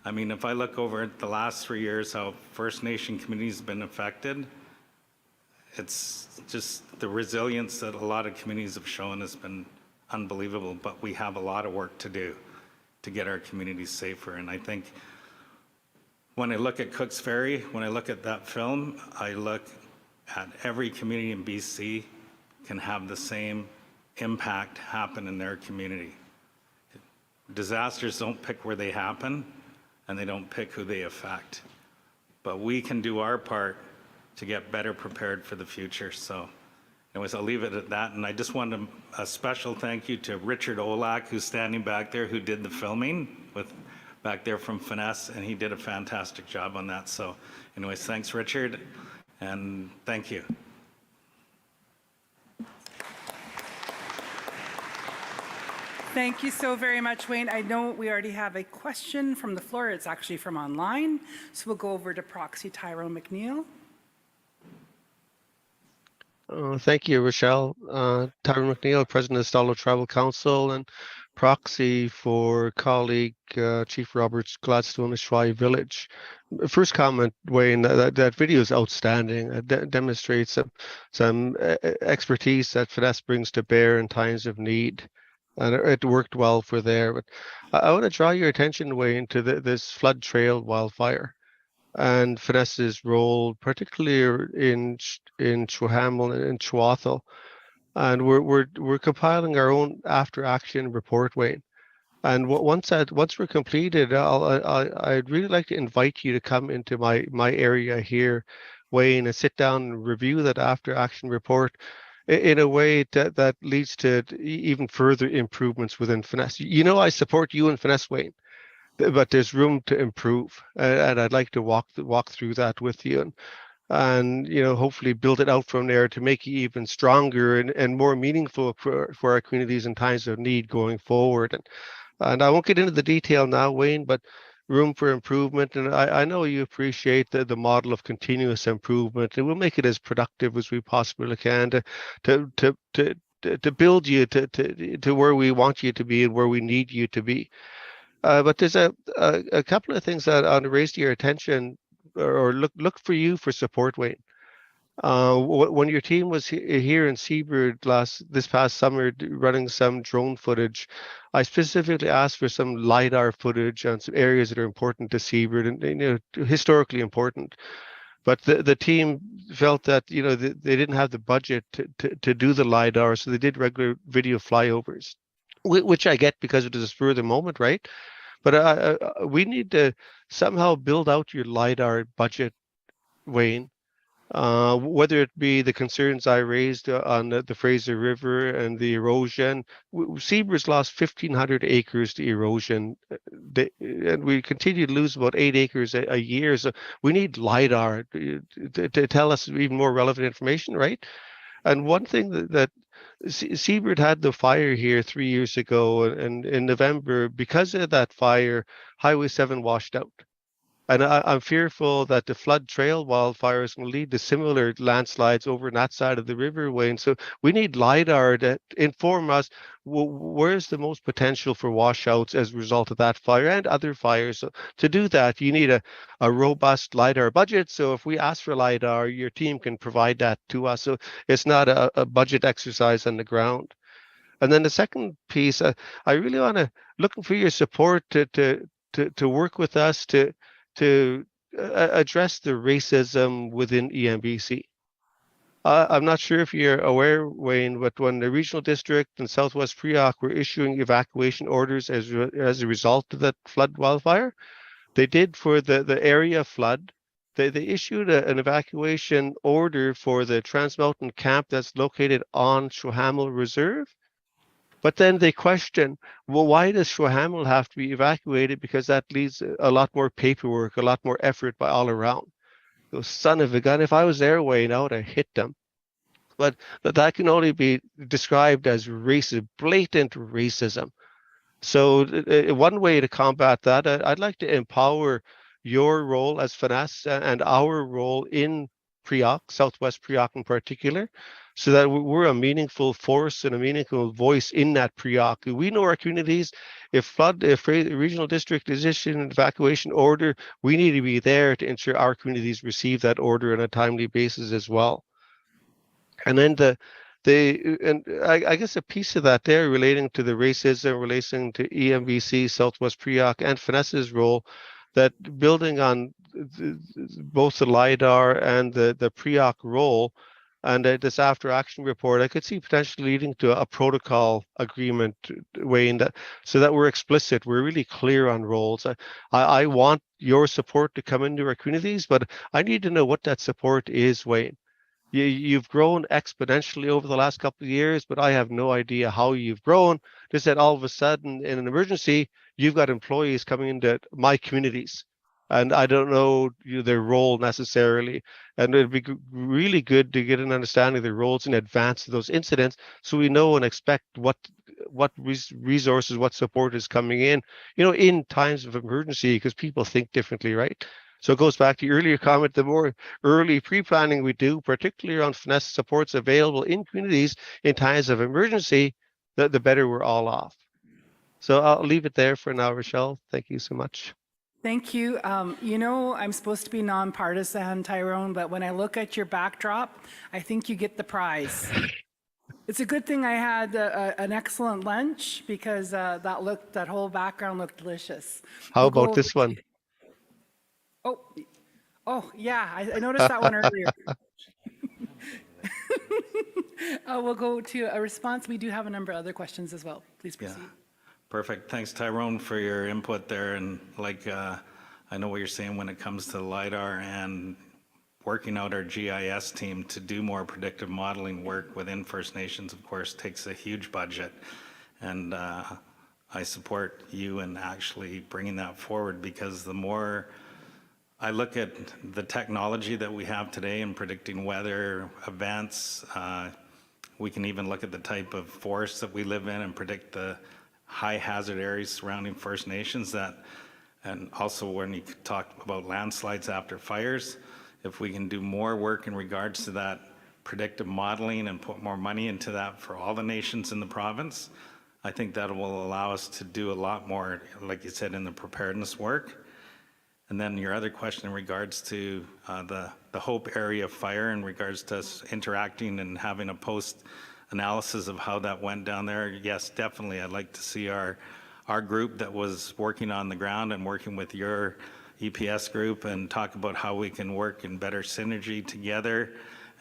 I mean, if I look over at the last 3 years, how First Nation communities have been affected, it's just the resilience that a lot of communities have shown has been unbelievable, but we have a lot of work to do. to get our communities safer. And I think when I look at Cook's Ferry, when I look at that film, I look at every community in BC can have the same impact happen in their community. Disasters don't pick where they happen, and they don't pick who they affect. But we can do our part to get better prepared for the future. So anyways, I'll leave it at that. And I just want a special thank you to Richard Olak, who's standing back there, who did the filming back there from Finesse, and he did a fantastic job on that. So anyways, thanks, Richard, and thank you. Thank you so very much, Wayne. I know we already have a question from the floor. It's actually from online. So we'll go over to proxy Tyrone McNeil. Thank you, Rochelle. Tyrone McNeil, President of Stalo Tribal Council and proxy for colleague Chief Roberts Gladstone Ashwai Village. First comment, Wayne, that video is outstanding. It demonstrates some expertise that Finesse brings to bear in times of need. And it worked well for there. But I want to draw your attention, Wayne, to this flood trail wildfire and Finesse's role, particularly in Chouhamel and in Chuathel. And we're compiling our own after action report, Wayne. And once we're completed, I'd really like to invite you to come into my area here, Wayne, and sit down and review that after action report in a way that leads to even further improvements within Finesse. You know, I support you and Finesse, Wayne, but there's room to improve, and I'd like to walk through that with you, and you know, hopefully build it out from there to make it even stronger and more meaningful for our communities in times of need going forward. And I won't get into the detail now, Wayne, but room for improvement. And I know you appreciate the model of continuous improvement, and we'll make it as productive as we possibly can to build you to where we want you to be and where we need you to be. But there's a couple of things that I want to raise to your attention or look for you for support, Wayne. When your team was here in Seabird this past summer running some drone footage, I specifically asked for some LiDAR footage on some areas that are important to Seabird and, you know, historically important. But the team felt that, you know, they didn't have the budget to do the LiDAR, so they did regular video flyovers, which I get because it is a spur of the moment, right? But we need to somehow build out your LiDAR budget, Wayne. Whether it be the concerns I raised on the Fraser River and the erosion. Seabird's lost 1,500 acres to erosion, and we continue to lose about 8 acres a year. So we need LiDAR to tell us even more relevant information, right? And one thing that Seabird had the fire here 3 years ago, and in November, because of that fire, Highway 7 washed out. And I'm fearful that the flood trail wildfires will lead to similar landslides over on that side of the river, Wayne. So we need LiDAR to inform us where's the most potential for washouts as a result of that fire and other fires. So to do that, you need a robust LiDAR budget. So if we ask for LiDAR, your team can provide that to us. So it's not a budget exercise on the ground. And then the second piece, I really want to looking for your support to work with us to address the racism within EMBC. I'm not sure if you're aware, Wayne, but when the regional district and Southwest Preoc were issuing evacuation orders as a result of that flood wildfire, they did for the area flood. They issued an evacuation order for the Trans Mountain camp that's located on Chouhamel Reserve. But then they question, well, why does Chouhamel have to be evacuated? Because that leaves a lot more paperwork, a lot more effort by all around. So son of a gun, if I was their way, I would have hit them. But that can only be described as racist, blatant racism. So one way to combat that, I'd like to empower your role as Finesse and our role in Preoc, Southwest Preoc in particular, so that we're a meaningful force and a meaningful voice in that Preoc. We know our communities. If regional district is issuing an evacuation order, we need to be there to ensure our communities receive that order on a timely basis as well. And then I guess a piece of that there relating to the racism, relating to EMBC, Southwest Preoc, and Finesse's role, that building on both the LIDAR and the Preoc role, and this after action report, I could see potentially leading to a protocol agreement, Wayne, so that we're explicit, we're really clear on roles. I want your support to come into our communities, but I need to know what that support is, Wayne. You've grown exponentially over the last couple of years, but I have no idea how you've grown. Just that all of a sudden in an emergency, you've got employees coming into my communities, and I don't know their role necessarily. And it'd be really good to get an understanding of their roles in advance of those incidents, so we know and expect what resources, what support is coming in, in times of emergency, because people think differently, right? So it goes back to your earlier comment, the more early pre-planning we do, particularly around finesse supports available in communities in times of emergency, the better we're all off. So I'll leave it there for now, Rochelle. Thank you so much. Thank you. I'm supposed to be nonpartisan, Tyrone, but when I look at your backdrop, I think you get the prize. It's a good thing I had an excellent lunch, because that whole background looked delicious. How about this one? Oh, yeah, I noticed that one earlier. We'll go to a response. We do have a number of other questions as well. Please proceed. Yeah. Perfect. Thanks, Tyrone, for your input there. And I know what you're saying when it comes to LIDAR and working out our GIS team to do more predictive modeling work within First Nations, of course, takes a huge budget. And I support you in actually bringing that forward, because the more I look at the technology that we have today in predicting weather events, we can even look at the type of forests that we live in and predict the high hazard areas surrounding First Nations, and also when you talk about landslides after fires, if we can do more work in regards to that predictive modeling and put more money into that for all the nations in the province, I think that will allow us to do a lot more, like you said, in the preparedness work. And then your other question in regards to the Hope area fire, in regards to us interacting and having a post-analysis of how that went down there. Yes, definitely. I'd like to see our group that was working on the ground and working with your EPS group and talk about how we can work in better synergy together,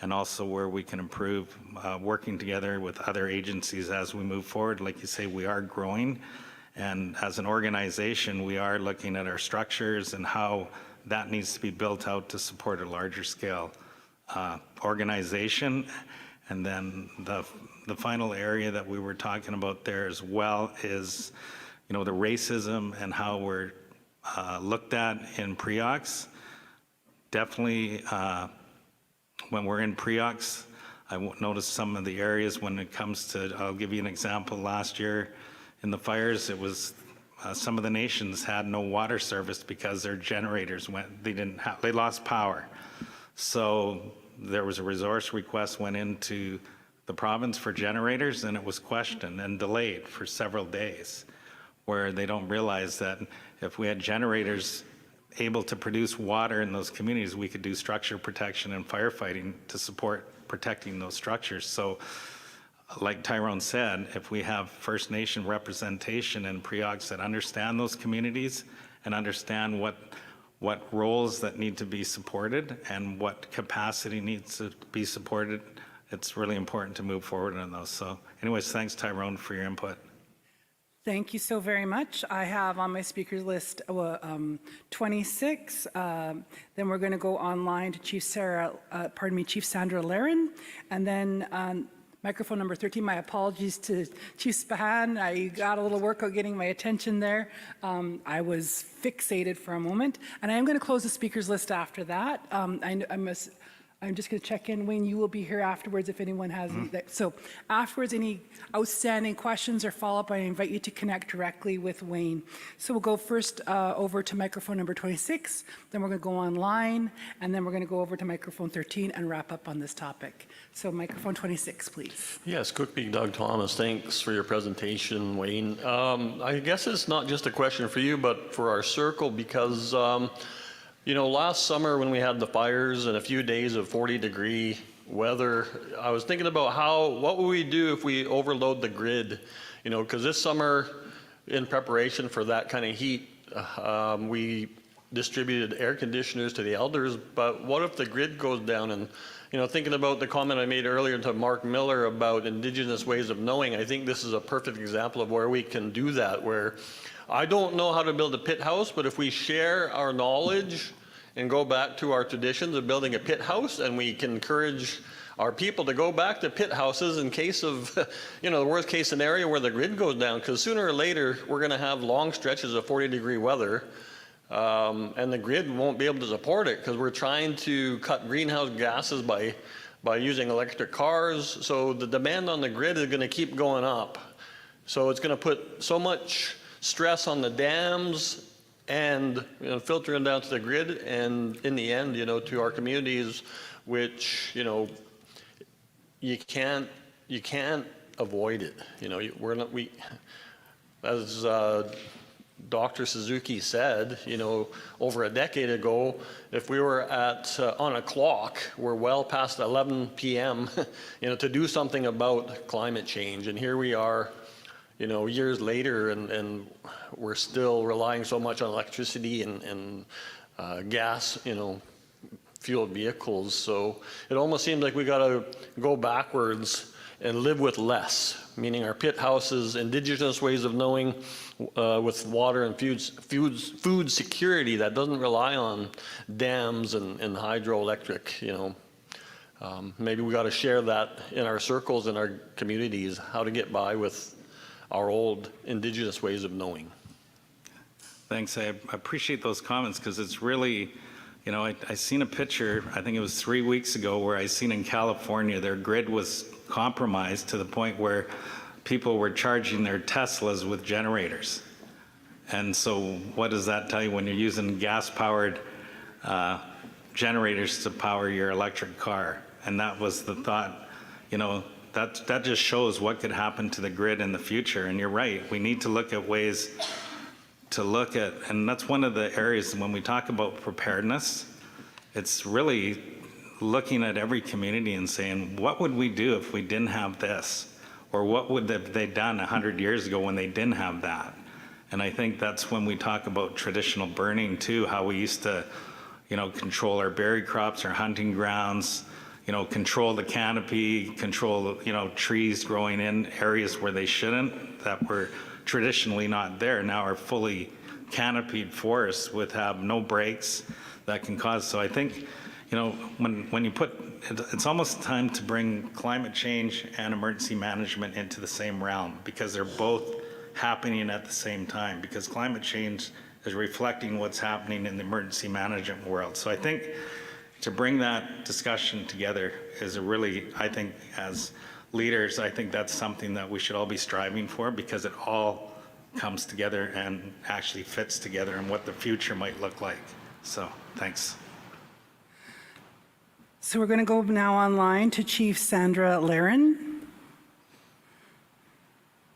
and also where we can improve working together with other agencies as we move forward. Like you say, we are growing. And as an organization, we are looking at our structures and how that needs to be built out to support a larger scale organization. And then the final area that we were talking about there as well is, the racism and how we're looked at in Preocs. Definitely, when we're in Preocs, I noticed some of the areas when it comes to, I'll give you an example, last year, in the fires, it was some of the nations had no water service because their generators they lost power. So there was a resource request went into the province for generators, and it was questioned and delayed for several days, where they don't realize that if we had generators able to produce water in those communities, we could do structure protection and firefighting to support protecting those structures. So like Tyrone said, if we have First Nation representation in Preocs that understand those communities and understand what roles that need to be supported and what capacity needs to be supported, it's really important to move forward on those. So anyways, thanks, Tyrone, for your input. Thank you so very much. I have on my speakers list 26. Then we're going to go online to Chief Sandra Laren, and then microphone number 13. My apologies to Chief Spahan. I got a little workout getting my attention there. I was fixated for a moment, and I am going to close the speakers list after that. I'm just going to check in. Wayne, you will be here afterwards if anyone has any. So afterwards, any outstanding questions or follow-up, I invite you to connect directly with Wayne. So we'll go first over to microphone number 26, then we're going to go online, and then we're going to go over to microphone 13 and wrap up on this topic. So microphone 26, please. Yes, Cookbeak Doug Thomas, thanks for your presentation, Wayne. I guess it's not just a question for you, but for our circle, because You know, last summer when we had the fires and a few days of 40-degree weather, I was thinking about what would we do if we overload the grid? You know, because this summer, in preparation for that kind of heat, we distributed air conditioners to the elders, but what if the grid goes down? And, you know, thinking about the comment I made earlier to Mark Miller about Indigenous ways of knowing, I think this is a perfect example of where we can do that, where I don't know how to build a pit house, but if we share our knowledge and go back to our traditions of building a pit house, and we can encourage our people to go back to pit houses in case of, you know, the worst case scenario where the grid goes down, because sooner or later we're going to have long stretches of 40-degree weather, and the grid won't be able to support it because we're trying to cut greenhouse gases by using electric cars. So the demand on the grid is going to keep going up. So it's going to put so much stress on the dams and, you know, filtering down to the grid, and in the end, you know, to our communities, which, you know, you can't avoid it. You know, as Dr. Suzuki said, you know, over a decade ago, if we were on a clock, we're well past 11 p.m., you know, to do something about climate change. And here we are, you know, years later, and we're still relying so much on electricity and gas, you know, fueled vehicles. So it almost seems like we got to go backwards and live with less, meaning our pit houses, Indigenous ways of knowing, with water and food security that doesn't rely on dams and hydroelectric, you know. Maybe we got to share that in our circles, in our communities, how to get by with our old Indigenous ways of knowing. Thanks. I appreciate those comments, because it's really, you know, I seen a picture, I think it was 3 weeks ago, where I seen in California their grid was compromised to the point where people were charging their Teslas with generators. And so what does that tell you when you're using gas-powered generators to power your electric car? And that was the thought, you know, that just shows what could happen to the grid in the future. And you're right, we need to look at ways to look at, and that's one of the areas when we talk about preparedness, it's really looking at every community and saying, what would we do if we didn't have this? Or what would they done 100 years ago when they didn't have that? And I think that's when we talk about traditional burning too, how we used to, you know, control our berry crops, our hunting grounds, you know, control the canopy, control, you know, trees growing in areas where they shouldn't, that were traditionally not there, now are fully canopied forests with have no breaks that can cause. So I think, you know, when you put, it's almost time to bring climate change and emergency management into the same realm, because they're both happening at the same time, because climate change is reflecting what's happening in the emergency management world. So I think to bring that discussion together is a really, I think as leaders, I think that's something that we should all be striving for, because it all comes together and actually fits together and what the future might look like. So thanks. So we're going to go now online to Chief Sandra Laren.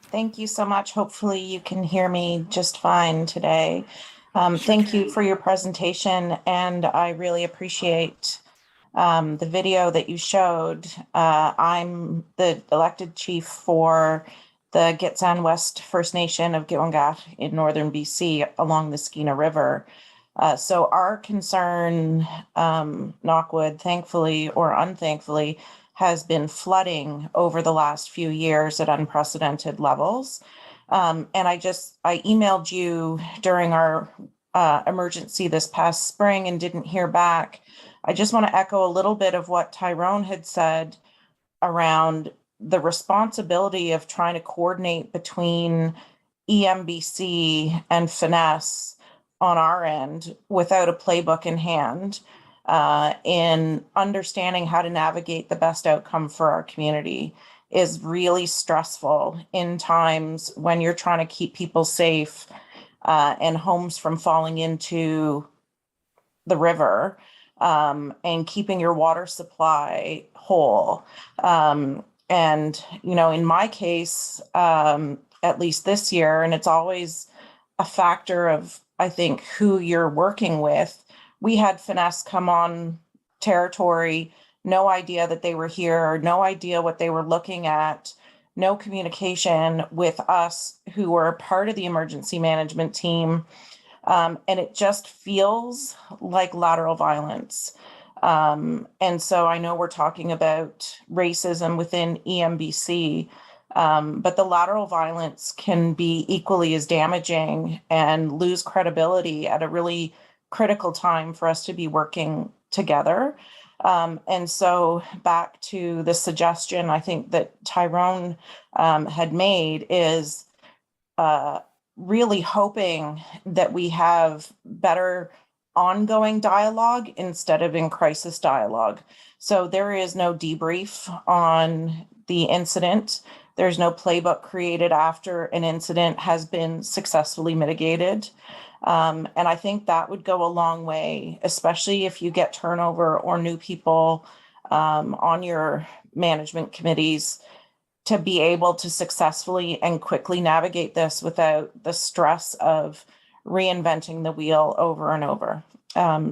Thank you so much. Hopefully you can hear me just fine today. Thank you for your presentation, and I really appreciate the video that you showed. I'm the elected chief for the Gitxsan West First Nation of Gitwangat in northern BC along the Skeena River. So our concern, knockwood, thankfully or unthankfully, has been flooding over the last few years at unprecedented levels. And I emailed you during our emergency this past spring and didn't hear back. I just want to echo a little bit of what Tyrone had said around the responsibility of trying to coordinate between EMBC and Finesse on our end without a playbook in hand, in understanding how to navigate the best outcome for our community is really stressful in times when you're trying to keep people safe and homes from falling into the river, and keeping your water supply whole. And, you know, in my case, at least this year, and it's always a factor of, I think, who you're working with, we had Finesse come on territory, no idea that they were here, no idea what they were looking at, no communication with us who were part of the emergency management team. And it just feels like lateral violence. And so I know we're talking about racism within EMBC, but the lateral violence can be equally as damaging and lose credibility at a really critical time for us to be working together. And so back to the suggestion I think that Tyrone had made is really hoping that we have better ongoing dialogue instead of in crisis dialogue. So there is no debrief on the incident. There's no playbook created after an incident has been successfully mitigated. And I think that would go a long way, especially if you get turnover or new people on your management committees, to be able to successfully and quickly navigate this without the stress of reinventing the wheel over and over.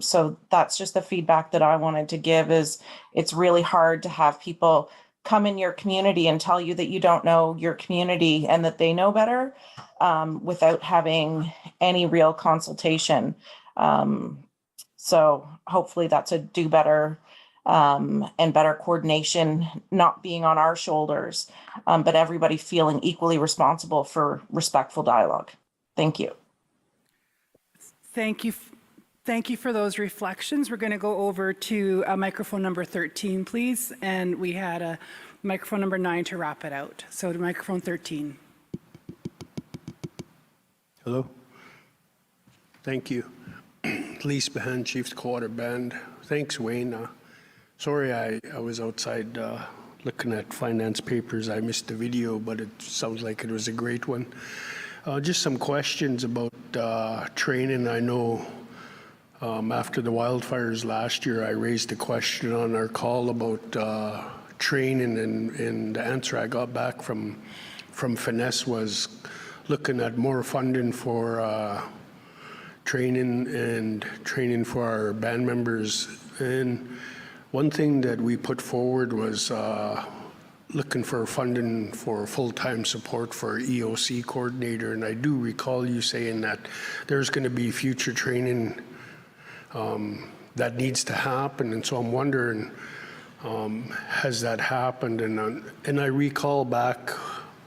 So that's just the feedback that I wanted to give, is it's really hard to have people come in your community and tell you that you don't know your community and that they know better without having any real consultation. So hopefully that's a do better and better coordination, not being on our shoulders, but everybody feeling equally responsible for respectful dialogue. Thank you. Thank you. Thank you for those reflections. We're going to go over to microphone number 13, please. And we had a microphone number 9 to wrap it out. So to microphone 13. Hello. Thank you. Lise Behan, Chiefs Quarter Band. Thanks, Wayne. Sorry, I was outside looking at finance papers. I missed the video, but it sounds like it was a great one. Just some questions about training. I know after the wildfires last year, I raised a question on our call about training, and the answer I got back from Finesse was looking at more funding for training for our band members. And one thing that we put forward was looking for funding for full-time support for EOC coordinator. And I do recall you saying that there's going to be future training that needs to happen. And so I'm wondering, has that happened? And I recall back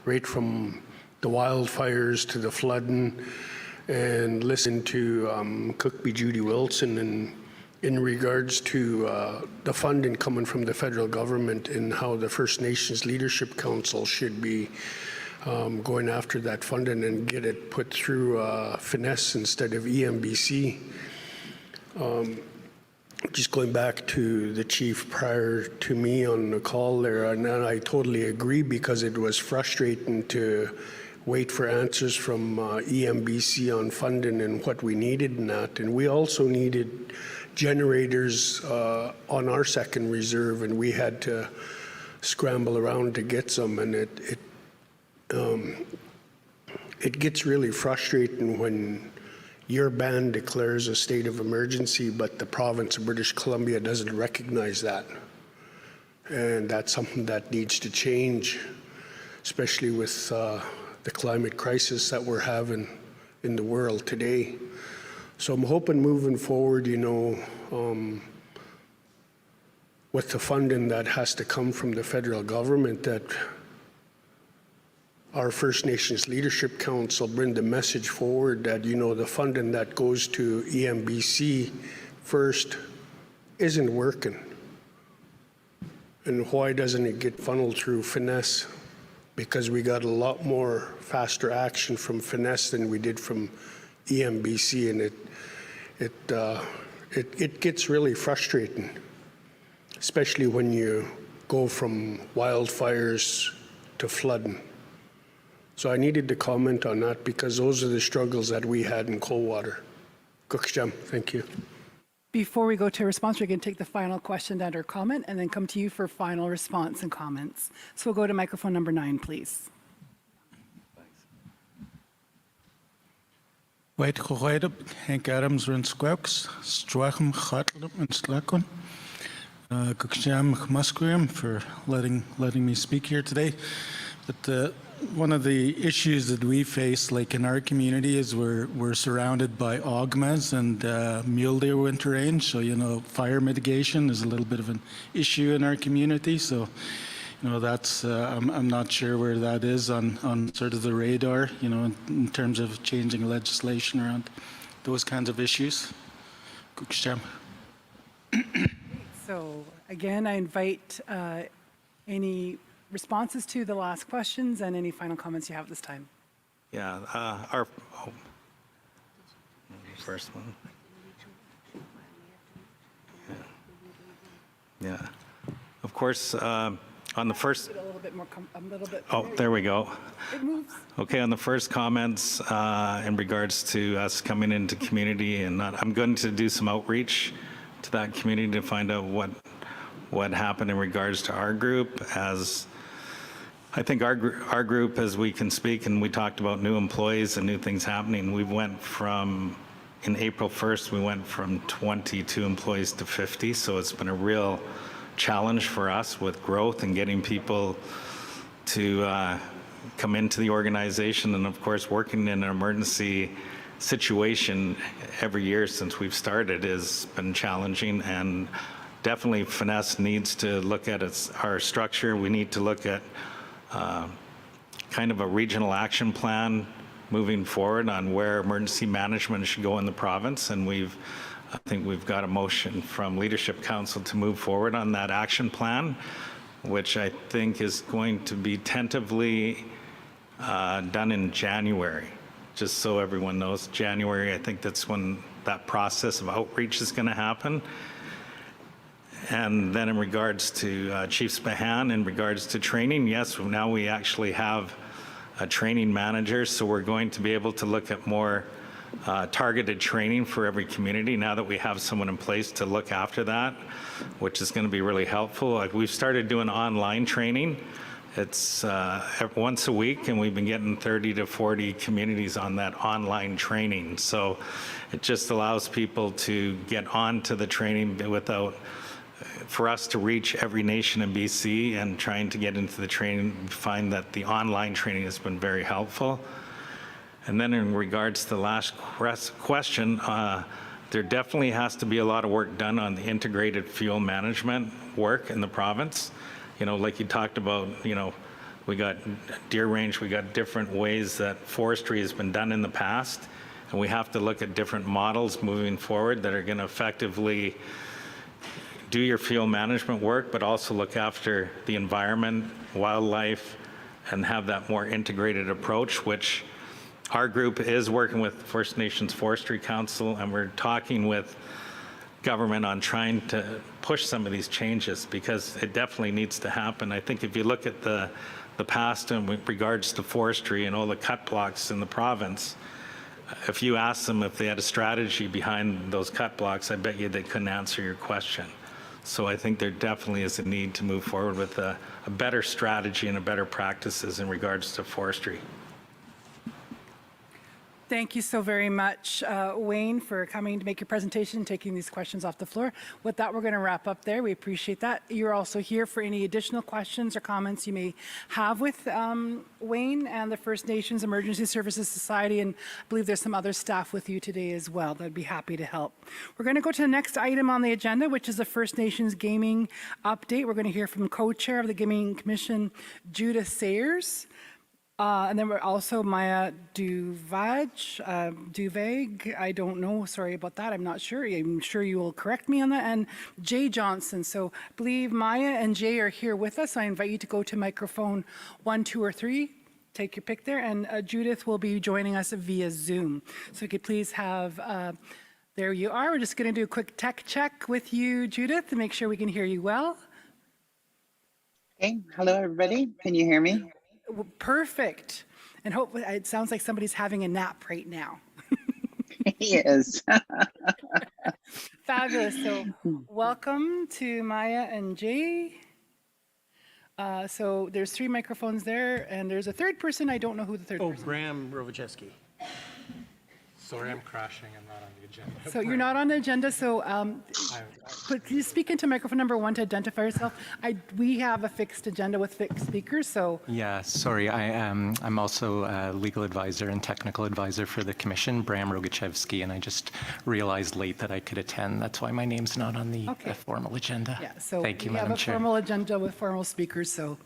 right from the wildfires to the flooding, and listen to Cookby Judy Wilson and in regards to the funding coming from the federal government and how the First Nations Leadership Council should be going after that funding and get it put through Finesse instead of EMBC. Just going back to the chief prior to me on the call there, and I totally agree, because it was frustrating to wait for answers from EMBC on funding and what we needed in that. And we also needed generators on our second reserve, and we had to scramble around to get some. And it gets really frustrating when your band declares a state of emergency, but the province of British Columbia doesn't recognize that. And that's something that needs to change, especially with the climate crisis that we're having in the world today. So I'm hoping moving forward, with the funding that has to come from the federal government, that our First Nations Leadership Council bring the message forward that, the funding that goes to EMBC first isn't working. And why doesn't it get funneled through Finesse? Because we got a lot more faster action from Finesse than we did from EMBC, and it gets really frustrating, especially when you go from wildfires to flooding. So I needed to comment on that, because those are the struggles that we had in Coldwater. Cooksham, thank you. Before we go to response, we can take the final question and or comment and then come to you for final response and comments. So we'll go to microphone number 9, please. Wait, Goedem, Henk Adams, Rinsquelks, Strachem, Gottlieb, and Slakon. Kuksjam Muskriam for letting me speak here today. But one of the issues that we face, like in our community, is we're surrounded by ogmas and mule deer winter range. So fire mitigation is a little bit of an issue in our community. So that's I'm not sure where that is on sort of the radar. In terms of changing legislation around those kinds of issues. Kuksjam. So again, I invite any responses to the last questions and any final comments you have this time. Yeah, first one. Yeah. Of course, on the first. A little bit more. A little bit. Oh, there we go. It moves. Okay, on the first comments in regards to us coming into community, and I'm going to do some outreach to that community to find out what happened in regards to our group. As I think our group, as we can speak, and we talked about new employees and new things happening, we went from, in April 1st, we went from 22 employees to 50. So it's been a real challenge for us with growth and getting people to come into the organization. And of course, working in an emergency situation every year since we've started has been challenging, and definitely Finesse needs to look at our structure. We need to look at kind of a regional action plan moving forward on where emergency management should go in the province. And I think we've got a motion from Leadership Council to move forward on that action plan, which I think is going to be tentatively done in January. Just so everyone knows, January, I think that's when that process of outreach is going to happen. And then in regards to Chief Spahan, in regards to training, yes, now we actually have a training manager, so we're going to be able to look at more targeted training for every community now that we have someone in place to look after that, which is going to be really helpful. We've started doing online training. It's once a week, and we've been getting 30 to 40 communities on that online training. So it just allows people to get onto the training without, for us to reach every nation in BC and trying to get into the training, we find that the online training has been very helpful. And then in regards to the last question, there definitely has to be a lot of work done on the integrated fuel management work in the province. Like you talked about, we got deer range, we got different ways that forestry has been done in the past, and we have to look at different models moving forward that are going to effectively do your fuel management work, but also look after the environment, wildlife, and have that more integrated approach, which our group is working with First Nations Forestry Council, and we're talking with government on trying to push some of these changes, because it definitely needs to happen. I think if you look at the past in regards to forestry and all the cut blocks in the province, if you ask them if they had a strategy behind those cut blocks, I bet you they couldn't answer your question. So I think there definitely is a need to move forward with a better strategy and a better practices in regards to forestry. Thank you so very much, Wayne, for coming to make your presentation and taking these questions off the floor. With that, we're going to wrap up there. We appreciate that. You're also here for any additional questions or comments you may have with Wayne and the First Nations Emergency Services Society, and I believe there's some other staff with you today as well that would be happy to help. We're going to go to the next item on the agenda, which is the First Nations Gaming Update. We're going to hear from Co-Chair of the Gaming Commission, Judith Sayers. And then we're also Maya Duvag, I don't know, sorry about that, I'm not sure. I'm sure you will correct me on that. And Jay Johnson. So I believe Maya and Jay are here with us. I invite you to go to microphone 1, 2, or 3. Take your pick there. And Judith will be joining us via Zoom. So you could please have, there you are. We're just going to do a quick tech check with you, Judith, to make sure we can hear you well. Okay, hello everybody. Can you hear me? Perfect. And hopefully it sounds like somebody's having a nap right now. Yes. Fabulous. So welcome to Maya and Jay. So there's 3 microphones there, and there's a third person. I don't know who the third person is. Graham Rovacheski. Sorry, I'm crashing. I'm not on the agenda. So you're not on the agenda, so but can you speak into microphone number 1 to identify yourself? We have a fixed agenda with fixed speakers, so. Yeah, sorry. I'm also a legal advisor and technical advisor for the commission, Bram Rogachevsky, and I just realized late that I could attend. That's why my name's not on the formal agenda. Yeah, so Thank you, we have Madam a Chair. formal agenda with formal speakers, so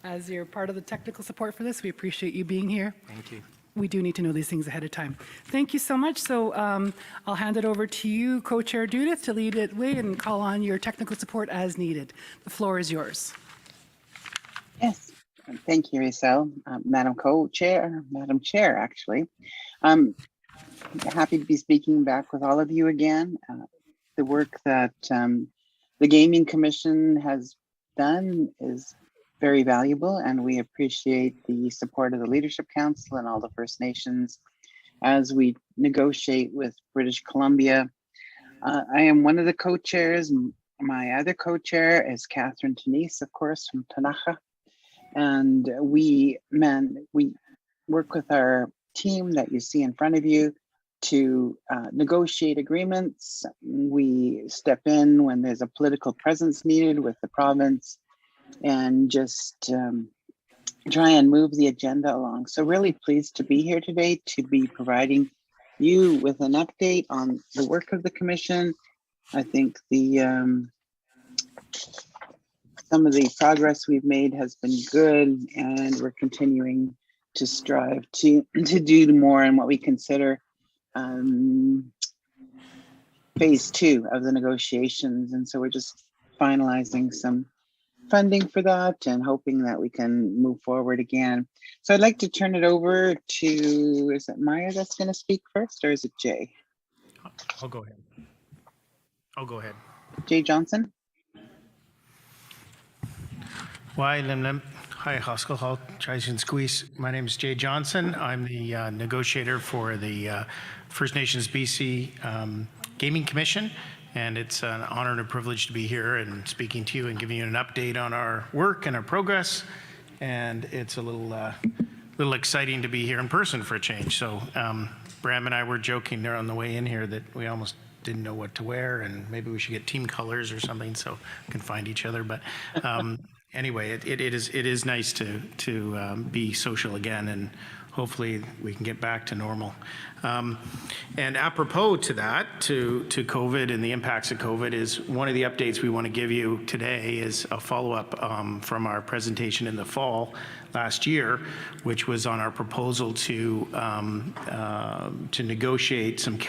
as you're part of the technical support for this, we appreciate you being here. Thank you. We do need to know these things ahead of time. Thank you so much. So I'll hand it over to you, Co-Chair Judith, to lead it way and call on your technical support as needed. The floor is yours. Yes, thank you, Rachel. Madam Co-Chair, Madam Chair, actually. Happy to be speaking back with all of you again. The work that the Gaming Commission has done is very valuable, and we appreciate the support of the Leadership Council and all the First Nations as we negotiate with British Columbia. I am one of the co-chairs. My other co-chair is Catherine Tenise, of course, from Tanaha. And we work with our team that you see in front of you to negotiate agreements. We step in when there's a political presence needed with the province and just try and move the agenda along. So really pleased to be here today to be providing you with an update on the work of the commission. I think some of the progress we've made has been good, and we're continuing to strive to do more in what we consider phase 2 of the negotiations. And so we're just finalizing some funding for that and hoping that we can move forward again. So I'd like to turn it over to, is it Maya that's going to speak first, or is it Jay? I'll go ahead. Jay Johnson? Why, Lim. Hi, Haskell Hall, Triton Squeeze. My name is Jay Johnson. I'm the negotiator for the First Nations BC Gaming Commission. And it's an honor and a privilege to be here and speaking to you and giving you an update on our work and our progress. And it's a little exciting to be here in person for a change. So Bram and I were joking there on the way in here that we almost didn't know what to wear, and maybe we should get team colors or something so we can find each other. But anyway, it is nice to be social again, and hopefully we can get back to normal. And apropos to that, to COVID and the impacts of COVID, is one of the updates we want to give you today is a follow-up from our presentation in the fall last year, which was on our proposal to negotiate some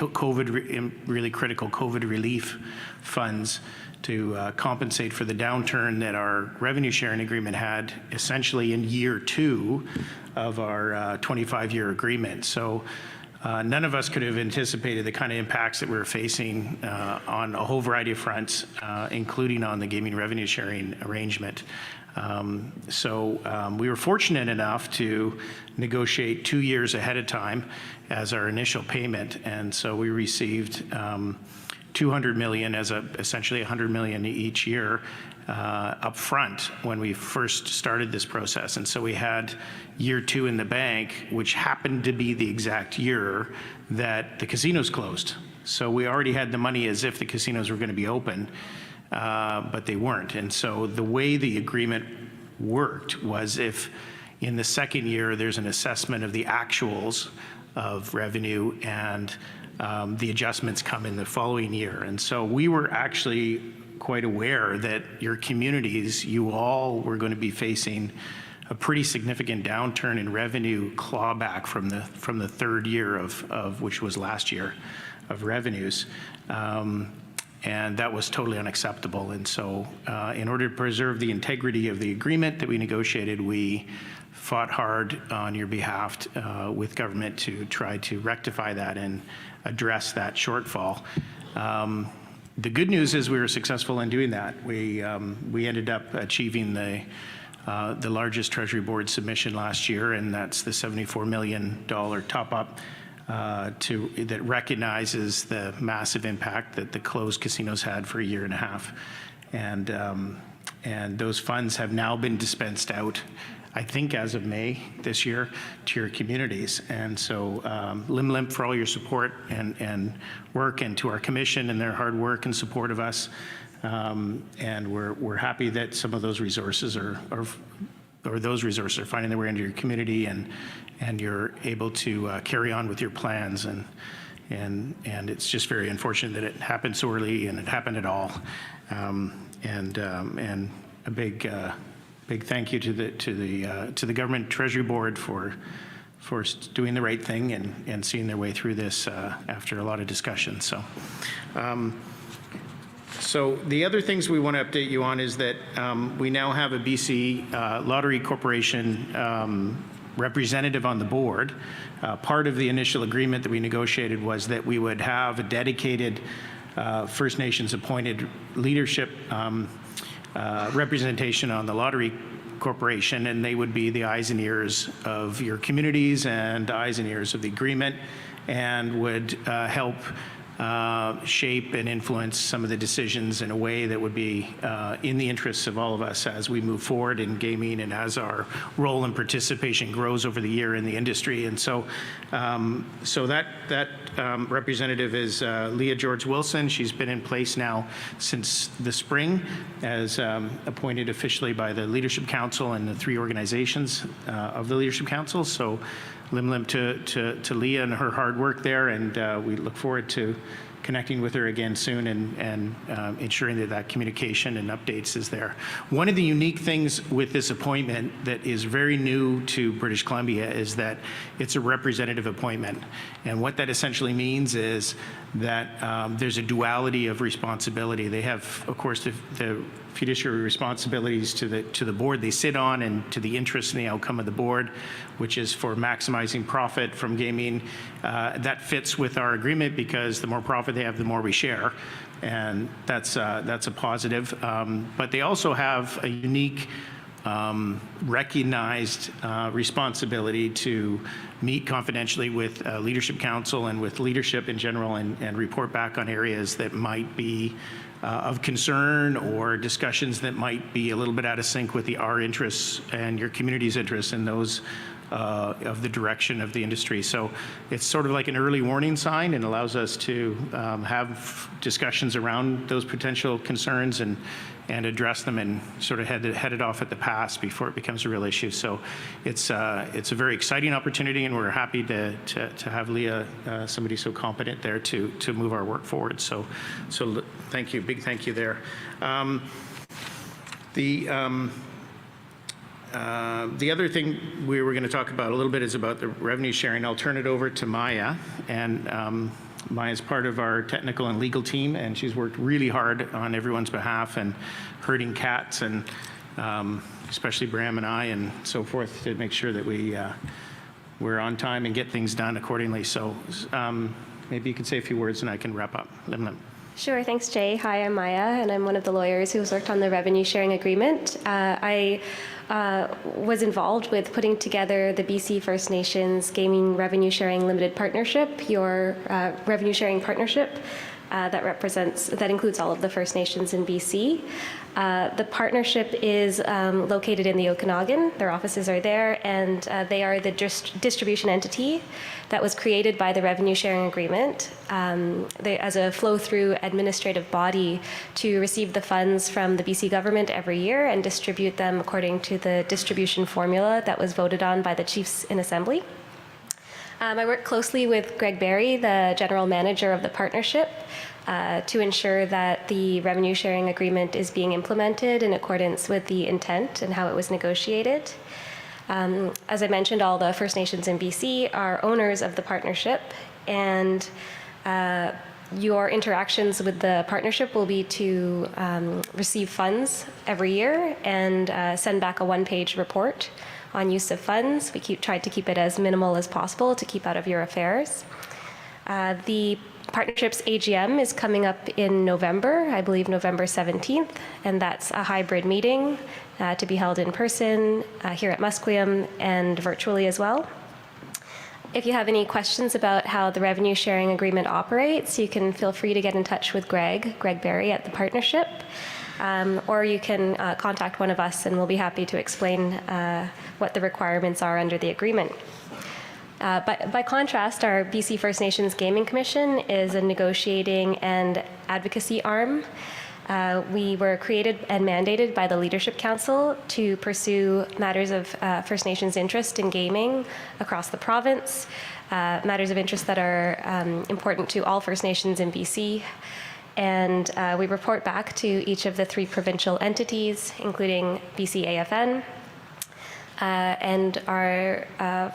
really critical COVID relief funds to compensate for the downturn that our revenue sharing agreement had essentially in year 2 of our 25-year agreement. So none of us could have anticipated the kind of impacts that we're facing on a whole variety of fronts, including on the gaming revenue sharing arrangement. So we were fortunate enough to negotiate 2 years ahead of time as our initial payment. And so we received $200 million as essentially $100 million each year up front when we first started this process. And so we had year 2 in the bank, which happened to be the exact year that the casinos closed. So we already had the money as if the casinos were going to be open, but they weren't. And so the way the agreement worked was if in the second year there's an assessment of the actuals of revenue and the adjustments come in the following year. And so we were actually quite aware that your communities, you all were going to be facing a pretty significant downturn in revenue clawback from the third year of which was last year of revenues. And that was totally unacceptable. And so in order to preserve the integrity of the agreement that we negotiated, we fought hard on your behalf with government to try to rectify that and address that shortfall. The good news is we were successful in doing that. We ended up achieving the largest Treasury Board submission last year, and that's the $74 million top-up that recognizes the massive impact that the closed casinos had for a year and a half. And those funds have now been dispensed out I think as of May this year, to your communities. And so Lim for all your support and work, and to our commission and their hard work and support of us. And we're happy that some of those resources are finding their way into your community, and you're able to carry on with your plans. And it's just very unfortunate that it happened so early and it happened at all. And a big thank you to the Government Treasury Board for doing the right thing and seeing their way through this after a lot of discussion. So the other things we want to update you on is that we now have a BC Lottery Corporation representative on the board. Part of the initial agreement that we negotiated was that we would have a dedicated First Nations appointed leadership representation on the Lottery Corporation, and they would be the eyes and ears of your communities and eyes and ears of the agreement, and would help shape and influence some of the decisions in a way that would be in the interests of all of us as we move forward in gaming and as our role and participation grows over the year in the industry. And so that representative is Leah George Wilson. She's been in place now since the spring, as appointed officially by the Leadership Council and the 3 organizations of the Leadership Council. So Lim to Leah and her hard work there, and we look forward to connecting with her again soon and ensuring that communication and updates is there. One of the unique things with this appointment that is very new to British Columbia is that it's a representative appointment. And what that essentially means is that there's a duality of responsibility. They have, of course, the fiduciary responsibilities to the board they sit on, and to the interest and the outcome of the board, which is for maximizing profit from gaming. That fits with our agreement, because the more profit they have, the more we share, and that's a positive. But they also have a unique recognized responsibility to meet confidentially with Leadership Council and with leadership in general, and report back on areas that might be of concern, or discussions that might be a little bit out of sync with our interests and your community's interests, and those of the direction of the industry. So it's sort of like an early warning sign, and allows us to have discussions around those potential concerns and address them, and sort of head it off at the pass before it becomes a real issue. So it's a very exciting opportunity, and we're happy to have Leah, somebody so competent there, to move our work forward. So thank you, big thank you there. The other thing we were going to talk about a little bit is about the revenue sharing. I'll turn it over to Maya, and Maya's part of our technical and legal team, and she's worked really hard on everyone's behalf, and herding cats, and especially Bram and I, and so forth, to make sure that we're on time and get things done accordingly. So maybe you could say a few words, and I can wrap up. Lim. Sure, thanks, Jay. Hi, I'm Maya, and I'm one of the lawyers who has worked on the revenue sharing agreement. I was involved with putting together the BC First Nations Gaming Revenue Sharing Limited Partnership, your revenue sharing partnership that includes all of the First Nations in BC. The partnership is located in the Okanagan. Their offices are there, and they are the distribution entity that was created by the revenue sharing agreement as a flow-through administrative body to receive the funds from the BC government every year and distribute them according to the distribution formula that was voted on by the chiefs in assembly. I work closely with Greg Barry, the general manager of the partnership, to ensure that the revenue sharing agreement is being implemented in accordance with the intent and how it was negotiated. As I mentioned, all the First Nations in BC are owners of the partnership, and your interactions with the partnership will be to receive funds every year and send back a one-page report on use of funds. We tried to keep it as minimal as possible to keep out of your affairs. The partnership's AGM is coming up in November, I believe November 17th, and that's a hybrid meeting to be held in person here at Musqueam and virtually as well. If you have any questions about how the revenue sharing agreement operates, you can feel free to get in touch with Greg Barry at the partnership. or you can contact one of us and we'll be happy to explain what the requirements are under the agreement. By contrast, our BC First Nations Gaming Commission is a negotiating and advocacy arm. We were created and mandated by the Leadership Council to pursue matters of First Nations interest in gaming across the province, matters of interest that are important to all First Nations in BC. And we report back to each of the 3 provincial entities, including BCAFN. And our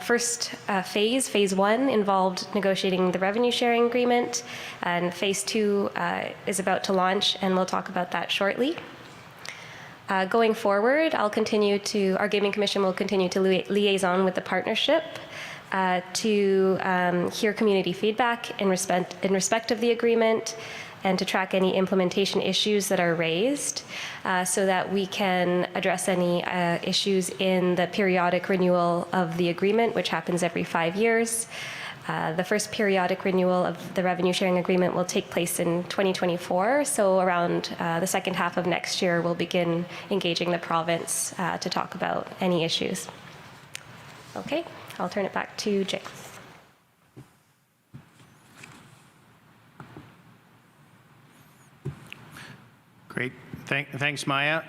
first phase 1, involved negotiating the revenue sharing agreement, and phase 2 is about to launch, and we'll talk about that shortly. Going forward, our Gaming Commission will continue to liaison with the partnership to hear community feedback in respect of the agreement, and to track any implementation issues that are raised so that we can address any issues in the periodic renewal of the agreement, which happens every 5 years. The first periodic renewal of the revenue sharing agreement will take place in 2024, so around the second half of next year, we'll begin engaging the province to talk about any issues. Okay, I'll turn it back to Jay. Great. Thanks, Maya.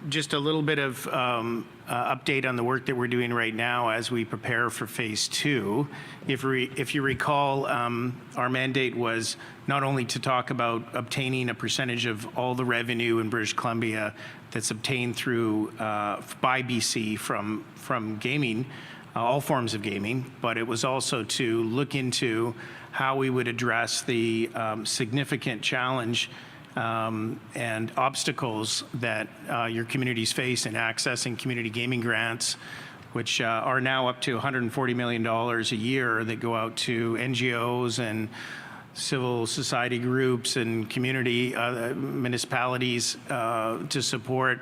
Just a little bit of update on the work that we're doing right now as we prepare for phase 2. If you recall, our mandate was not only to talk about obtaining a percentage of all the revenue in British Columbia that's obtained through by BC from gaming, all forms of gaming, but it was also to look into how we would address the significant challenge and obstacles that your communities face in accessing community gaming grants, which are now up to $140 million a year that go out to NGOs and civil society groups and community municipalities to support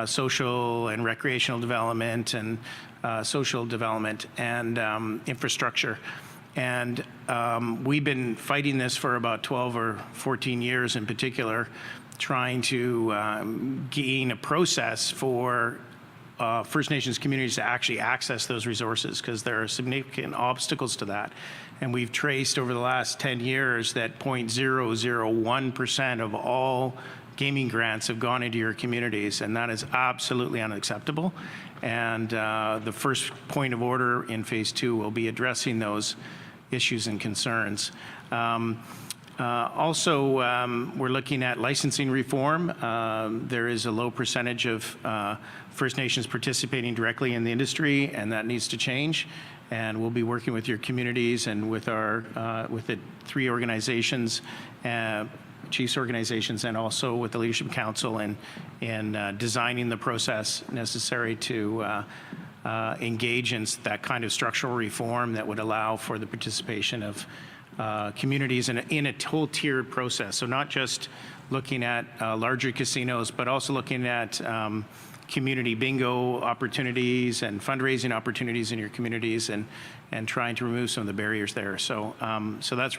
social and recreational development and social development and infrastructure. And we've been fighting this for about 12 or 14 years in particular, trying to gain a process for First Nations communities to actually access those resources, because there are significant obstacles to that. And we've traced over the last 10 years that 0.001% of all gaming grants have gone into your communities, and that is absolutely unacceptable. And the first point of order in phase 2 will be addressing those issues and concerns. Also, we're looking at licensing reform. There is a low percentage of First Nations participating directly in the industry, and that needs to change. And we'll be working with your communities and with the 3 organizations, chiefs organizations, and also with the Leadership Council in designing the process necessary to engage in that kind of structural reform that would allow for the participation of communities in a whole tiered process. So not just looking at larger casinos, but also looking at community bingo opportunities and fundraising opportunities in your communities, and trying to remove some of the barriers there. So that's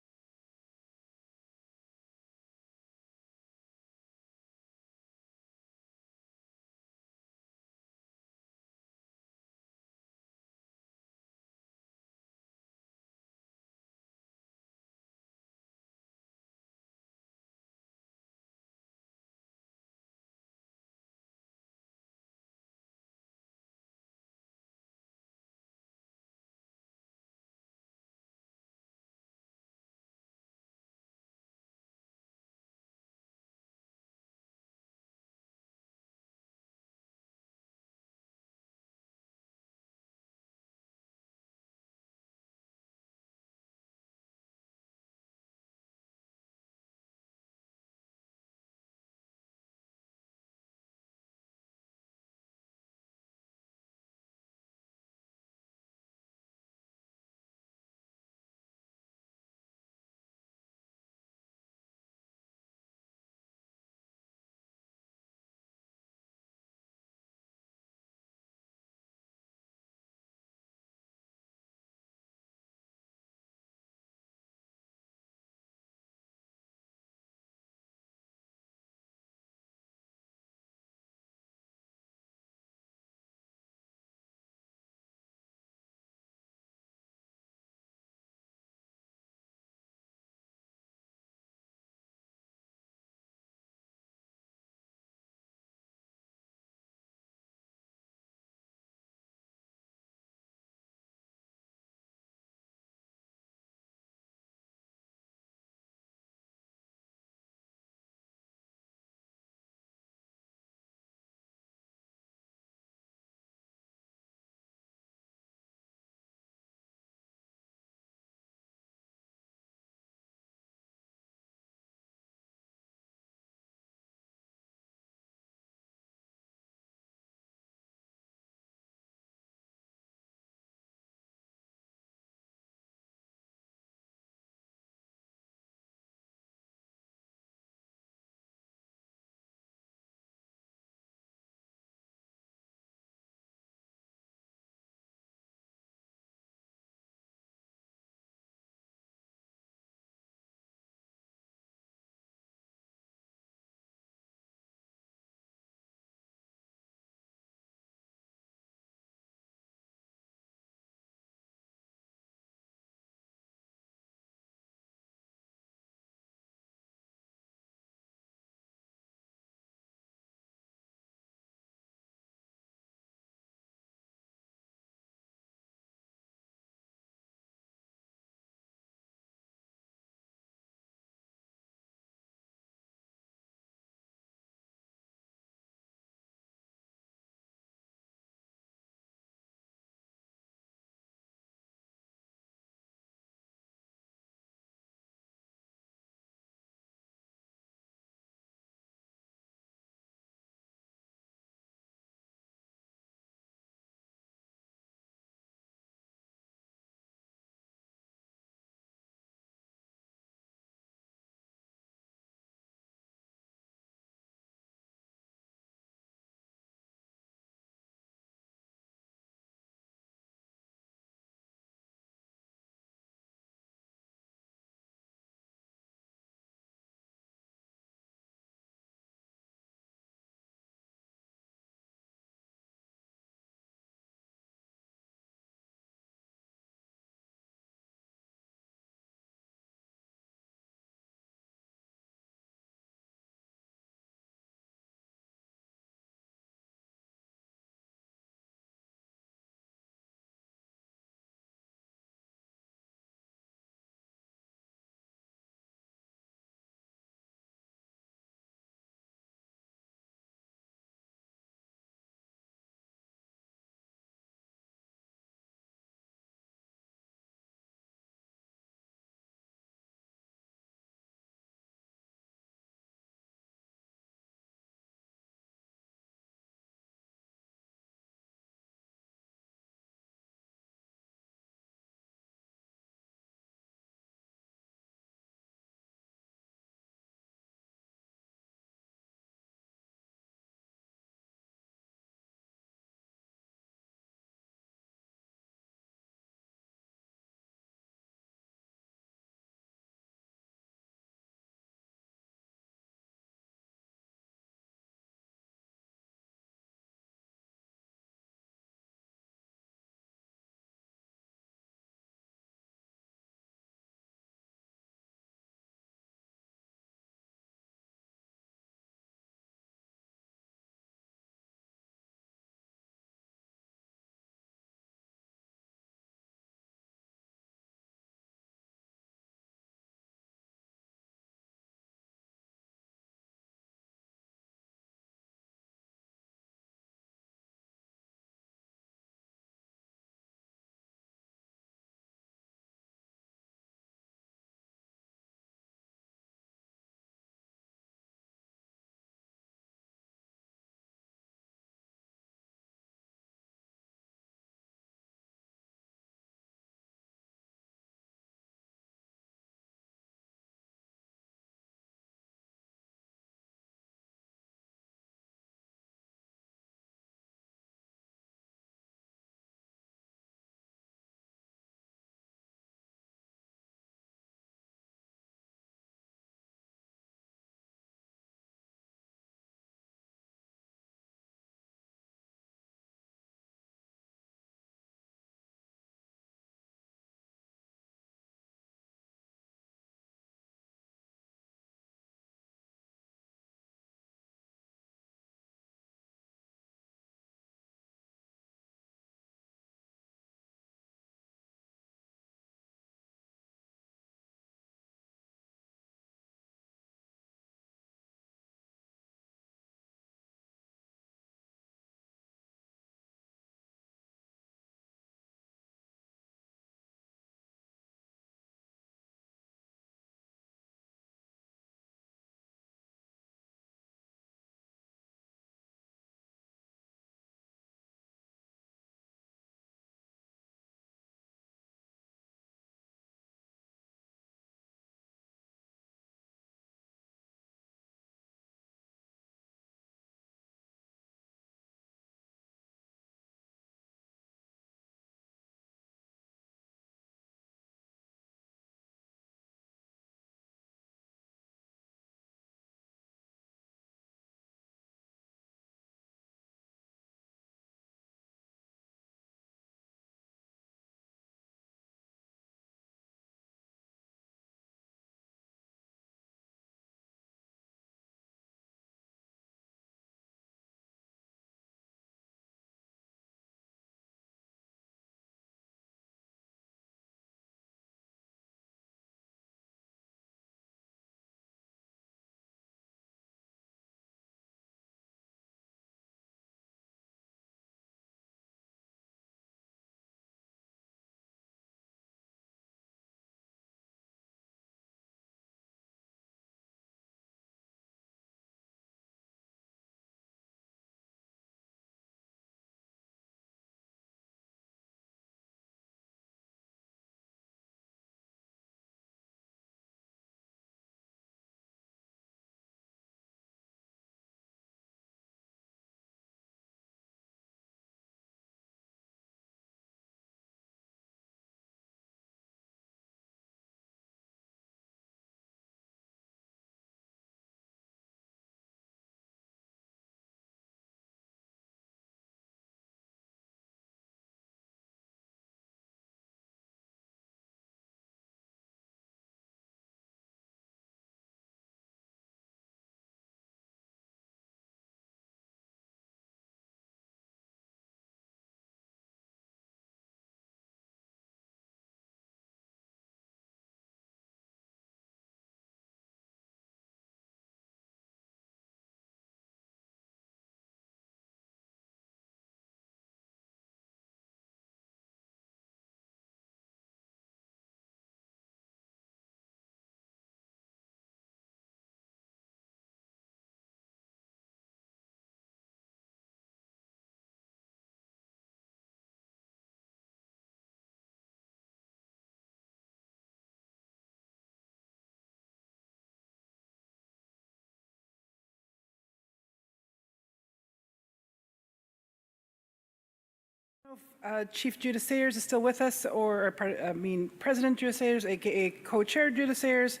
Chief Judah Sayers is still with us, or President Judah Sayers, aka Co-Chair Judah Sayers,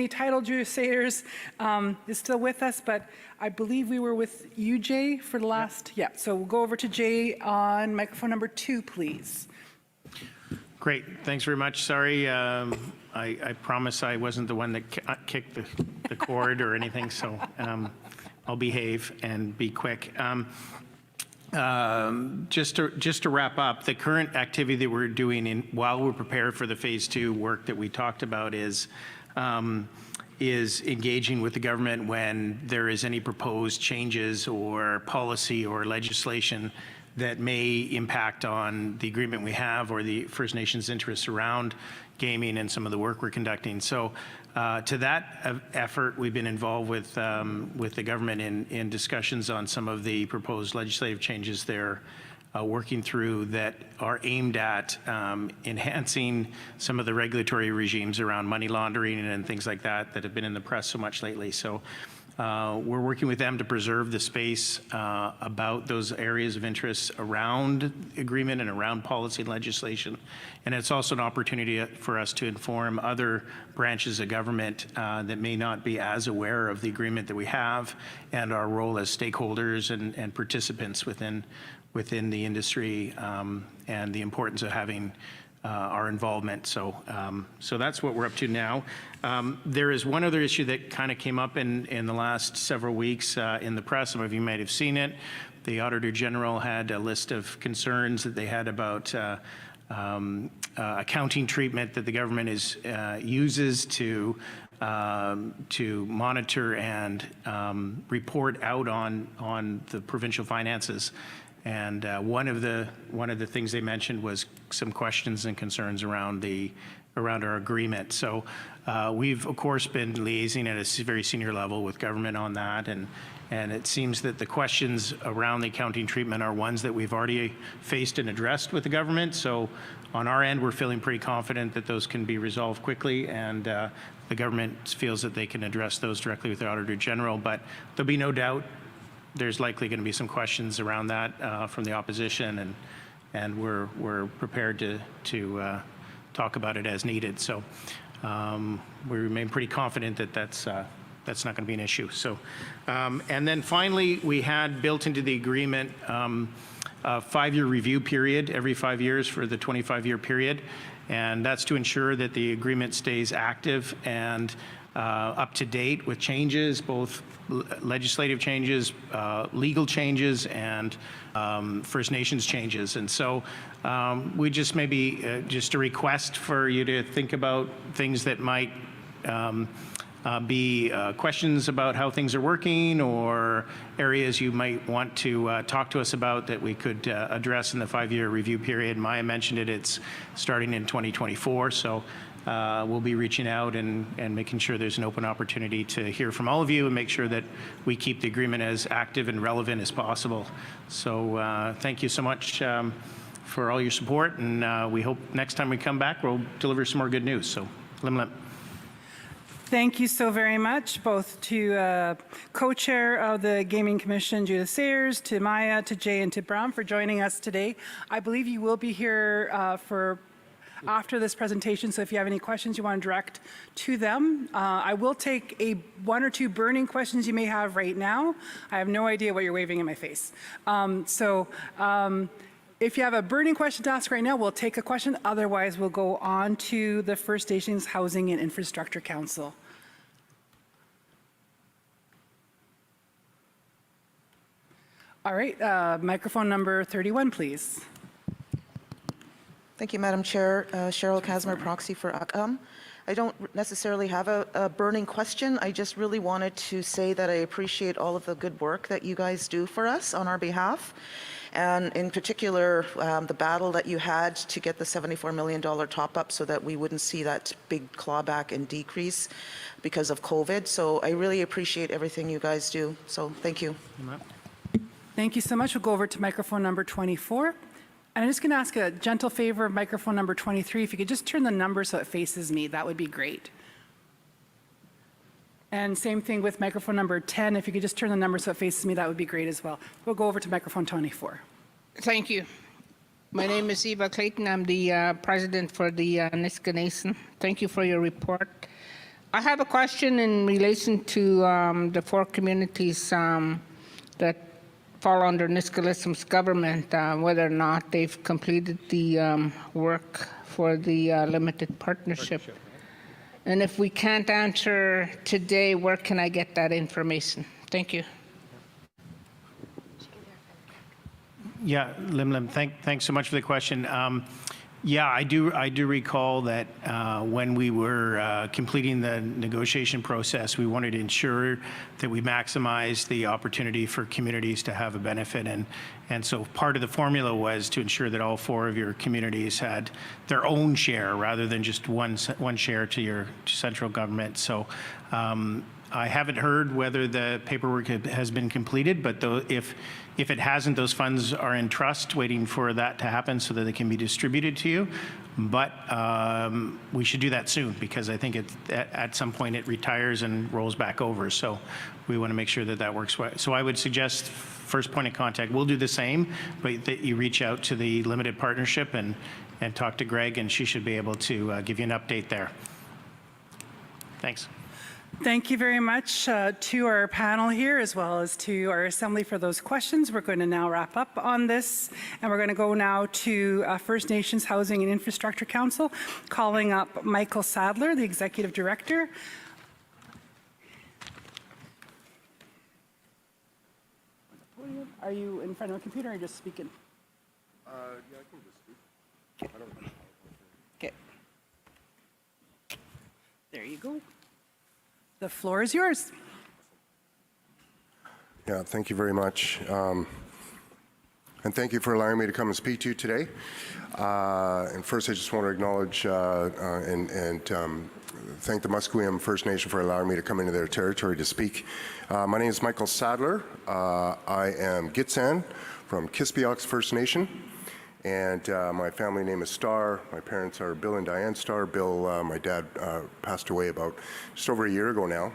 title Judah Sayers is still with us, but I believe we were with you, Jay, for the last, so we'll go over to Jay on microphone number 2, please. Great, thanks very much. Sorry, I promise I wasn't the one that kicked the cord or anything, so I'll behave and be quick. Just to wrap up, the current activity that we're doing while we're prepared for the phase 2 work that we talked about is engaging with the government when there is any proposed changes or policy or legislation that may impact on the agreement we have or the First Nations interests around gaming and some of the work we're conducting. So to that effort, we've been involved with the government in discussions on some of the proposed legislative changes they're working through that are aimed at enhancing some of the regulatory regimes around money laundering and things like that that have been in the press so much lately. So we're working with them to preserve the space about those areas of interest around agreement and around policy and legislation. And it's also an opportunity for us to inform other branches of government that may not be as aware of the agreement that we have and our role as stakeholders and participants within the industry and the importance of having our involvement. So that's what we're up to now. There is one other issue that kind of came up in the last several weeks in the press. Some of you might have seen it. The Auditor General had a list of concerns that they had about accounting treatment that the government uses to monitor and report out on the provincial finances. And one of the things they mentioned was some questions and concerns around our agreement. So we've of course been liaising at a very senior level with government on that, and it seems that the questions around the accounting treatment are ones that we've already faced and addressed with the government. So on our end, we're feeling pretty confident that those can be resolved quickly, and the government feels that they can address those directly with the Auditor General. But there'll be no doubt there's likely going to be some questions around that from the opposition, and we're prepared to talk about it as needed. So we remain pretty confident that that's not going to be an issue. So, and then finally, we had built into the agreement a 5-year review period every 5 years for the 25-year period, and that's to ensure that the agreement stays active and up to date with changes, both legislative changes, legal changes, and First Nations changes. And so we just maybe just a request for you to think about things that might be questions about how things are working, or areas you might want to talk to us about that we could address in the 5-year review period. Maya mentioned it, it's starting in 2024, so we'll be reaching out and making sure there's an open opportunity to hear from all of you and make sure that we keep the agreement as active and relevant as possible. So thank you so much for all your support, and we hope next time we come back we'll deliver some more good news. So lim lim. Thank you so very much, both to co-chair of the Gaming Commission, Judah Sayers, to Maya, to Jay, and to Bram for joining us today. I believe you will be here for after this presentation, so if you have any questions you want to direct to them. I will take 1 or 2 burning questions you may have right now. I have no idea what you're waving in my face. If you have a burning question to ask right now, we'll take a question. Otherwise, we'll go on to the First Nations Housing and Infrastructure Council. All right, microphone number 31, please. Thank you, Madam Chair. Cheryl Kasmer, proxy for UCM. I don't necessarily have a burning question. I just really wanted to say that I appreciate all of the good work that you guys do for us on our behalf. And in particular, the battle that you had to get the $74 million top up so that we wouldn't see that big clawback and decrease because of COVID. So I really appreciate everything you guys do. So thank you. Thank you so much. We'll go over to microphone number 24. And I'm just going to ask a gentle favor of microphone number 23. If you could just turn the number so it faces me, that would be great. And same thing with microphone number 10. If you could just turn the number so it faces me, that would be great as well. We'll go over to microphone 24. Thank you. My name is Eva Clayton. I'm the president for the Niska Nation. Thank you for your report. I have a question in relation to the 4 communities that fall under Niskalism's government, whether or not they've completed the work for the limited partnership. And if we can't answer today, where can I get that information? Thank you. Yeah, Lim, thanks so much for the question. Yeah, I do recall that when we were completing the negotiation process, we wanted to ensure that we maximize the opportunity for communities to have a benefit, and so part of the formula was to ensure that all 4 of your communities had their own share rather than just one share to your central government. So I haven't heard whether the paperwork has been completed, but if it hasn't, those funds are in trust waiting for that to happen so that they can be distributed to you. But we should do that soon, because I think at some point it retires and rolls back over. So we want to make sure that that works well. So I would suggest first point of contact, we'll do the same, but that you reach out to the limited partnership and talk to Greg, and she should be able to give you an update there. Thanks. Thank you very much to our panel here, as well as to our assembly for those questions. We're going to now wrap up on this, and we're going to go now to First Nations Housing and Infrastructure Council, calling up Michael Sadler, the Executive Director. Are you in front of a computer or are you just speaking? Yeah, I can just speak. Okay. There you go. The floor is yours. Yeah, thank you very much. And thank you for allowing me to come and speak to you today. And first, I just want to acknowledge and thank the Musqueam First Nation for allowing me to come into their territory to speak. My name is Michael Sadler. I am Gitxsan from Kispiox First Nation. And my family name is Starr. My parents are Bill and Diane Starr. Bill, my dad, passed away about just over a year ago now.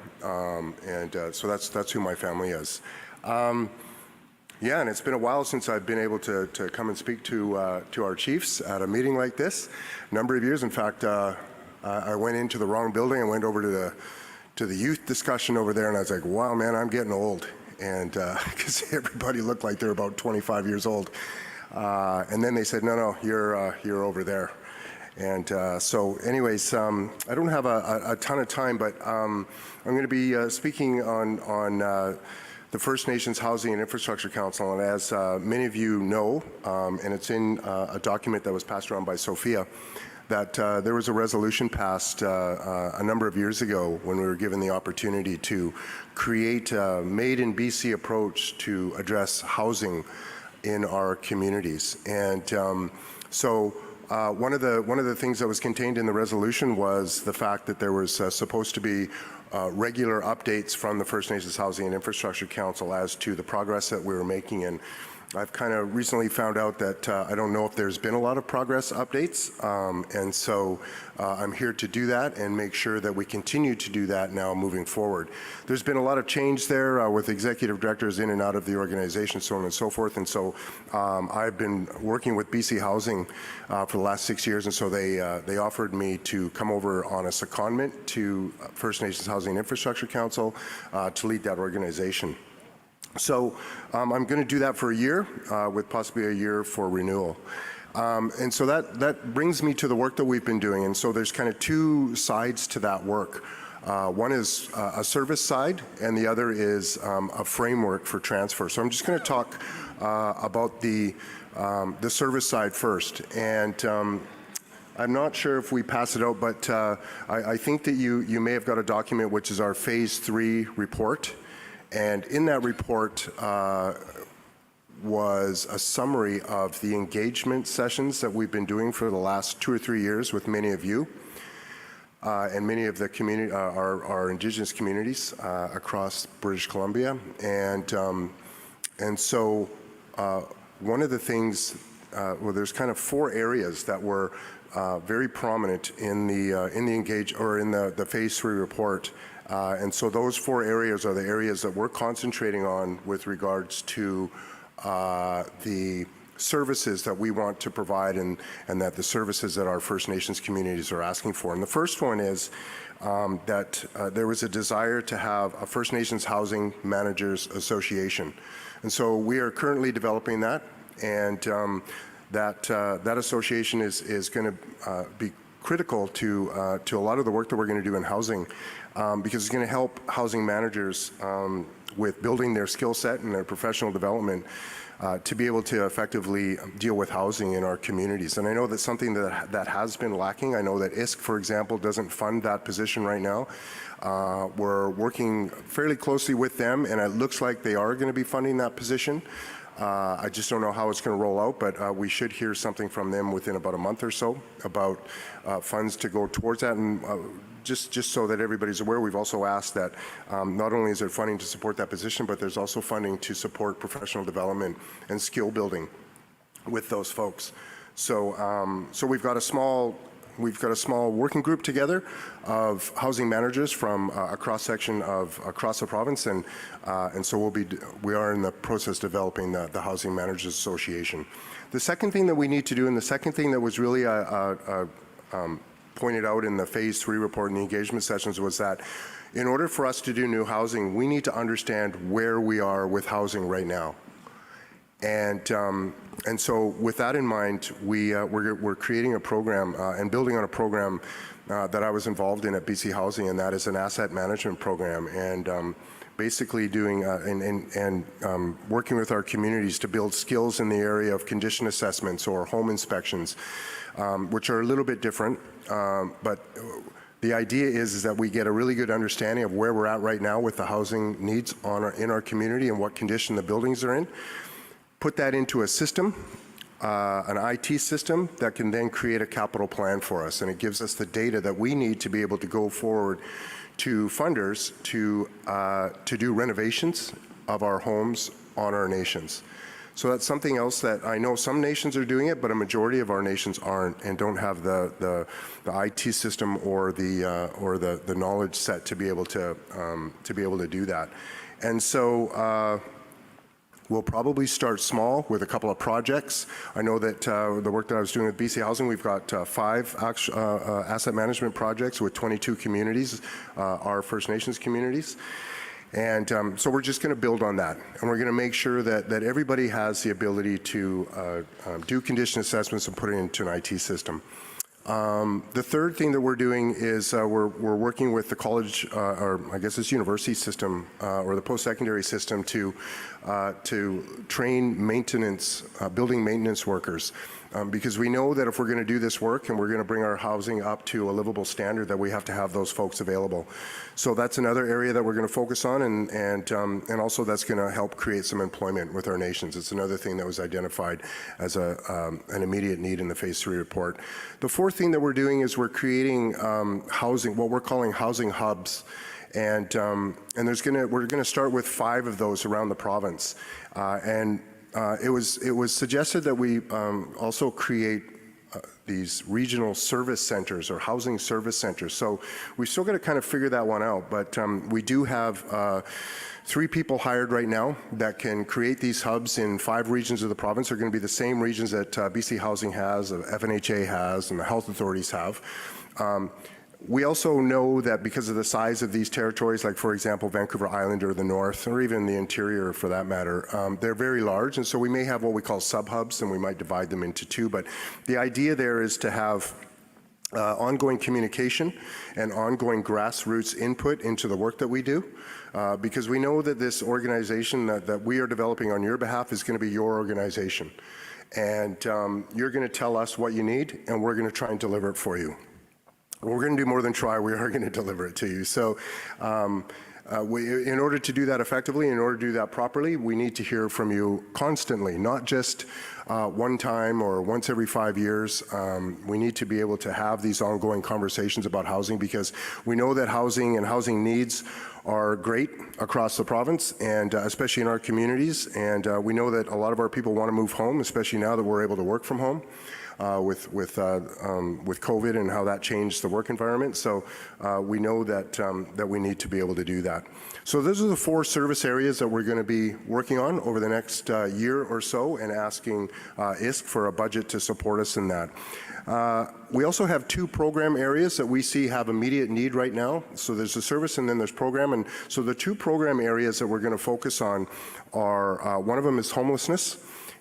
So that's who my family is. Yeah, and it's been a while since I've been able to come and speak to our chiefs at a meeting like this. A number of years, in fact, I went into the wrong building. I went over to the youth discussion over there, and I was like, wow, man, I'm getting old. And because everybody looked like they're about 25 years old. And then they said, no, you're over there. And so anyways, I don't have a ton of time, but I'm going to be speaking on the First Nations Housing and Infrastructure Council. And as many of you know, and it's in a document that was passed around by Sophia, that there was a resolution passed a number of years ago when we were given the opportunity to create a Made in BC approach to address housing in our communities. And so one of the things that was contained in the resolution was the fact that there was supposed to be regular updates from the First Nations Housing and Infrastructure Council as to the progress that we were making. And I've kind of recently found out that I don't know if there's been a lot of progress updates, and so I'm here to do that and make sure that we continue to do that now moving forward. There's been a lot of change there with executive directors in and out of the organization, so on and so forth, and so I've been working with BC Housing for the last 6 years, and so they offered me to come over on a secondment to First Nations Housing and Infrastructure Council to lead that organization. So I'm going to do that for a year with possibly a year for renewal. And so that brings me to the work that we've been doing. And so there's kind of 2 sides to that work. One is a service side, and the other is a framework for transfer. So I'm just going to talk about the service side first. And I'm not sure if we pass it out, but I think that you may have got a document which is our Phase 3 report. And in that report was a summary of the engagement sessions that we've been doing for the last 2 or 3 years with many of you and many of the community, our Indigenous communities across British Columbia. And so one of the things, well, there's kind of 4 areas that were very prominent in the Phase 3 report. And so those 4 areas are the areas that we're concentrating on with regards to the services that we want to provide and that the services that our First Nations communities are asking for. And the first one is that there was a desire to have a First Nations Housing Managers Association. And so we are currently developing that, and that association is going to be critical to a lot of the work that we're going to do in housing, because it's going to help housing managers with building their skill set and their professional development to be able to effectively deal with housing in our communities. And I know that's something that has been lacking. I know that ISK, for example, doesn't fund that position right now. We're working fairly closely with them, and it looks like they are going to be funding that position. I just don't know how it's going to roll out, but we should hear something from them within about a month or so about funds to go towards that. And just so that everybody's aware, we've also asked that not only is there funding to support that position, but there's also funding to support professional development and skill building with those folks. So, so we've got a small working group together of housing managers from a cross-section of across the province, and so we are in the process of developing the Housing Managers Association. The second thing that we need to do, and the second thing that was really pointed out in the Phase 3 report and the engagement sessions, was that in order for us to do new housing, we need to understand where we are with housing right now. And so with that in mind, we're creating a program and building on a program that I was involved in at BC Housing, and that is an asset management program, and basically doing working with our communities to build skills in the area of condition assessments or home inspections, which are a little bit different, but the idea is that we get a really good understanding of where we're at right now with the housing needs in our community and what condition the buildings are in. Put that into a system, an IT system that can then create a capital plan for us, and it gives us the data that we need to be able to go forward to funders to do renovations of our homes on our nations. So that's something else that I know some nations are doing it, but a majority of our nations aren't and don't have the IT system or the knowledge set to be able to do that. And so we'll probably start small with a couple of projects. I know that the work that I was doing with BC Housing, we've got 5 asset management projects with 22 communities, our First Nations communities. And so we're just going to build on that. And we're going to make sure that everybody has the ability to do condition assessments and put it into an IT system. The third thing that we're doing is we're working with the college, or I guess it's university system, or the post-secondary system to train maintenance, building maintenance workers. Because we know that if we're going to do this work and we're going to bring our housing up to a livable standard, that we have to have those folks available. So that's another area that we're going to focus on, and also that's going to help create some employment with our nations. It's another thing that was identified as an immediate need in the Phase 3 report. The fourth thing that we're doing is we're creating housing, what we're calling housing hubs. And we're going to start with 5 of those around the province. It was suggested that we also create these regional service centers or housing service centers. So we've still got to kind of figure that one out, but we do have 3 people hired right now that can create these hubs in 5 regions of the province. They're going to be the same regions that BC Housing has, FNHA has, and the health authorities have. We also know that because of the size of these territories, like for example Vancouver Island or the North, or even the interior for that matter, they're very large, and so we may have what we call sub-hubs, and we might divide them into 2. But the idea there is to have ongoing communication and ongoing grassroots input into the work that we do, because we know that this organization that we are developing on your behalf is going to be your organization. And you're going to tell us what you need, and we're going to try and deliver it for you. We're going to do more than try, we are going to deliver it to you. So in order to do that effectively, in order to do that properly, we need to hear from you constantly, not just one time or once every 5 years. We need to be able to have these ongoing conversations about housing, because we know that housing and housing needs are great across the province, and especially in our communities. And we know that a lot of our people want to move home, especially now that we're able to work from home. with COVID and how that changed the work environment. So we know that we need to be able to do that. So those are the 4 service areas that we're going to be working on over the next year or so, and asking ISC for a budget to support us in that. We also have 2 program areas that we see have immediate need right now. So there's the service and then there's program. And so the 2 program areas that we're going to focus on are, one of them is homelessness.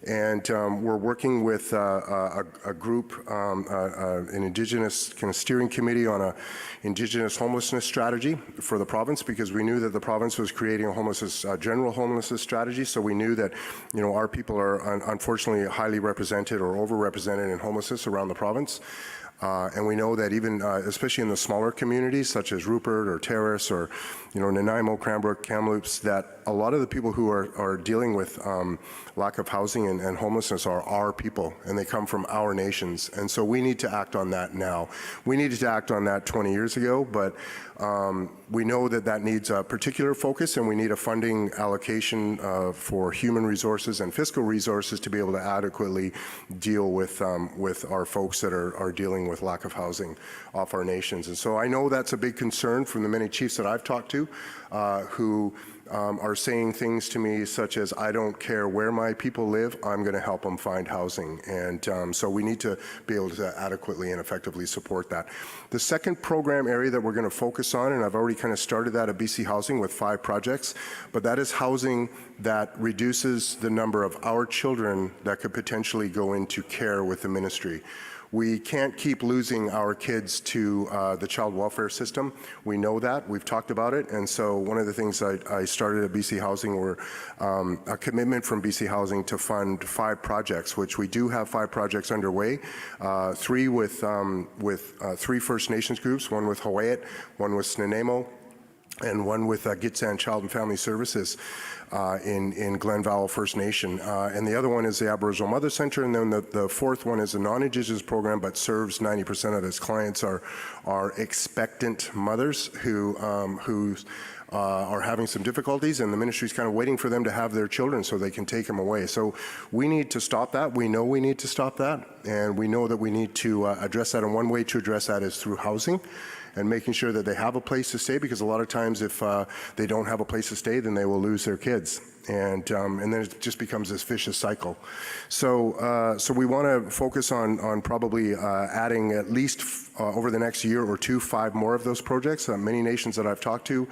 And we're working with a group, an Indigenous kind of steering committee on a Indigenous homelessness strategy for the province, because we knew that the province was creating a homelessness, general homelessness strategy. So we knew that, you know, our people are unfortunately highly represented or overrepresented in homelessness around the province. And we know that even, especially in the smaller communities such as Rupert or Terrace or, you know, Nanaimo, Cranbrook, Kamloops, that a lot of the people who are dealing with lack of housing and homelessness are our people, and they come from our nations. And so we need to act on that now. We needed to act on that 20 years ago, but we know that that needs a particular focus, and we need a funding allocation for human resources and fiscal resources to be able to adequately deal with our folks that are dealing with lack of housing off our nations. And so I know that's a big concern from the many chiefs that I've talked to who are saying things to me such as, I don't care where my people live, I'm going to help them find housing. And so we need to be able to adequately and effectively support that. The second program area that we're going to focus on, and I've already kind of started that at BC Housing with 5 projects, but that is housing that reduces the number of our children that could potentially go into care with the ministry. We can't keep losing our kids to the child welfare system. We know that. We've talked about it. And so one of the things I started at BC Housing were a commitment from BC Housing to fund 5 projects, which we do have 5 projects underway, 3 with 3 First Nations groups, 1 with Hawaiian, 1 with Nanaimo, and 1 with Gitxsan Child and Family Services in Glenvowel First Nation. And the other one is the Aboriginal Mother Center, and then the 4th one is a non-Indigenous program, but serves 90% of its clients are expectant mothers who are having some difficulties, and the ministry is kind of waiting for them to have their children so they can take them away. So we need to stop that. We know we need to stop that, and we know that we need to address that, and one way to address that is through housing and making sure that they have a place to stay, because a lot of times if they don't have a place to stay, then they will lose their kids. And then it just becomes this vicious cycle. So we want to focus on probably adding at least over the next year or 2, 5 more of those projects. Many nations that I've talked to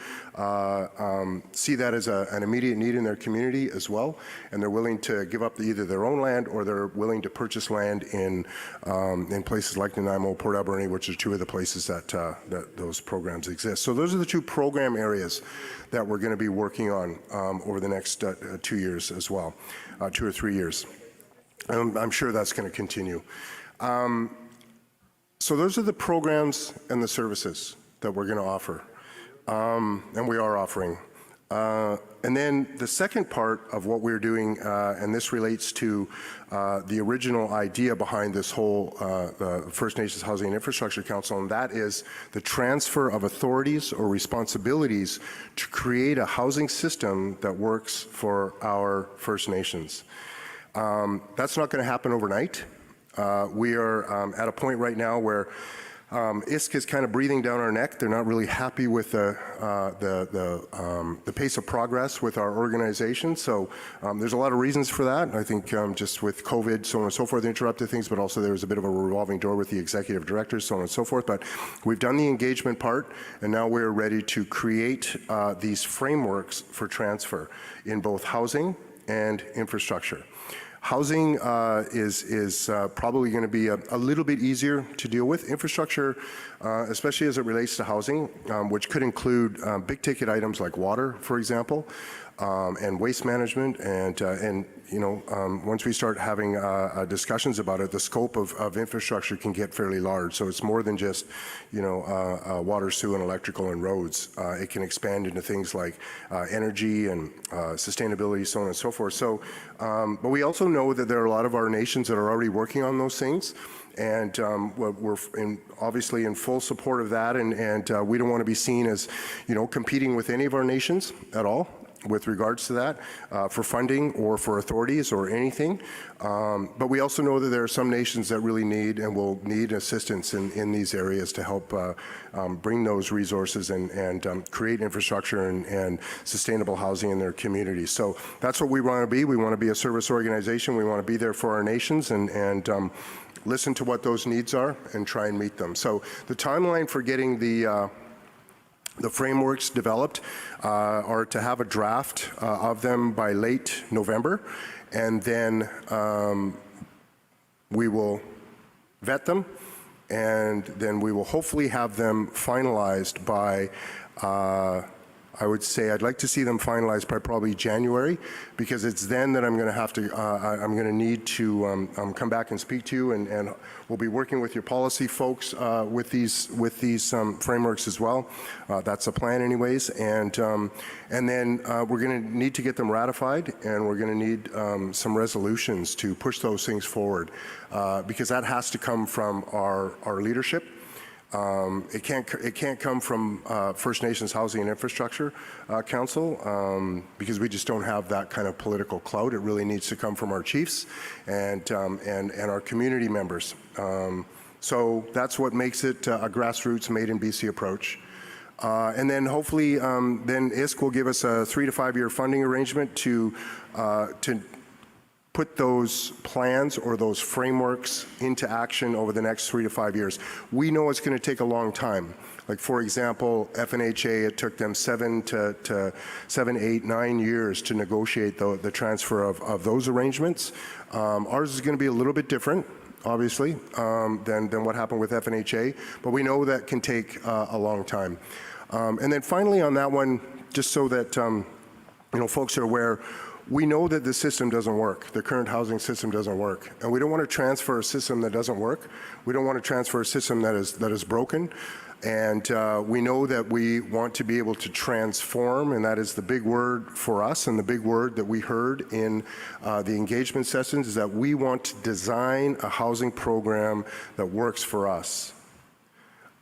see that as an immediate need in their community as well, and they're willing to give up either their own land or they're willing to purchase land in places like Nanaimo, Port Alberni, which are 2 of the places that those programs exist. So those are the 2 program areas that we're going to be working on over the next 2 years as well, 2 or 3 years. I'm sure that's going to continue. So those are the programs and the services that we're going to offer, and we are offering. And then the second part of what we're doing, and this relates to the original idea behind this whole First Nations Housing and Infrastructure Council, and that is the transfer of authorities or responsibilities to create a housing system that works for our First Nations. That's not going to happen overnight. We are at a point right now where ISC is kind of breathing down our neck. They're not really happy with the pace of progress with our organization. So there's a lot of reasons for that. I think just with COVID, so on and so forth, interrupted things, but also there was a bit of a revolving door with the executive directors, so on and so forth. But we've done the engagement part, and now we're ready to create these frameworks for transfer in both housing and infrastructure. Housing is probably going to be a little bit easier to deal with. Infrastructure, especially as it relates to housing, which could include big ticket items like water, for example, and waste management, and you know, once we start having discussions about it, the scope of infrastructure can get fairly large. So it's more than just, you know, water, sewer, and electrical and roads. It can expand into things like energy and sustainability, so on and so forth. So, but we also know that there are a lot of our nations that are already working on those things. And we're obviously in full support of that, and we don't want to be seen as, you know, competing with any of our nations at all. with regards to that for funding or for authorities or anything. But we also know that there are some nations that really need and will need assistance in these areas to help bring those resources and create infrastructure and sustainable housing in their communities. So that's what we want to be. We want to be a service organization. We want to be there for our nations and listen to what those needs are and try and meet them. So the timeline for getting the frameworks developed are to have a draft of them by late November, and then we will vet them, and then we will hopefully have them finalized by I would say I'd like to see them finalized by probably January, because it's then that I'm going to have to, I'm going to need to come back and speak to you, and we'll be working with your policy folks with these frameworks as well. That's the plan, anyways, and then we're going to need to get them ratified, and we're going to need some resolutions to push those things forward, because that has to come from our leadership. It can't come from First Nations Housing and Infrastructure Council, because we just don't have that kind of political clout. It really needs to come from our chiefs and our community members. So that's what makes it a grassroots made in BC approach. And then hopefully then ISK will give us a 3 to 5 year funding arrangement to put those plans or those frameworks into action over the next 3 to 5 years. We know it's going to take a long time. Like, for example, FNHA, it took them 7 to 8, 9 years to negotiate the transfer of those arrangements. Ours is going to be a little bit different, obviously, than what happened with FNHA, but we know that can take a long time. And then finally on that one, just so that folks are aware, we know that the system doesn't work. The current housing system doesn't work. And we don't want to transfer a system that doesn't work. We don't want to transfer a system that is broken. And we know that we want to be able to transform, and that is the big word for us, and the big word that we heard in the engagement sessions is that we want to design a housing program that works for us.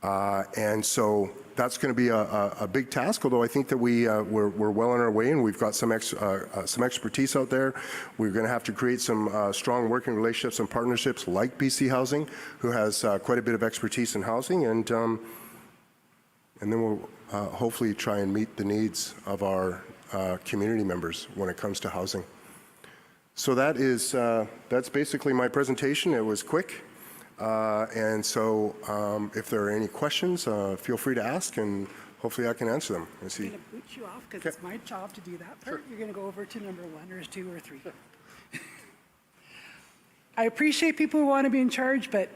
And so that's going to be a big task, although I think that we're well on our way, and we've got some expertise out there. We're going to have to create some strong working relationships and partnerships like BC Housing, who has quite a bit of expertise in housing, and then we'll hopefully try and meet the needs of our community members when it comes to housing. So that's basically my presentation. It was quick. And so if there are any questions, feel free to ask, and hopefully I can answer them. I'm going to boot you off because it's my job to do that part. Sure. You're going to go over to number 1 or 2 or 3. Sure. I appreciate people who want to be in charge, but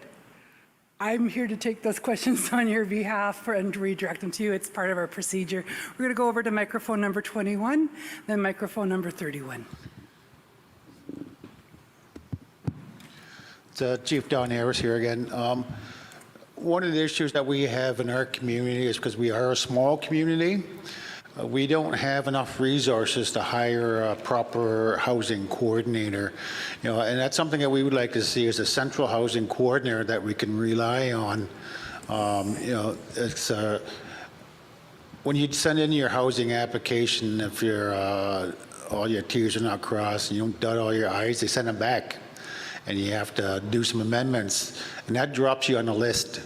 I'm here to take those questions on your behalf and redirect them to you. It's part of our procedure. We're going to go over to microphone number 21, then microphone number 31. Chief Don Harris here again. One of the issues that we have in our community is because we are a small community, we don't have enough resources to hire a proper housing coordinator. And that's something that we would like to see as a central housing coordinator that we can rely on. It's when you send in your housing application, if all your T's are not crossed and you don't dot all your I's, they send them back, and you have to do some amendments, and that drops you on the list.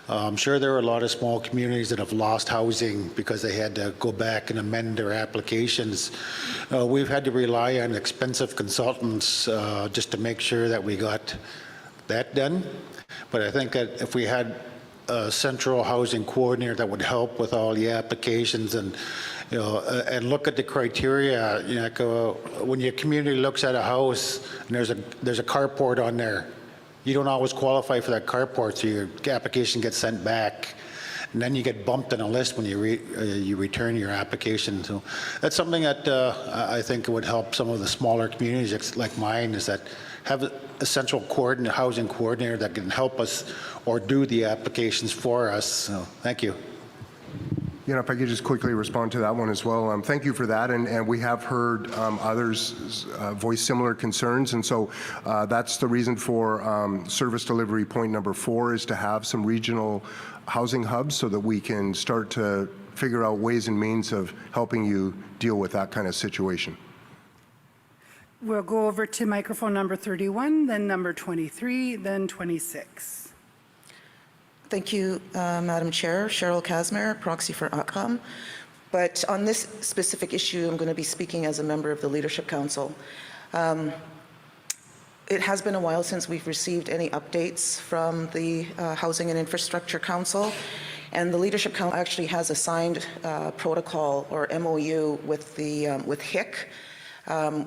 I'm sure there are a lot of small communities that have lost housing because they had to go back and amend their applications. We've had to rely on expensive consultants just to make sure that we got that done. But I think that if we had a central housing coordinator that would help with all the applications and and look at the criteria. When your community looks at a house and there's a carport on there, you don't always qualify for that carport, so your application gets sent back, and then you get bumped on a list when you return your application. So that's something that I think would help some of the smaller communities like mine, is that have a central housing coordinator that can help us or do the applications for us. So thank you. If I could just quickly respond to that one as well. Thank you for that, and we have heard others voice similar concerns, and so that's the reason for service delivery point number 4 is to have some regional housing hubs so that we can start to figure out ways and means of helping you deal with that kind of situation. We'll go over to microphone number 31, then number 23, then 26. Thank you, Madam Chair. Cheryl Casmer, proxy for AGM. But on this specific issue, I'm going to be speaking as a member of the Leadership Council. It has been a while since we've received any updates from the Housing and Infrastructure Council, and the Leadership Council actually has a signed protocol or MOU with HIC,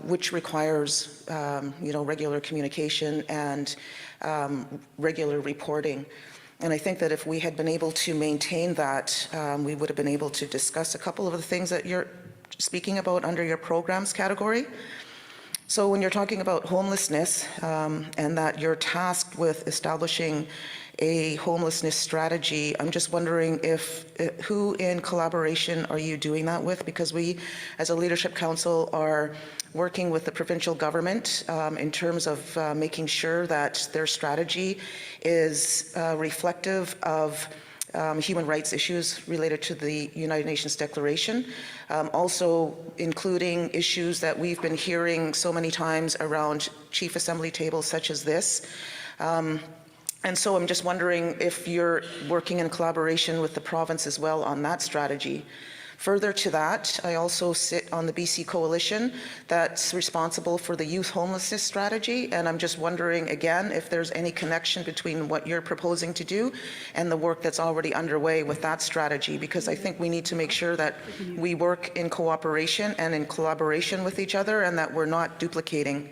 which requires regular communication and regular reporting. And I think that if we had been able to maintain that, we would have been able to discuss a couple of the things that you're speaking about under your programs category. So when you're talking about homelessness and that you're tasked with establishing a homelessness strategy, I'm just wondering who in collaboration are you doing that with? Because we, as a Leadership Council, are working with the provincial government in terms of making sure that their strategy is reflective of human rights issues related to the United Nations Declaration, also including issues that we've been hearing so many times around Chief Assembly tables such as this. And so I'm just wondering if you're working in collaboration with the province as well on that strategy. Further to that, I also sit on the BC Coalition that's responsible for the youth homelessness strategy, and I'm just wondering again if there's any connection between what you're proposing to do and the work that's already underway with that strategy, because I think we need to make sure that we work in cooperation and in collaboration with each other and that we're not duplicating.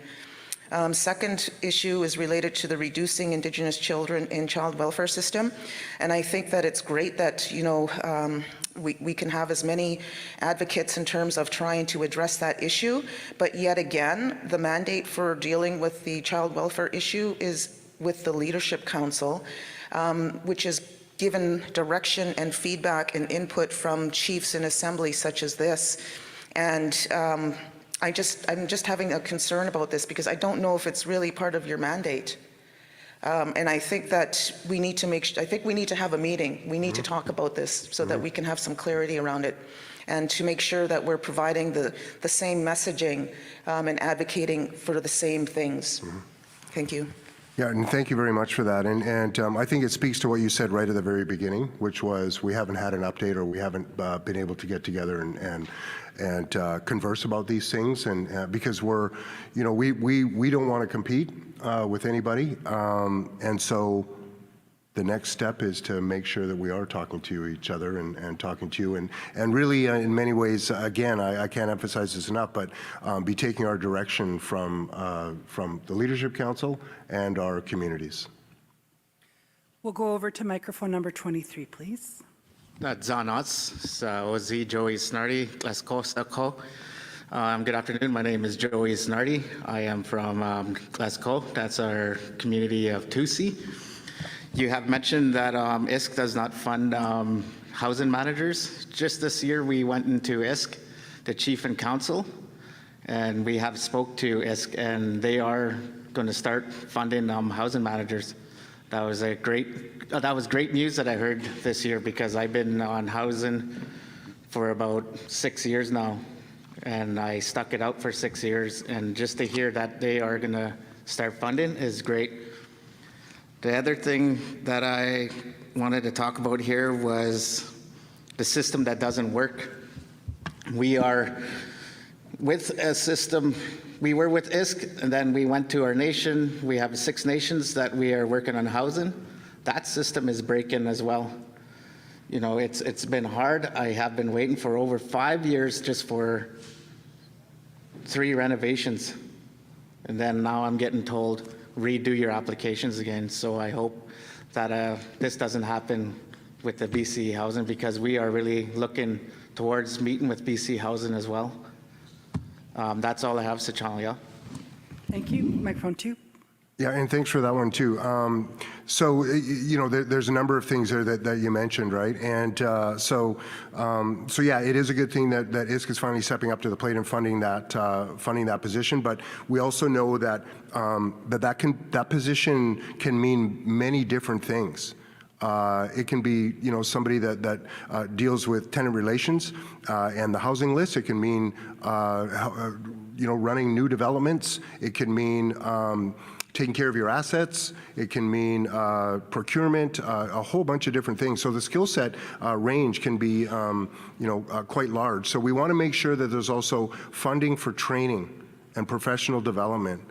Second issue is related to the reducing Indigenous children in child welfare system, and I think that it's great that we can have as many advocates in terms of trying to address that issue, but yet again, the mandate for dealing with the child welfare issue is with the Leadership Council, which is given direction and feedback and input from chiefs in assembly such as this. And I'm just having a concern about this because I don't know if it's really part of your mandate. And I think that we need to have a meeting. We need to talk about this so that we can have some clarity around it and to make sure that we're providing the same messaging and advocating for the same things. Thank you. Yeah, and thank you very much for that. And I think it speaks to what you said right at the very beginning, which was we haven't had an update or we haven't been able to get together and converse about these things, and because we don't want to compete with anybody, and so the next step is to make sure that we are talking to each other and talking to you, and really in many ways, again, I can't emphasize this enough, but be taking our direction from the Leadership Council and our communities. We'll go over to microphone number 23, please. Zanos, Ozi Joey Snarty, Glasgow, Sako. Good afternoon. My name is Joey Snarty. I am from Glasgow. That's our community of Tusi. You have mentioned that ISK does not fund housing managers. Just this year, we went into ISK, the chief and council, and we have spoke to ISK, and they are going to start funding housing managers. That was great news that I heard this year because I've been on housing for about 6 years now, and I stuck it out for 6 years, and just to hear that they are going to start funding is great. The other thing that I wanted to talk about here was the system that doesn't work. We are with a system. We were with ISK, and then we went to our nation. We have 6 nations that we are working on housing. That system is breaking as well. You know, it's been hard. I have been waiting for over 5 years just for 3 renovations. And then now I'm getting told, redo your applications again. So I hope that this doesn't happen with the BC Housing, because we are really looking towards meeting with BC Housing as well. That's all I have, Sachalya. Thank you. Microphone 2. Yeah, and thanks for that one too. So there's a number of things there that you mentioned, right? And so yeah, it is a good thing that ISK is finally stepping up to the plate and funding that position. But we also know that that position can mean many different things. It can be, somebody that deals with tenant relations and the housing list. It can mean, running new developments. It can mean taking care of your assets. It can mean procurement, a whole bunch of different things. So the skill set range can be, quite large. So we want to make sure that there's also funding for training and professional development.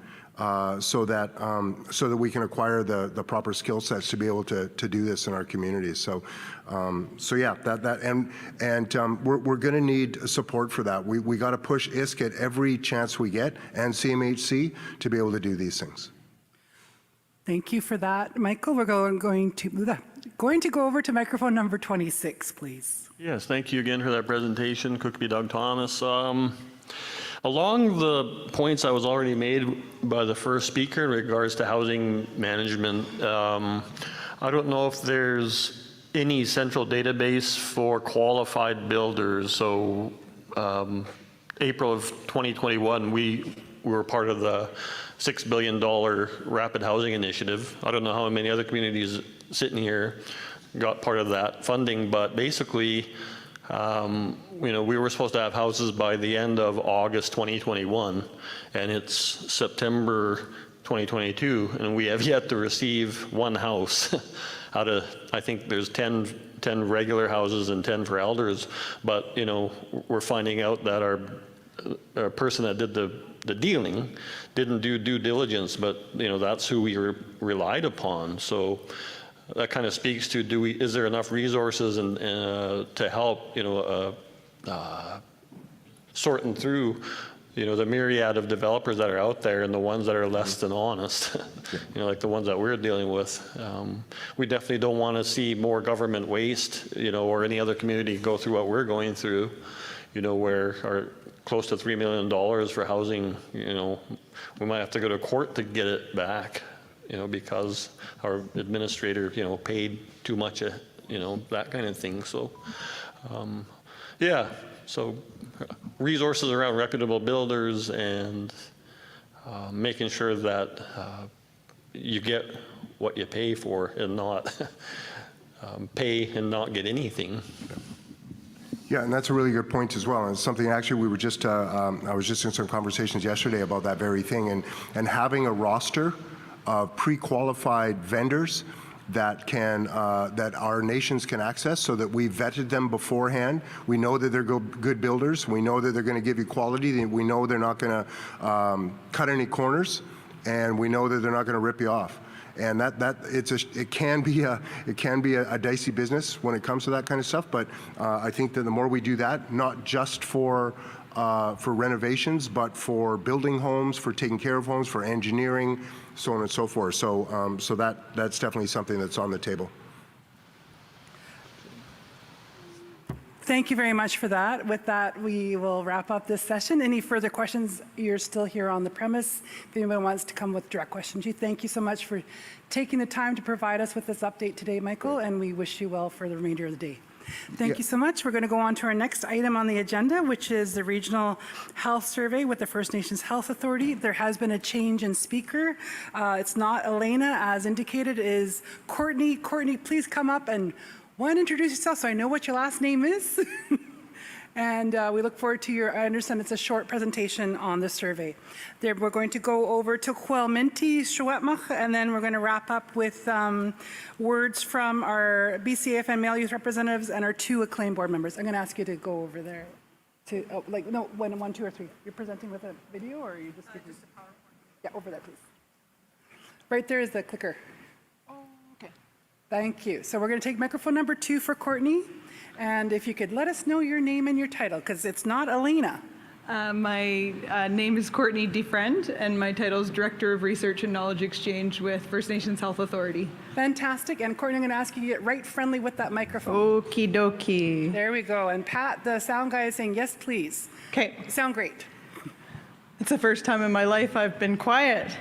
So that we can acquire the proper skill sets to be able to do this in our communities. So yeah, we're going to need support for that. We got to push ISC at every chance we get, and CMHC, to be able to do these things. Thank you for that, Michael. We're going to go over to microphone number 26, please. Yes, thank you again for that presentation, Cookby Doug Thomas. Along the points that was already made by the first speaker in regards to housing management, I don't know if there's any central database for qualified builders. So April of 2021, we were part of the $6 billion Rapid Housing Initiative. I don't know how many other communities sitting here got part of that funding, but basically, we were supposed to have houses by the end of August 2021, and it's September 2022, and we have yet to receive one house out of, I think there's 10 regular houses and 10 for elders, but, we're finding out that our person that did the dealing didn't do due diligence, but, that's who we relied upon. So that kind of speaks to, is there enough resources and to help, sorting through, the myriad of developers that are out there and the ones that are less than honest, like the ones that we're dealing with. We definitely don't want to see more government waste, or any other community go through what we're going through, where our close to $3 million for housing, we might have to go to court to get it back. Because our administrator, paid too much, that kind of thing. So, yeah, so resources around reputable builders and making sure that you get what you pay for and not pay and not get anything. Yeah, and that's a really good point as well. And it's something actually we were just, I was just in some conversations yesterday about that very thing, and having a roster of pre-qualified vendors that that our nations can access, so that we vetted them beforehand. We know that they're good builders. We know that they're going to give you quality. We know they're not going to cut any corners, and we know that they're not going to rip you off. And it can be a dicey business when it comes to that kind of stuff. But I think that the more we do that, not just for renovations, but for building homes, for taking care of homes, for engineering, so on and so forth. So, that's definitely something that's on the table. Thank you very much for that. With that, we will wrap up this session. Any further questions? You're still here on the premise. If anyone wants to come with direct questions, thank you so much for taking the time to provide us with this update today, Michael, and we wish you well for the remainder of the day. Thank you so much. We're going to go on to our next item on the agenda, which is the Regional Health Survey with the First Nations Health Authority. There has been a change in speaker. It's not Elena, as indicated, it is Courtney. Courtney, please come up and introduce yourself so I know what your last name is. And we look forward to I understand it's a short presentation on the survey. We're going to go over to Huelminti Shuetmach, and then we're going to wrap up with words from our BCAFN male youth representatives and our 2 acclaimed board members. I'm going to ask you to go over there. One, 2, or 3. You're presenting with a video, or are you just a PowerPoint? Yeah, over there, please. Right there is the clicker. Oh, okay. Thank you. So we're going to take microphone number 2 for Courtney. And if you could let us know your name and your title, because it's not Elena. My name is Courtney DeFriend, and my title is Director of Research and Knowledge Exchange with First Nations Health Authority. Fantastic. And Courtney, I'm going to ask you to get right friendly with that microphone. Okie dokie. There we go. And Pat, the sound guy, is saying, yes, please. Okay. You sound great. It's the first time in my life I've been quiet.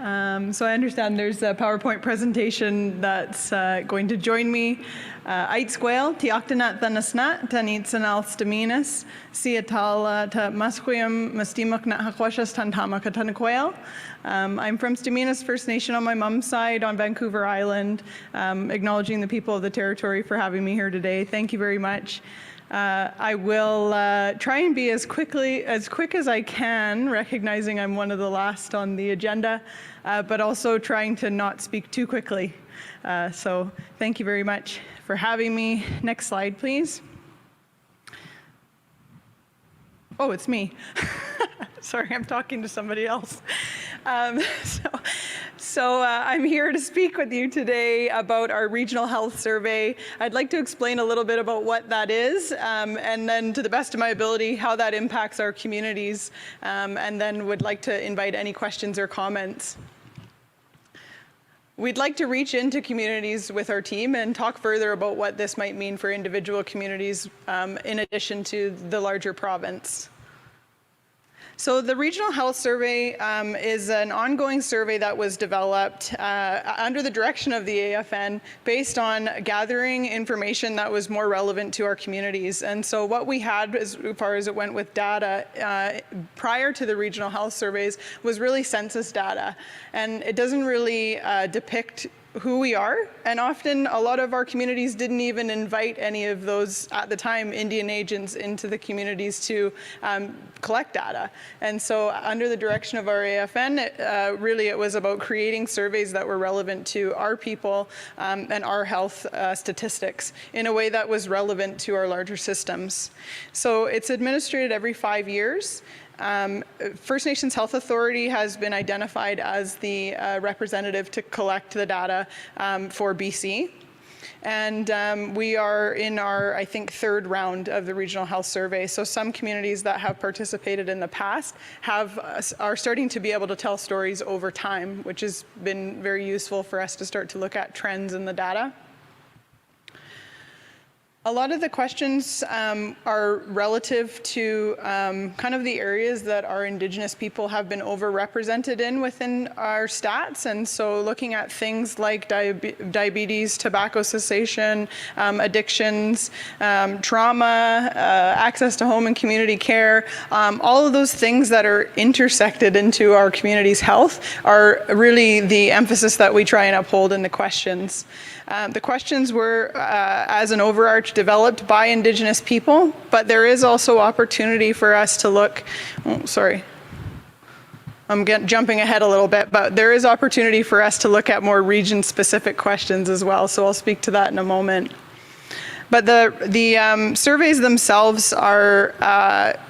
So I understand there's a PowerPoint presentation that's going to join me. Ait sgwel, tioctanat thanasnat, tanitsanal staminas, siatal ta masquium mastimok na hakwashas tantama katanakwel. I'm from Staminas First Nation on my mom's side on Vancouver Island, acknowledging the people of the territory for having me here today. Thank you very much. I will try and be as quick as I can, recognizing I'm one of the last on the agenda, but also trying to not speak too quickly. So thank you very much for having me. Next slide, please. Oh, it's me. Sorry, I'm talking to somebody else. So I'm here to speak with you today about our regional health survey. I'd like to explain a little bit about what that is, and then to the best of my ability, how that impacts our communities, and then would like to invite any questions or comments. We'd like to reach into communities with our team and talk further about what this might mean for individual communities in addition to the larger province. So the Regional Health Survey is an ongoing survey that was developed under the direction of the AFN based on gathering information that was more relevant to our communities. And so what we had as far as it went with data prior to the Regional Health Surveys was really census data. And it doesn't really depict who we are, and often a lot of our communities didn't even invite any of those, at the time, Indian agents into the communities to collect data. And so under the direction of our AFN, really it was about creating surveys that were relevant to our people and our health statistics in a way that was relevant to our larger systems. So it's administered every 5 years. First Nations Health Authority has been identified as the representative to collect the data for BC. And we are in our, I think, third round of the Regional Health Survey. So some communities that have participated in the past are starting to be able to tell stories over time, which has been very useful for us to start to look at trends in the data. A lot of the questions are relative to kind of the areas that our Indigenous people have been overrepresented in within our stats. And so looking at things like diabetes, tobacco cessation, addictions, trauma, access to home and community care, all of those things that are intersected into our community's health are really the emphasis that we try and uphold in the questions. The questions were, as an overarch, developed by Indigenous people, but there is also opportunity for us to look, I'm jumping ahead a little bit, but there is opportunity for us to look at more region-specific questions as well, so I'll speak to that in a moment. But the surveys themselves are,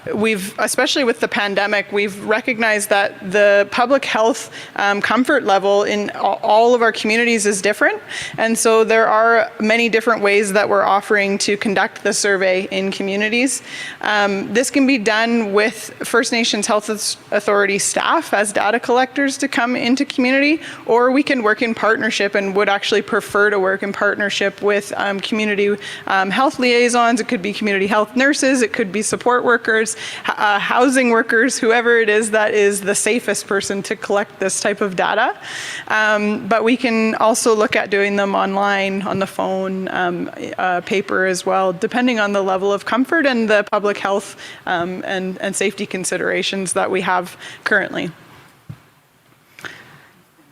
especially with the pandemic, we've recognized that the public health comfort level in all of our communities is different. And so there are many different ways that we're offering to conduct the survey in communities. This can be done with First Nations Health Authority staff as data collectors to come into community, or we can work in partnership and would actually prefer to work in partnership with community health liaisons. It could be community health nurses, it could be support workers, housing workers, whoever it is that is the safest person to collect this type of data. But we can also look at doing them online, on the phone, paper as well, depending on the level of comfort and the public health and safety considerations that we have currently.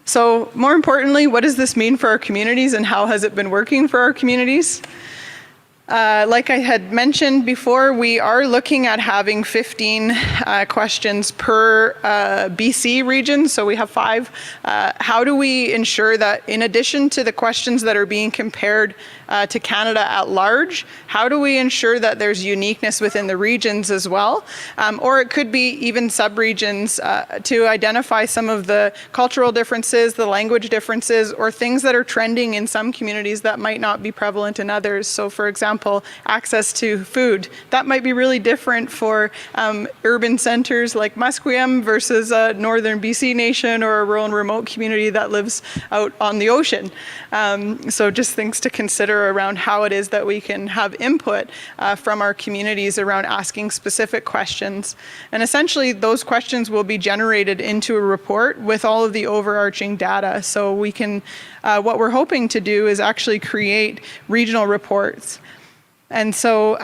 So more importantly, what does this mean for our communities and how has it been working for our communities? Like I had mentioned before, we are looking at having 15 questions per BC region, so we have 5. How do we ensure that in addition to the questions that are being compared to Canada at large, how do we ensure that there's uniqueness within the regions as well? Or it could be even sub-regions to identify some of the cultural differences, the language differences, or things that are trending in some communities that might not be prevalent in others. So for example, example, access to food. That might be really different for urban centers like Musqueam versus a northern BC nation or a rural and remote community that lives out on the ocean. So just things to consider around how it is that we can have input from our communities around asking specific questions. And essentially those questions will be generated into a report with all of the overarching data. So we can, what we're hoping to do is actually create regional reports. And so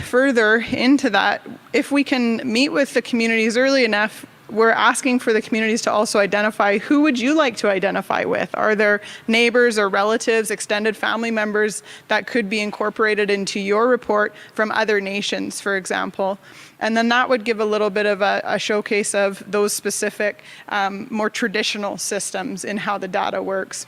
further into that, if we can meet with the communities early enough, we're asking for the communities to also identify who would you like to identify with? Are there neighbors or relatives, extended family members that could be incorporated into your report from other nations, for example? And then that would give a little bit of a showcase of those specific, more traditional systems in how the data works.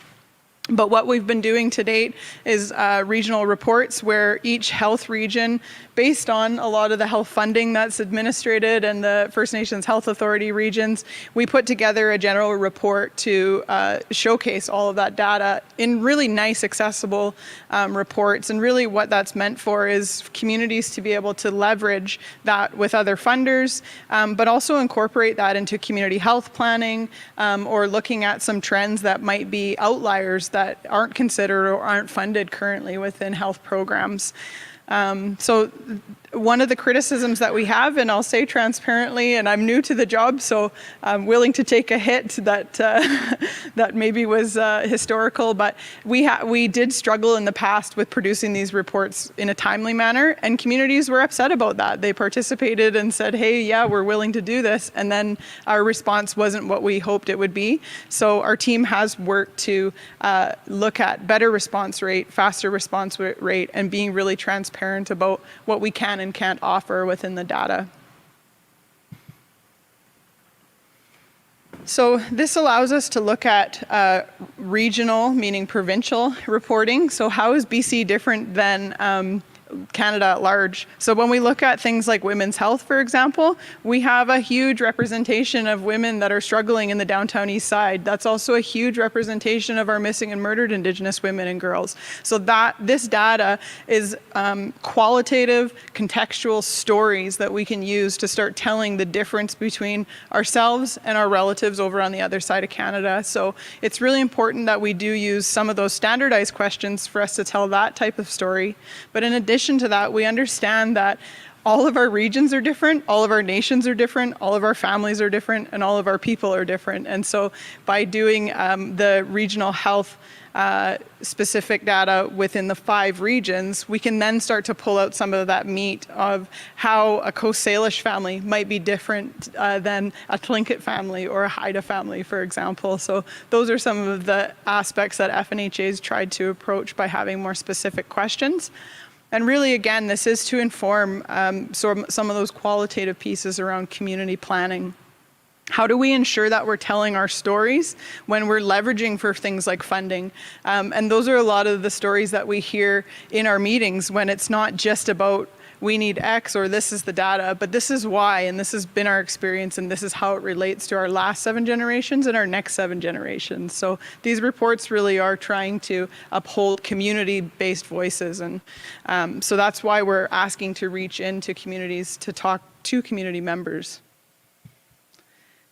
But what we've been doing to date is regional reports where each health region, based on a lot of the health funding that's administered and the First Nations Health Authority regions, we put together a general report to showcase all of that data in really nice, accessible reports. And really what that's meant for is communities to be able to leverage that with other funders, but also incorporate that into community health planning or looking at some trends that might be outliers that aren't considered or aren't funded currently within health programs. So one of the criticisms that we have, and I'll say transparently, and I'm new to the job, so I'm willing to take a hit that that maybe was historical, but we did struggle in the past with producing these reports in a timely manner, and communities were upset about that. They participated and said, hey, yeah, we're willing to do this, and then our response wasn't what we hoped it would be. So our team has worked to look at better response rate, faster response rate, and being really transparent about what we can and can't offer within the data. So this allows us to look at regional, meaning provincial reporting. So how is BC different than Canada at large? So when we look at things like women's health, for example, we have a huge representation of women that are struggling in the downtown east side. That's also a huge representation of our missing and murdered Indigenous women and girls. So that this data is qualitative, contextual stories that we can use to start telling the difference between ourselves and our relatives over on the other side of Canada. So it's really important that we do use some of those standardized questions for us to tell that type of story. But in addition to that, we understand that all of our regions are different, all of our nations are different, all of our families are different, and all of our people are different. And so by doing the regional health specific data within the 5 regions, we can then start to pull out some of that meat of how a Coast Salish family might be different than a Tlingit family or a Haida family, for example. So those are some of the aspects that FNHA has tried to approach by having more specific questions. And really, again, this is to inform some of those qualitative pieces around community planning. How do we ensure that we're telling our stories when we're leveraging for things like funding? And those are a lot of the stories that we hear in our meetings when it's not just about we need X or this is the data, but this is why, and this has been our experience, and this is how it relates to our last 7 generations and our next 7 generations. So these reports really are trying to uphold community-based voices, and so that's why we're asking to reach into communities to talk to community members.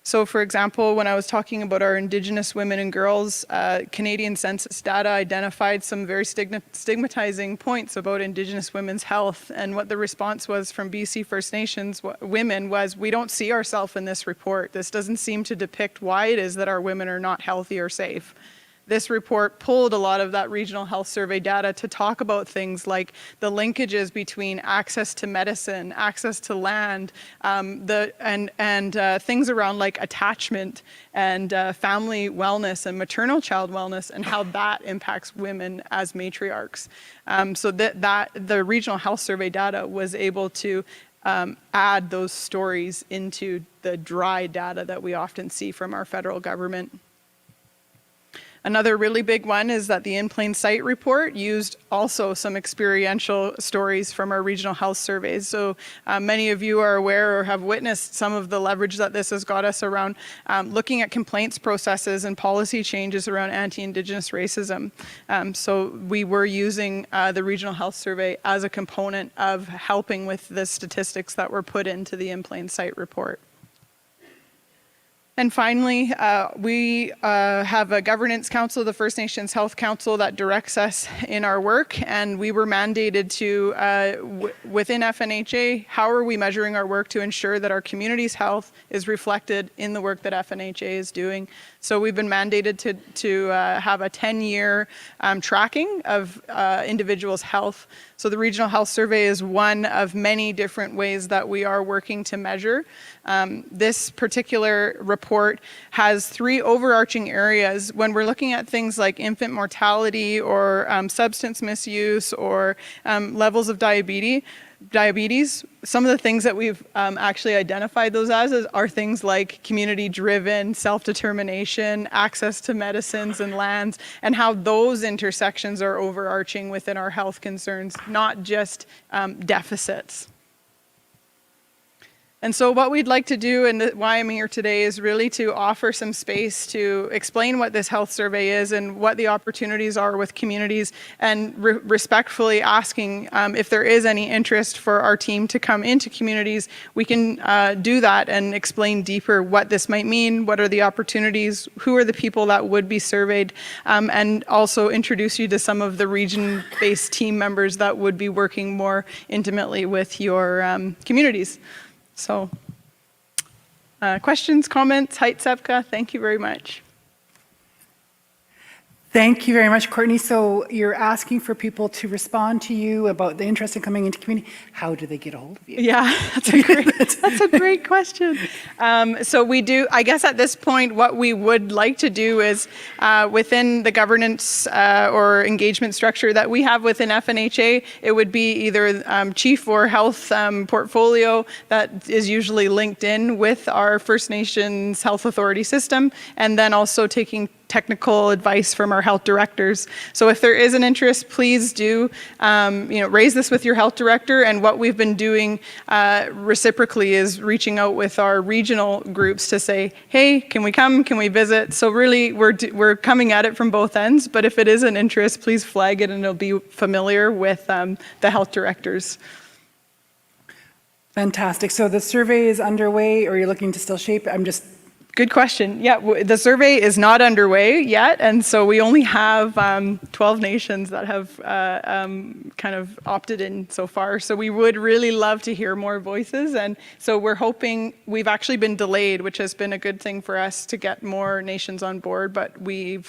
So for example, when I was talking about our Indigenous women and girls, Canadian census data identified some very stigmatizing points about Indigenous women's health. And what the response was from BC First Nations women was, we don't see ourselves in this report. This doesn't seem to depict why it is that our women are not healthy or safe. This report pulled a lot of that regional health survey data to talk about things like the linkages between access to medicine, access to land, things around like attachment and family wellness and maternal child wellness, and how that impacts women as matriarchs. So the regional health survey data was able to add those stories into the dry data that we often see from our federal government. Another really big one is that the In Plain Sight report used also some experiential stories from our regional health surveys. So many of you are aware or have witnessed some of the leverage that this has got us around looking at complaints processes and policy changes around anti-Indigenous racism. So we were using the regional health survey as a component of helping with the statistics that were put into the In Plain Sight report. And finally, we have a governance council, the First Nations Health Council, that directs us in our work, and we were mandated to, within FNHA, how are we measuring our work to ensure that our community's health is reflected in the work that FNHA is doing. So we've been mandated to have a 10-year tracking of individuals' health. So the Regional Health Survey is one of many different ways that we are working to measure. This particular report has 3 overarching areas. When we're looking at things like infant mortality or substance misuse or levels of diabetes, some of the things that we've actually identified those as are things like community-driven, self-determination, access to medicines and lands, and how those intersections are overarching within our health concerns, not just deficits. And so what we'd like to do, and why I'm here today, is really to offer some space to explain what this health survey is and what the opportunities are with communities, and respectfully asking if there is any interest for our team to come into communities. We can do that and explain deeper what this might mean, what are the opportunities, who are the people that would be surveyed, and also introduce you to some of the region-based team members that would be working more intimately with your communities. So, questions, comments? Heit Sepka, thank you very much. Thank you very much, Courtney. So you're asking for people to respond to you about the interest in coming into community. How do they get a hold of you? Yeah, that's a great question. So we do, I guess at this point, what we would like to do is within the governance or engagement structure that we have within FNHA, it would be either chief or health portfolio that is usually linked in with our First Nations Health Authority system, and then also taking technical advice from our health directors. So if there is an interest, please do raise this with your health director. And what we've been doing reciprocally is reaching out with our regional groups to say, hey, can we come? Can we visit? So really, we're coming at it from both ends. But if it is an interest, please flag it and it'll be familiar with the health directors. Fantastic. So the survey is underway, or you're looking to still shape it? Good question. Yeah, the survey is not underway yet, and so we only have 12 nations that have kind of opted in so far. So we would really love to hear more voices, and so we're hoping. We've actually been delayed, which has been a good thing for us to get more nations on board, but we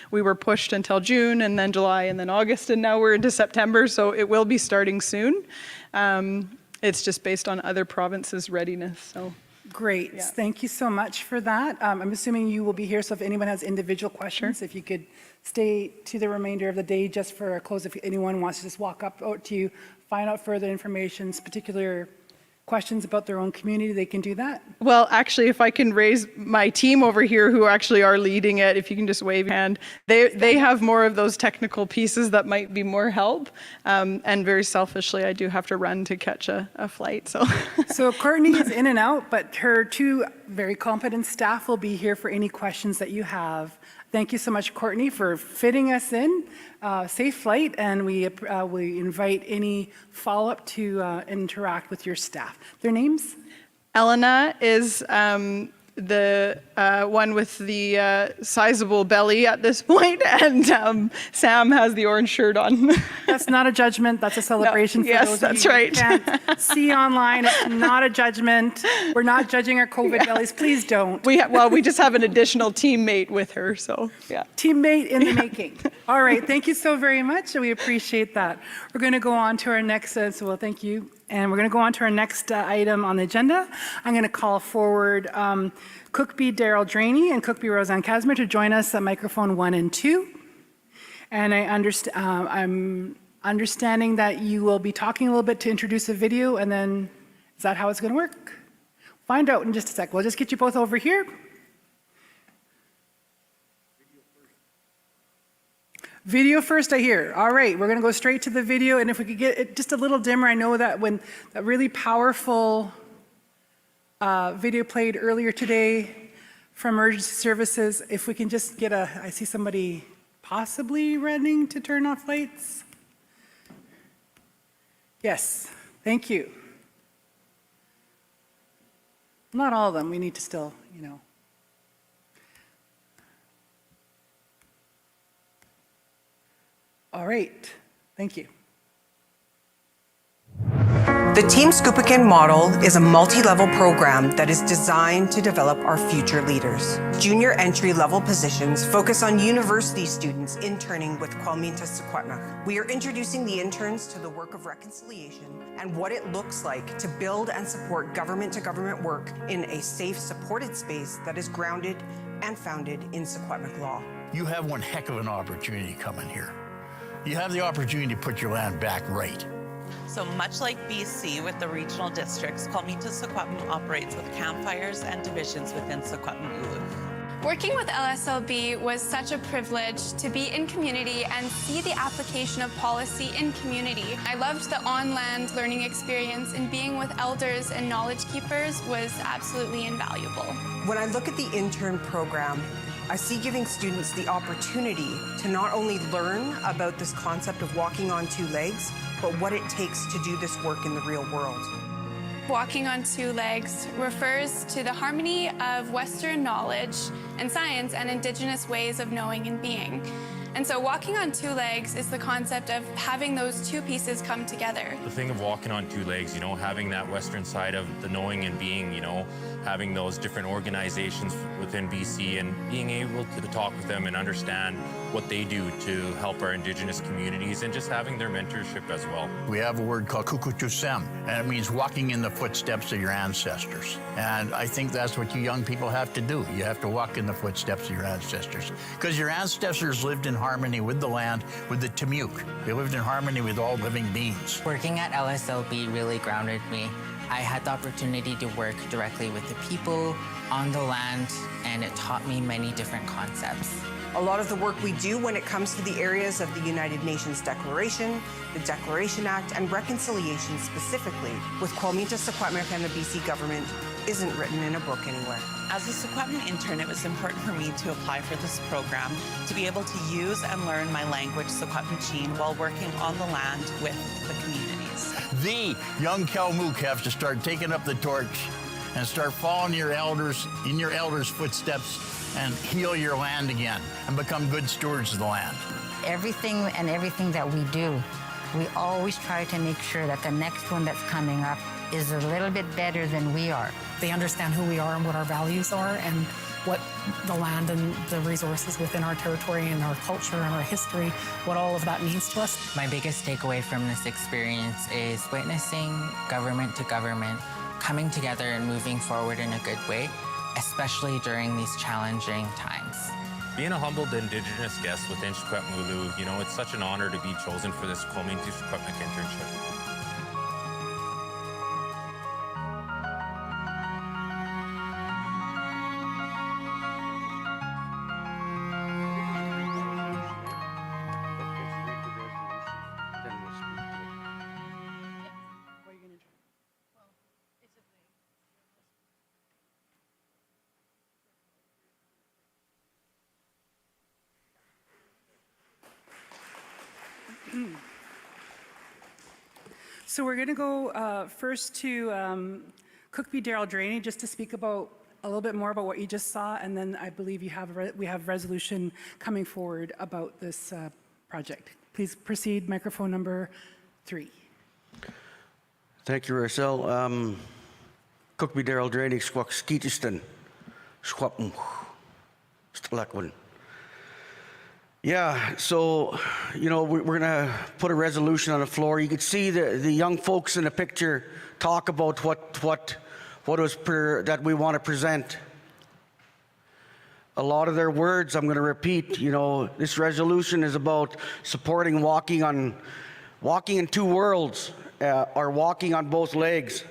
were pushed until June, and then July, and then August, and now we're into September, so it will be starting soon. It's just based on other provinces' readiness. So. Great. Yeah. Thank you so much for that. I'm assuming you will be here, so if anyone has individual questions, if you could stay to the remainder of the day just for a close. If anyone wants to just walk up to you, find out further information, particular questions about their own community, they can do that. Well, actually, if I can raise my team over here who actually are leading it, if you can just wave your hand, they have more of those technical pieces that might be more help. And very selfishly, I do have to run to catch a flight. So Courtney is in and out, but her 2 very competent staff will be here for any questions that you have. Thank you so much, Courtney, for fitting us in. Safe flight, and we invite any follow-up to interact with your staff. Their names? Elena is the one with the sizable belly at this point, and Sam has the orange shirt on. That's not a judgment. That's a celebration. No, yes, that's right. Can't see online. It's not a judgment. We're not judging our COVID bellies. Please don't. We just have an additional teammate with her, so yeah. Teammate in the making. All right. Thank you so very much. We appreciate that. We're going to go on to our next. Thank you. And we're going to go on to our next item on the agenda. I'm going to call forward Cookby Daryl Draney and Cookby Roseanne Casimir to join us at microphone 1 and 2. And I'm understanding that you will be talking a little bit to introduce a video, and then is that how it's going to work? Find out in just a sec. We'll just get you both over here. Video first, I hear. All right, we're going to go straight to the video, and if we could get it just a little dimmer. I know that when that really powerful video played earlier today from emergency services, if we can just get I see somebody possibly running to turn off lights. Yes, thank you. Not all of them, we need to still, All right, thank you. The Team Scoopickin model is a multi-level program that is designed to develop our future leaders. Junior entry-level positions focus on university students interning with Kwalminta Secwepemc. We are introducing the interns to the work of reconciliation and what it looks like to build and support government-to-government work in a safe, supported space that is grounded and founded in Secwepemc law. You have one heck of an opportunity coming here. You have the opportunity to put your land back right. So much like BC with the regional districts, Kwalminta Secwepemc operates with campfires and divisions within Secwepemc-Uluk. Working with LSLB was such a privilege to be in community and see the application of policy in community. I loved the on-land learning experience, and being with elders and knowledge keepers was absolutely invaluable. When I look at the intern program, I see giving students the opportunity to not only learn about this concept of walking on two legs, but what it takes to do this work in the real world. Walking on two legs refers to the harmony of Western knowledge and science and Indigenous ways of knowing and being. And so walking on two legs is the concept of having those two pieces come together. The thing of walking on two legs, having that Western side of the knowing and being, having those different organizations within BC and being able to talk with them and understand what they do to help our Indigenous communities and just having their mentorship as well. We have a word called kukutusem, and it means walking in the footsteps of your ancestors. And I think that's what you young people have to do. You have to walk in the footsteps of your ancestors. Because your ancestors lived in harmony with the land, with the Temuk. They lived in harmony with all living beings. Working at LSLB really grounded me. I had the opportunity to work directly with the people on the land, and it taught me many different concepts. A lot of the work we do when it comes to the areas of the United Nations Declaration, the Declaration Act, and reconciliation specifically with Kwalminta Secwepemc and the BC government isn't written in a book anywhere. As a Secwepemc intern, it was important for me to apply for this program to be able to use and learn my language, Secwepemcin, while working on the land with the communities. The young Kalmook have to start taking up the torch and start following your elders in your elders' footsteps and heal your land again and become good stewards of the land. Everything that we do, we always try to make sure that the next one that's coming up is a little bit better than we are. They understand who we are and what our values are and what the land and the resources within our territory and our culture and our history, what all of that means to us. My biggest takeaway from this experience is witnessing government to government coming together and moving forward in a good way, especially during these challenging times. Being a humbled Indigenous guest within Secwepemc-Uluk, it's such an honor to be chosen for this Kwalminta Secwepemc internship. So we're going to go first to Cookby Daryl Draney just to speak about a little bit more about what you just saw, and then I believe we have resolution coming forward about this project. Please proceed, microphone number 3. Thank you, Rochelle. Cookby Daryl Draney, Squawkskeetiston, Squapum, Stlakwan. Yeah, so, we're going to put a resolution on the floor. You can see the young folks in the picture talk about what that we want to present. A lot of their words I'm going to repeat. This resolution is about supporting walking in two worlds, or walking on both legs.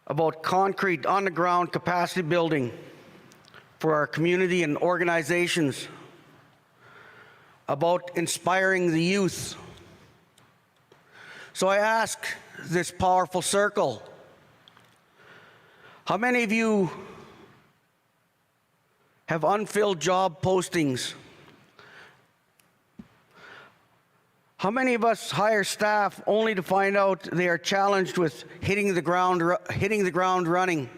About concrete, on-the-ground capacity building for our community and organizations. about inspiring the youth. So I ask this powerful circle, how many of you have unfilled job postings? How many of us hire staff only to find out they are challenged with hitting the ground running?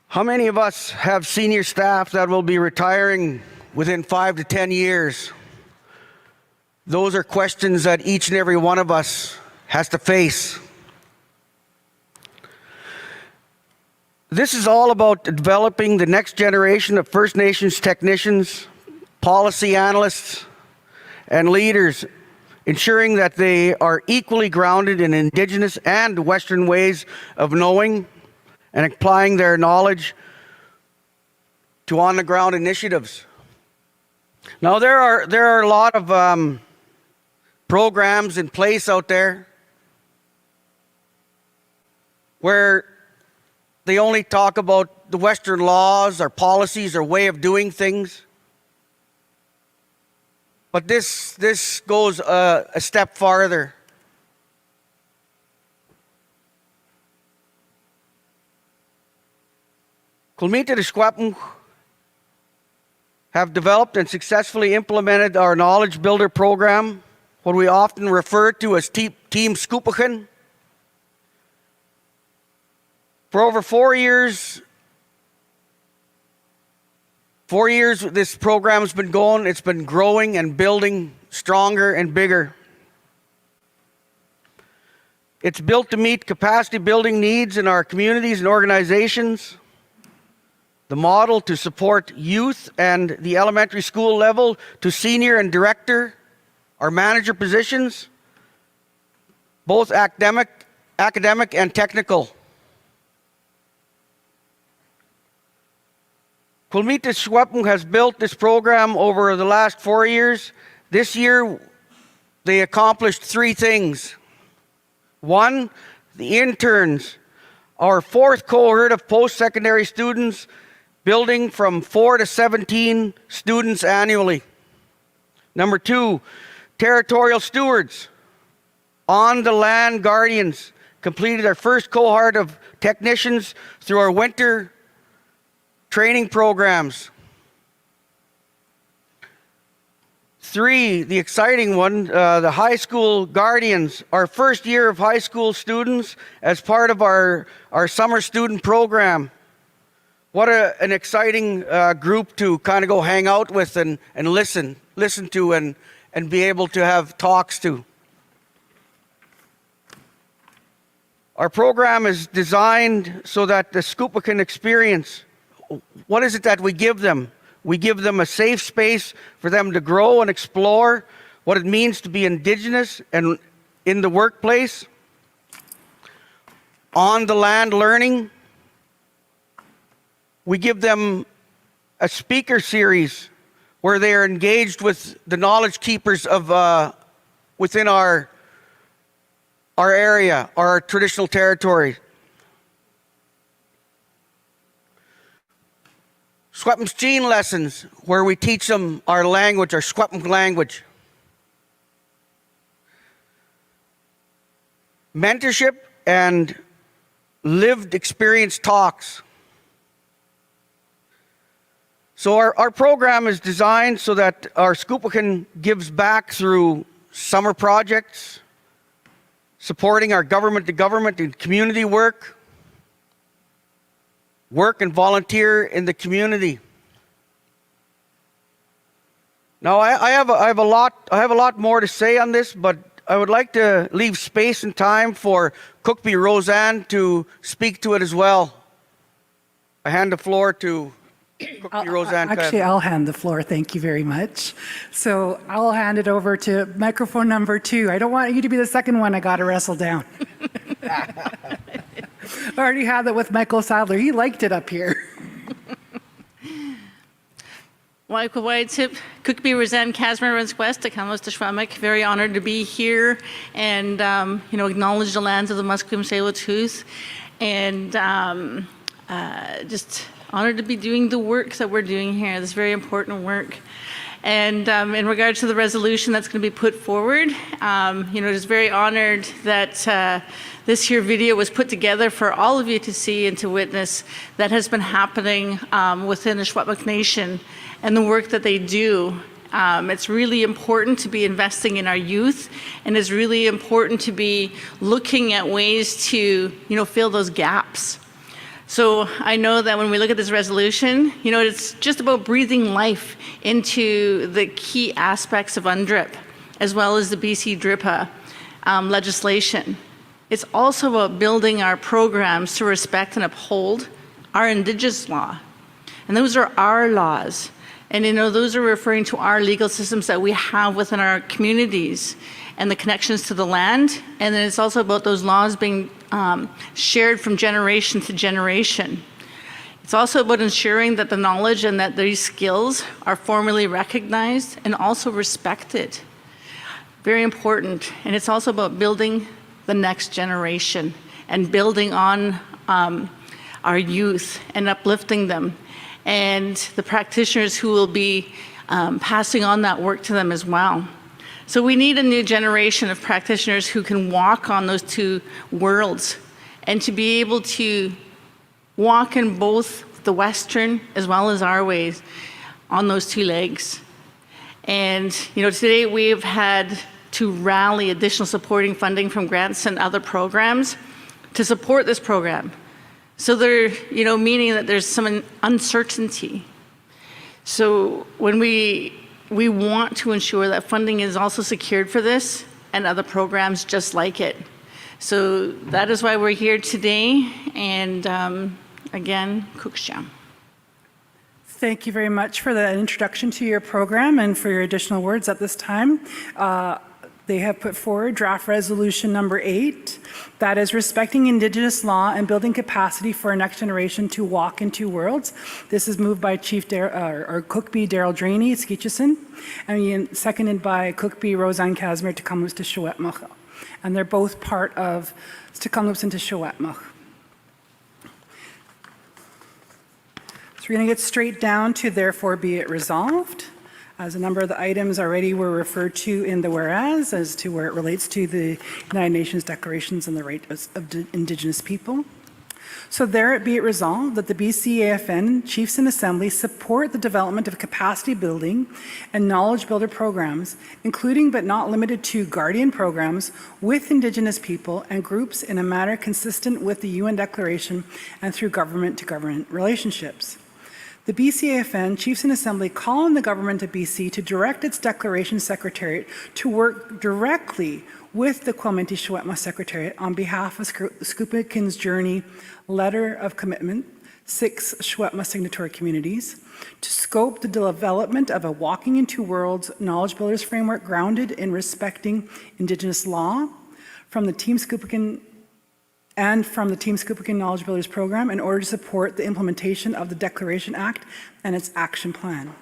How many of us have senior staff that will be retiring within 5 to 10 years? Those are questions that each and every one of us has to face. This is all about developing the next generation of First Nations technicians, policy analysts, and leaders, ensuring that they are equally grounded in Indigenous and Western ways of knowing and applying their knowledge to on-the-ground initiatives. Now, there are a lot of programs in place out there where they only talk about the Western laws or policies or way of doing things. But this goes a step farther. Kulmita de Squapum have developed and successfully implemented our Knowledge Builder program, what we often refer to as Team Scoopachin. For over 4 years, this program's been going. It's been growing and building stronger and bigger. It's built to meet capacity building needs in our communities and organizations. The model to support youth and the elementary school level to senior and director, our manager positions, both academic and technical. Kulmita Swepung has built this program over the last 4 years. This year, they accomplished 3 things. 1, the interns, our 4th cohort of post-secondary students, building from 4 to 17 students annually. Number 2, territorial stewards, on-the-land guardians, completed our first cohort of technicians through our winter training programs. 3, the exciting one, the high school guardians, our first year of high school students as part of our summer student program. What an exciting group to kind of go hang out with and listen to and be able to have talks to. Our program is designed so that the Scoopah can experience. What is it that we give them? We give them a safe space for them to grow and explore what it means to be Indigenous and in the workplace, on the land learning. We give them a speaker series where they are engaged with the knowledge keepers of within our area, our traditional territory. Squapumscene lessons where we teach them our language, our Squapum language. Mentorship and lived experience talks. So our program is designed so that our Scoopah gives back through summer projects, supporting our government-to-government and community work and volunteer in the community. Now I have a lot more to say on this, but I would like to leave space and time for Cookby Roseanne to speak to it as well. I hand the floor to Cookby Roseanne. Actually, I'll hand the floor. Thank you very much. So I'll hand it over to microphone number 2. I don't want you to be the second one I got to wrestle down. I already had that with Michael Sadler. He liked it up here. Cookby Roseanne Casmer runs west to Kamlos to Shwamik. Very honored to be here and acknowledge the lands of the Musqueam Tsleil-Waututh and just honored to be doing the work that we're doing here, this very important work. And in regards to the resolution that's going to be put forward, just very honored that this here video was put together for all of you to see and to witness that has been happening within the Secwépemc Nation and the work that they do. It's really important to be investing in our youth, and it's really important to be looking at ways to, fill those gaps. So I know that when we look at this resolution, it's just about breathing life into the key aspects of UNDRIP, as well as the BC DRIPA legislation. It's also about building our programs to respect and uphold our Indigenous law. And those are our laws. And those are referring to our legal systems that we have within our communities and the connections to the land. And then it's also about those laws being shared from generation to generation. It's also about ensuring that the knowledge and that these skills are formally recognized and also respected. Very important. And it's also about building the next generation and building on our youth and uplifting them, and the practitioners who will be passing on that work to them as well. So we need a new generation of practitioners who can walk on those two worlds and to be able to walk in both the Western as well as our ways on those two legs. And today we've had to rally additional supporting funding from grants and other programs to support this program. So they're, meaning that there's some uncertainty. So when we want to ensure that funding is also secured for this and other programs just like it. So that is why we're here today. And again, Kuksjam. Thank you very much for that introduction to your program and for your additional words at this time. They have put forward draft resolution number 8, that is respecting Indigenous law and building capacity for our next generation to walk in two worlds. This is moved by Cookbee Daryl Draney Skitchison, and seconded by Cookbee Roseanne Casimir Tecumloops to Secwépemc. And they're both part of Tecumloops into Secwépemc. So we're going to get straight down to therefore be it resolved. As a number of the items already were referred to in the whereas as to where it relates to the United Nations declarations and the rights of Indigenous people. So there it be it resolved that the BCAFN Chiefs and Assembly support the development of capacity building and knowledge builder programs, including but not limited to guardian programs with Indigenous people and groups in a manner consistent with the UN Declaration and through government-to-government relationships. The BCAFN Chiefs and Assembly call on the Government of BC to direct its Declaration Secretariat to work directly with the Quilminty Secwépemc Secretariat on behalf of Scoopin's Journey Letter of Commitment, 6 Secwépemc signatory communities, to scope the development of a Walking in Two Worlds knowledge builders framework grounded in respecting Indigenous law from the Team Scoopin Knowledge Builders Program in order to support the implementation of the Declaration Act and its action plan.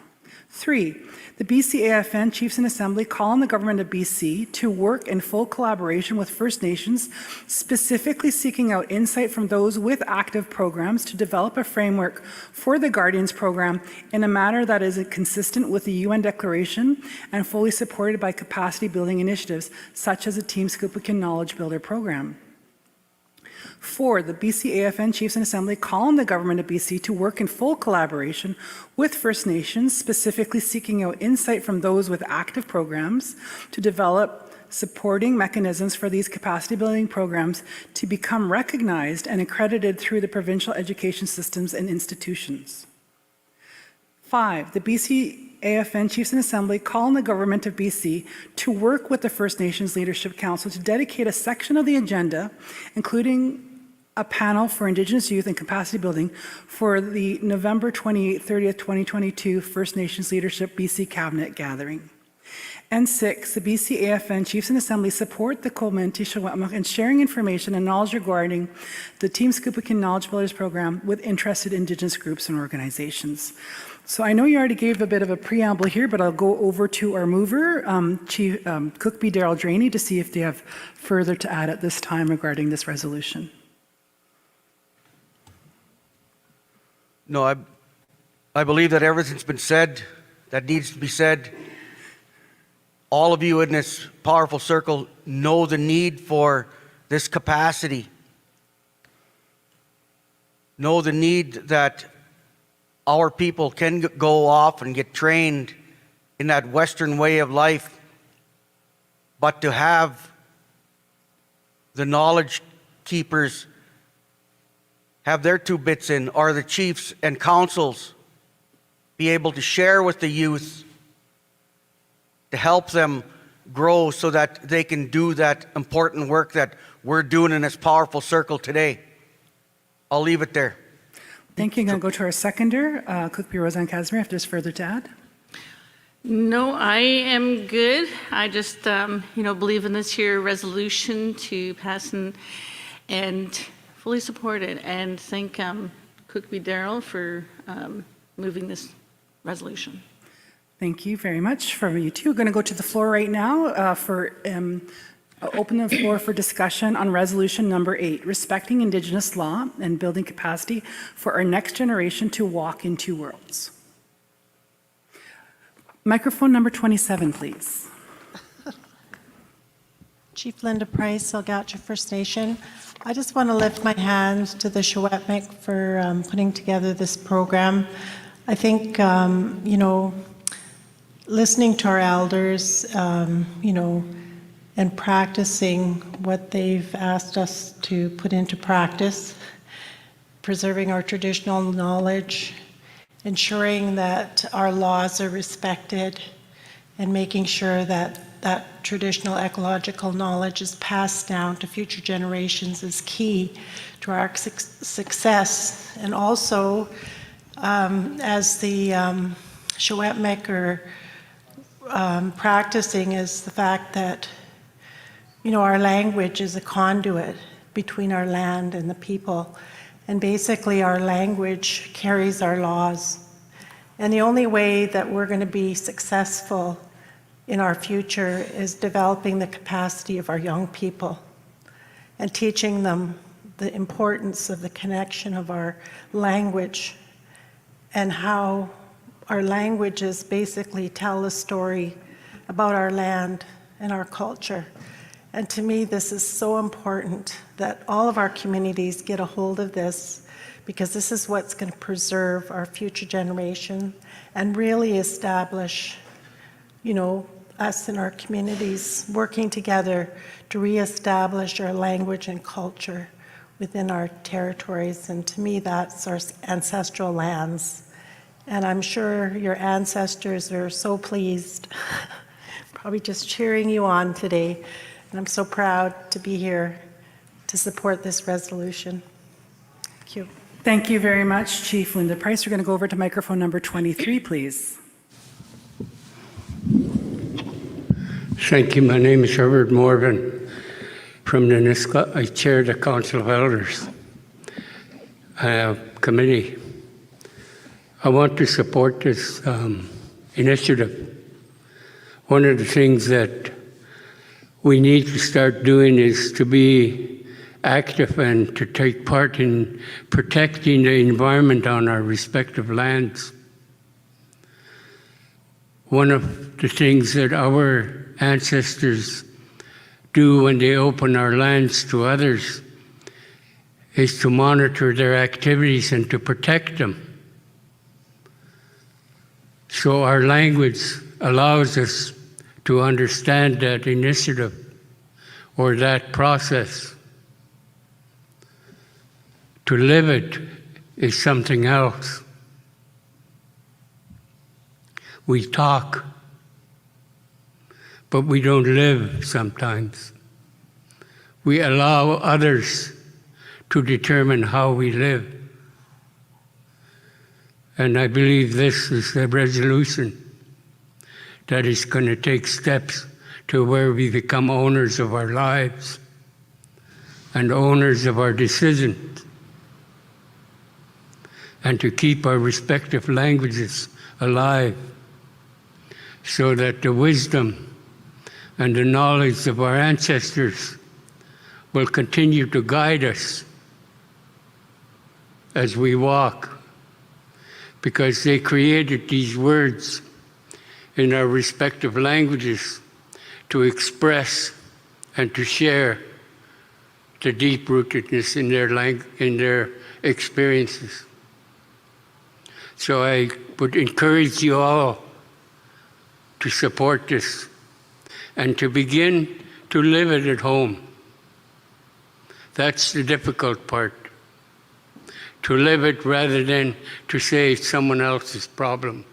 3, the BCAFN Chiefs and Assembly call on the Government of BC to work in full collaboration with First Nations, specifically seeking out insight from those with active programs to develop a framework for the Guardians program in a manner that is consistent with the UN Declaration and fully supported by capacity building initiatives such as the Team Scoopin Knowledge Builder Program. 4, the BCAFN Chiefs and Assembly call on the Government of BC to work in full collaboration with First Nations, specifically seeking out insight from those with active programs to develop supporting mechanisms for these capacity building programs to become recognized and accredited through the provincial education systems and institutions. 5, the BCAFN Chiefs and Assembly call on the Government of BC to work with the First Nations Leadership Council to dedicate a section of the agenda, including a panel for Indigenous youth and capacity building for the November 28-30th, 2022 First Nations Leadership BC Cabinet Gathering. And 6, the BCAFN Chiefs and Assembly support the Quilminty Secwépemc in sharing information and knowledge regarding the Team Scoopin Knowledge Builders Program with interested Indigenous groups and organizations. So I know you already gave a bit of a preamble here, but I'll go over to our mover, Cookbee Daryl Draney, to see if they have further to add at this time regarding this resolution. No, I believe that everything's been said that needs to be said. All of you in this powerful circle know the need for this capacity. Know the need that our people can go off and get trained in that Western way of life, but to have the knowledge keepers have their 2 bits in, or the chiefs and councils be able to share with the youth to help them grow so that they can do that important work that we're doing in this powerful circle today. I'll leave it there. Thank you. I'm going to go to our seconder, Cookbee Roseanne Casimir, if there's further to add. No, I am good. I just, believe in this here resolution to pass and fully support it, and thank Cookbee Darrell for moving this resolution. Thank you very much from you too. We're going to go to the floor right now for open the floor for discussion on resolution number 8, respecting Indigenous law and building capacity for our next generation to walk in 2 worlds. Microphone number 27, please. Chief Linda Price, Algatcha First Nation. I just want to lift my hand to the Shawetmik for putting together this program. I think, listening to our elders, and practicing what they've asked us to put into practice, preserving our traditional knowledge, ensuring that our laws are respected, and making sure that that traditional ecological knowledge is passed down to future generations is key to our success. And also, as the Shawetmik are practicing, is the fact that our language is a conduit between our land and the people. And basically our language carries our laws. And the only way that we're going to be successful in our future is developing the capacity of our young people and teaching them the importance of the connection of our language and how our languages basically tell a story about our land and our culture. And to me, this is so important that all of our communities get a hold of this, because this is what's going to preserve our future generation and really establish, us in our communities working together to reestablish our language and culture within our territories. And to me, that's our ancestral lands. And I'm sure your ancestors are so pleased, probably just cheering you on today. And I'm so proud to be here to support this resolution. Thank you. Thank you very much, Chief Linda Price. We're going to go over to microphone number 23, please. Thank you. My name is Herbert Morgan from the Niska. I chair the Council of Elders committee. I want to support this initiative. One of the things that we need to start doing is to be active and to take part in protecting the environment on our respective lands. One of the things that our ancestors do when they open our lands to others is to monitor their activities and to protect them. So our language allows us to understand that initiative or that process. To live it is something else. We talk, but we don't live sometimes. We allow others to determine how we live. And I believe this is the resolution that is going to take steps to where we become owners of our lives and owners of our decisions, and to keep our respective languages alive so that the wisdom and the knowledge of our ancestors will continue to guide us as we walk because they created these words in our respective languages to express and to share the deep-rootedness in their experiences. So I would encourage you all to support this and to begin to live it at home. That's the difficult part. To live it rather than to say it's someone else's problem.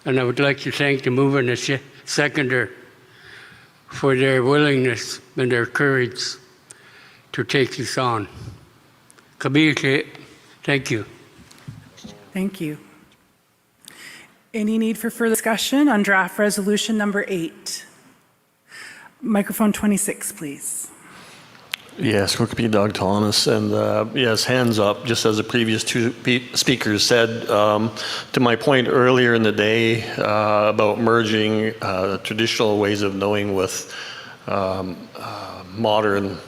And I would like to thank the mover and the seconder for their willingness and their courage to take this on. Kabir, thank you. Thank you. Any need for further discussion on draft resolution number 8? Microphone 26, please. Yes, Cookbee Doug Thomas, and yes, hands up, just as the previous two speakers said. To my point earlier in the day about merging traditional ways of knowing with modern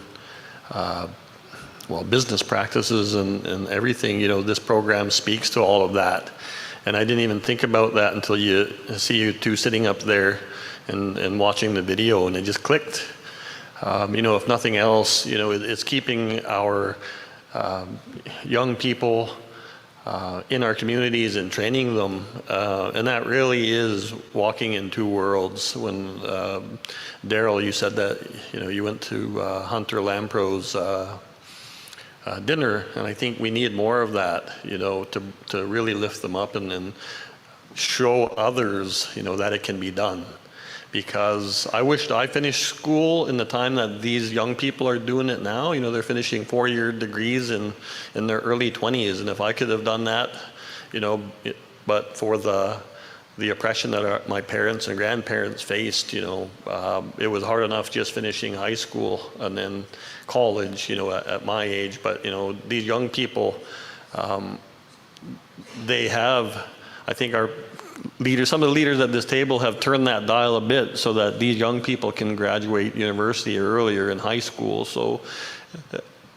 business practices and everything, this program speaks to all of that. And I didn't even think about that until you see you two sitting up there and watching the video, and it just clicked. If nothing else, it's keeping our young people in our communities and training them. And that really is walking in two worlds. When Daryl, you said that, you went to Hunter Lampro's dinner, and I think we need more of that, to really lift them up and show others, that it can be done. Because I wished I finished school in the time that these young people are doing it now. They're finishing 4-year degrees in their early 20s, and if I could have done that, but for the oppression that my parents and grandparents faced, it was hard enough just finishing high school and then college, at my age. But these young people, they have, I think, our leaders, some of the leaders at this table have turned that dial a bit so that these young people can graduate university earlier in high school. So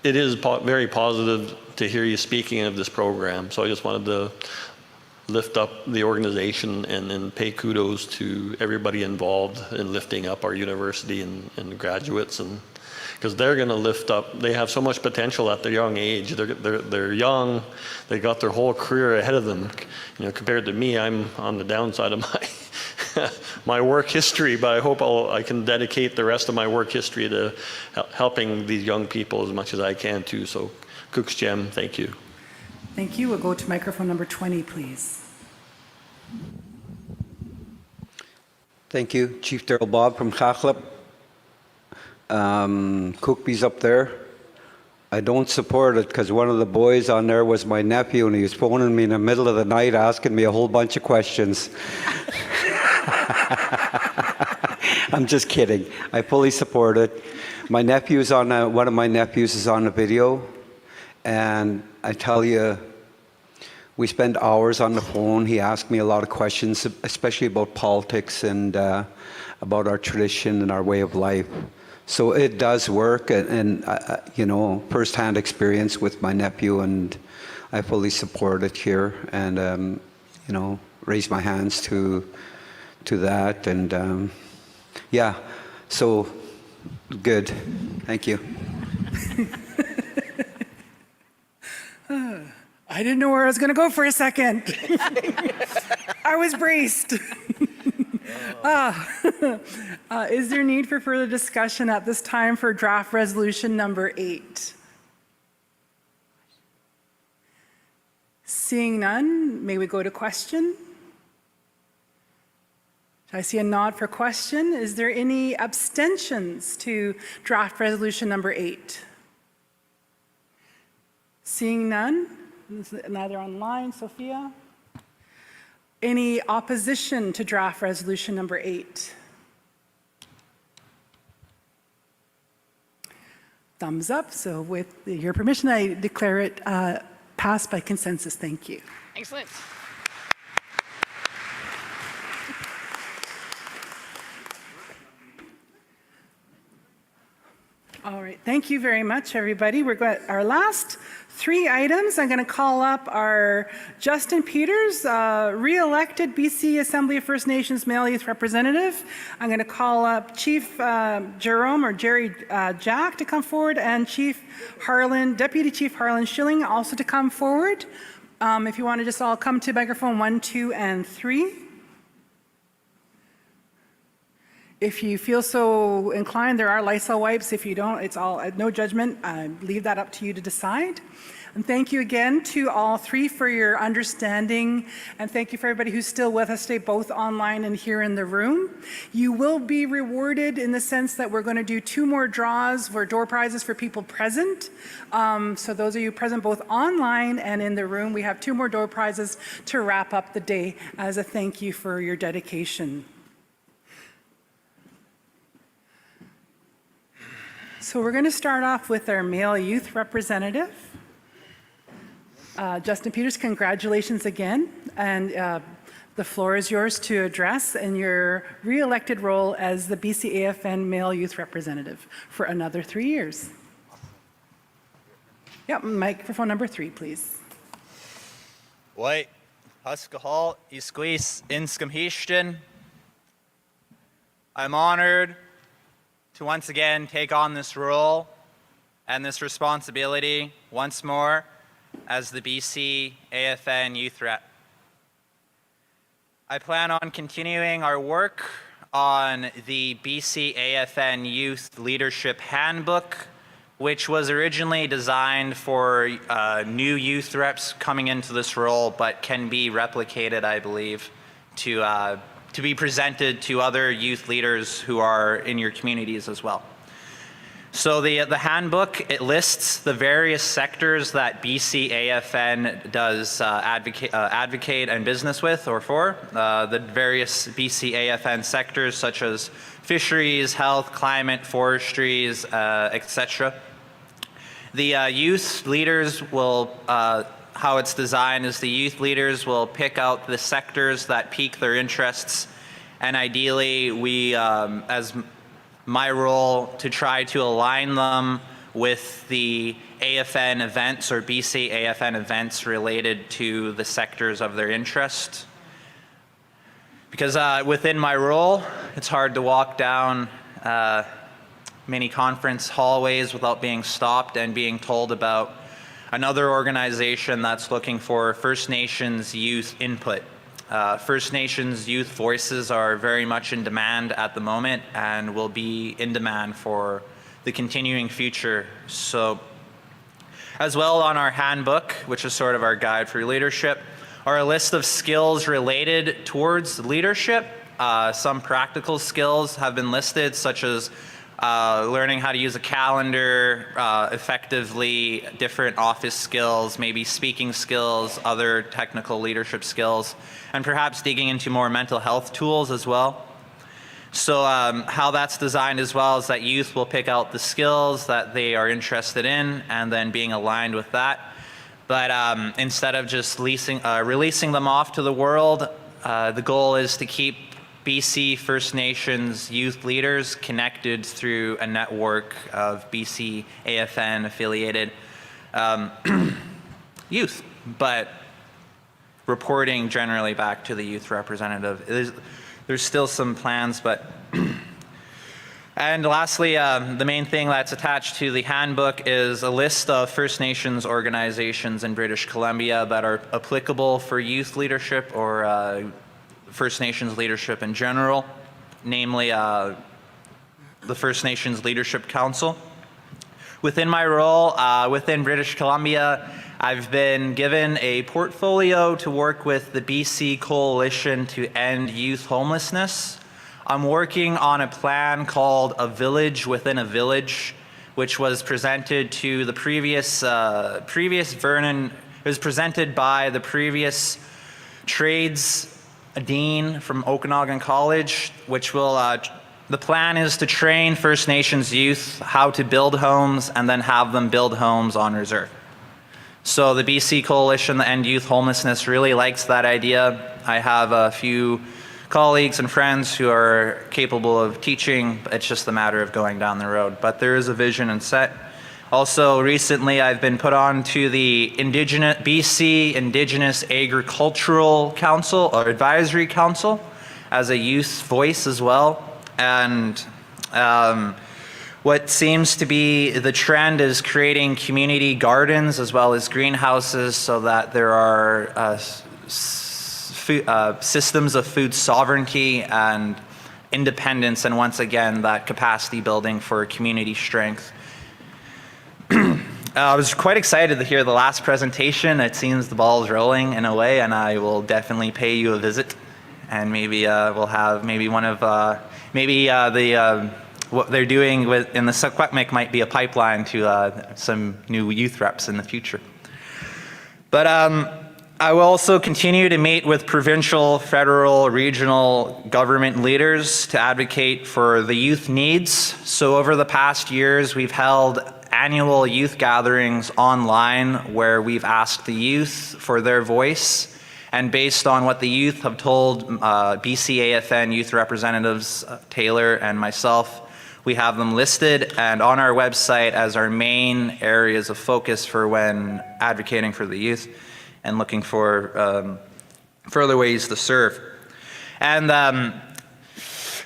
it is very positive to hear you speaking of this program. So I just wanted to lift up the organization and pay kudos to everybody involved in lifting up our university and graduates, and because they're going to lift up. They have so much potential at their young age. They're young. They got their whole career ahead of them. Compared to me, I'm on the downside of my work history. But I hope I can dedicate the rest of my work history to helping these young people as much as I can too. So, Cook's Gem, thank you. Thank you. We'll go to microphone number 20, please. Thank you, Chief Daryl Bob from Chachlip. Cookbee's up there. I don't support it because one of the boys on there was my nephew, and he was phoning me in the middle of the night asking me a whole bunch of questions. I'm just kidding. I fully support it. My nephew's on one of my nephews is on the video, and I tell you, we spend hours on the phone. He asked me a lot of questions, especially about politics and about our tradition and our way of life. So it does work, and first-hand experience with my nephew, and I fully support it here, and raise my hands to that, and yeah, so good. Thank you. I didn't know where I was going to go for a second. I was braced. Is there need for further discussion at this time for draft resolution number 8? Seeing none, may we go to question? I see a nod for question. Is there any abstentions to draft resolution number 8? Seeing none, neither online, Sophia. Any opposition to draft resolution number 8? Thumbs up. So with your permission, I declare it passed by consensus. Thank you. Excellent. All right, thank you very much, everybody. We're going our last 3 items. I'm going to call up our Justin Peters, re-elected BC Assembly of First Nations Male Youth Representative. I'm going to call up Chief Jerome or Jerry Jack to come forward, and Deputy Chief Harlan Schilling also to come forward. If you want to just all come to microphone 1, 2, and 3. If you feel so inclined, there are Lysol wipes. If you don't, it's all no judgment. Leave that up to you to decide. And thank you again to all 3 for your understanding. And thank you for everybody who's still with us today, both online and here in the room. You will be rewarded in the sense that we're going to do 2 more draws for door prizes for people present. So those of you present both online and in the room, we have 2 more door prizes to wrap up the day as a thank you for your dedication. So we're going to start off with our male youth representative. Justin Peters, congratulations again. And the floor is yours to address in your re-elected role as the BCAFN male youth representative for another 3 years. Yep, microphone number 3, please. White, Huskahal, Isqueeze, Inskamheashton. I'm honored to once again take on this role and this responsibility once more as the BC AFN Youth Rep. I plan on continuing our work on the BC AFN Youth Leadership Handbook, which was originally designed for new youth reps coming into this role, but can be replicated, I believe, to be presented to other youth leaders who are in your communities as well. So the handbook, it lists the various sectors that BCAFN does advocate and business with or for, the various BCAFN sectors such as fisheries, health, climate, forestries, etc. The youth leaders will how it's designed is the youth leaders will pick out the sectors that pique their interests, and ideally we, as my role, to try to align them with the AFN events or BC AFN events related to the sectors of their interest. Because within my role, it's hard to walk down many conference hallways without being stopped and being told about another organization that's looking for First Nations youth input. First Nations youth voices are very much in demand at the moment and will be in demand for the continuing future. So, as well on our handbook, which is sort of our guide for leadership, are a list of skills related towards leadership. Some practical skills have been listed, such as learning how to use a calendar effectively, different office skills, maybe speaking skills, other technical leadership skills, and perhaps digging into more mental health tools as well. So how that's designed as well is that youth will pick out the skills that they are interested in and then being aligned with that. But instead of just releasing them off to the world, the goal is to keep BC First Nations youth leaders connected through a network of BC AFN affiliated youth, but reporting generally back to the youth representative. There's still some plans, but and lastly, the main thing that's attached to the handbook is a list of First Nations organizations in British Columbia that are applicable for youth leadership or First Nations leadership in general, namely the First Nations Leadership Council. Within my role within British Columbia, I've been given a portfolio to work with the BC Coalition to End Youth Homelessness. I'm working on a plan called A Village Within a Village, which was presented to the previous Vernon. It was presented by the previous trades dean from Okanagan College, which will, the plan is to train First Nations youth how to build homes and then have them build homes on reserve. So the BC Coalition, the End Youth Homelessness, really likes that idea. I have a few colleagues and friends who are capable of teaching. It's just a matter of going down the road. But there is a vision and set. Also, recently I've been put on to the BC Indigenous Agricultural Council or Advisory Council as a youth voice as well. And what seems to be the trend is creating community gardens as well as greenhouses so that there are systems of food sovereignty and independence, and once again, that capacity building for community strength. I was quite excited to hear the last presentation. It seems the ball is rolling in a way, and I will definitely pay you a visit. And maybe we'll have maybe one of what they're doing in the Secwepemc might be a pipeline to some new youth reps in the future. But I will also continue to meet with provincial, federal, regional government leaders to advocate for the youth needs. So over the past years, we've held annual youth gatherings online where we've asked the youth for their voice. And based on what the youth have told BCAFN youth representatives, Taylor and myself, we have them listed and on our website as our main areas of focus for when advocating for the youth and looking for further ways to serve. And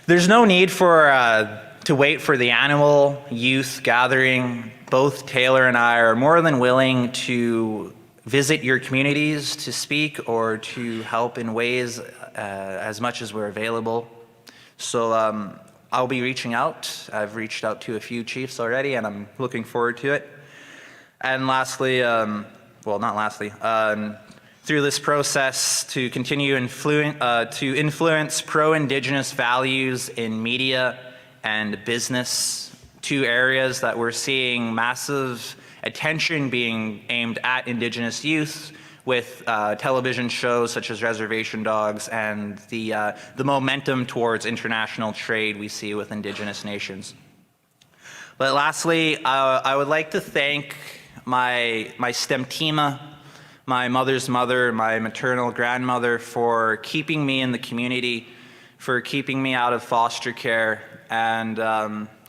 there's no need for to wait for the annual youth gathering. Both Taylor and I are more than willing to visit your communities to speak or to help in ways as much as we're available. So I'll be reaching out. I've reached out to a few chiefs already, and I'm looking forward to it. And lastly, well, not lastly, through this process to continue to influence pro-Indigenous values in media and business, two areas that we're seeing massive attention being aimed at Indigenous youth with television shows such as Reservation Dogs and the momentum towards international trade we see with Indigenous nations. But lastly, I would like to thank my stemtima, my mother's mother, my maternal grandmother for keeping me in the community, for keeping me out of foster care, and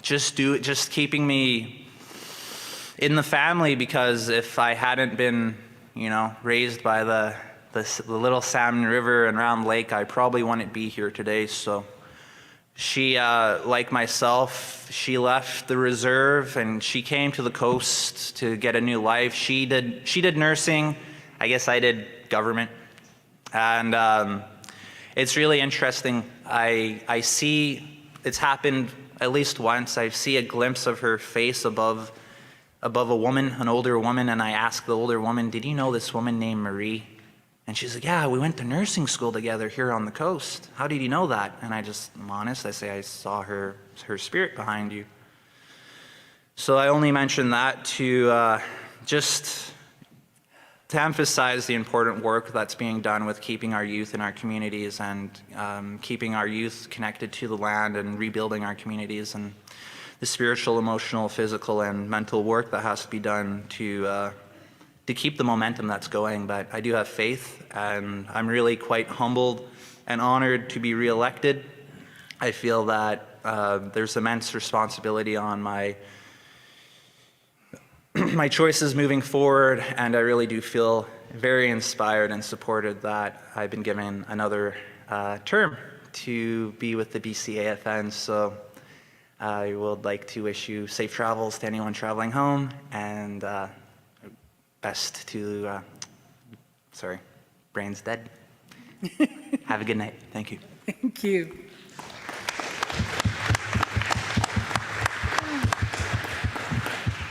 just keeping me in the family, because if I hadn't been, raised by the little Salmon River and Round Lake, I probably wouldn't be here today. So she, like myself, she left the reserve and she came to the coast to get a new life. She did nursing. I guess I did government. And it's really interesting. I see, it's happened at least once. I see a glimpse of her face above a woman, an older woman, and I asked the older woman, "Did you know this woman named Marie?" And she's like, "Yeah, we went to nursing school together here on the coast. How did you know that?" And I'm honest, I say, "I saw her spirit behind you." So I only mention that to just to emphasize the important work that's being done with keeping our youth in our communities and keeping our youth connected to the land and rebuilding our communities, and the spiritual, emotional, physical, and mental work that has to be done to keep the momentum that's going. But I do have faith, and I'm really quite humbled and honored to be reelected. I feel that there's immense responsibility on my choices moving forward, and I really do feel very inspired and supported that I've been given another term to be with the BCAFN. So I would like to wish you safe travels to anyone traveling home, and best to, sorry, brain's dead. Have a good night. Thank you. Thank you.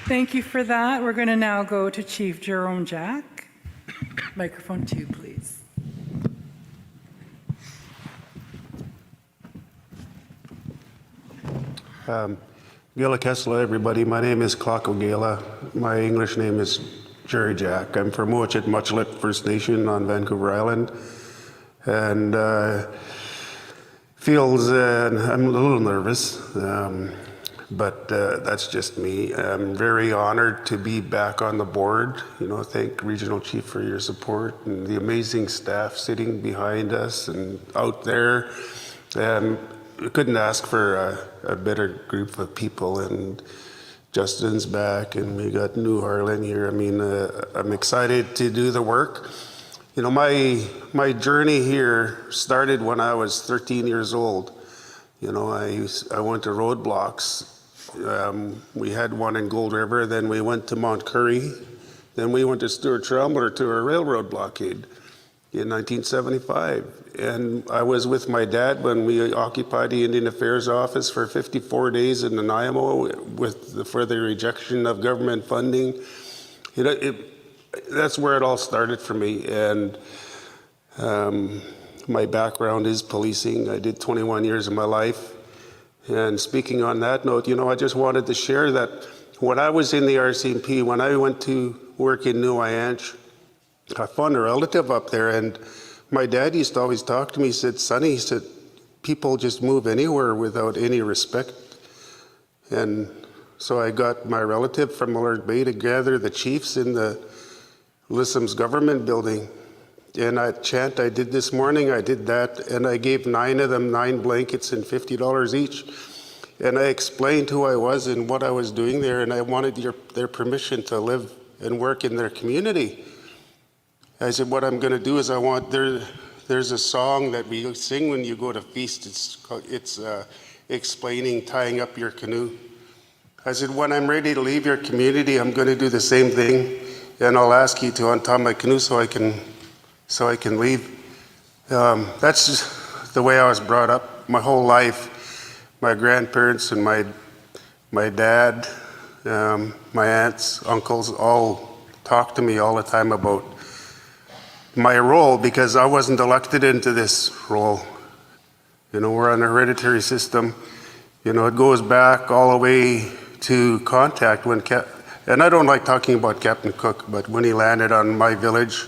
Thank you for that. We're going to now go to Chief Jerome Jack. Microphone 2, please. Gila Kessler, everybody. My name is Clark Gila. My English name is Jerry Jack. I'm from Moachit Muchlit First Nation on Vancouver Island. And I'm a little nervous but that's just me. I'm very honored to be back on the board. Thank Regional Chief for your support and the amazing staff sitting behind us and out there. We couldn't ask for a better group of people, and Justin's back, and we got New Harlan here. I'm excited to do the work. My journey here started when I was 13 years old. I went to roadblocks. We had one in Gold River, then we went to Mount Currie, then we went to Stuart Trembler to a railroad blockade in 1975. And I was with my dad when we occupied the Indian Affairs Office for 54 days in Nanaimo for the rejection of government funding. That's where it all started for me. And my background is policing. I did 21 years of my life. And speaking on that note, I just wanted to share that when I was in the RCMP, when I went to work in New Ianch, I found a relative up there, and my dad used to always talk to me. He said, "Sonny," he said, "people just move anywhere without any respect." And so I got my relative from Millard Bay to gather the chiefs in the Lissom's government building. And I did this morning, I did that, and I gave 9 of them 9 blankets and $50 each. And I explained who I was and what I was doing there, and I wanted their permission to live and work in their community. I said, what I'm going to do is there's a song that we sing when you go to feast. It's explaining tying up your canoe. I said, when I'm ready to leave your community, I'm going to do the same thing, and I'll ask you to untie my canoe so I can leave. That's just the way I was brought up my whole life. My grandparents and my dad, my aunts, uncles, all talk to me all the time about my role, because I wasn't elected into this role. We're on a hereditary system. It goes back all the way to contact and I don't like talking about Captain Cook, but when he landed on my village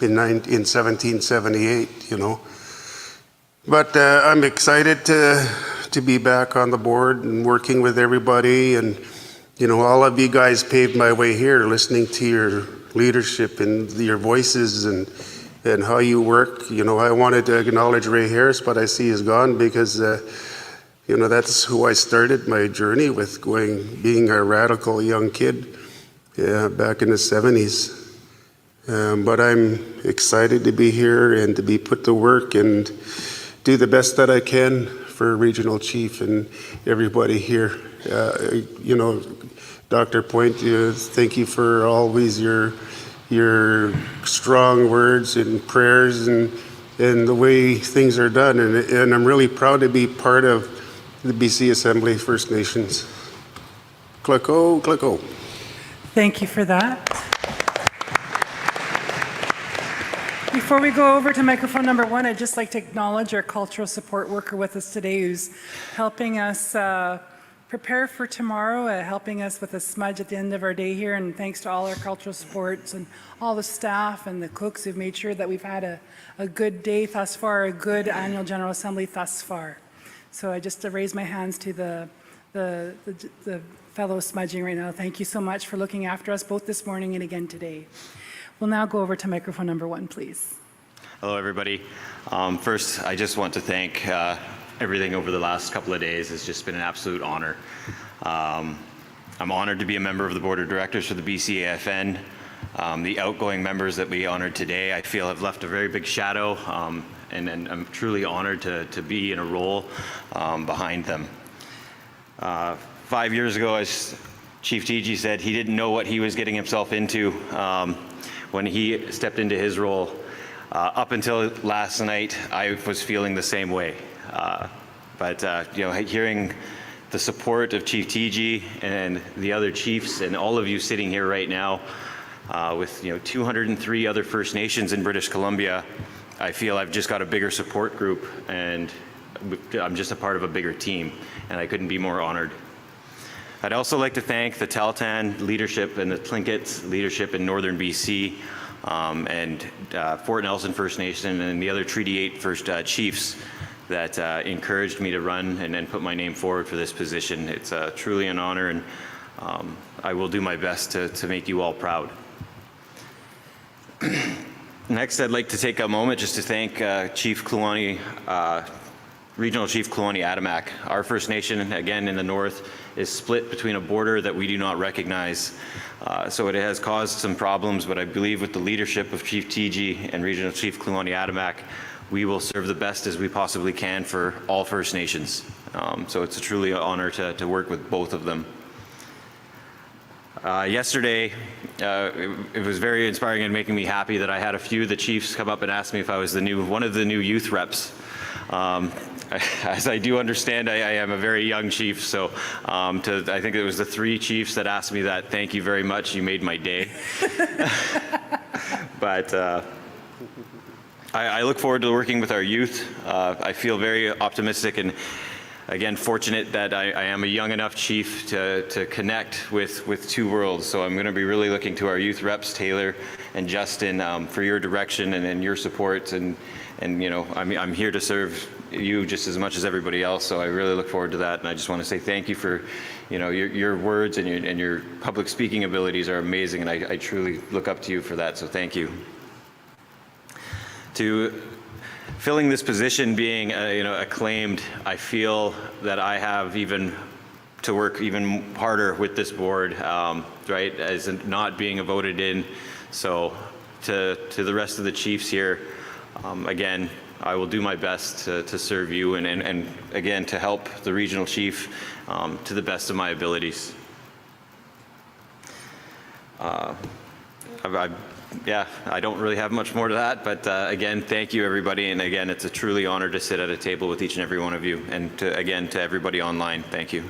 in 1778, But I'm excited to be back on the board and working with everybody, and all of you guys paved my way here, listening to your leadership and your voices and how you work. I wanted to acknowledge Ray Harris, but I see he's gone, because that's who I started my journey with, being a radical young kid back in the 70s. But I'm excited to be here and to be put to work and do the best that I can for Regional Chief and everybody here. Dr. Point, thank you for always your strong words and prayers and the way things are done. And I'm really proud to be part of the BC Assembly First Nations. Clicko, clicko. Thank you for that. Before we go over to microphone number 1, I'd just like to acknowledge our cultural support worker with us today, who's helping us prepare for tomorrow, helping us with a smudge at the end of our day here. And thanks to all our cultural supports and all the staff and the cooks who've made sure that we've had a good day thus far, a good annual General Assembly thus far. So I just raise my hands to the fellow smudging right now. Thank you so much for looking after us both this morning and again today. We'll now go over to microphone number 1, please. Hello, everybody. First, I just want to thank everything over the last couple of days. It's just been an absolute honor. I'm honored to be a member of the Board of Directors for the BCAFN. The outgoing members that we honored today, I feel, have left a very big shadow, and I'm truly honored to be in a role behind them. 5 years ago, as Chief TG said, he didn't know what he was getting himself into when he stepped into his role. Up until last night, I was feeling the same way. But hearing the support of Chief TG and the other chiefs and all of you sitting here right now, with 203 other First Nations in British Columbia, I feel I've just got a bigger support group, and I'm just a part of a bigger team, and I couldn't be more honored. I'd also like to thank the Tahltan leadership and the Tlingit leadership in northern BC, and Fort Nelson First Nation and the other Treaty 8 First Chiefs. that encouraged me to run and put my name forward for this position. It's truly an honor, and I will do my best to make you all proud. Next, I'd like to take a moment just to thank Chief Kluani, Regional Chief Kluani Adamak. Our First Nation, again in the north, is split between a border that we do not recognize. So it has caused some problems, but I believe with the leadership of Chief TG and Regional Chief Kluani Adamak, we will serve the best as we possibly can for all First Nations. So it's a truly an honor to work with both of them. Yesterday, it was very inspiring and making me happy that I had a few of the chiefs come up and ask me if I was one of the new youth reps. As I do understand, I am a very young chief, so I think it was the 3 chiefs that asked me that. Thank you very much. You made my day. But I look forward to working with our youth. I feel very optimistic and, again, fortunate that I am a young enough chief to connect with 2 worlds. So I'm going to be really looking to our youth reps, Taylor and Justin, for your direction and your support. And you know, I'm here to serve you just as much as everybody else. So I really look forward to that. And I just want to say thank you for, you know, your words and your public speaking abilities are amazing. And I truly look up to you for that. So thank you. To filling this position, being acclaimed, I feel that I have even to work even harder with this board, right, as not being voted in. So to the rest of the chiefs here, again, I will do my best to serve you and again, to help the regional chief to the best of my abilities. I don't really have much more to that, but again, thank you everybody. And again, it's a truly honor to sit at a table with each and every one of you. And again, to everybody online, thank you.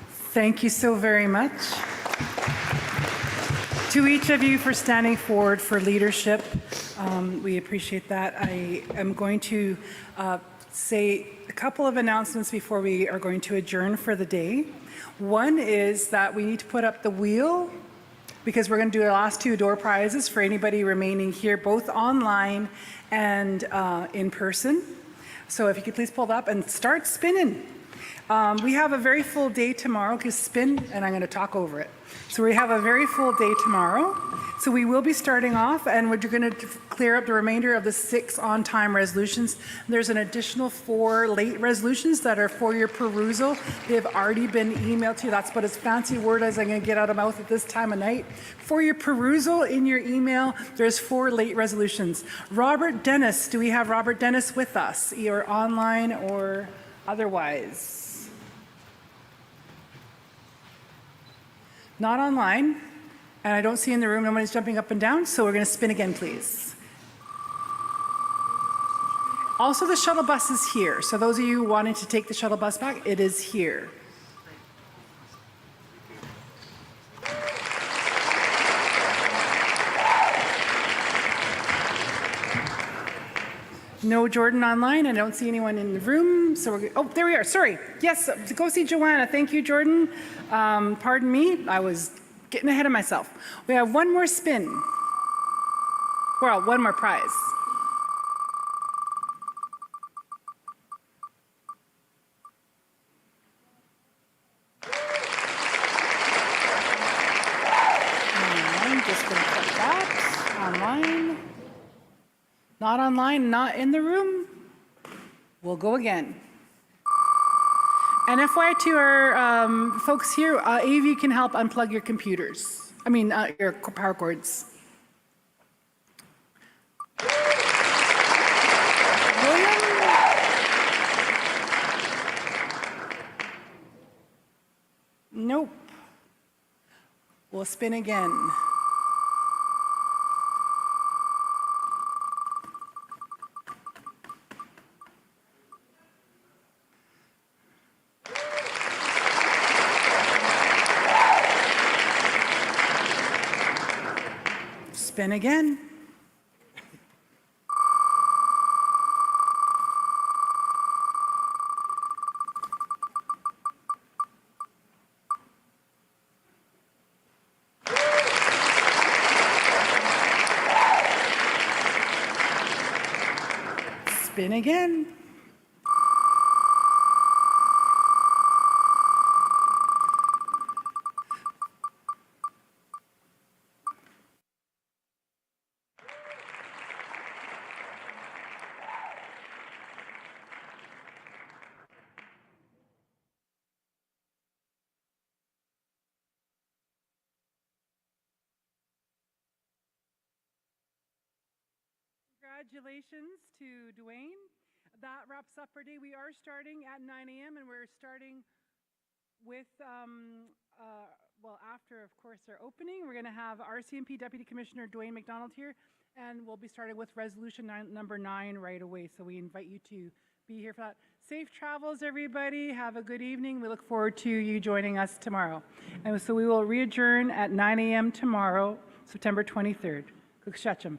Thank you so very much. To each of you for standing forward for leadership. We appreciate that. I am going to say a couple of announcements before we are going to adjourn for the day. One is that we need to put up the wheel because we're going to do the last 2 door prizes for anybody remaining here, both online and in person. So if you could please pull it up and start spinning. We have a very full day tomorrow, because spin, and I'm going to talk over it. So we have a very full day tomorrow. So we will be starting off, and we're going to clear up the remainder of the 6 on-time resolutions. There's an additional 4 late resolutions that are for your perusal. They've already been emailed to you. That's about as fancy a word as I'm going to get out of mouth at this time of night. For your perusal in your email, there's 4 late resolutions. Robert Dennis, do we have Robert Dennis with us, either online or otherwise? Not online, and I don't see in the room, nobody's jumping up and down, so we're going to spin again, please. Also, the shuttle bus is here, so those of you wanting to take the shuttle bus back, it is here. No Jordan online. I don't see anyone in the room. So oh, there we are. Sorry. Yes, go see Joanna. Thank you, Jordan. Pardon me. I was getting ahead of myself. We have one more spin. Well, one more prize. I'm just going to put that online. Not online, not in the room. We'll go again. And FYI to our folks here, AV can help unplug your computers. I mean, your power cords. William? Nope. We'll spin again. Spin again. Spin again. congratulations to Dwayne. That wraps up our day. We are starting at 9 a.m. and we're starting with, well, after, of course, our opening, we're going to have RCMP Deputy Commissioner Dwayne McDonald here, and we'll be starting with resolution number 9 right away. So we invite you to be here for that. Safe travels, everybody. Have a good evening. We look forward to you joining us tomorrow. And so we will re-adjourn at 9 a.m. tomorrow, September 23rd. Kukshatcham.